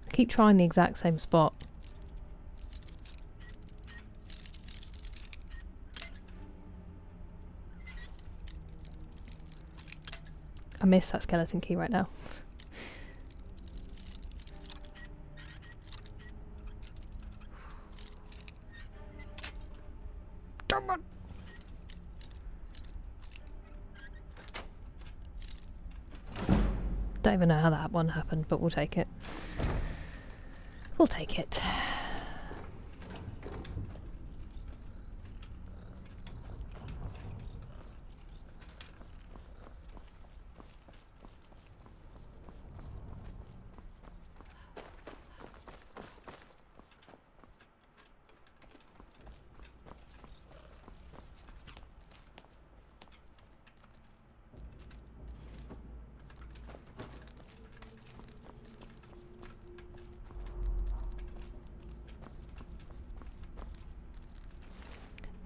I keep trying the exact same spot. I miss that skeleton key right now. Come on. Don't even know how that one happened, but we'll take it. We'll take it.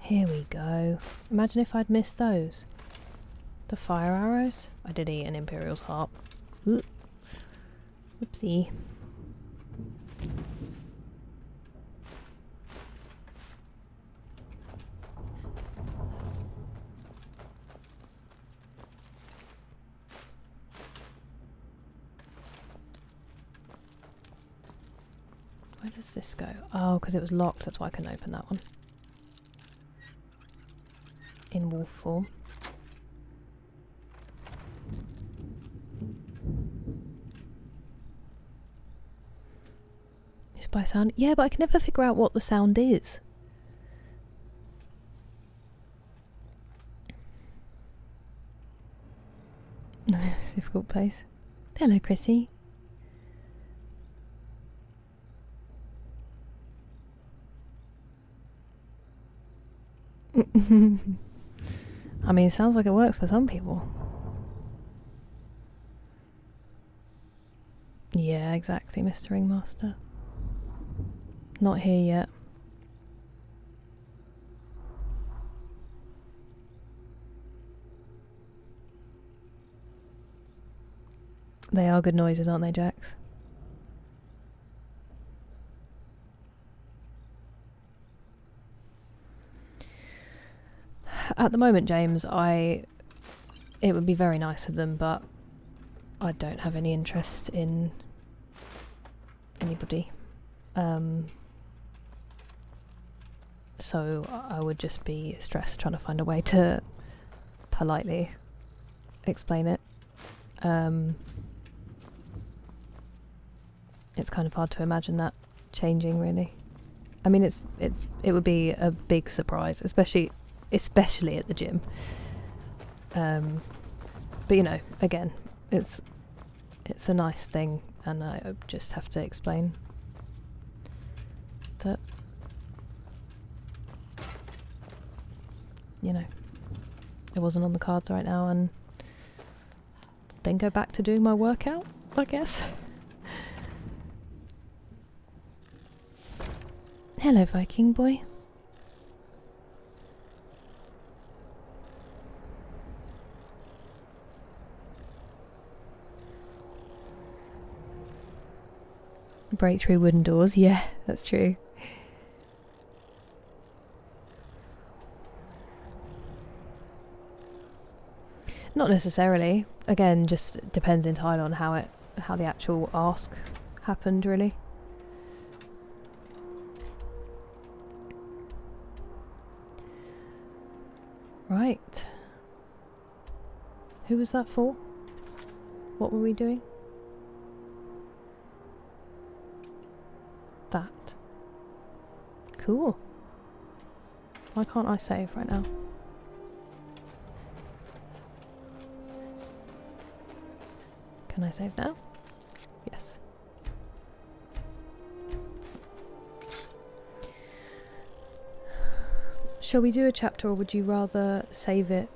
Here we go. Imagine if I'd missed those. The fire arrows? I did eat an Imperial's heart. Ooh. Whoopsie. Where does this go? Oh, because it was locked, that's why I couldn't open that one. In wolf form. It's by sound? Yeah, but I can never figure out what the sound is. It's a difficult place. Hello, Chrissy. I mean, it sounds like it works for some people. Yeah, exactly, Mr. Ringmaster. Not here yet. They are good noises, aren't they, Jax? At the moment, James, it would be very nice of them, but I don't have any interest in anybody. So I would just be stressed trying to find a way to politely explain it. It's kind of hard to imagine that changing, really. I mean, it would be a big surprise, especially at the gym. But you know, again, it's a nice thing, and I just have to explain that, you know, it wasn't on the cards right now, and then go back to doing my workout, I guess. Hello, Viking boy. Break through wooden doors, yeah, that's true. Not necessarily. Again, just depends entirely on how the actual ask happened, really. Right. Who was that for? What were we doing? That. Cool. Why can't I save right now? Can I save now? Yes. Shall we do a chapter, or would you rather save it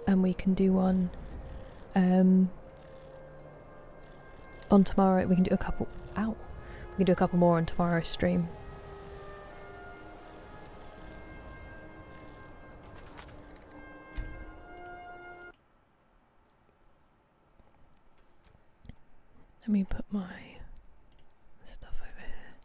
and we can do one on tomorrow? We can do a couple. Ow. We can do a couple more on tomorrow's stream. Let me put my stuff over here.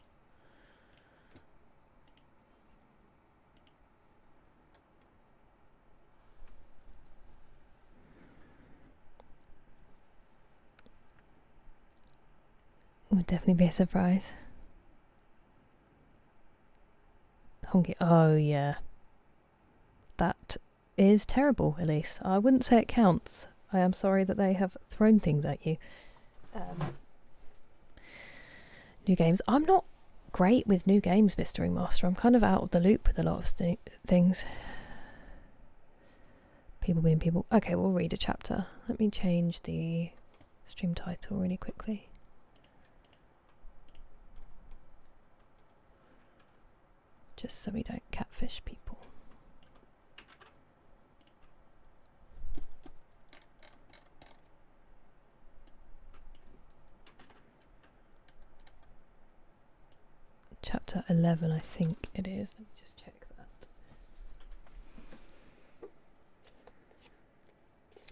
It would definitely be a surprise. Honky. Oh, yeah. That is terrible, Elise. I wouldn't say it counts. I am sorry that they have thrown things at you. New games. I'm not great with new games, Mr. Ringmaster. I'm kind of out of the loop with a lot of things. People being people. Okay, we'll read a chapter. Let me change the stream title really quickly. Just so we don't catfish people. Chapter 11, I think it is. Let me just check that.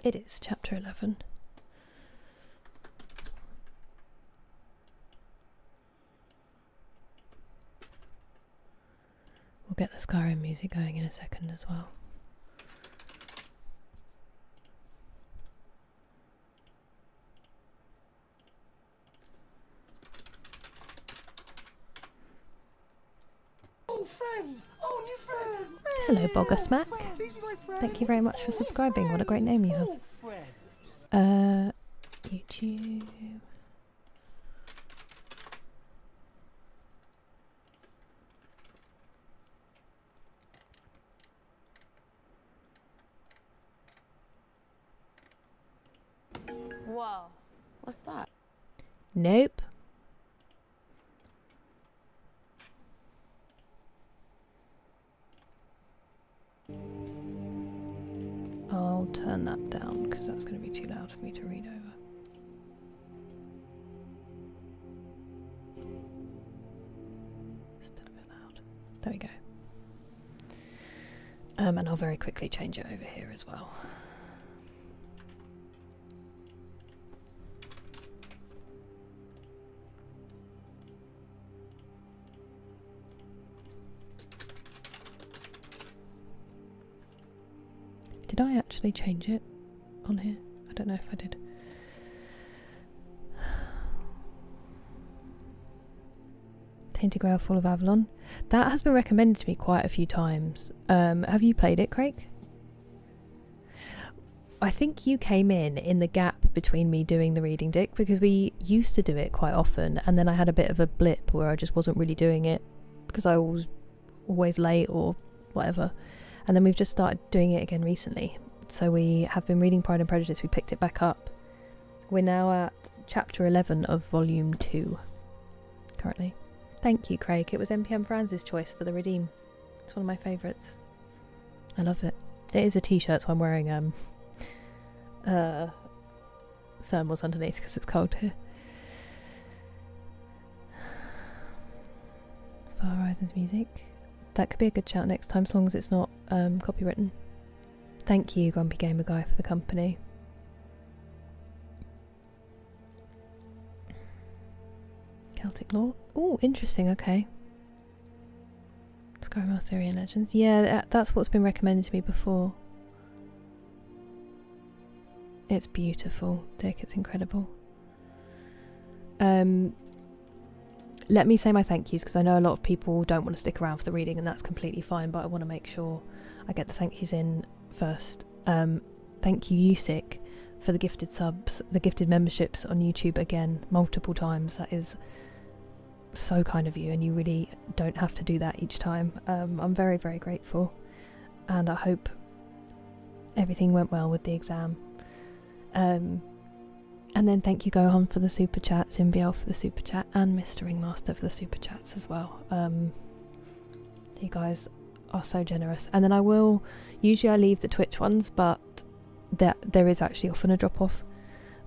It is chapter 11. We'll get the Skyrim music going in a second as well. Hello, Bogger Smack. Thank you very much for subscribing. What a great name you have. YouTube. Whoa. What's that? Nope. turn that down because that's going to be too loud for me to read over. Still a bit loud. There we go. And I'll very quickly change it over here as well. Did I actually change it on here? I don't know if I did. Tainted Grail, Fall of Avalon. That has been recommended to me quite a few times. Have you played it, Craig? I think you came in the gap between me doing the reading, Dick, because we used to do it quite often, and then I had a bit of a blip where I just wasn't really doing it because I was always late or whatever. And then we've just started doing it again recently. So we have been reading Pride and Prejudice. We picked it back up. We're now at chapter 11 of volume 2 currently. Thank you, Craig. It was NPM Franz's choice for the redeem. It's one of my favourites. I love it. It is a t-shirt, so I'm wearing thermals underneath because it's cold here. Far Horizons music. That could be a good shout next time, as long as it's not copywritten. Thank you, Grumpy Gamer Guy, for the company. Celtic lore. Oh, interesting. Okay. Skyrim, Arthurian legends. Yeah, that's what's been recommended to me before. It's beautiful, Dick. It's incredible. Let me say my thank yous, because I know a lot of people don't want to stick around for the reading, and that's completely fine, but I want to make sure I get the thank yous in first. Thank you, Usick, for the gifted subs, the gifted memberships on YouTube again, multiple times. That is so kind of you, and you really don't have to do that each time. I'm very, very grateful, and I hope everything went well with the exam. And then thank you, Gohan, for the super chats, Inviel for the super chat, and Mr. Ringmaster for the super chats as well. You guys are so generous. And then I will, usually I leave the Twitch ones, but there is actually often a drop off.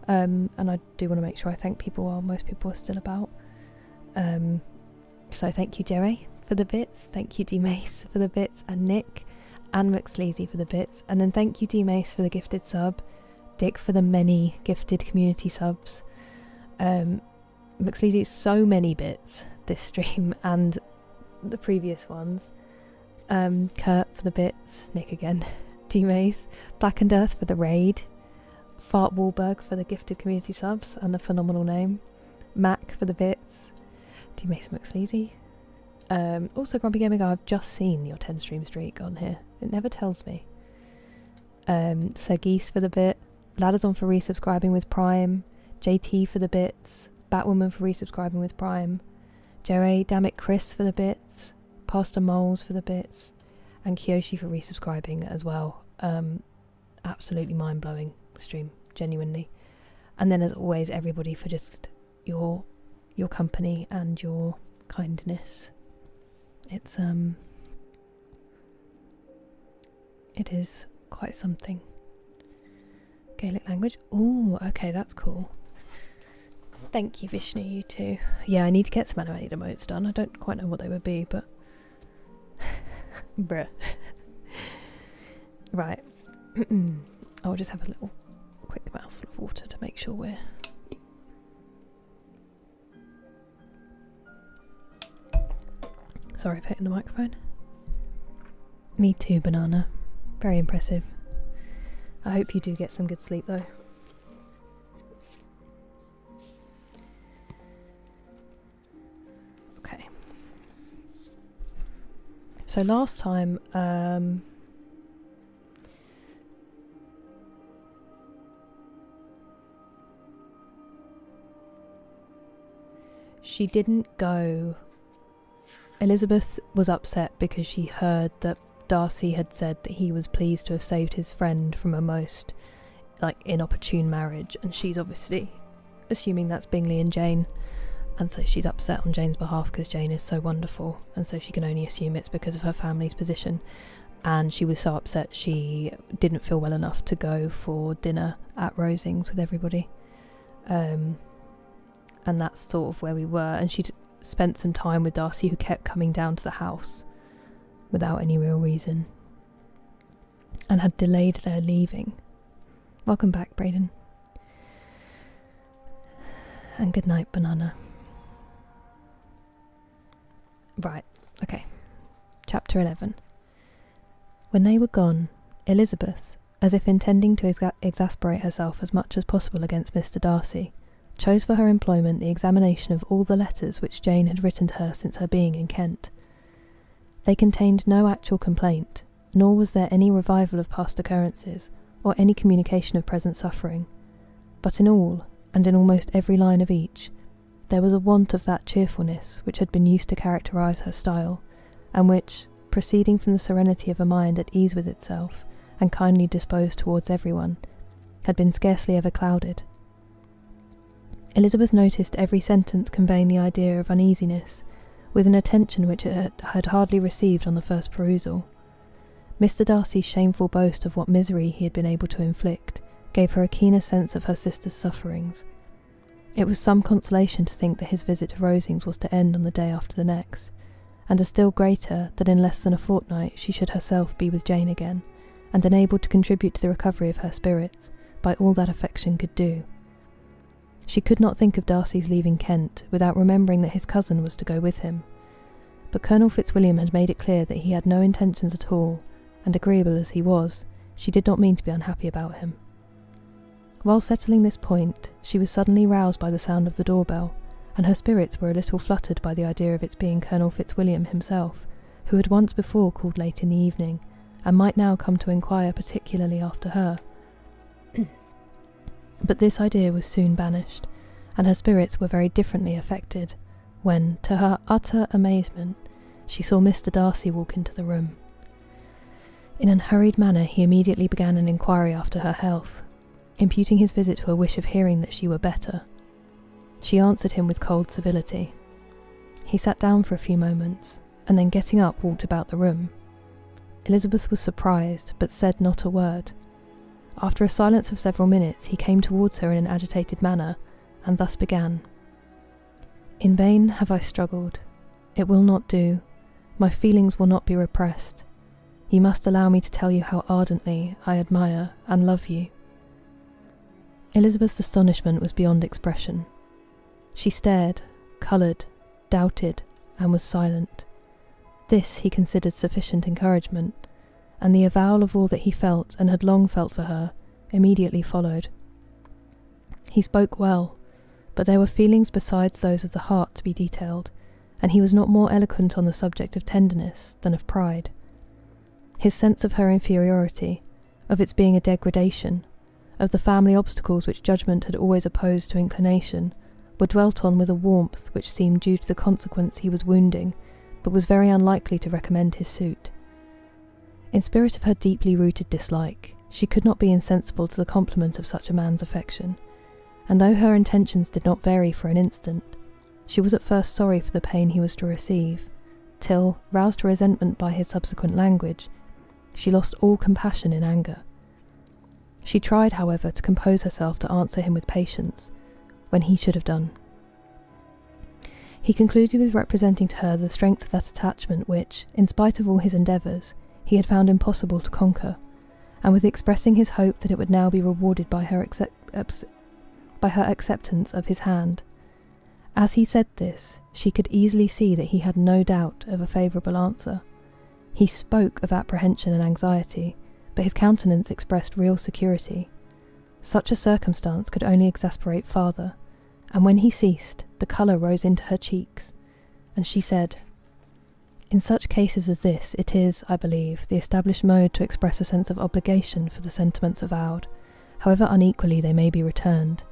And I do want to make sure I thank people while most people are still about. So thank you, Jerry, for the bits. Thank you, D-Mace, for the bits, and Nick and McSleazy for the bits. And then thank you, D-Mace, for the gifted sub. Dick for the many gifted community subs. McSleazy, so many bits this stream and the previous ones. Kurt for the bits, Nick again, D-Mace, Black and Earth for the raid, Fart Wahlberg for the gifted community subs and the phenomenal name, Mac for the bits, D-Mace McSleazy. Also, Grumpy Gaming Guy, I've just seen your 10 stream streak on here. It never tells me. Sir Geese for the bit, Ladders for resubscribing with Prime, JT for the bits, Batwoman for resubscribing with Prime, Jerry, Dammit Chris for the bits, Pastor Moles for the bits, and Kyoshi for resubscribing as well. Absolutely mind-blowing stream, genuinely. And then as always, everybody for just your company and your kindness. It is quite something. Gaelic language. Ooh, okay, that's cool. Thank you, Vishnu, you too. Yeah, I need to get some animated emotes done. I don't quite know what they would be, but... Bruh. Right. I'll just have a little quick mouthful of water to make sure we're... Sorry for hitting the microphone. Me too, Banana. Very impressive. I hope you do get some good sleep though. Okay. So last time, she didn't go. Elizabeth was upset because she heard that Darcy had said that he was pleased to have saved his friend from a most, inopportune marriage, and she's obviously assuming that's Bingley and Jane, and so she's upset on Jane's behalf because Jane is so wonderful, and so she can only assume it's because of her family's position. and she was so upset she didn't feel well enough to go for dinner at Rosings with everybody. And that's sort of where we were, and she'd spent some time with Darcy, who kept coming down to the house without any real reason, and had delayed their leaving. Welcome back, Brayden. And good night, Banana. Right, okay. Chapter 11. When they were gone, Elizabeth, as if intending to exasperate herself as much as possible against Mr. Darcy, chose for her employment the examination of all the letters which Jane had written to her since her being in Kent. They contained no actual complaint, nor was there any revival of past occurrences, or any communication of present suffering. But in all, and in almost every line of each, there was a want of that cheerfulness which had been used to characterise her style, and which, proceeding from the serenity of a mind at ease with itself, and kindly disposed towards everyone, had been scarcely ever clouded. Elizabeth noticed every sentence conveying the idea of uneasiness, with an attention which it had hardly received on the first perusal. Mr. Darcy's shameful boast of what misery he had been able to inflict gave her a keener sense of her sister's sufferings. It was some consolation to think that his visit to Rosings was to end on the day after the next, and a still greater that in less than a fortnight she should herself be with Jane again, and enabled to contribute to the recovery of her spirits by all that affection could do. She could not think of Darcy's leaving Kent without remembering that his cousin was to go with him, but Colonel Fitzwilliam had made it clear that he had no intentions at all, and agreeable as he was, she did not mean to be unhappy about him. While settling this point, she was suddenly roused by the sound of the doorbell, and her spirits were a little fluttered by the idea of its being Colonel Fitzwilliam himself, who had once before called late in the evening, and might now come to inquire particularly after her. But this idea was soon banished, and her spirits were very differently affected, when, to her utter amazement, she saw Mr. Darcy walk into the room. In an hurried manner he immediately began an inquiry after her health, imputing his visit to a wish of hearing that she were better. She answered him with cold civility. He sat down for a few moments, and then getting up walked about the room. Elizabeth was surprised, but said not a word. After a silence of several minutes, he came towards her in an agitated manner, and thus began. "In vain have I struggled. It will not do. My feelings will not be repressed. You must allow me to tell you how ardently I admire and love you." Elizabeth's astonishment was beyond expression. She stared, coloured, doubted, and was silent. This he considered sufficient encouragement, and the avowal of all that he felt and had long felt for her immediately followed. He spoke well, but there were feelings besides those of the heart to be detailed, and he was not more eloquent on the subject of tenderness than of pride. His sense of her inferiority, of its being a degradation, of the family obstacles which judgment had always opposed to inclination, were dwelt on with a warmth which seemed due to the consequence he was wounding, but was very unlikely to recommend his suit. In spite of her deeply rooted dislike, she could not be insensible to the compliment of such a man's affection, and though her intentions did not vary for an instant, she was at first sorry for the pain he was to receive, till, roused to resentment by his subsequent language, she lost all compassion in anger. She tried, however, to compose herself to answer him with patience, when he should have done. He concluded with representing to her the strength of that attachment which, in spite of all his endeavours, he had found impossible to conquer, and with expressing his hope that it would now be rewarded by her acceptance of his hand. As he said this, she could easily see that he had no doubt of a favourable answer. He spoke of apprehension and anxiety, but his countenance expressed real security. Such a circumstance could only exasperate farther, and when he ceased, the colour rose into her cheeks, and she said, "In such cases as this, it is, I believe, the established mode to express a sense of obligation for the sentiments avowed, however unequally they may be returned.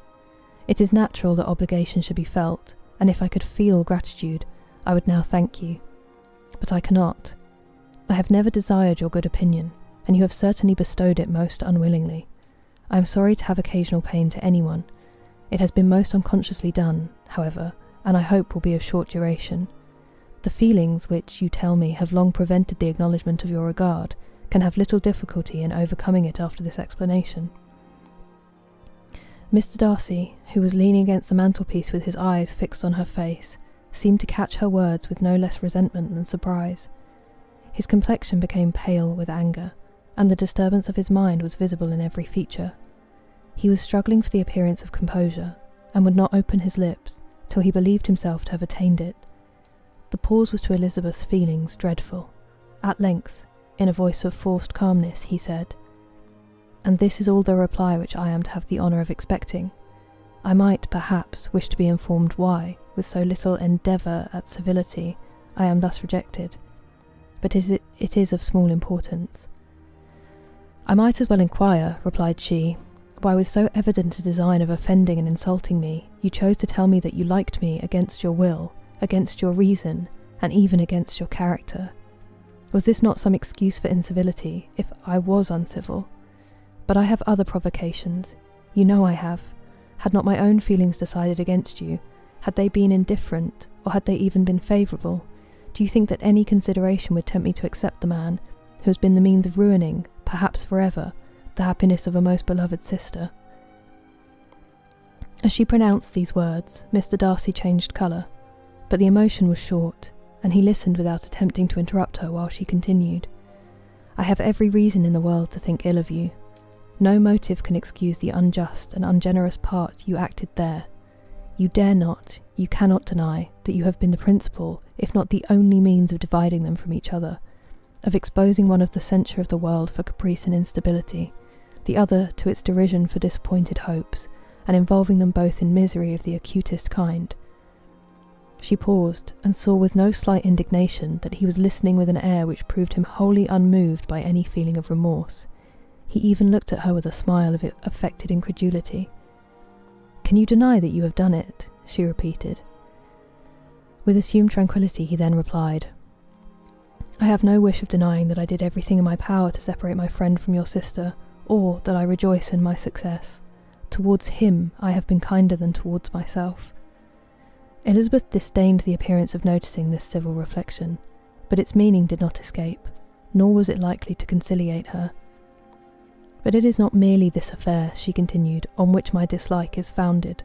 It is natural that obligation should be felt, and if I could feel gratitude, I would now thank you. But I cannot. I have never desired your good opinion, and you have certainly bestowed it most unwillingly. I am sorry to have occasional pain to anyone. It has been most unconsciously done, however, and I hope will be of short duration. The feelings which, you tell me, have long prevented the acknowledgement of your regard, can have little difficulty in overcoming it after this explanation. Mr. Darcy, who was leaning against the mantelpiece with his eyes fixed on her face, seemed to catch her words with no less resentment than surprise. His complexion became pale with anger, and the disturbance of his mind was visible in every feature. He was struggling for the appearance of composure, and would not open his lips till he believed himself to have attained it. The pause was to Elizabeth's feelings dreadful. At length, in a voice of forced calmness, he said, "And this is all the reply which I am to have the honour of expecting. I might, perhaps, wish to be informed why, with so little endeavour at civility, I am thus rejected, but it is of small importance." "I might as well inquire," replied she, "why with so evident a design of offending and insulting me, you chose to tell me that you liked me against your will, against your reason, and even against your character. Was this not some excuse for incivility, if I was uncivil? But I have other provocations. You know I have. Had not my own feelings decided against you, had they been indifferent, or had they even been favourable, do you think that any consideration would tempt me to accept the man who has been the means of ruining, perhaps forever, the happiness of a most beloved sister?" As she pronounced these words, Mr. Darcy changed colour, but the emotion was short, and he listened without attempting to interrupt her while she continued. "I have every reason in the world to think ill of you. No motive can excuse the unjust and ungenerous part you acted there. You dare not, you cannot deny that you have been the principal, if not the only means of dividing them from each other, of exposing one of the censure of the world for caprice and instability, the other to its derision for disappointed hopes, and involving them both in misery of the acutest kind." She paused, and saw with no slight indignation that he was listening with an air which proved him wholly unmoved by any feeling of remorse. He even looked at her with a smile of affected incredulity. "Can you deny that you have done it?" she repeated. With assumed tranquillity he then replied, "I have no wish of denying that I did everything in my power to separate my friend from your sister, or that I rejoice in my success. Towards him I have been kinder than towards myself." Elizabeth disdained the appearance of noticing this civil reflection, but its meaning did not escape, nor was it likely to conciliate her. "But it is not merely this affair," she continued, "on which my dislike is founded.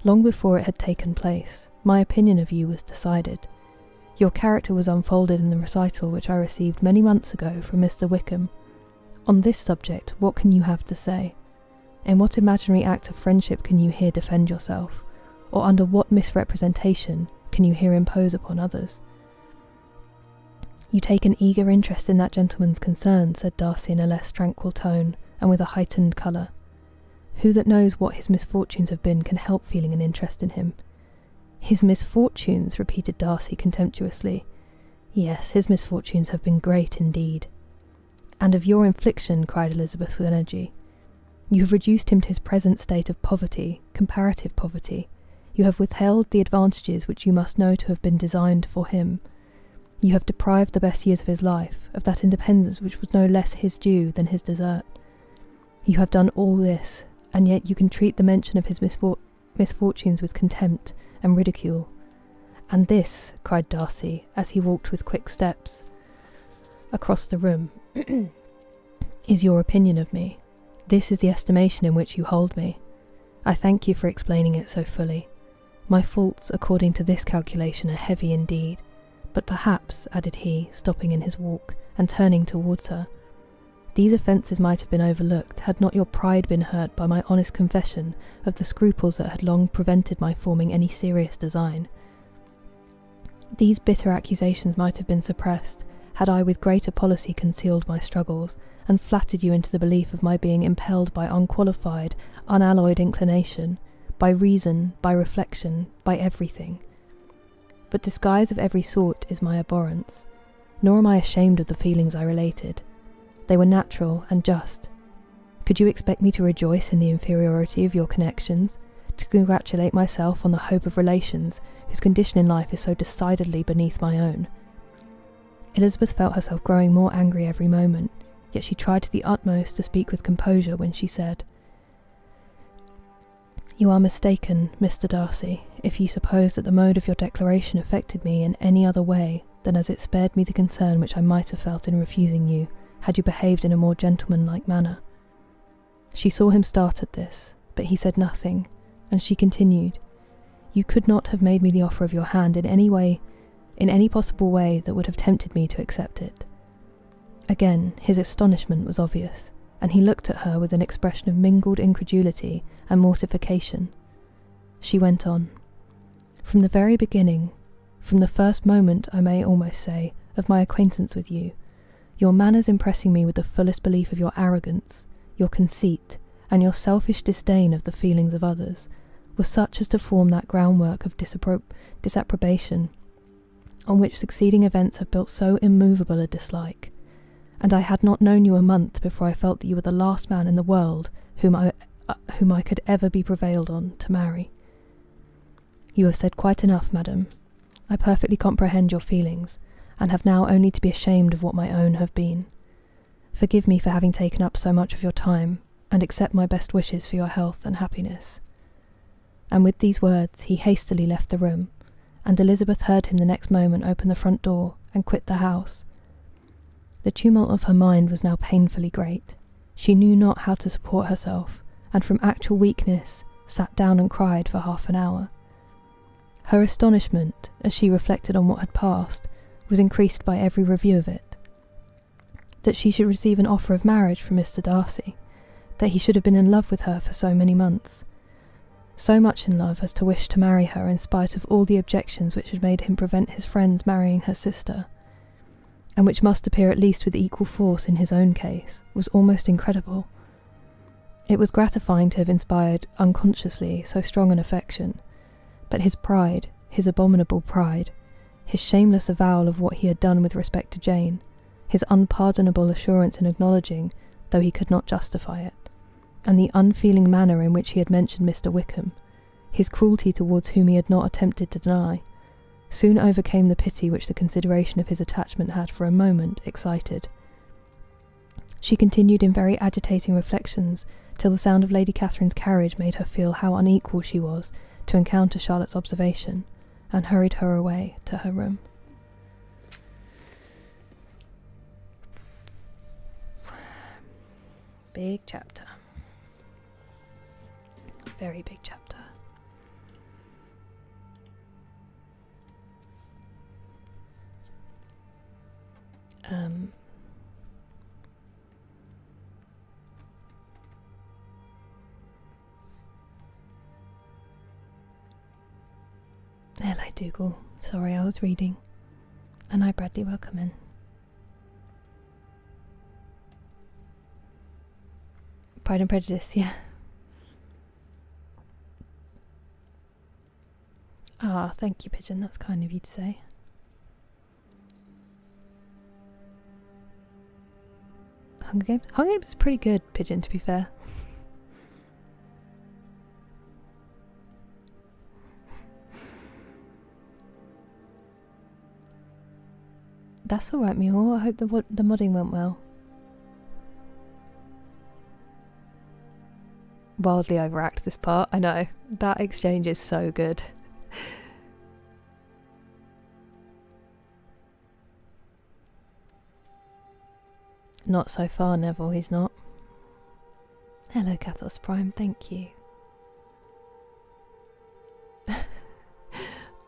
Long before it had taken place, my opinion of you was decided. Your character was unfolded in the recital which I received many months ago from Mr. Wickham. On this subject, what can you have to say? In what imaginary act of friendship can you here defend yourself, or under what misrepresentation can you here impose upon others?" "You take an eager interest in that gentleman's concerns," said Darcy in a less tranquil tone, and with a heightened colour. "Who that knows what his misfortunes have been can help feeling an interest in him?" "His misfortunes," repeated Darcy contemptuously. "Yes, his misfortunes have been great indeed." "And of your infliction," cried Elizabeth with energy. "You have reduced him to his present state of poverty, comparative poverty. You have withheld the advantages which you must know to have been designed for him. You have deprived the best years of his life of that independence which was no less his due than his desert. You have done all this, and yet you can treat the mention of his misfortunes with contempt and ridicule. And this," cried Darcy, as he walked with quick steps across the room, "is your opinion of me. This is the estimation in which you hold me. I thank you for explaining it so fully. My faults, according to this calculation, are heavy indeed. But perhaps," added he, stopping in his walk, and turning towards her, "these offences might have been overlooked had not your pride been hurt by my honest confession of the scruples that had long prevented my forming any serious design. These bitter accusations might have been suppressed, had I with greater policy concealed my struggles, and flattered you into the belief of my being impelled by unqualified, unalloyed inclination, by reason, by reflection, by everything. But disguise of every sort is my abhorrence, nor am I ashamed of the feelings I related. They were natural and just. Could you expect me to rejoice in the inferiority of your connections, to congratulate myself on the hope of relations whose condition in life is so decidedly beneath my own?" Elizabeth felt herself growing more angry every moment, yet she tried to the utmost to speak with composure when she said, "You are mistaken, Mr. Darcy, if you suppose that the mode of your declaration affected me in any other way than as it spared me the concern which I might have felt in refusing you, had you behaved in a more gentlemanlike manner. She saw him start at this, but he said nothing, and she continued, "You could not have made me the offer of your hand in any possible way that would have tempted me to accept it." Again, his astonishment was obvious, and he looked at her with an expression of mingled incredulity and mortification. She went on, "From the very beginning, from the first moment, I may almost say, of my acquaintance with you, your manners impressing me with the fullest belief of your arrogance, your conceit, and your selfish disdain of the feelings of others, were such as to form that groundwork of disapprobation on which succeeding events have built so immovable a dislike, and I had not known you a month before I felt that you were the last man in the world whom I could ever be prevailed on to marry. You have said quite enough, madam. I perfectly comprehend your feelings, and have now only to be ashamed of what my own have been. Forgive me for having taken up so much of your time, and accept my best wishes for your health and happiness." And with these words he hastily left the room, and Elizabeth heard him the next moment open the front door and quit the house. The tumult of her mind was now painfully great. She knew not how to support herself, and from actual weakness sat down and cried for half an hour. Her astonishment, as she reflected on what had passed, was increased by every review of it. That she should receive an offer of marriage from Mr. Darcy, that he should have been in love with her for so many months, so much in love as to wish to marry her in spite of all the objections which had made him prevent his friends marrying her sister, and which must appear at least with equal force in his own case, was almost incredible. It was gratifying to have inspired unconsciously so strong an affection, but his pride, his abominable pride, his shameless avowal of what he had done with respect to Jane, his unpardonable assurance in acknowledging, though he could not justify it, and the unfeeling manner in which he had mentioned Mr. Wickham, his cruelty towards whom he had not attempted to deny, soon overcame the pity which the consideration of his attachment had for a moment excited. She continued in very agitating reflections till the sound of Lady Catherine's carriage made her feel how unequal she was to encounter Charlotte's observation, and hurried her away to her room. Big chapter. Very big chapter. Hello, Dougal. Sorry, I was reading. And hi, Bradley. Welcome in. Pride and Prejudice, yeah. Ah, thank you, Pigeon. That's kind of you to say. Hunger Games? Hunger Games is pretty good, Pigeon, to be fair. That's alright, Mihal. I hope the modding went well. Wildly overact this part, I know. That exchange is so good. Not so far, Neville, he's not. Hello, Kathos Prime, thank you.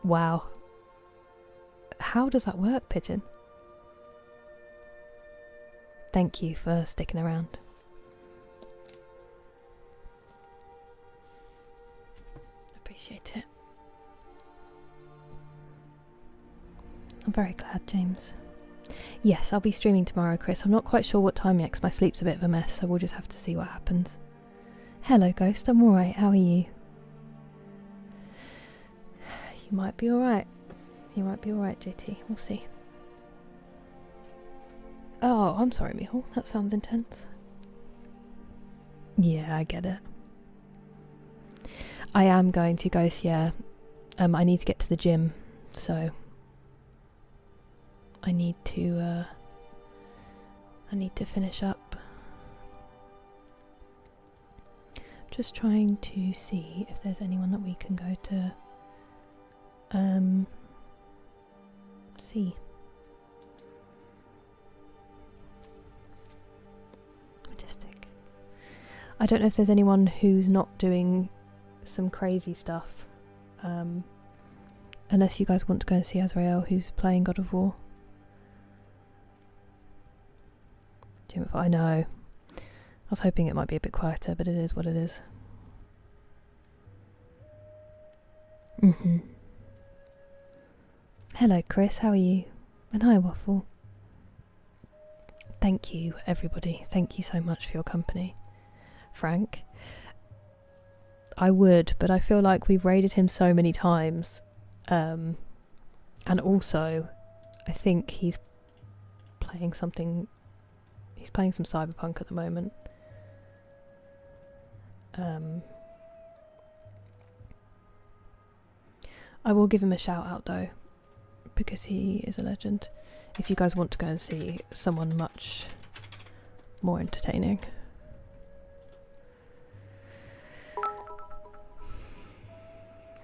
Wow. How does that work, Pigeon? Thank you for sticking around. Appreciate it. I'm very glad, James. Yes, I'll be streaming tomorrow, Chris. I'm not quite sure what time yet because my sleep's a bit of a mess, so we'll just have to see what happens. Hello, Ghost. I'm alright. How are you? You might be alright. You might be alright, JT. We'll see. Oh, I'm sorry, Mihal. That sounds intense. Yeah, I get it. I am going to Ghost, yeah. I need to get to the gym, so I need to finish up. Just trying to see if there's anyone that we can go to see. I don't know if there's anyone who's not doing some crazy stuff. Unless you guys want to go and see Azrael, who's playing God of War. I know. I was hoping it might be a bit quieter, but it is what it is. Hello Chris, how are you? And hi Waffle. Thank you everybody, thank you so much for your company. Frank, I would, but I feel like we've raided him so many times, and also I think he's playing something. He's playing some Cyberpunk at the moment. I will give him a shout out though, because he is a legend. If you guys want to go and see someone much more entertaining.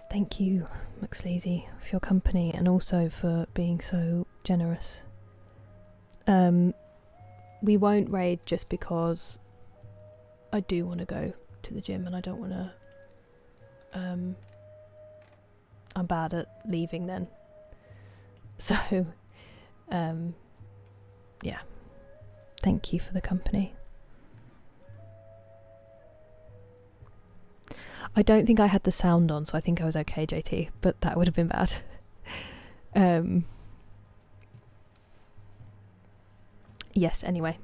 Thank you, McSleazy, for your company and also for being so generous. We won't raid just because I do want to go to the gym and I don't want to... I'm bad at leaving then. So, yeah. Thank you for the company. I don't think I had the sound on, so I think I was okay, JT, but that would have been bad. Yes, anyway.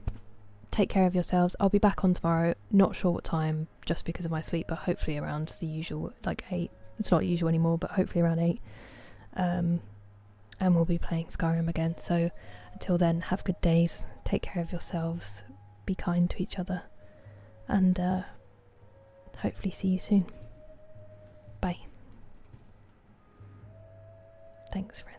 Take care of yourselves. I'll be back on tomorrow. Not sure what time, just because of my sleep, but hopefully around the usual, like 8. It's not usual anymore, but hopefully around 8. And we'll be playing Skyrim again. So until then, have good days. Take care of yourselves. Be kind to each other. And hopefully see you soon. Bye. Thanks, friend.